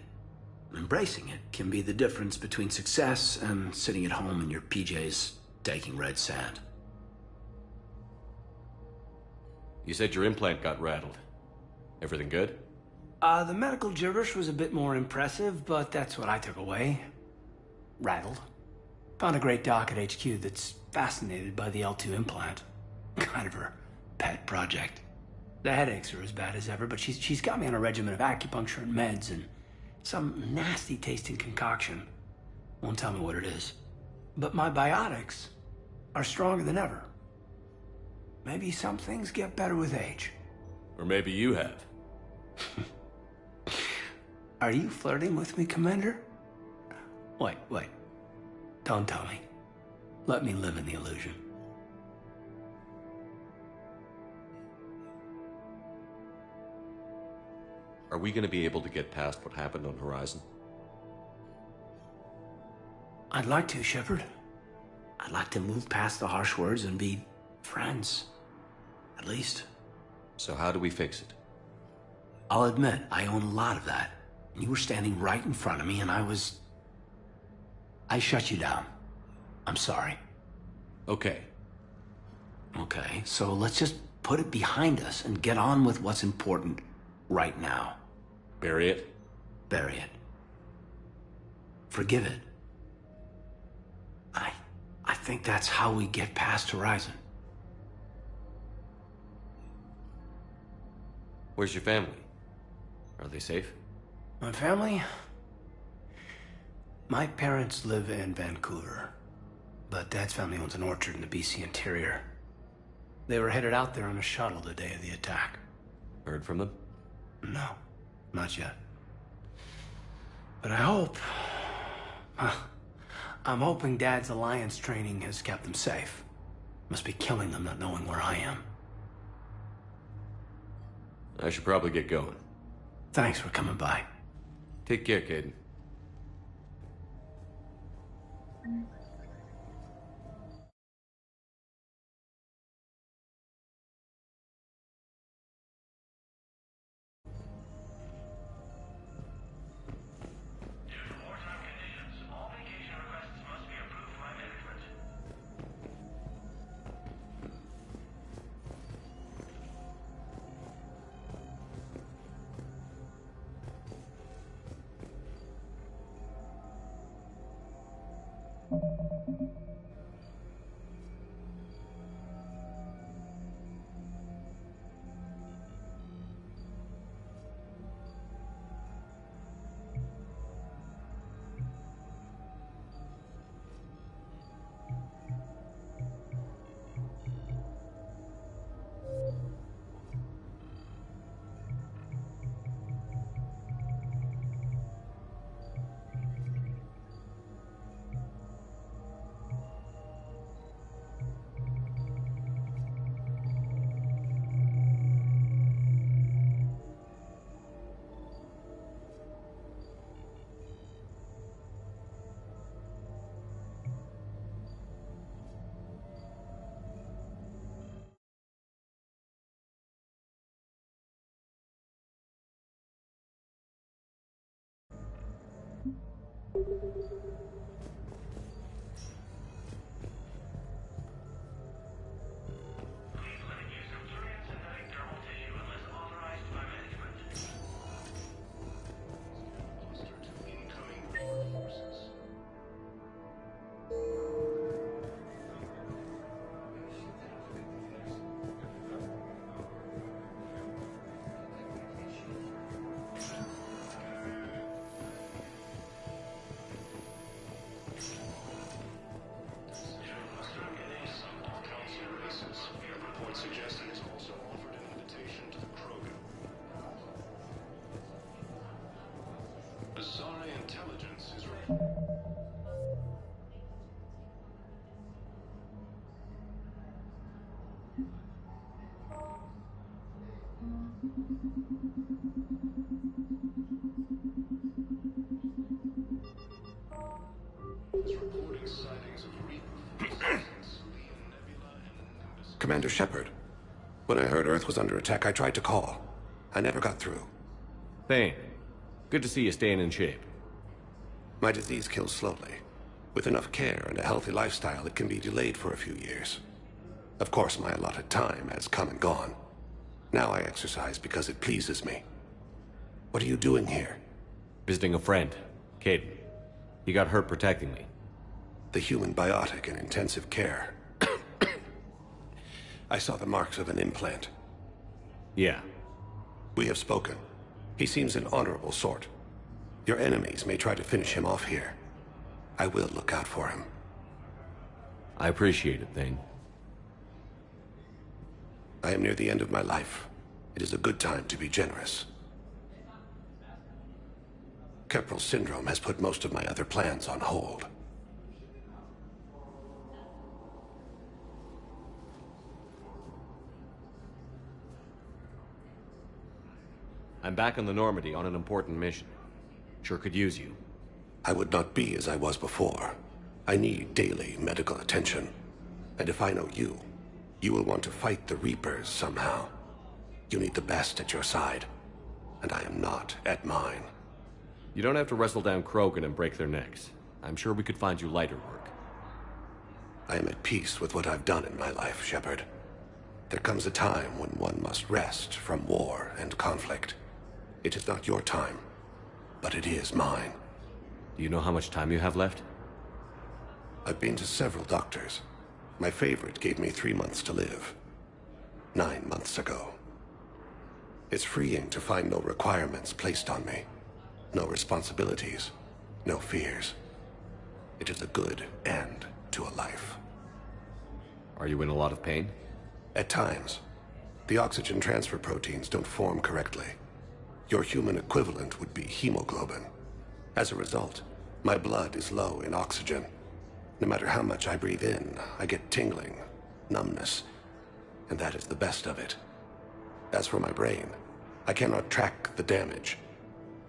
S26: embracing it, can be the difference between success and sitting at home in your PJs, taking red sand.
S5: You said your implant got rattled. Everything good?
S26: The medical gibberish was a bit more impressive, but that's what I took away. Rattled. Found a great doc at HQ that's fascinated by the L2 implant. Kind of her pet project. The headaches are as bad as ever, but she's got me on a regimen of acupuncture and meds and some nasty-tasting concoction. Won't tell me what it is. But my biotics are stronger than ever. Maybe some things get better with age.
S5: Or maybe you have.
S26: Are you flirting with me, Commander? Wait. Don't tell me. Let me live in the illusion.
S5: Are we going to be able to get past what happened on Horizon?
S26: I'd like to, Shepard. I'd like to move past the harsh words and be friends. At least.
S5: So how do we fix it?
S26: I'll admit, I own a lot of that. You were standing right in front of me and I shut you down. I'm sorry.
S5: Okay.
S26: Okay, so let's just put it behind us and get on with what's important right now.
S5: Bury it?
S26: Bury it. Forgive it. I think that's how we get past Horizon.
S5: Where's your family? Are they safe?
S26: My family? My parents live in Vancouver, but Dad's family owns an orchard in the BC interior. They were headed out there on a shuttle the day of the attack.
S5: Heard from them?
S26: No, not yet. But I hope... I'm hoping Dad's Alliance training has kept them safe. Must be killing them not knowing where I am.
S5: I should probably get going.
S26: Thanks for coming by.
S5: Take care, Caden.
S7: Commander Shepard. When I heard Earth was under attack, I tried to call. I never got through.
S5: Thane, good to see you staying in shape.
S7: My disease kills slowly. With enough care and a healthy lifestyle, it can be delayed for a few years. Of course, my allotted time has come and gone. Now I exercise because it pleases me. What are you doing here?
S5: Visiting a friend, Caden. He got hurt protecting me.
S7: The human biotic in intensive care. I saw the marks of an implant.
S5: Yeah.
S7: We have spoken. He seems an honorable sort. Your enemies may try to finish him off here. I will look out for him.
S5: I appreciate it, Thane.
S7: I am near the end of my life. It is a good time to be generous. Keppel syndrome has put most of my other plans on hold.
S5: I'm back in the Normandy on an important mission. Sure could use you.
S7: I would not be as I was before. I need daily medical attention. And if I know you, you will want to fight the Reapers somehow. You need the best at your side, and I am not at mine.
S5: You don't have to wrestle down Krogan and break their necks. I'm sure we could find you lighter work.
S7: I am at peace with what I've done in my life, Shepard. There comes a time when one must rest from war and conflict. It is not your time. but it is mine.
S5: Do you know how much time you have left?
S7: I've been to several doctors. My favorite gave me 3 months to live. 9 months ago. It's freeing to find no requirements placed on me. No responsibilities. No fears. It is a good end to a life.
S5: Are you in a lot of pain?
S7: At times. The oxygen transfer proteins don't form correctly. Your human equivalent would be hemoglobin. As a result, my blood is low in oxygen. No matter how much I breathe in, I get tingling, numbness, and that is the best of it. As for my brain, I cannot track the damage.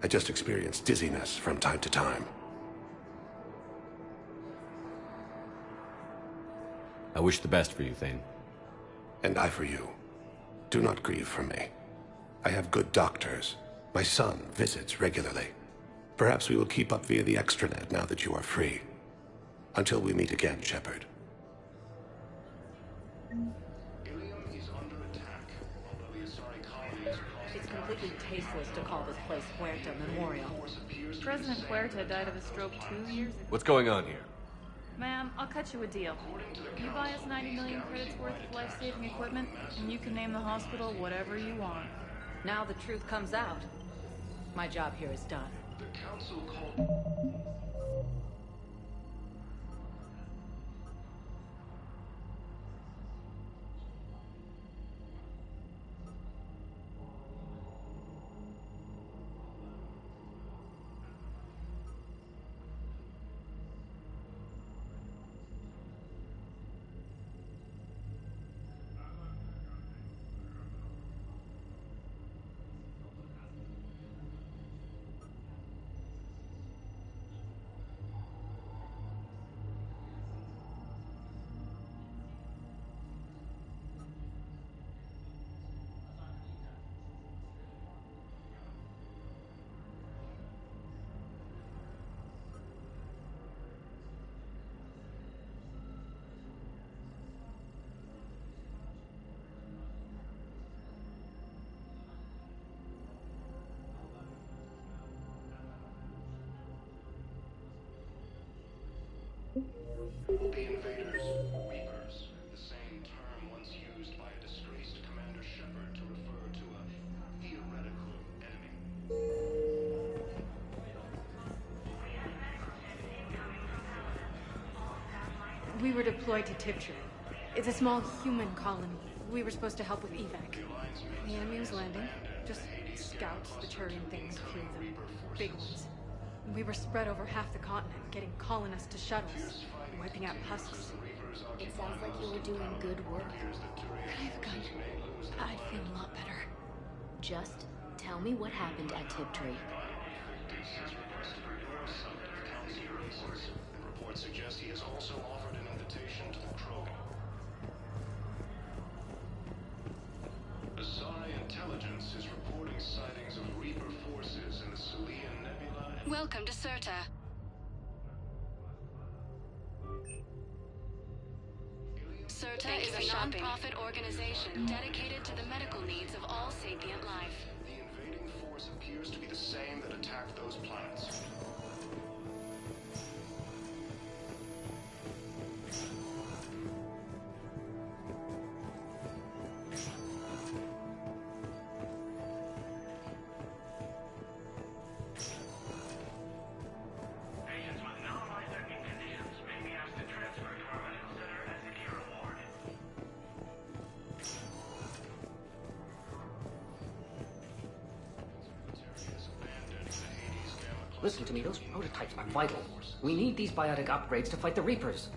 S7: I just experience dizziness from time to time.
S5: I wish the best for you, Thane.
S7: And I for you. Do not grieve for me. I have good doctors. My son visits regularly. Perhaps we will keep up via the extranet now that you are free. Until we meet again, Shepard.
S2: It's completely tasteless to call this place Huerta Memorial.
S22: President Huerta died of a stroke 2 years ago.
S5: What's going on here?
S22: Ma'am, I'll cut you a deal. You buy us 90 million credits worth of life-saving equipment, and you can name the hospital whatever you want.
S2: Now the truth comes out. My job here is done.
S24: The council called... The invaders, Reapers, the same term once used by a disgraced Commander Shepard to refer to a theoretical enemy.
S8: We were deployed to Tiptree. It's a small human colony. We were supposed to help with evac. The enemy was landing. Just scouts, the Turian things, a few of them. Big ones. We were spread over half the continent, getting colonists to shuttles, wiping out husks.
S25: It sounds like you were doing good work.
S8: I have a gun. I'd feel a lot better.
S25: Just tell me what happened at Tiptree.
S24: Reports suggest he has also offered an invitation to the Krogan. Azari intelligence is reporting sightings of Reaper forces in the Salian Nebula and...
S9: Welcome to Serta. Serta is a non-profit organization dedicated to the medical needs of all sapient life.
S24: The invading force appears to be the same that attacked those planets. Agents with non-life-threatening conditions may be asked to transfer to our medical center at Secure Ward.
S15: Listen to me, those prototypes are vital. We need these biotic upgrades to fight the Reapers.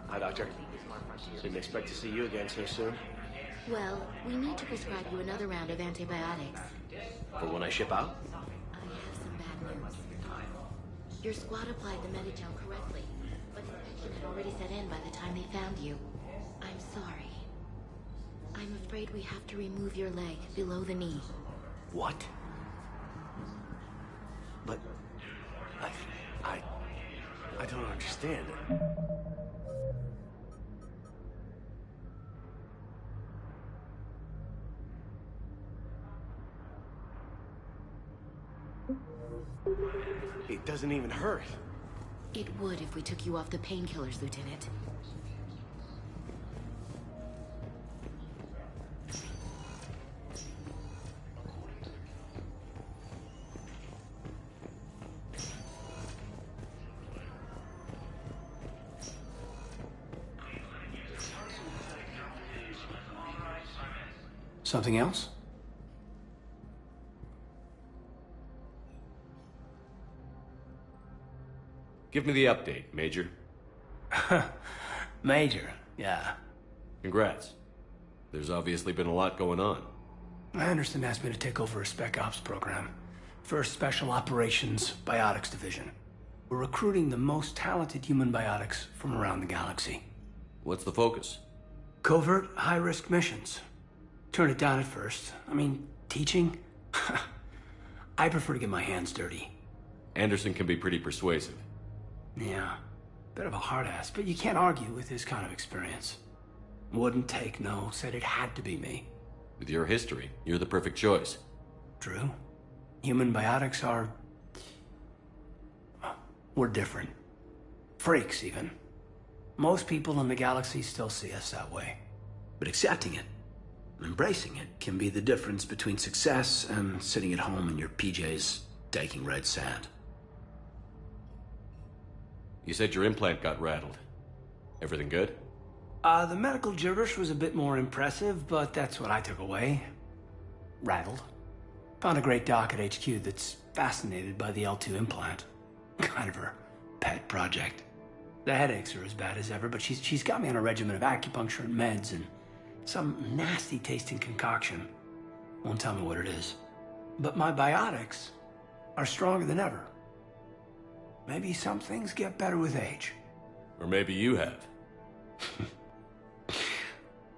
S16: Hi, Doctor. Didn't expect to see you again so soon.
S25: Well, we need to prescribe you another round of antibiotics.
S16: For when I ship out?
S25: I have some bad news. Your squad applied the Medigel correctly, but infection had already set in by the time they found you. I'm sorry. I'm afraid we have to remove your leg below the knee.
S16: What? But... I don't understand. It doesn't even hurt.
S25: It would if we took you off the painkillers, Lieutenant.
S26: Something else?
S5: Give me the update, Major.
S26: Major, yeah.
S5: Congrats. There's obviously been a lot going on.
S26: Anderson asked me to take over a Spec Ops program. First Special Operations Biotics Division. We're recruiting the most talented human biotics from around the galaxy.
S5: What's the focus?
S26: Covert, high-risk missions. Turned it down at first. I mean, teaching? I prefer to get my hands dirty.
S5: Anderson can be pretty persuasive.
S26: Yeah, bit of a hard ass, but you can't argue with his kind of experience. Wouldn't take no, said it had to be me.
S5: With your history, you're the perfect choice.
S26: True. Human biotics are... we're different. Freaks, even. Most people in the galaxy still see us that way. But accepting it, embracing it, can be the difference between success and sitting at home in your PJs, taking red sand.
S5: You said your implant got rattled. Everything good?
S26: The medical gibberish was a bit more impressive, but that's what I took away. Rattled. Found a great doc at HQ that's fascinated by the L2 implant. Kind of her pet project. The headaches are as bad as ever, but she's got me on a regimen of acupuncture and meds and some nasty-tasting concoction. Won't tell me what it is. But my biotics are stronger than ever. Maybe some things get better with age.
S5: Or maybe you have.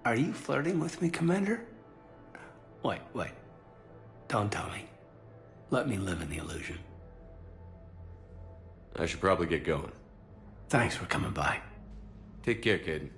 S26: Are you flirting with me, Commander? Wait. Don't tell me. Let me live in the illusion.
S5: I should probably get going.
S26: Thanks for coming by.
S5: Take care, kid.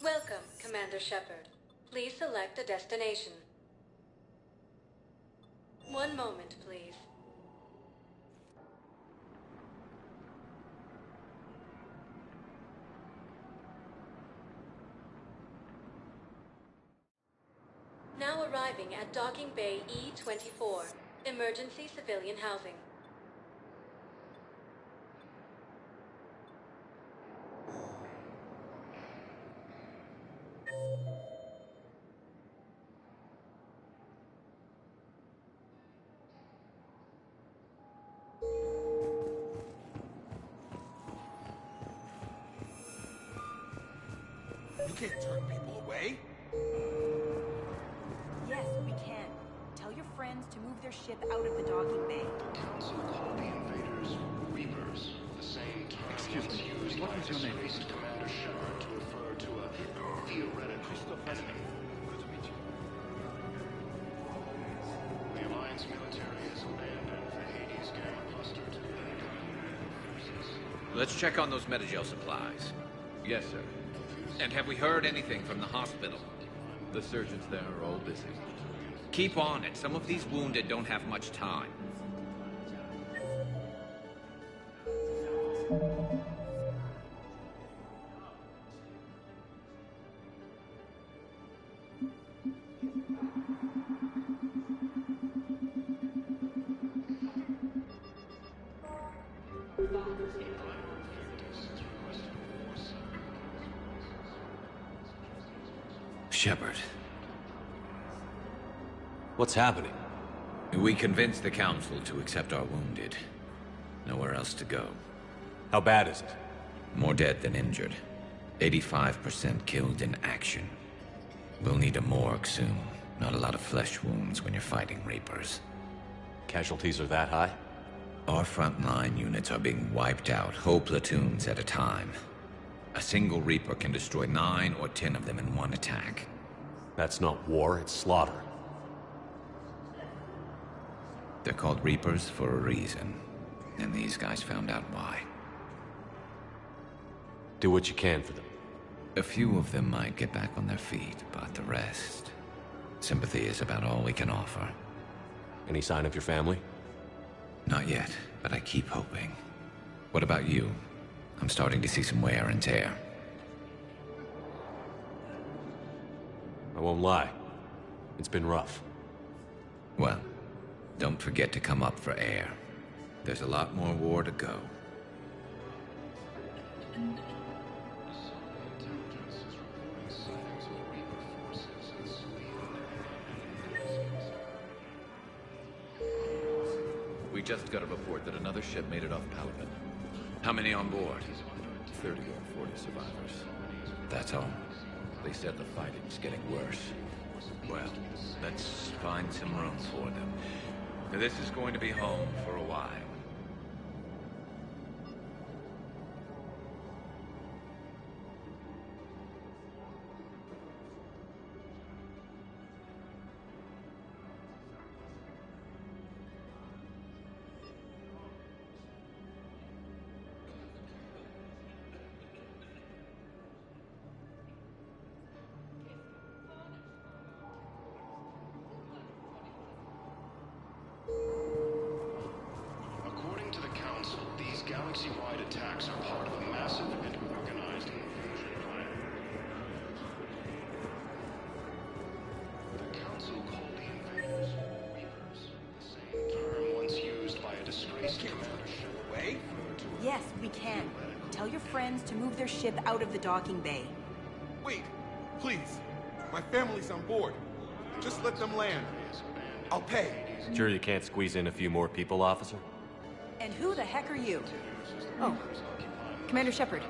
S2: Welcome, Commander Shepard. Please select a destination. One moment, please. Now arriving at Docking Bay E-24, emergency civilian housing.
S6: You can't turn people away.
S2: Yes, we can. Tell your friends to move their ship out of the docking bay.
S24: The Council called the invaders Reapers, the same term once used by disgraced Commander Shepard to refer to a theoretical enemy. The Alliance military has abandoned the Hades Gamma cluster to the forces.
S12: Let's check on those Metagel supplies.
S17: Yes, sir.
S12: And have we heard anything from the hospital?
S17: The surgeons there are all busy.
S12: Keep on it. Some of these wounded don't have much time.
S17: Shepard.
S5: What's happening?
S12: We convinced the Council to accept our wounded. Nowhere else to go.
S5: How bad is it?
S12: More dead than injured. 85% killed in action. We'll need a morgue soon. Not a lot of flesh wounds when you're fighting Reapers.
S5: Casualties are that high?
S12: Our frontline units are being wiped out, whole platoons at a time. A single Reaper can destroy 9 or 10 of them in one attack.
S5: That's not war, it's slaughter.
S12: They're called Reapers for a reason, and these guys found out why.
S5: Do what you can for them.
S12: A few of them might get back on their feet, but the rest... sympathy is about all we can offer.
S5: Any sign of your family?
S12: Not yet, but I keep hoping. What about you? I'm starting to see some wear and tear.
S5: I won't lie. It's been rough.
S12: Well, don't forget to come up for air. There's a lot more war to go.
S17: We just got a report that another ship made it off Paladin.
S12: How many on board?
S17: 30 or 40 survivors.
S12: That's all.
S17: They said the fighting's getting worse.
S12: Well, let's find some room for them. This is going to be home for a while.
S24: According to the Council, these galaxy-wide attacks are part of a massive and organized invasion plan. The Council called the invaders Reapers, the same term once used by a disgraced commander.
S1: Wait?
S2: Yes, we can. Tell your friends to move their ship out of the docking bay.
S1: Wait, please. My family's on board. Just let them land. I'll pay.
S5: Sure you can't squeeze in a few more people, officer?
S2: And who the heck are you? Oh, Commander Shepard.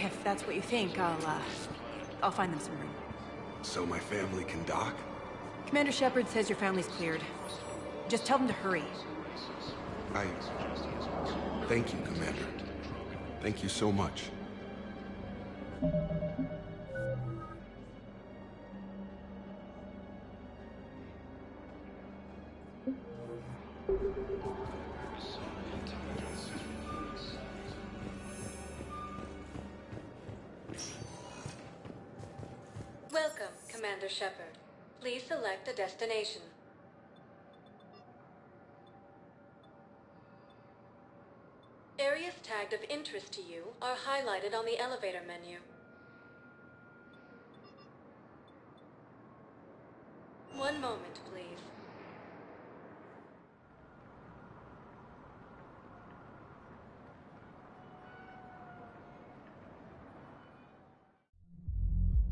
S2: If that's what you think, I'll find them some room.
S1: So my family can dock?
S2: Commander Shepard says your family's cleared. Just tell them to hurry.
S1: Thank you, Commander. Thank you so much.
S9: Welcome, Commander Shepard. Please select a destination. Areas tagged of interest to you are highlighted on the elevator menu. One moment, please.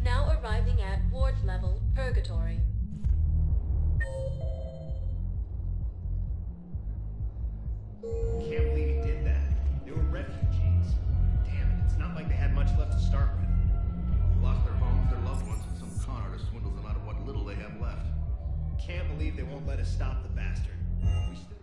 S9: Now arriving at Ward's level, Purgatory.
S6: Can't believe he did that. They were refugees. Damn it, it's not like they had much left to start with.
S24: They lost their homes, their loved ones, and some con artist swindles them out of what little they have left.
S6: Can't believe they won't let us stop the bastard. We still...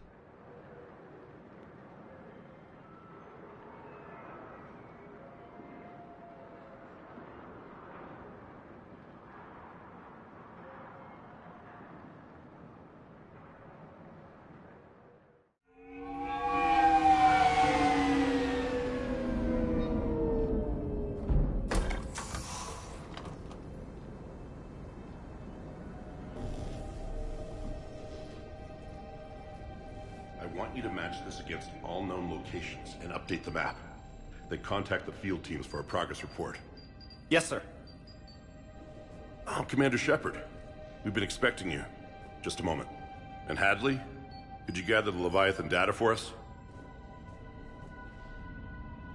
S24: I want you to match this against all known locations and update the map. Then contact the field teams for a progress report.
S6: Yes, sir.
S24: Oh, Commander Shepard. We've been expecting you. Just a moment. And Hadley? Could you gather the Leviathan data for us?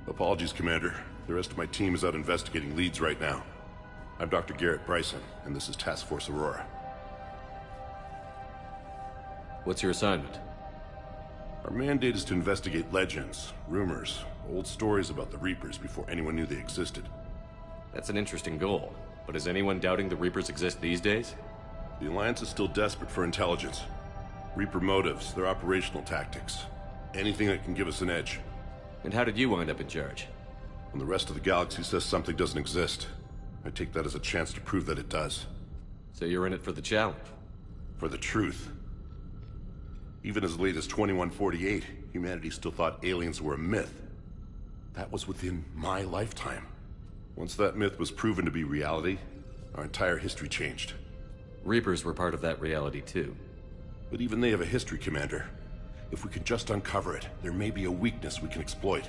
S24: Apologies, Commander. The rest of my team is out investigating leads right now. I'm Dr. Garrett Bryson, and this is Task Force Aurora.
S5: What's your assignment?
S24: Our mandate is to investigate legends, rumors, old stories about the Reapers before anyone knew they existed.
S5: That's an interesting goal, but is anyone doubting the Reapers exist these days?
S11: The Alliance is still desperate for intelligence. Reaper motives, their operational tactics. Anything that can give us an edge.
S5: And how did you wind up in charge?
S11: When the rest of the galaxy says something doesn't exist, I take that as a chance to prove that it does.
S5: So you're in it for the challenge?
S11: For the truth. Even as late as 2148, humanity still thought aliens were a myth. That was within my lifetime. Once that myth was proven to be reality, our entire history changed.
S5: Reapers were part of that reality too.
S11: But even they have a history, Commander. If we can just uncover it, there may be a weakness we can exploit.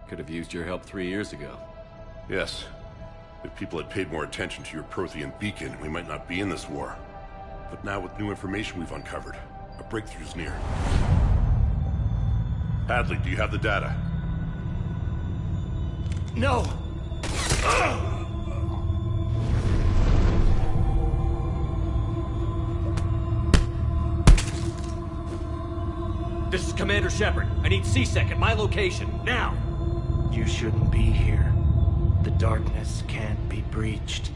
S5: Could have used your help 3 years ago.
S11: Yes. If people had paid more attention to your Prothean beacon, we might not be in this war. But now with new information we've uncovered, a breakthrough's near. Hadley, do you have the data?
S6: No!
S5: This is Commander Shepard. I need C-Sec at my location, now!
S6: You shouldn't be here. The darkness can't be breached.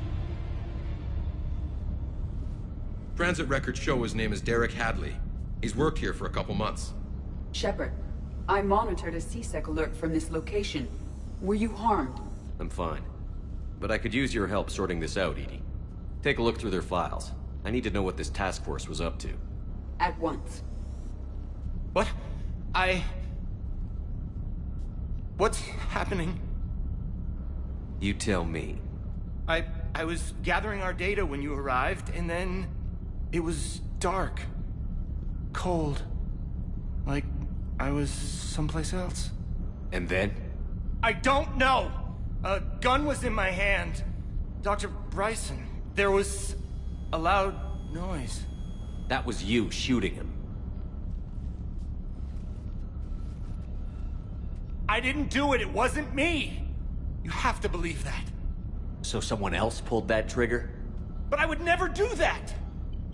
S13: Transit records show his name is Derek Hadley. He's worked here for a couple months.
S14: Shepard, I monitored a C-Sec alert from this location. Were you harmed?
S5: I'm fine. But I could use your help sorting this out, Edie. Take a look through their files. I need to know what this task force was up to.
S14: At once.
S6: What? What's happening?
S5: You tell me.
S6: I was gathering our data when you arrived, and then it was dark. Cold. Like I was someplace else.
S5: And then?
S6: I don't know! A gun was in my hand. Dr. Bryson, there was a loud noise.
S5: That was you shooting him.
S6: I didn't do it, it wasn't me! You have to believe that.
S5: So someone else pulled that trigger?
S6: But I would never do that!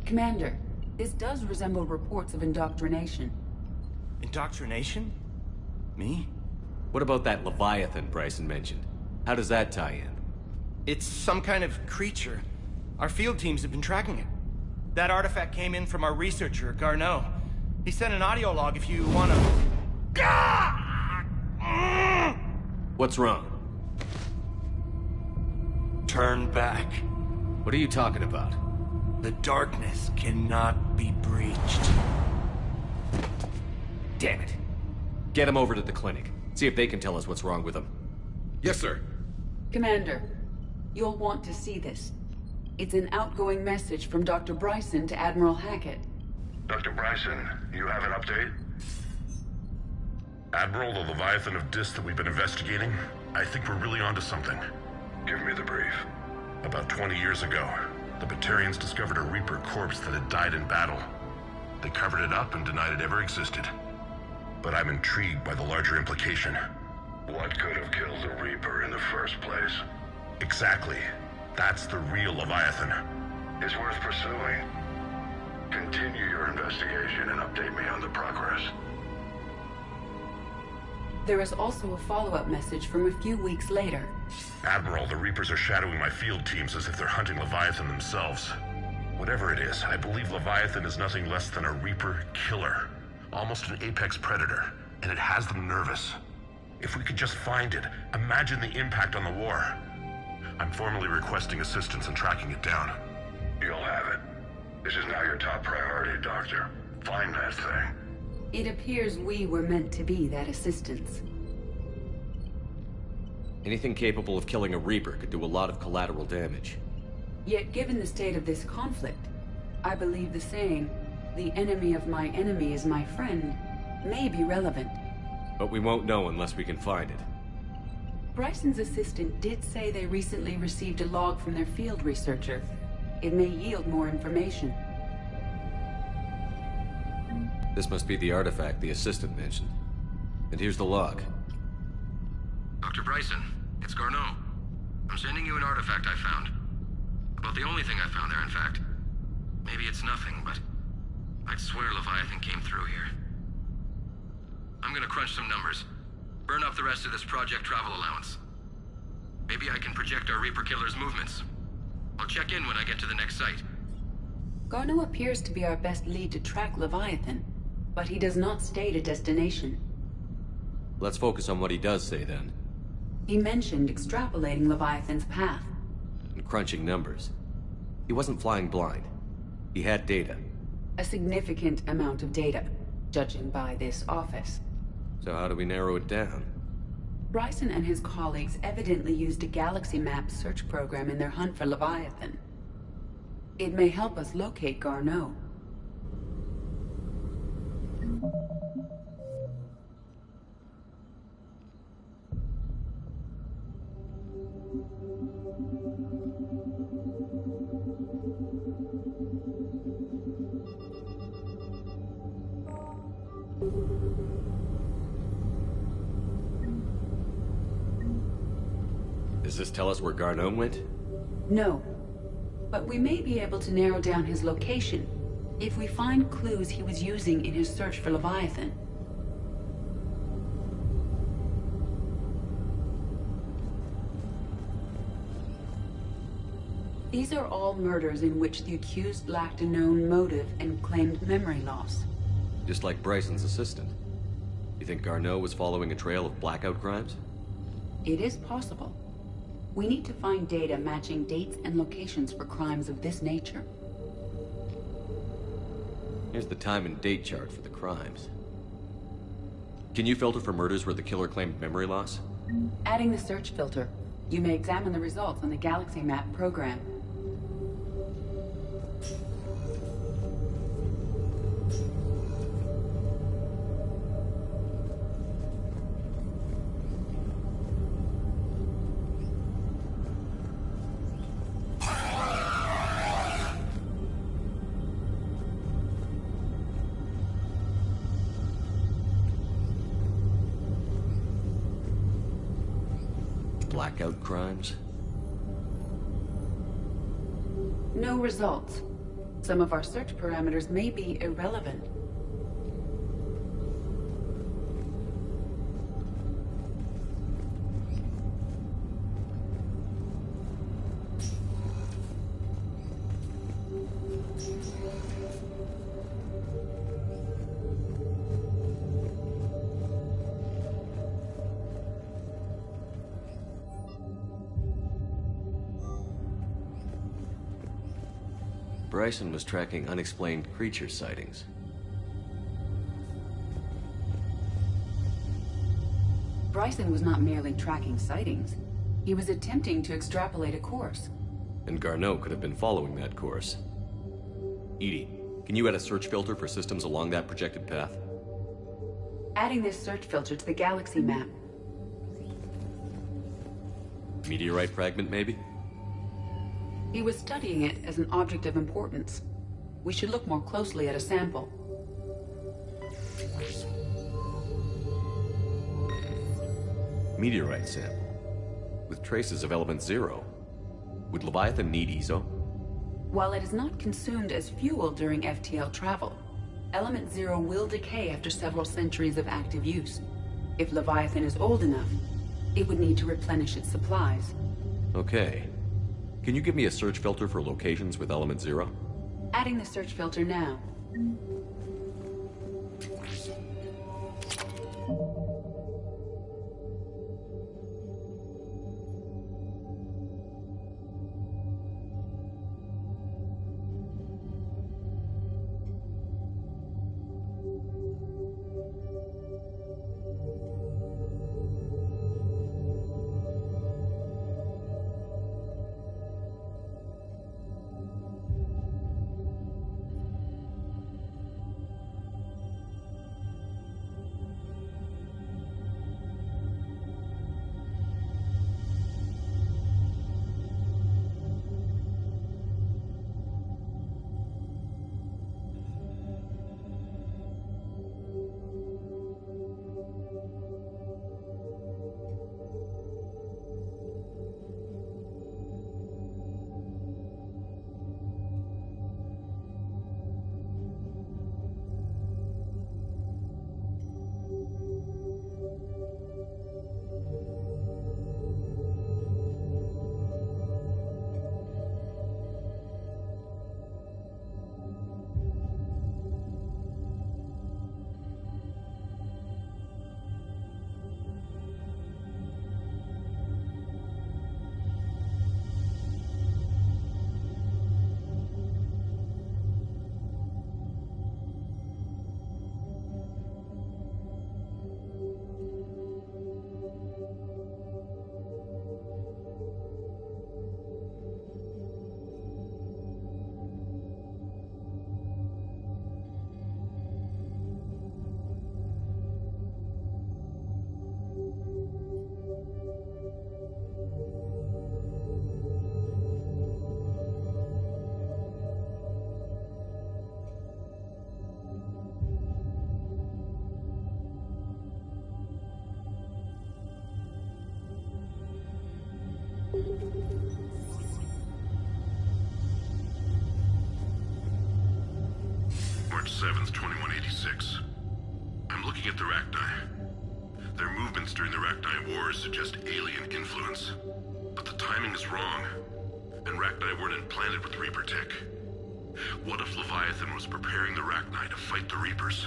S14: Commander, this does resemble reports of indoctrination.
S6: Indoctrination? Me?
S5: What about that Leviathan Bryson mentioned? How does that tie in?
S6: It's some kind of creature. Our field teams have been tracking it. That artifact came in from our researcher, Garneau. He sent an audio log if you wanna...
S5: What's wrong?
S6: Turn back.
S5: What are you talking about?
S6: The darkness cannot be breached.
S5: Damn it. Get him over to the clinic. See if they can tell us what's wrong with him.
S13: Yes, sir.
S14: Commander, you'll want to see this. It's an outgoing message from Dr. Bryson to Admiral Hackett.
S24: Dr. Bryson, you have an update?
S11: Admiral, the Leviathan of Dis that we've been investigating, I think we're really onto something.
S24: Give me the brief.
S11: About 20 years ago, the Batarians discovered a Reaper corpse that had died in battle. They covered it up and denied it ever existed. But I'm intrigued by the larger implication.
S24: What could have killed the Reaper in the first place?
S11: Exactly. That's the real Leviathan.
S24: It's worth pursuing. Continue your investigation and update me on the progress.
S14: There is also a follow-up message from a few weeks later.
S11: Admiral, the Reapers are shadowing my field teams as if they're hunting Leviathan themselves. Whatever it is, I believe Leviathan is nothing less than a Reaper killer. Almost an apex predator, and it has them nervous. If we could just find it, imagine the impact on the war. I'm formally requesting assistance in tracking it down.
S24: You'll have it. This is now your top priority, Doctor. Find that thing.
S14: It appears we were meant to be that assistance.
S5: Anything capable of killing a Reaper could do a lot of collateral damage.
S14: Yet given the state of this conflict, I believe the saying, "The enemy of my enemy is my friend," may be relevant.
S5: But we won't know unless we can find it.
S14: Bryson's assistant did say they recently received a log from their field researcher. It may yield more information.
S5: This must be the artifact the assistant mentioned. And here's the log.
S13: Dr. Bryson, it's Garneau. I'm sending you an artifact I found. About the only thing I found there, in fact. Maybe it's nothing, but I'd swear Leviathan came through here. I'm gonna crunch some numbers. Burn up the rest of this project travel allowance. Maybe I can project our Reaper Killer's movements. I'll check in when I get to the next site.
S14: Garneau appears to be our best lead to track Leviathan, but he does not state a destination.
S5: Let's focus on what he does say, then.
S14: He mentioned extrapolating Leviathan's path.
S5: And crunching numbers. He wasn't flying blind. He had data.
S14: A significant amount of data, judging by this office.
S5: So how do we narrow it down?
S14: Bryson and his colleagues evidently used a galaxy map search program in their hunt for Leviathan. It may help us locate Garneau.
S5: Does this tell us where Garneau went?
S14: No. But we may be able to narrow down his location if we find clues he was using in his search for Leviathan. These are all murders in which the accused lacked a known motive and claimed memory loss.
S5: Just like Bryson's assistant. You think Garneau was following a trail of blackout crimes?
S14: It is possible. We need to find data matching dates and locations for crimes of this nature.
S5: Here's the time and date chart for the crimes. Can you filter for murders where the killer claimed memory loss?
S14: Adding the search filter, you may examine the results on the Galaxy Map program.
S5: Blackout crimes?
S14: No results. Some of our search parameters may be irrelevant.
S5: Bryson was tracking unexplained creature sightings.
S14: Bryson was not merely tracking sightings. He was attempting to extrapolate a course.
S5: And Garneau could have been following that course. Edie, can you add a search filter for systems along that projected path?
S14: Adding this search filter to the Galaxy Map.
S5: Meteorite fragment, maybe?
S14: He was studying it as an object of importance. We should look more closely at a sample.
S5: Meteorite sample. With traces of element 0. Would Leviathan need ESO?
S14: While it is not consumed as fuel during FTL travel, element 0 will decay after several centuries of active use. If Leviathan is old enough, it would need to replenish its supplies.
S5: Okay. Can you give me a search filter for locations with element 0?
S14: Adding the search filter now.
S11: 2186. I'm looking at the Rachni. Their movements during the Rachni Wars suggest alien influence. But the timing is wrong, and Rachni weren't implanted with Reaper tech. What if Leviathan was preparing the Rachni to fight the Reapers?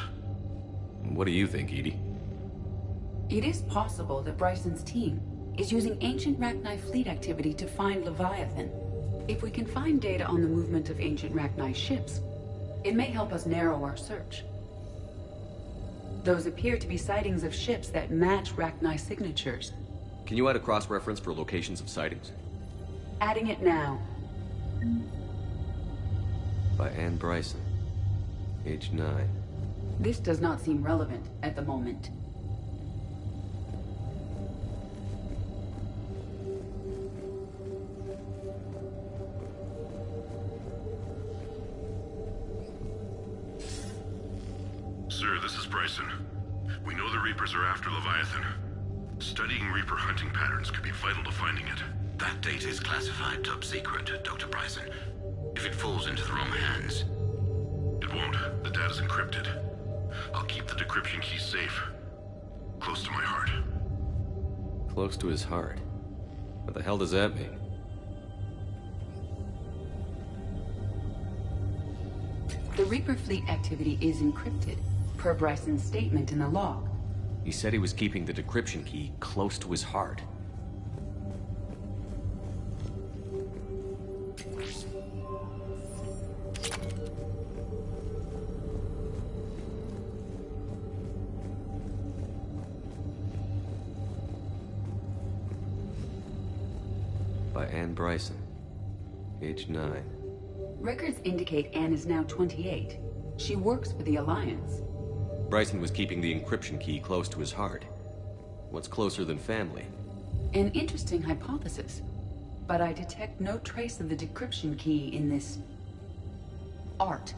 S5: What do you think, Edie?
S14: It is possible that Bryson's team is using ancient Rachni fleet activity to find Leviathan. If we can find data on the movement of ancient Rachni ships, it may help us narrow our search. Those appear to be sightings of ships that match Rachni signatures.
S5: Can you add a cross-reference for locations of sightings?
S14: Adding it now.
S5: By Anne Bryson, age 9.
S14: This does not seem relevant at the moment.
S11: Sir, this is Bryson. We know the Reapers are after Leviathan. Studying Reaper hunting patterns could be vital to finding it.
S3: That data is classified top secret, Dr. Bryson. If it falls into the wrong hands...
S11: It won't. The data's encrypted. I'll keep the decryption key safe. Close to my heart.
S5: Close to his heart? What the hell does that mean?
S14: The Reaper fleet activity is encrypted, per Bryson's statement in the log.
S5: He said he was keeping the decryption key close to his heart. By Anne Bryson, age 9.
S14: Records indicate Anne is now 28. She works for the Alliance.
S5: Bryson was keeping the encryption key close to his heart. What's closer than family?
S14: An interesting hypothesis, but I detect no trace of the decryption key in this... art.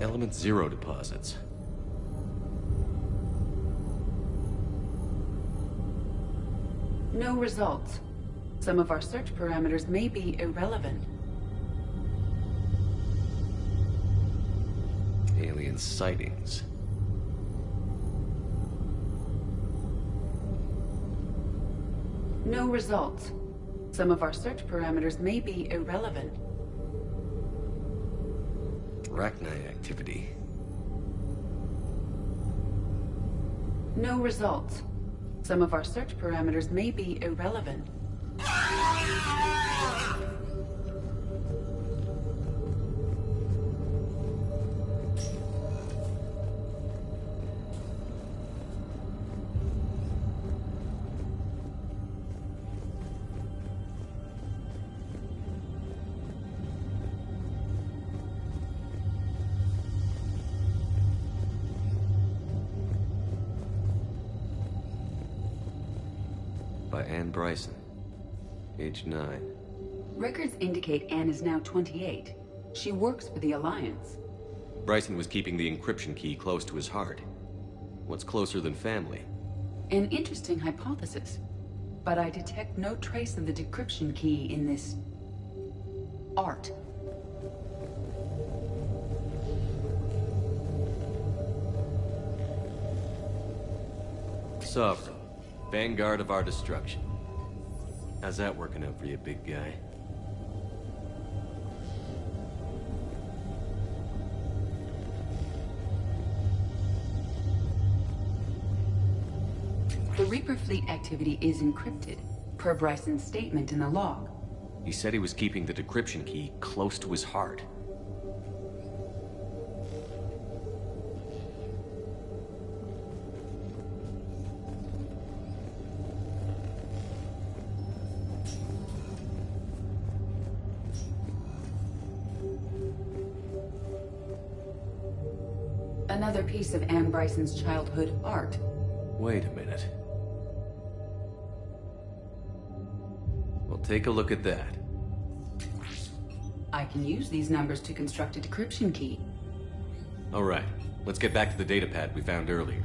S5: Element 0 deposits.
S14: No results. Some of our search parameters may be irrelevant.
S5: Alien sightings.
S14: No results. Some of our search parameters may be irrelevant.
S5: Rachni activity.
S14: No results. Some of our search parameters may be irrelevant.
S5: By Anne Bryson, age 9.
S14: Records indicate Anne is now 28. She works for the Alliance.
S5: Bryson was keeping the encryption key close to his heart. What's closer than family?
S14: An interesting hypothesis, but I detect no trace of the decryption key in this art.
S5: Sovereign, vanguard of our destruction. How's that working out for you, big guy?
S14: The Reaper fleet activity is encrypted, per Bryson's statement in the log.
S5: He said he was keeping the decryption key close to his heart.
S14: Another piece of Anne Bryson's childhood art.
S5: Wait a minute. Well, take a look at that.
S14: I can use these numbers to construct a decryption key.
S5: All right, let's get back to the datapad we found earlier.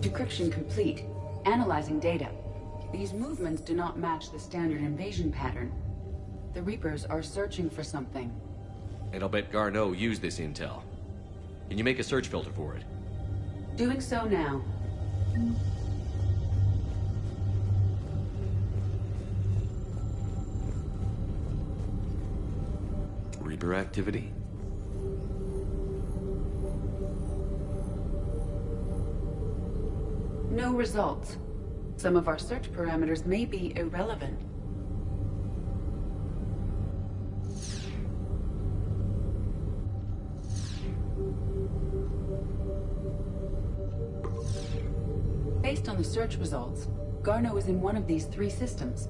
S14: Decryption complete. Analyzing data. These movements do not match the standard invasion pattern. The Reapers are searching for something.
S5: And I'll bet Garneau used this intel. Can you make a search filter for it?
S14: Doing so now.
S5: Reaper activity?
S14: No results. Some of our search parameters may be irrelevant. Based on the search results, Garneau is in one of these 3 systems.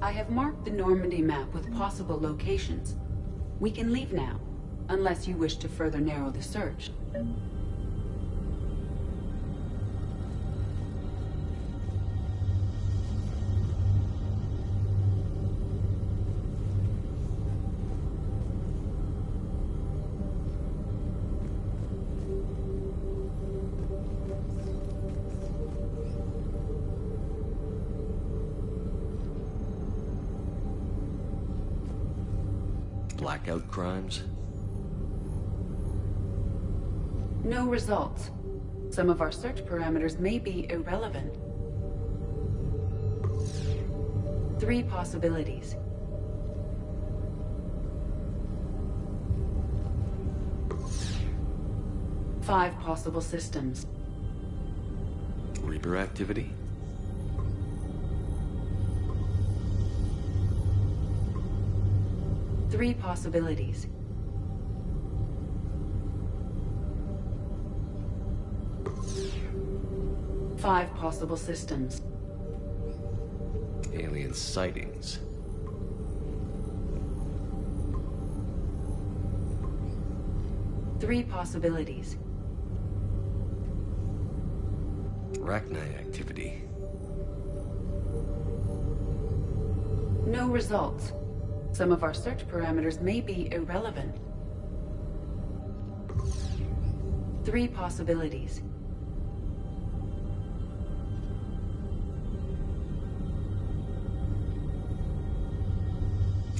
S14: I have marked the Normandy map with possible locations. We can leave now, unless you wish to further narrow the search.
S5: Blackout crimes?
S14: No results. Some of our search parameters may be irrelevant. 3 possibilities. Five possible systems.
S5: Reaper activity?
S14: Three possibilities. Five possible systems.
S5: Alien sightings.
S14: Three possibilities.
S5: Arachnid activity.
S14: No results. Some of our search parameters may be irrelevant. Three possibilities.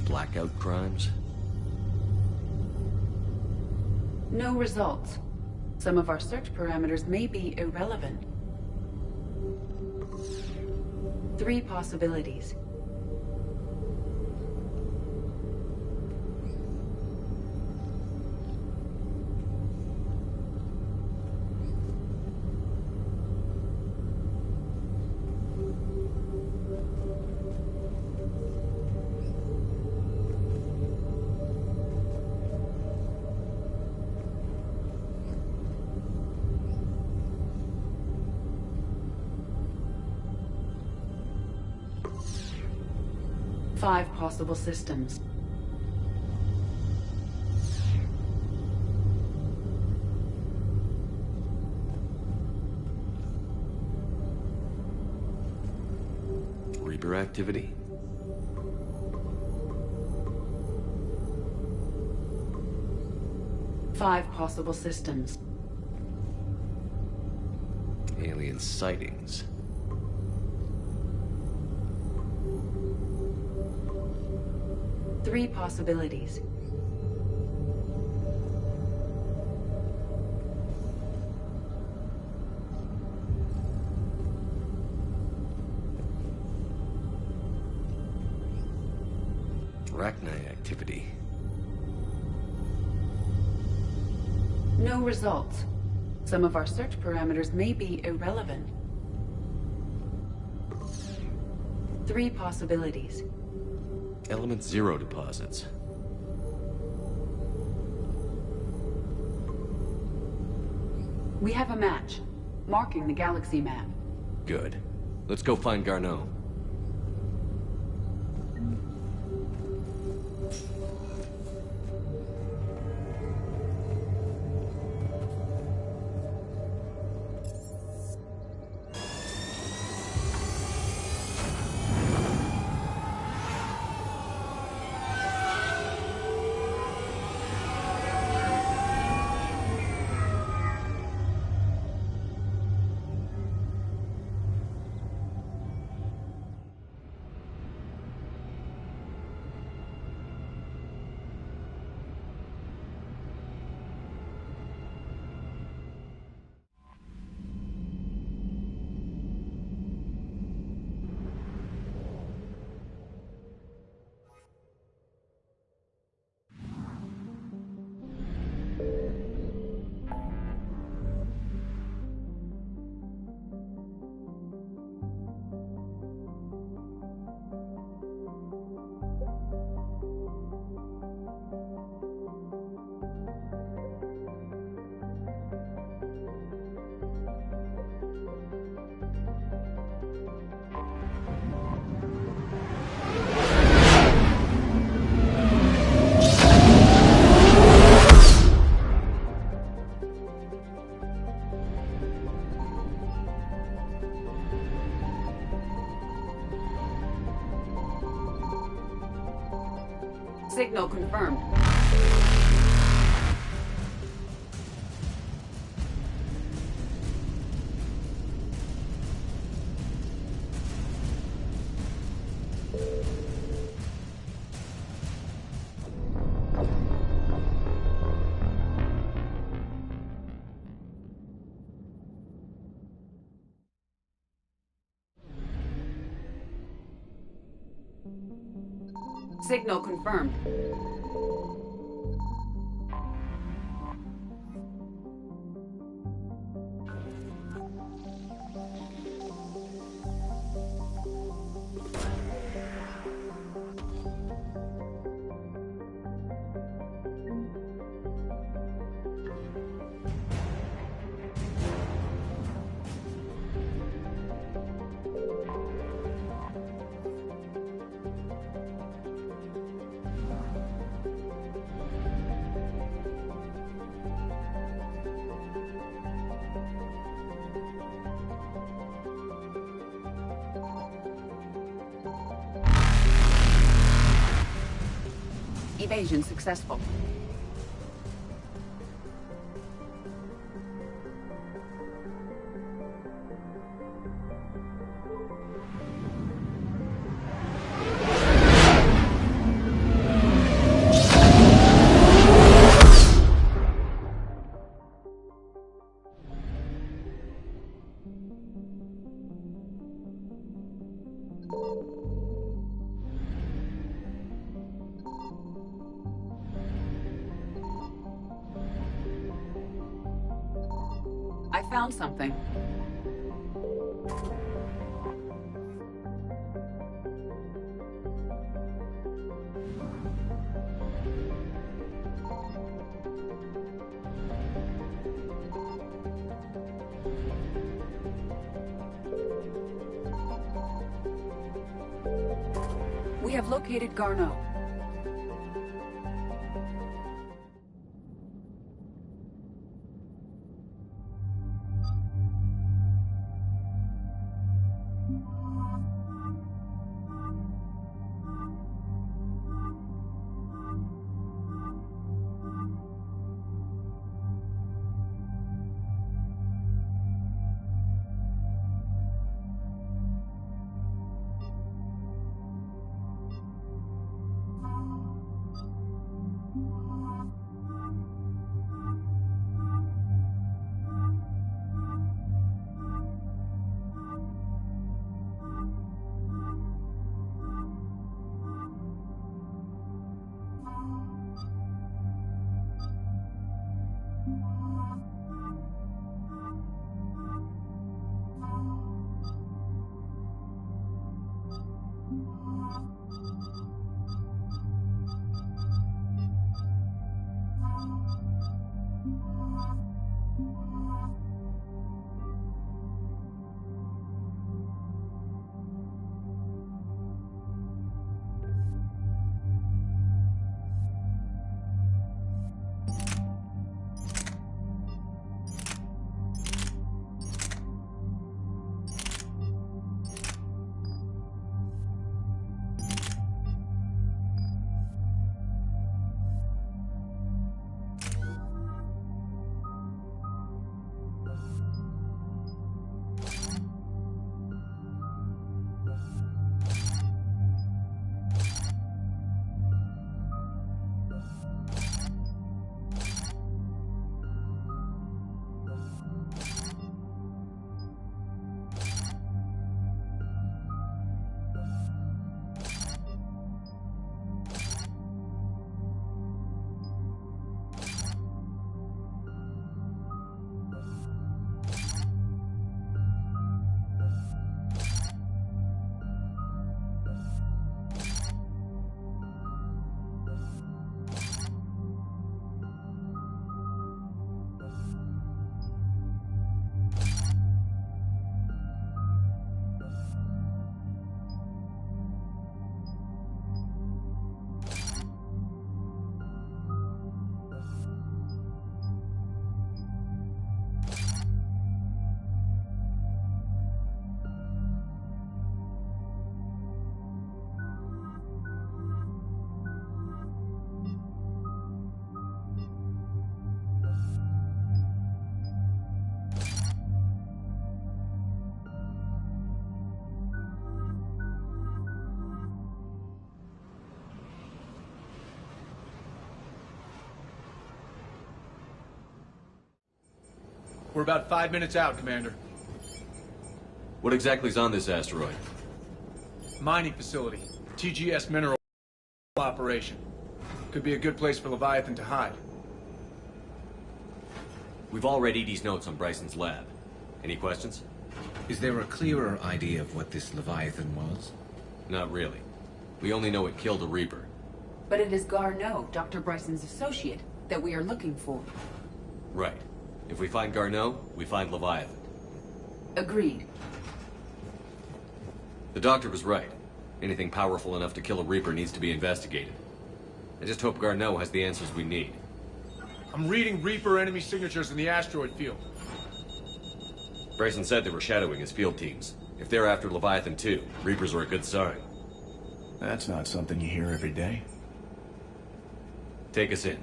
S5: Blackout crimes?
S14: No results. Some of our search parameters may be irrelevant. Three possibilities. 5 possible systems.
S5: Reaper activity?
S14: Five possible systems.
S5: Alien sightings.
S14: Three possibilities.
S5: Arachnid activity.
S14: No results. Some of our search parameters may be irrelevant. Three possibilities.
S5: Element 0 deposits.
S14: We have a match, marking the galaxy map.
S5: Good. Let's go find Garneau.
S14: Signal confirmed. Signal confirmed. Evasion successful. I found something. We have located Garneau.
S4: We're about 5 minutes out, Commander.
S5: What exactly is on this asteroid?
S4: Mining facility. TGS mineral operation. Could be a good place for Leviathan to hide.
S5: We've all read Edie's notes on Bryson's lab. Any questions?
S12: Is there a clearer idea of what this Leviathan was?
S5: Not really. We only know it killed a Reaper.
S14: But it is Garneau, Dr. Bryson's associate, that we are looking for.
S5: Right. If we find Garneau, we find Leviathan.
S14: Agreed.
S5: The doctor was right. Anything powerful enough to kill a Reaper needs to be investigated. I just hope Garneau has the answers we need.
S4: I'm reading Reaper enemy signatures in the asteroid field.
S5: Bryson said they were shadowing his field teams. If they're after Leviathan too, Reapers are a good sign.
S6: That's not something you hear every day.
S5: Take us in.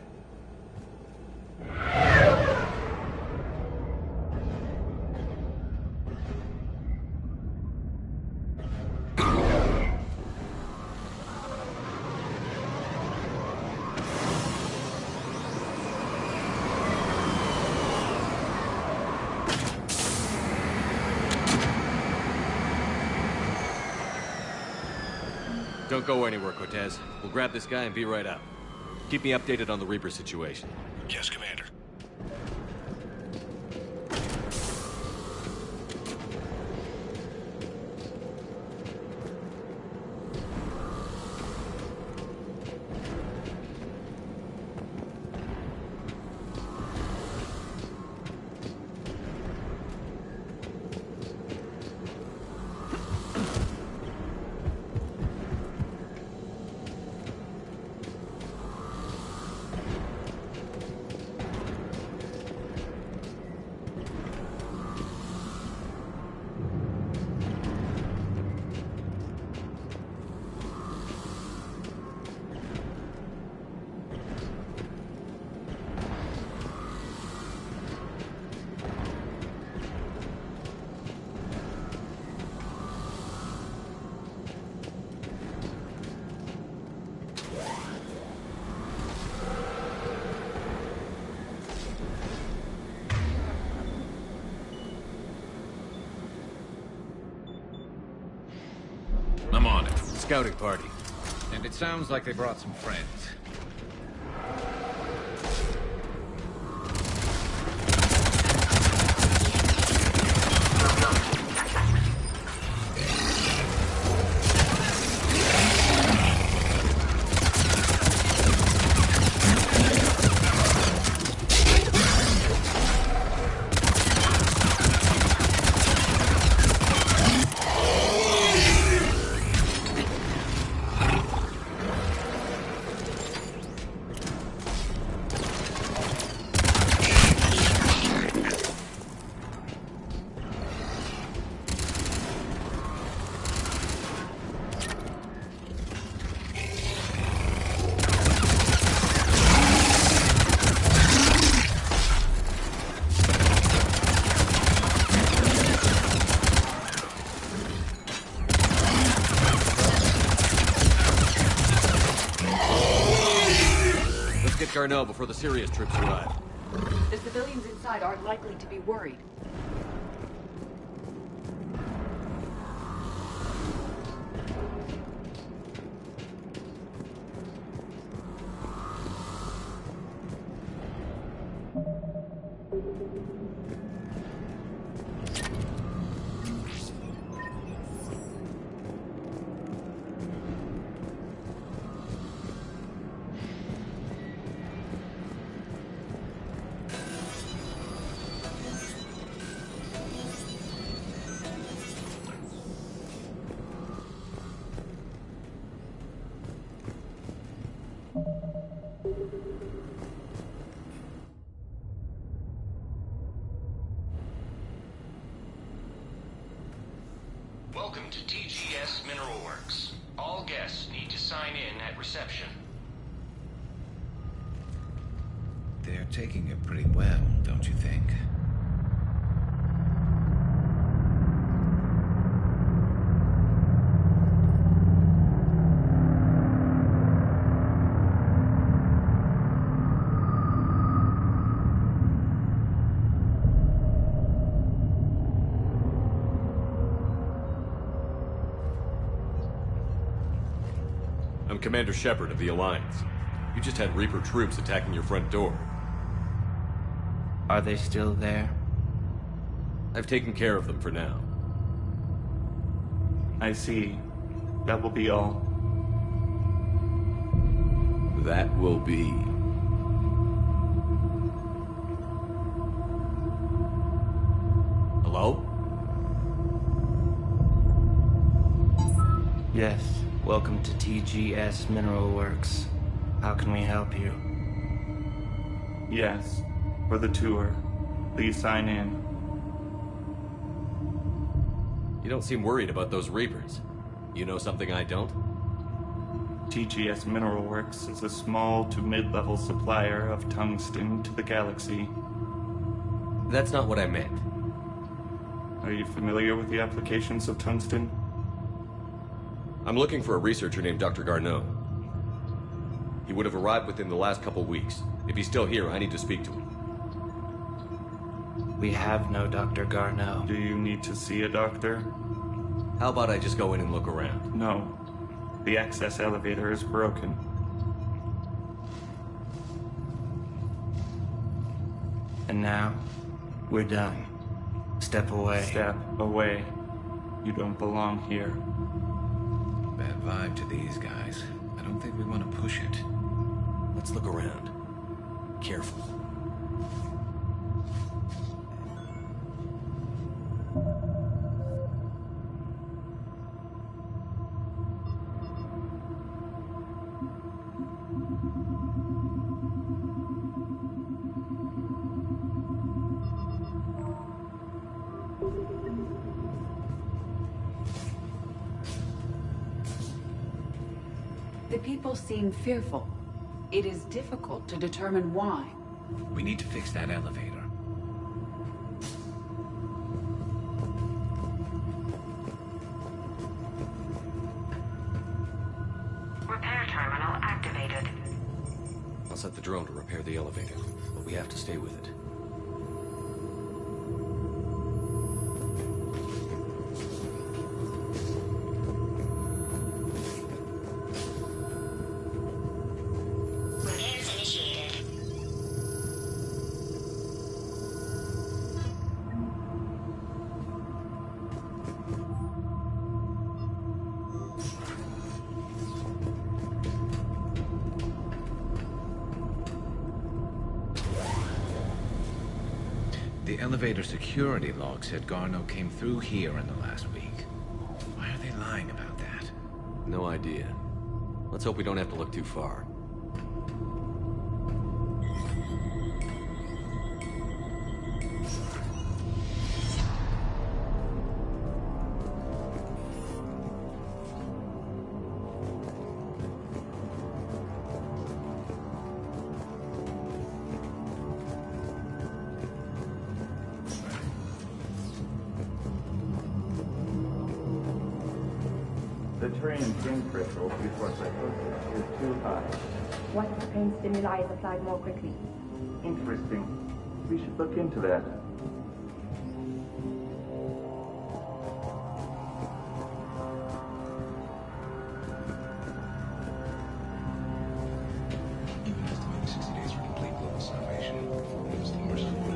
S5: Don't go anywhere, Cortez. We'll grab this guy and be right out. Keep me updated on the Reaper situation.
S11: Yes, Commander.
S5: scouting party.
S12: And it sounds like they brought some friends.
S5: Garneau before the serious troops arrive.
S14: The civilians inside aren't likely to be worried.
S24: Welcome to TGS Mineral Works. All guests need to sign in at reception.
S12: They're taking it pretty well, don't you think?
S5: I'm Commander Shepard of the Alliance. You just had Reaper troops attacking your front door.
S6: Are they still there?
S5: I've taken care of them for now.
S6: I see. That will be all.
S5: That will be... Hello?
S6: Yes. Welcome to TGS Mineral Works. How can we help you? Yes, for the tour. Please sign in.
S5: You don't seem worried about those Reapers. You know something I don't?
S6: TGS Mineral Works is a small to mid-level supplier of tungsten to the galaxy.
S5: That's not what I meant.
S6: Are you familiar with the applications of tungsten?
S5: I'm looking for a researcher named Dr. Garneau. He would have arrived within the last couple weeks. If he's still here, I need to speak to him.
S6: We have no Dr. Garneau. Do you need to see a doctor?
S5: How about I just go in and look around?
S6: No. The access elevator is broken. And now, we're done. Step away. Step away. You don't belong here.
S12: Bad vibe to these guys. I don't think we want to push it.
S5: Let's look around. Careful.
S14: The people seem fearful. It is difficult to determine why.
S12: We need to fix that elevator.
S14: Repair terminal activated.
S5: I'll set the drone to repair the elevator, but we have to stay with it.
S12: Elevator security log said Garneau came through here in the last week. Why are they lying about that?
S5: No idea. Let's hope we don't have to look too far.
S10: The trained pain threshold before psychosis is too high.
S18: What if the pain stimuli is applied more quickly?
S10: Interesting. We should look into that.
S7: Even estimating 60 days for complete global salvation. It was the merciful.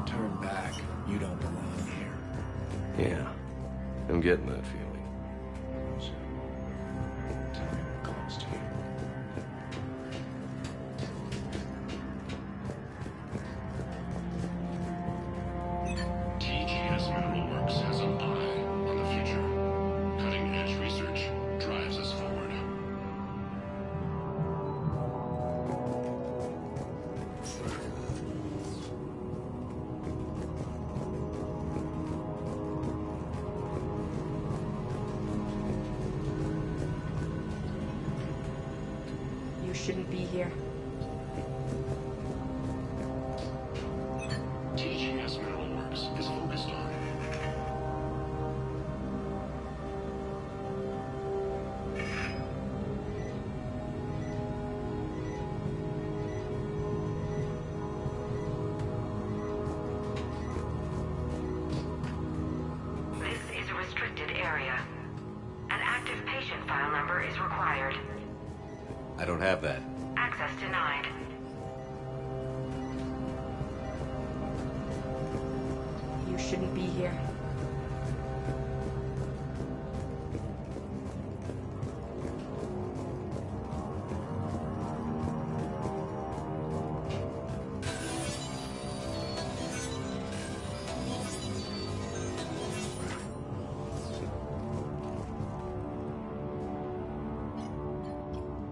S4: Turn back. You don't belong here.
S5: Yeah, I'm getting that feeling.
S7: Tell me what close to you.
S24: TGS Mineral Works has an eye on the future. Cutting-edge research drives us forward.
S18: You shouldn't be here.
S24: TGS Mineral Works is focused on
S19: This is a restricted area. An active patient file number is required.
S5: I don't have that.
S19: Access denied.
S18: You shouldn't be here.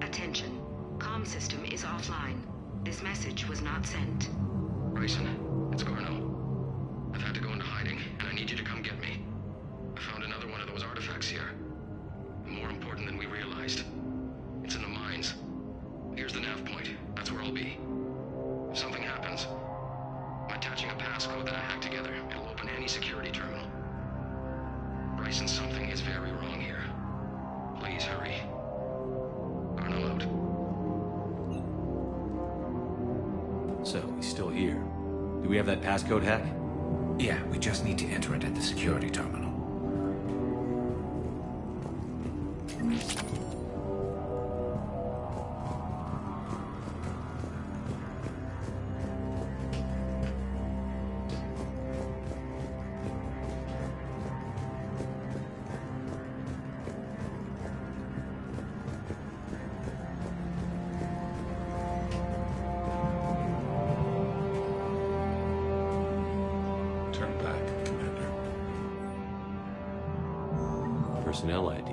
S19: Attention. Comm system is offline. This message was not sent.
S13: Bryson, it's Garneau. I've had to go into hiding, and I need you to come get me. I found another one of those artifacts here. More important than we realized. It's in the mines. Here's the nav point. That's where I'll be. If something happens, I'm attaching a passcode that I hacked together. It'll open any security terminal. Bryson, something is very wrong here. Please hurry. Garneau out.
S5: So, he's still here. Do we have that passcode hack?
S12: Yeah, we just need to enter it at the security terminal.
S7: Turn back, Commander.
S5: Personnel ID.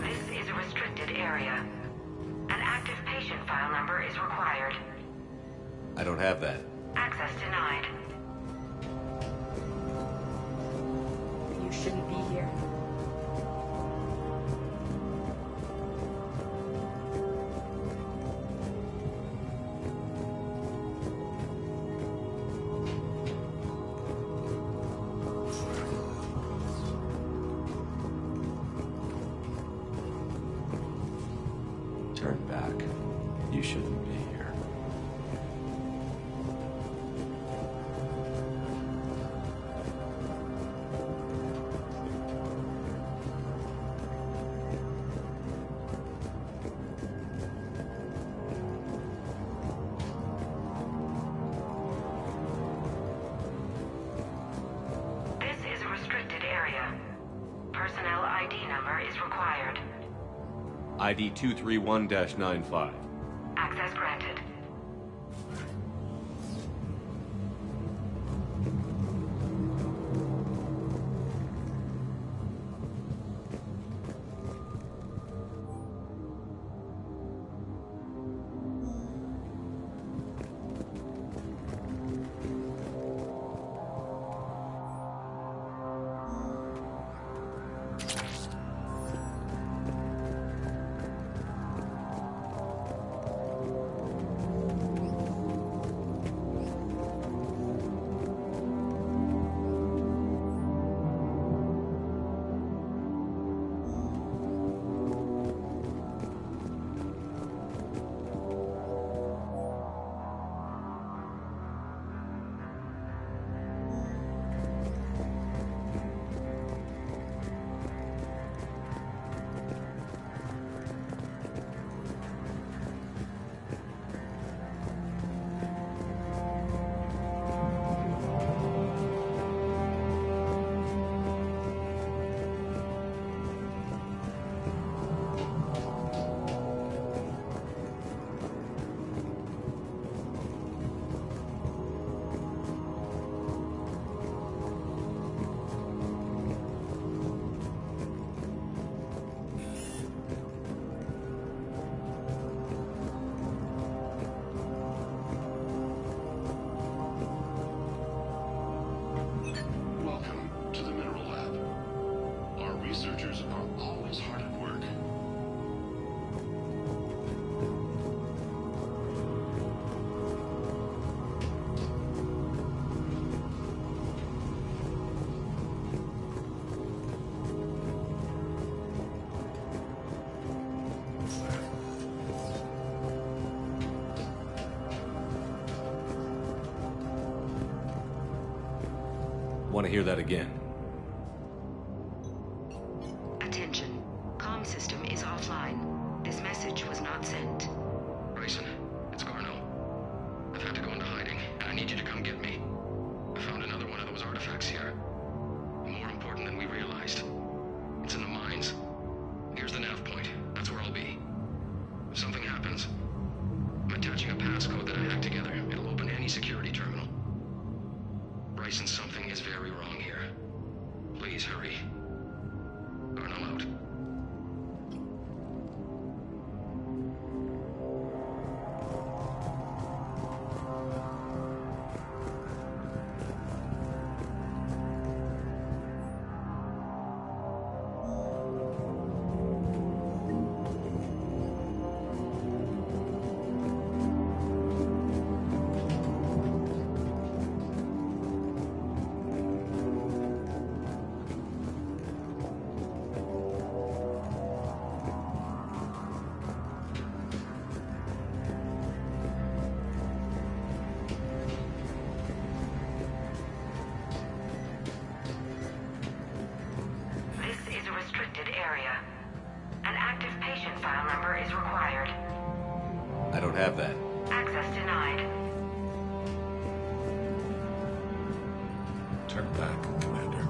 S19: This is a restricted area. An active patient file number is required.
S5: I don't have that.
S19: Access denied.
S18: You shouldn't be here.
S5: Turn back. You shouldn't be here. ID 231-95.
S19: Access granted.
S24: Welcome to the Mineral Lab. Our researchers are always hard at work.
S5: Want to hear that again?
S19: Attention. Comm system is offline. This message was not sent.
S13: Bryson, it's Garno. I've had to go into hiding, and I need you to come get me. I found another one of those artifacts here. More important than we realized. It's in the mines. Here's the nav point. That's where I'll be. If something happens, I'm attaching a passcode that I hacked together. It'll open any security terminal. Bryson, something is very wrong here. Please hurry. Garno out.
S19: This is a restricted area. An active patient file number is required.
S5: I don't have that.
S19: Access denied.
S11: Turn back, Commander.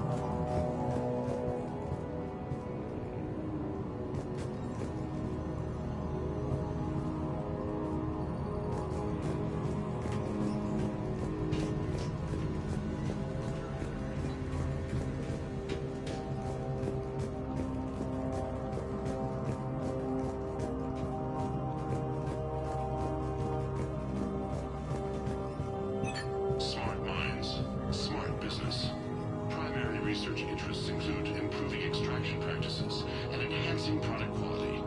S24: Smart minds, smart business. Primary research interests include improving extraction practices and enhancing product quality.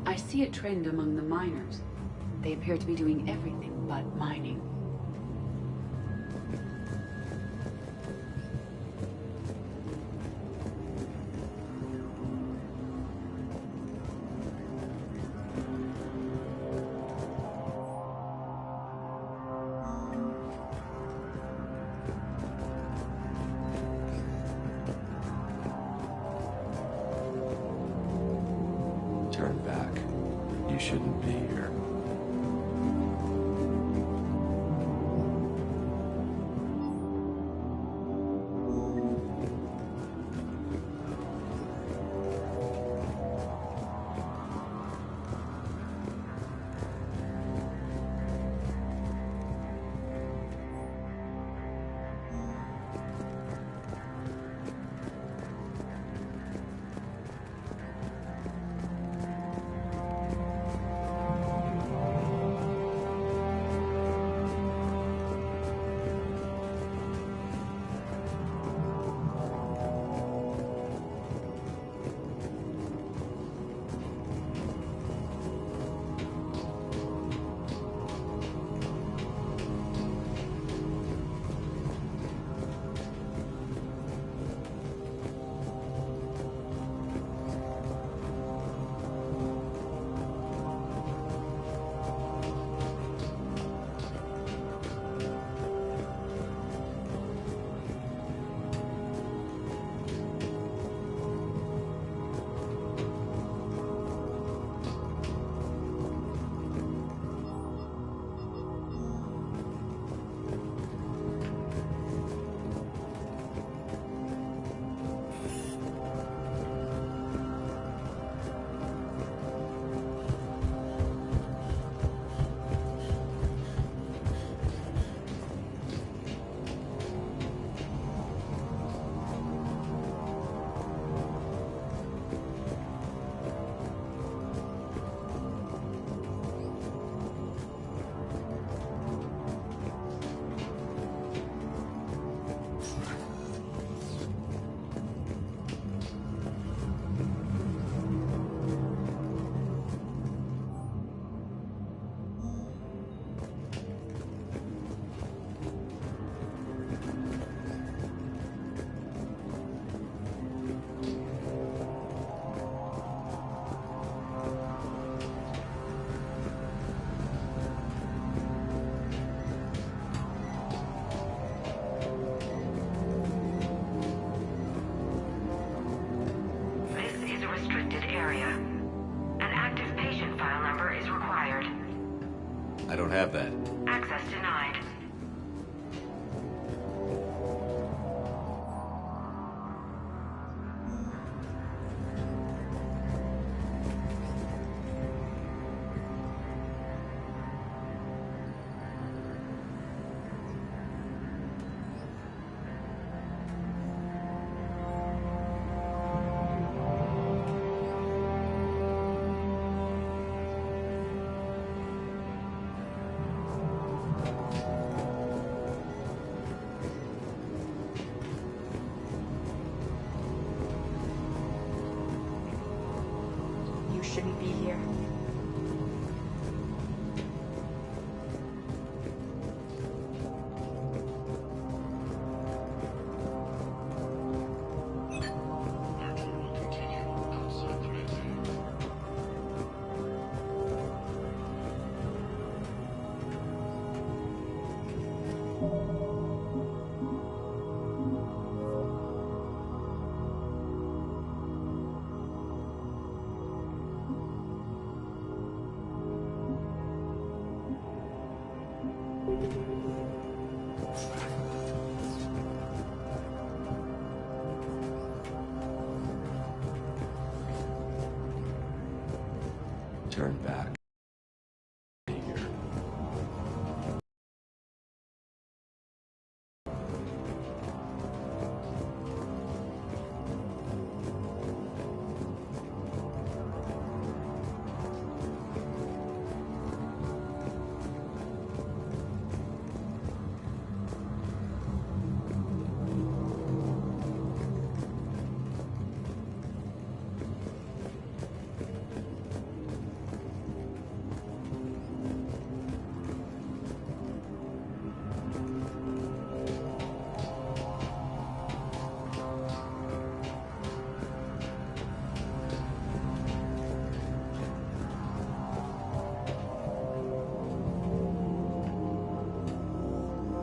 S14: I see a trend among the miners. They appear to be doing everything but mining.
S8: Turn back. You shouldn't be here.
S17: I don't have that.
S19: Access denied.
S18: Shouldn't be here.
S8: Turn back.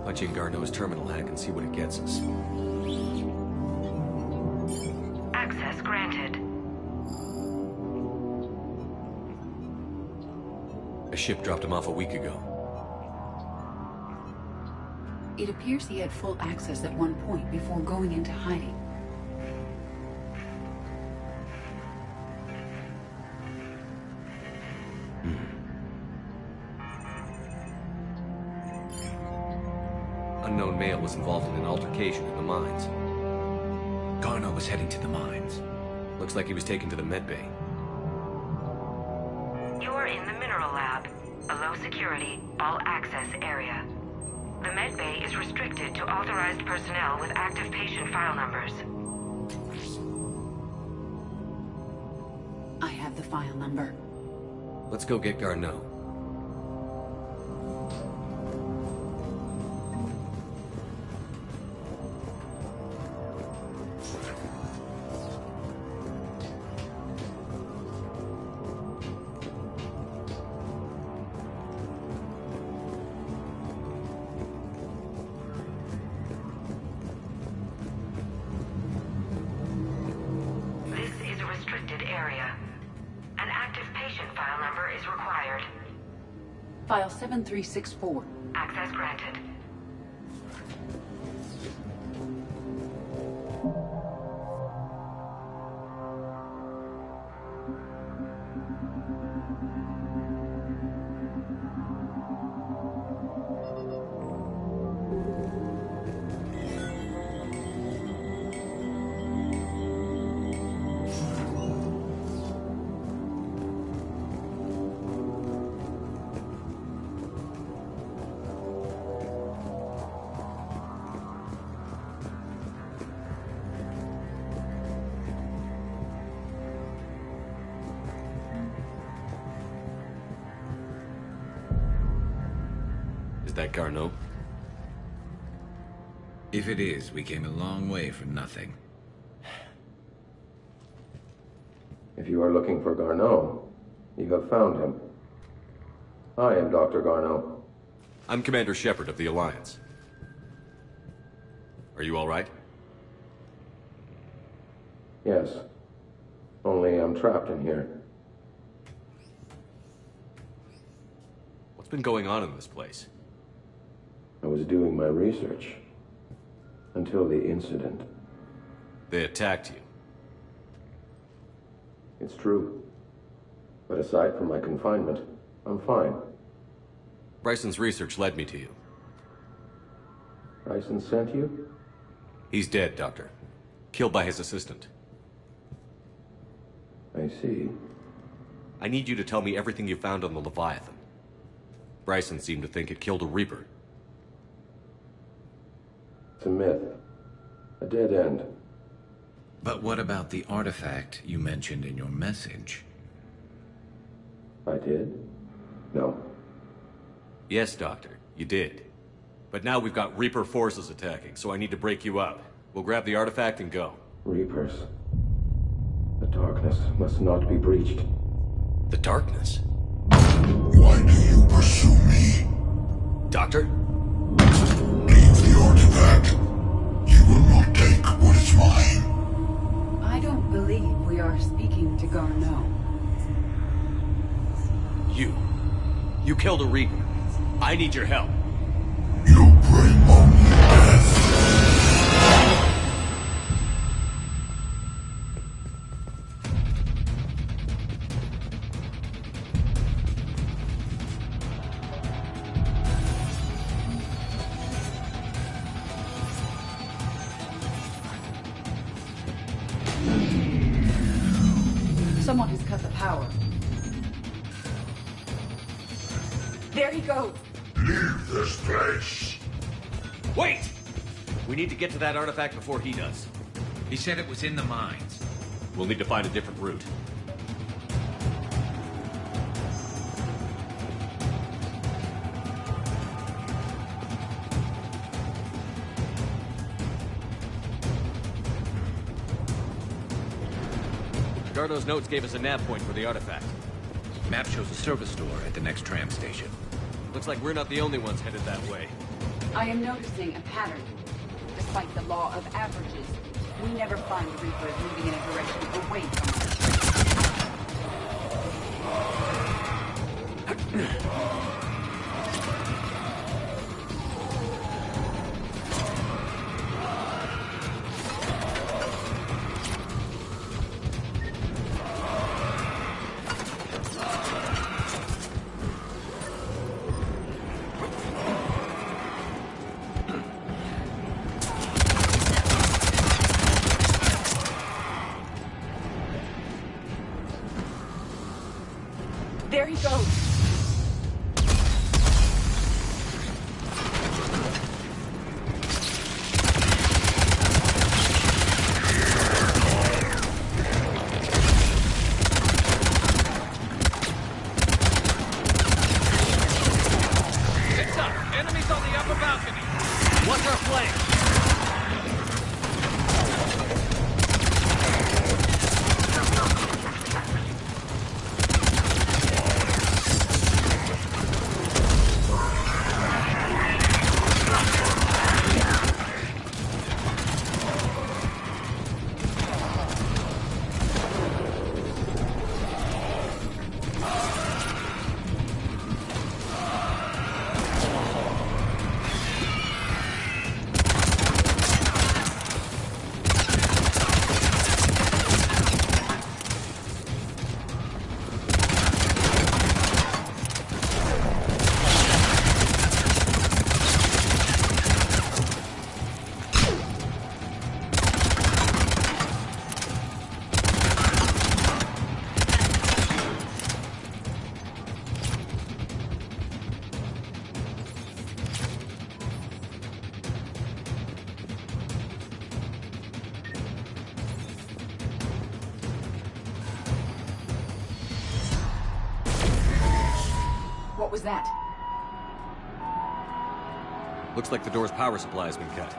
S5: Punch in Garneau's terminal hack and see what it gets us.
S19: Access granted.
S5: A ship dropped him off a week ago.
S14: It appears he had full access at one point before going into hiding.
S5: Unknown male was involved in an altercation in the mines.
S12: Garneau was heading to the mines.
S5: Looks like he was taken to the medbay.
S19: You are in the mineral lab, a low-security, all-access area. The medbay is restricted to authorized personnel with active patient file numbers.
S14: I have the file number.
S5: Let's go get Garneau.
S14: File 7364.
S19: Access granted.
S5: Is that Garneau?
S12: If it is, we came a long way from nothing.
S8: If you are looking for Garneau, you have found him. I am Dr. Garneau.
S5: I'm Commander Shepard of the Alliance. Are you all right?
S8: Yes. Only I'm trapped in here.
S5: What's been going on in this place?
S8: I was doing my research. Until the incident.
S5: They attacked you.
S8: It's true. But aside from my confinement, I'm fine.
S5: Bryson's research led me to you.
S8: Bryson sent you?
S5: He's dead, Doctor. Killed by his assistant.
S8: I see.
S5: I need you to tell me everything you found on the Leviathan. Bryson seemed to think it killed a Reaper.
S8: It's a myth. A dead end.
S12: But what about the artifact you mentioned in your message?
S8: I did? No.
S5: Yes, Doctor, you did. But now we've got Reaper forces attacking, so I need to break you up. We'll grab the artifact and go.
S8: Reapers. The darkness must not be breached.
S5: The darkness?
S15: Why do you pursue me?
S5: Doctor?
S15: Leave the artifact. You will not take what is mine.
S14: I don't believe we are speaking to Garneau.
S5: You killed a Reaper. I need your help.
S15: You bring only death.
S14: Someone has cut the power. There he goes.
S15: Leave this place.
S5: Wait! We need to get to that artifact before he does.
S12: He said it was in the mines.
S5: We'll need to find a different route. Garneau's notes gave us a nav point for the artifact.
S12: Map shows a service store at the next tram station.
S5: Looks like we're not the only ones headed that way.
S14: I am noticing a pattern. Despite the law of averages, we never find Reapers moving in a direction away from us. There he goes.
S5: It's up. Enemies on the upper balcony. What's our flank?
S14: What was that?
S5: Looks like the door's power supply has been cut.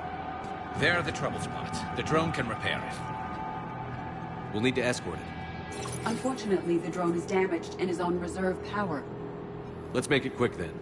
S12: There are the trouble spots. The drone can repair it.
S5: We'll need to escort it.
S14: Unfortunately, the drone is damaged and is on reserve power.
S5: Let's make it quick then.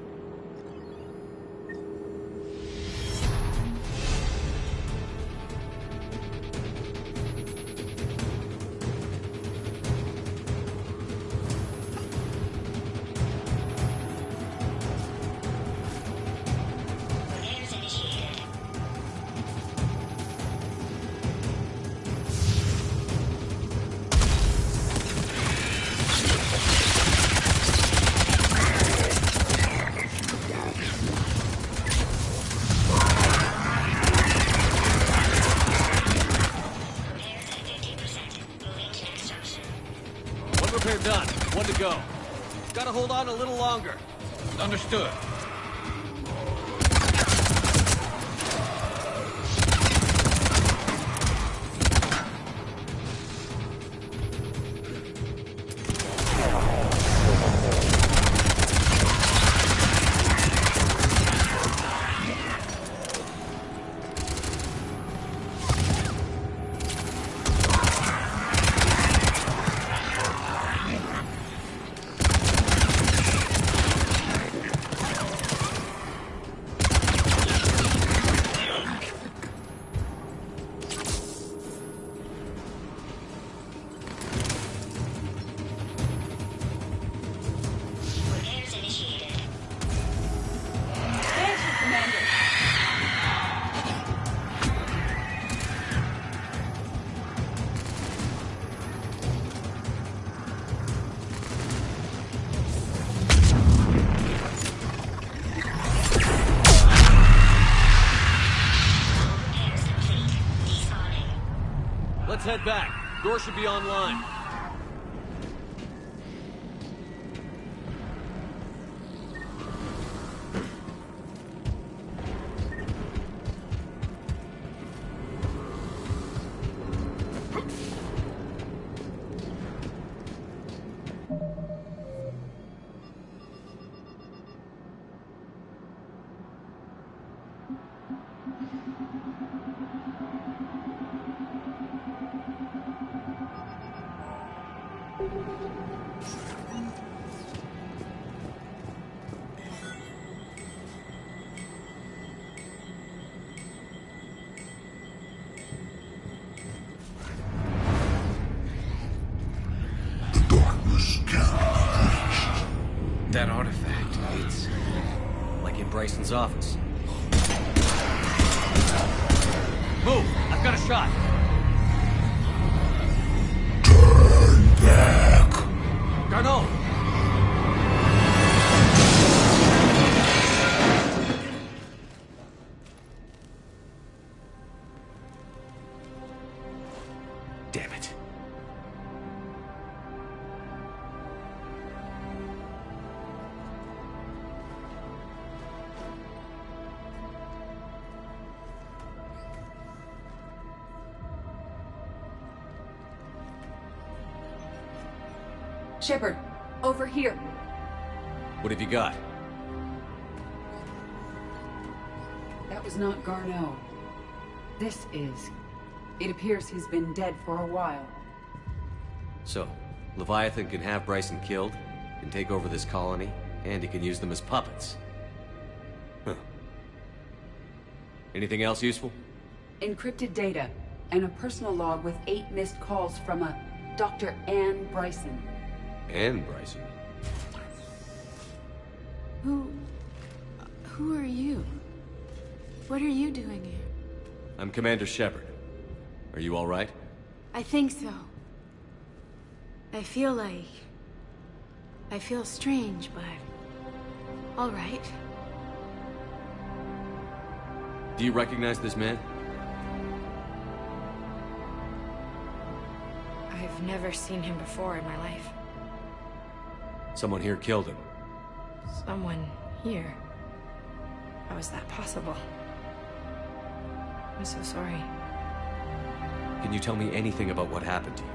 S5: Repair done. One to go. Gotta hold on a little longer.
S12: Understood.
S5: Let's head back. Door should be online.
S12: That artifact, it's
S5: like in Bryson's office. Move! I've got a shot!
S15: Turn back!
S5: Garneau!
S12: Damn it.
S14: Shepard, over here.
S5: What have you got?
S14: That was not Garneau. This is. It appears he's been dead for a while.
S5: So, Leviathan can have Bryson killed, can take over this colony, and he can use them as puppets. Huh. Anything else useful?
S14: Encrypted data, and a personal log with 8 missed calls from a Dr. Ann Bryson.
S5: Ann Bryson?
S16: Who are you? What are you doing here?
S5: I'm Commander Shepard. Are you all right?
S16: I think so. I feel strange, but... all right.
S5: Do you recognize this man?
S16: I've never seen him before in my life.
S5: Someone here killed him.
S16: Someone here? How is that possible? I'm so sorry.
S5: Can you tell me anything about what happened to you?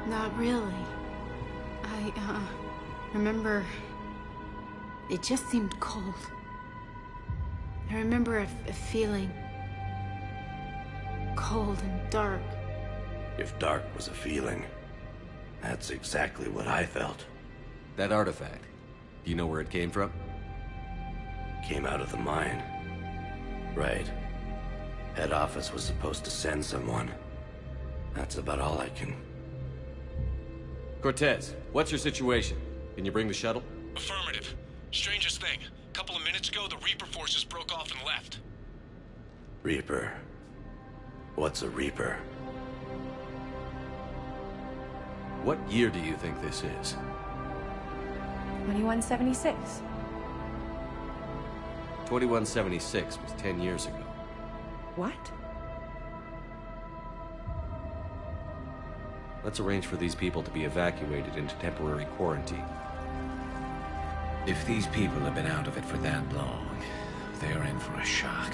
S16: Not really. I remember... it just seemed cold. I remember a feeling... cold and dark.
S7: If dark was a feeling, that's exactly what I felt.
S5: That artifact, do you know where it came from?
S7: Came out of the mine. Right. Head office was supposed to send someone. That's about all I can...
S5: Cortez, what's your situation? Can you bring the shuttle?
S20: Affirmative. Strangest thing. A couple of minutes ago, the Reaper forces broke off and left.
S7: Reaper? What's a Reaper?
S5: What year do you think this is?
S2: 2176.
S5: 2176 was 10 years ago.
S2: What?
S5: Let's arrange for these people to be evacuated into temporary quarantine.
S12: If these people have been out of it for that long, they're in for a shock.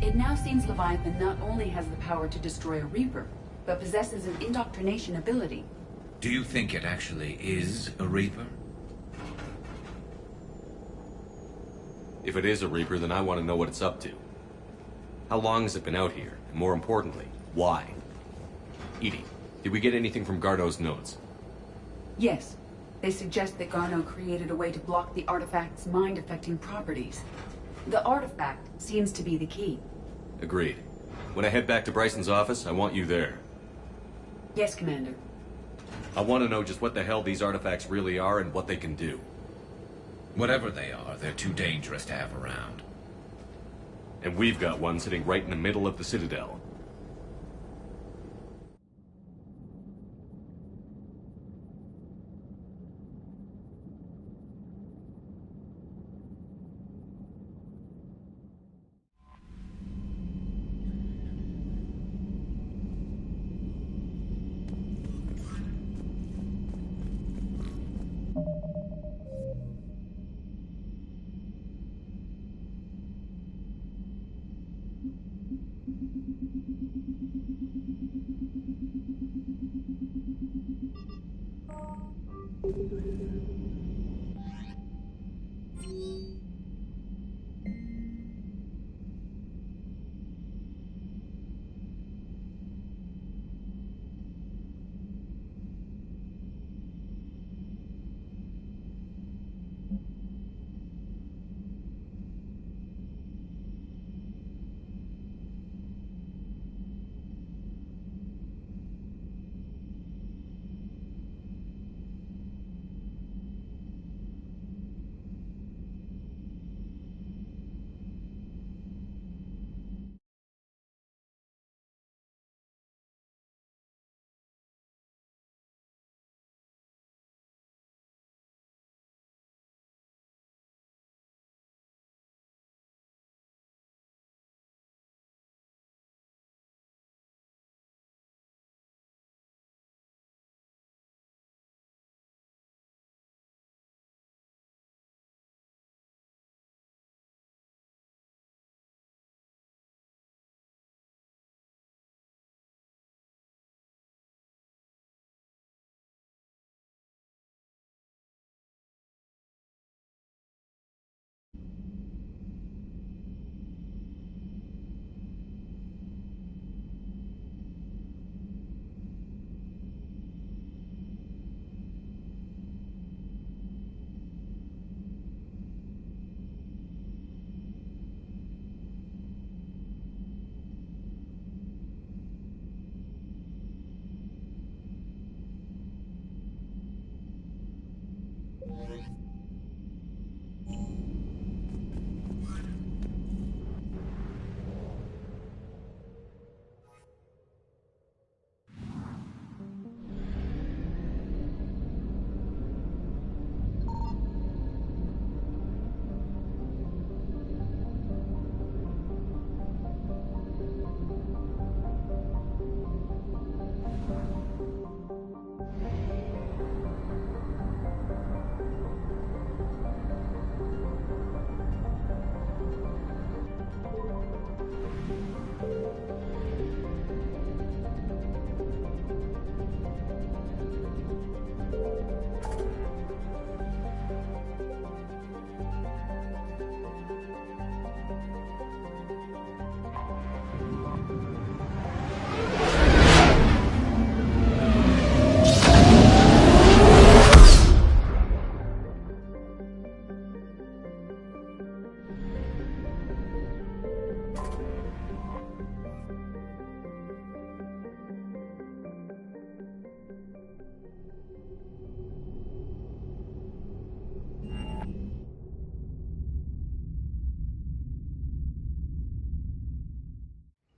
S14: It now seems Leviathan not only has the power to destroy a Reaper, but possesses an indoctrination ability.
S12: Do you think it actually is a Reaper?
S5: If it is a Reaper, then I want to know what it's up to. How long has it been out here? And more importantly, why? Edie, did we get anything from Garneau's notes?
S14: Yes. They suggest that Garneau created a way to block the artifact's mind-affecting properties. The artifact seems to be the key.
S5: Agreed. When I head back to Bryson's office, I want you there.
S14: Yes, Commander.
S5: I want to know just what the hell these artifacts really are and what they can do.
S12: Whatever they are, they're too dangerous to have around.
S5: And we've got one sitting right in the middle of the Citadel.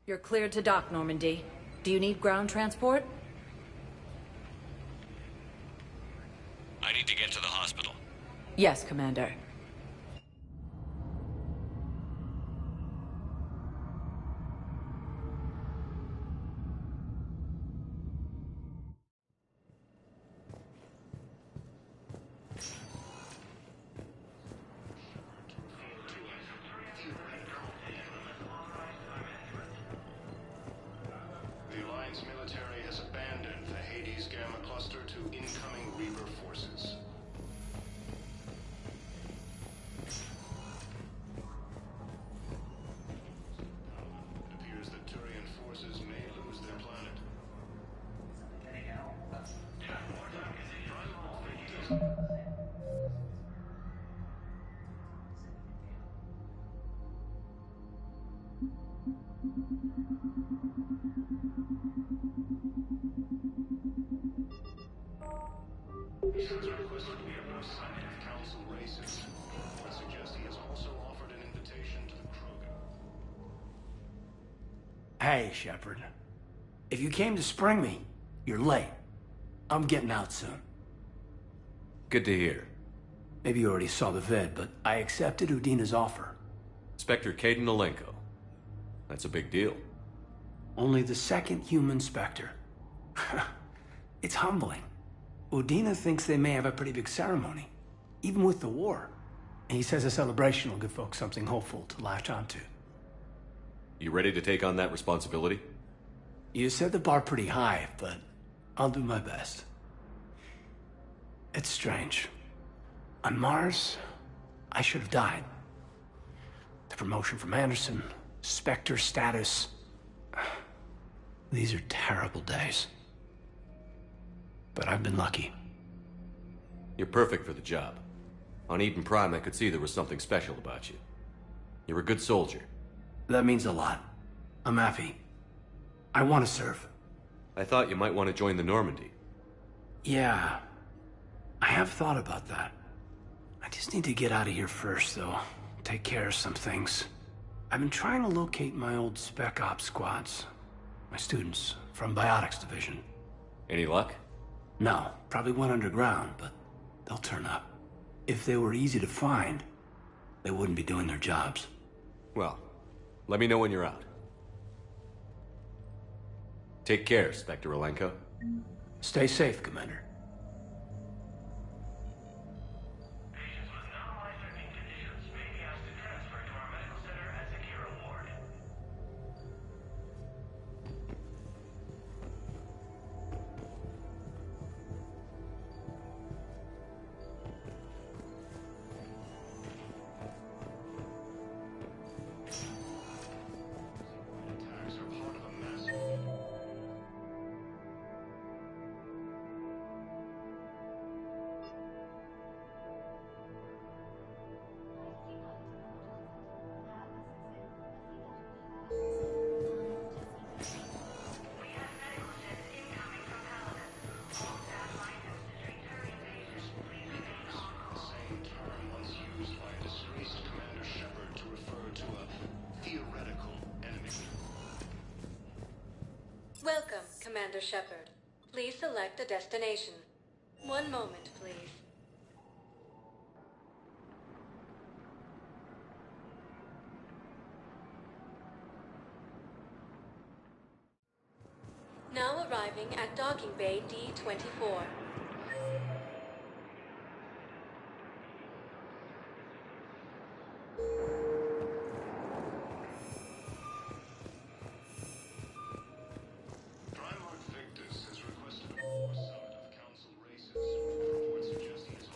S2: You're cleared to dock, Normandy. Do you need ground transport?
S5: I need to get to the hospital.
S2: Yes, Commander.
S24: The Alliance military has abandoned the Hades Gamma Cluster to incoming Reaper forces. It appears that Turian forces may lose their planet. He has requested we have no sight of Council races. Reports suggest he has also offered an invitation to the Krogan.
S1: Hey, Shepard. If you came to spring me, you're late. I'm getting out soon.
S5: Good to hear.
S1: Maybe you already saw the vid, but I accepted Udina's offer.
S5: Inspector Caden Alenko. That's a big deal.
S1: Only the second human Spectre. It's humbling. Udina thinks they may have a pretty big ceremony, even with the war. And he says a celebration will give folks something hopeful to latch onto.
S5: You ready to take on that responsibility?
S1: You set the bar pretty high, but I'll do my best. It's strange. On Mars, I should have died. The promotion from Anderson, Spectre status. These are terrible days. But I've been lucky.
S5: You're perfect for the job. On Eden Prime, I could see there was something special about you. You're a good soldier.
S1: That means a lot. I'm happy. I want to serve.
S5: I thought you might want to join the Normandy.
S1: Yeah. I have thought about that. I just need to get out of here first, though. Take care of some things. I've been trying to locate my old Spec Ops squads. My students from Biotics Division.
S5: Any luck?
S1: No, probably went underground, but they'll turn up. If they were easy to find, they wouldn't be doing their jobs.
S5: Well, let me know when you're out. Take care, Spectre Alenko.
S1: Stay safe, Commander.
S9: Welcome, Commander Shepard. Please select a destination. One moment, please. Now arriving at Docking Bay D-24.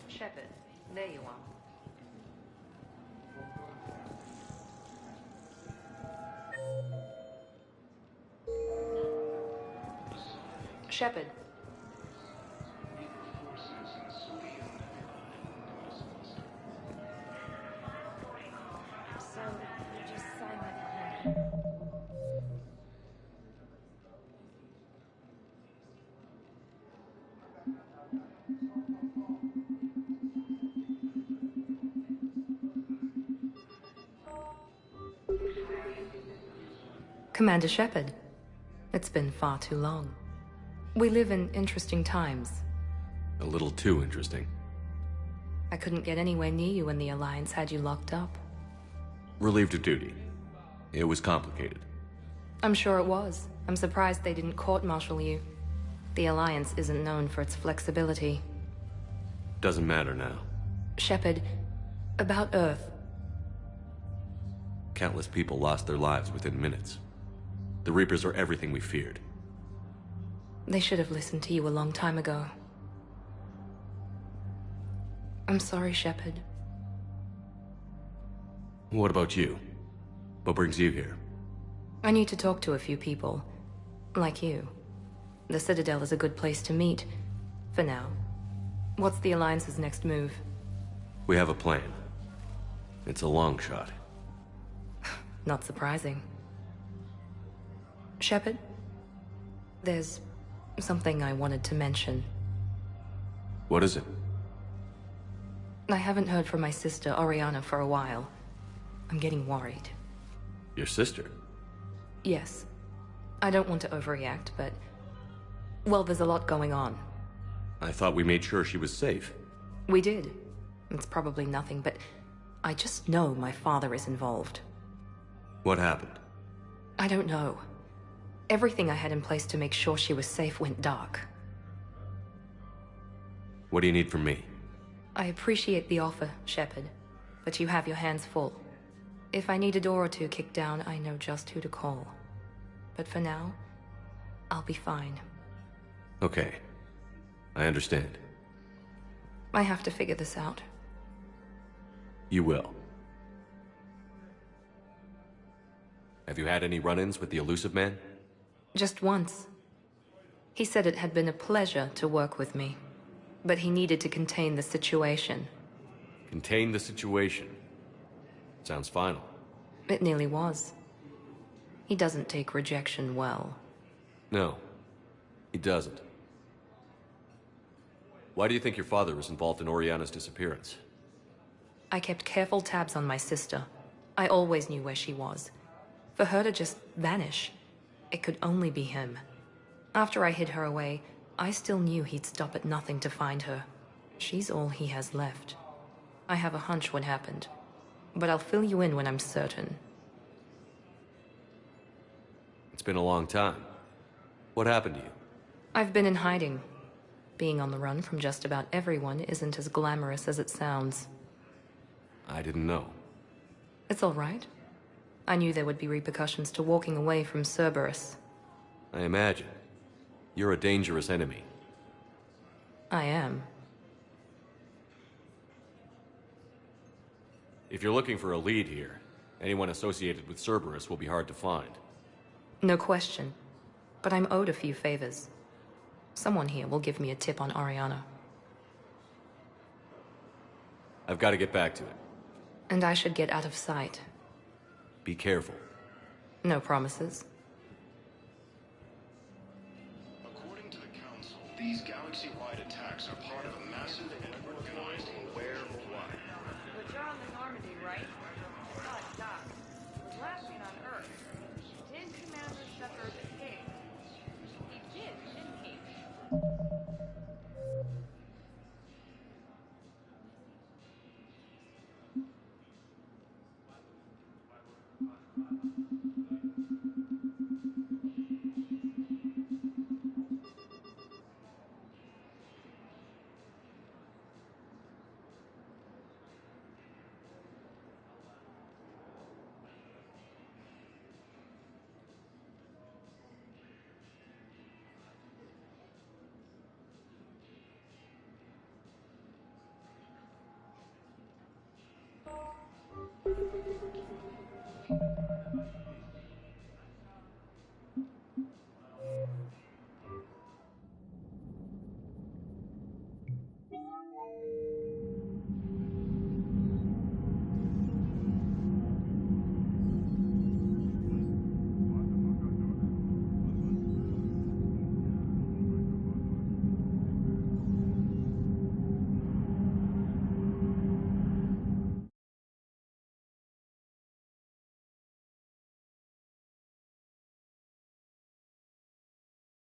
S18: Shepard, there you are. Shepard. So, you just signed that behind me.
S2: Commander Shepard. It's been far too long. We live in interesting times.
S5: A little too interesting.
S2: I couldn't get anywhere near you when the Alliance had you locked up.
S5: Relieved of duty. It was complicated.
S2: I'm sure it was. I'm surprised they didn't court-martial you. The Alliance isn't known for its flexibility.
S5: Doesn't matter now.
S2: Shepard, about Earth.
S5: Countless people lost their lives within minutes. The Reapers are everything we feared.
S2: They should have listened to you a long time ago. I'm sorry, Shepard.
S5: What about you? What brings you here?
S2: I need to talk to a few people. Like you. The Citadel is a good place to meet. For now. What's the Alliance's next move?
S5: We have a plan. It's a long shot.
S2: Not surprising. Shepard? There's something I wanted to mention.
S5: What is it?
S2: I haven't heard from my sister, Oriana, for a while. I'm getting worried.
S5: Your sister?
S2: Yes. I don't want to overreact, but... well, there's a lot going on.
S5: I thought we made sure she was safe.
S2: We did. It's probably nothing, but I just know my father is involved.
S5: What happened?
S2: I don't know. Everything I had in place to make sure she was safe went dark.
S5: What do you need from me?
S2: I appreciate the offer, Shepard, but you have your hands full. If I need a door or two kicked down, I know just who to call. But for now, I'll be fine.
S5: Okay. I understand.
S2: I have to figure this out.
S5: You will. Have you had any run-ins with the Elusive Man?
S2: Just once. He said it had been a pleasure to work with me, but he needed to contain the situation.
S5: Contain the situation. Sounds final.
S2: It nearly was. He doesn't take rejection well.
S5: No, he doesn't. Why do you think your father was involved in Oriana's disappearance?
S2: I kept careful tabs on my sister. I always knew where she was. For her to just vanish, it could only be him. After I hid her away, I still knew he'd stop at nothing to find her. She's all he has left. I have a hunch what happened, but I'll fill you in when I'm certain.
S5: It's been a long time. What happened to you?
S2: I've been in hiding. Being on the run from just about everyone isn't as glamorous as it sounds.
S5: I didn't know.
S2: It's all right. I knew there would be repercussions to walking away from Cerberus.
S5: I imagine. You're a dangerous enemy.
S2: I am.
S5: If you're looking for a lead here, anyone associated with Cerberus will be hard to find.
S2: No question. But I'm owed a few favors. Someone here will give me a tip on Oriana.
S5: I've got to get back to it.
S2: And I should get out of sight.
S5: Be careful.
S2: No promises.
S24: According to the Council, these galaxy-wide attacks are part of a massive and organized where-wide.
S18: But you're on the Normandy, right? Not Doc. Was last seen on Earth. Did Commander Shepard escape? He did, didn't he?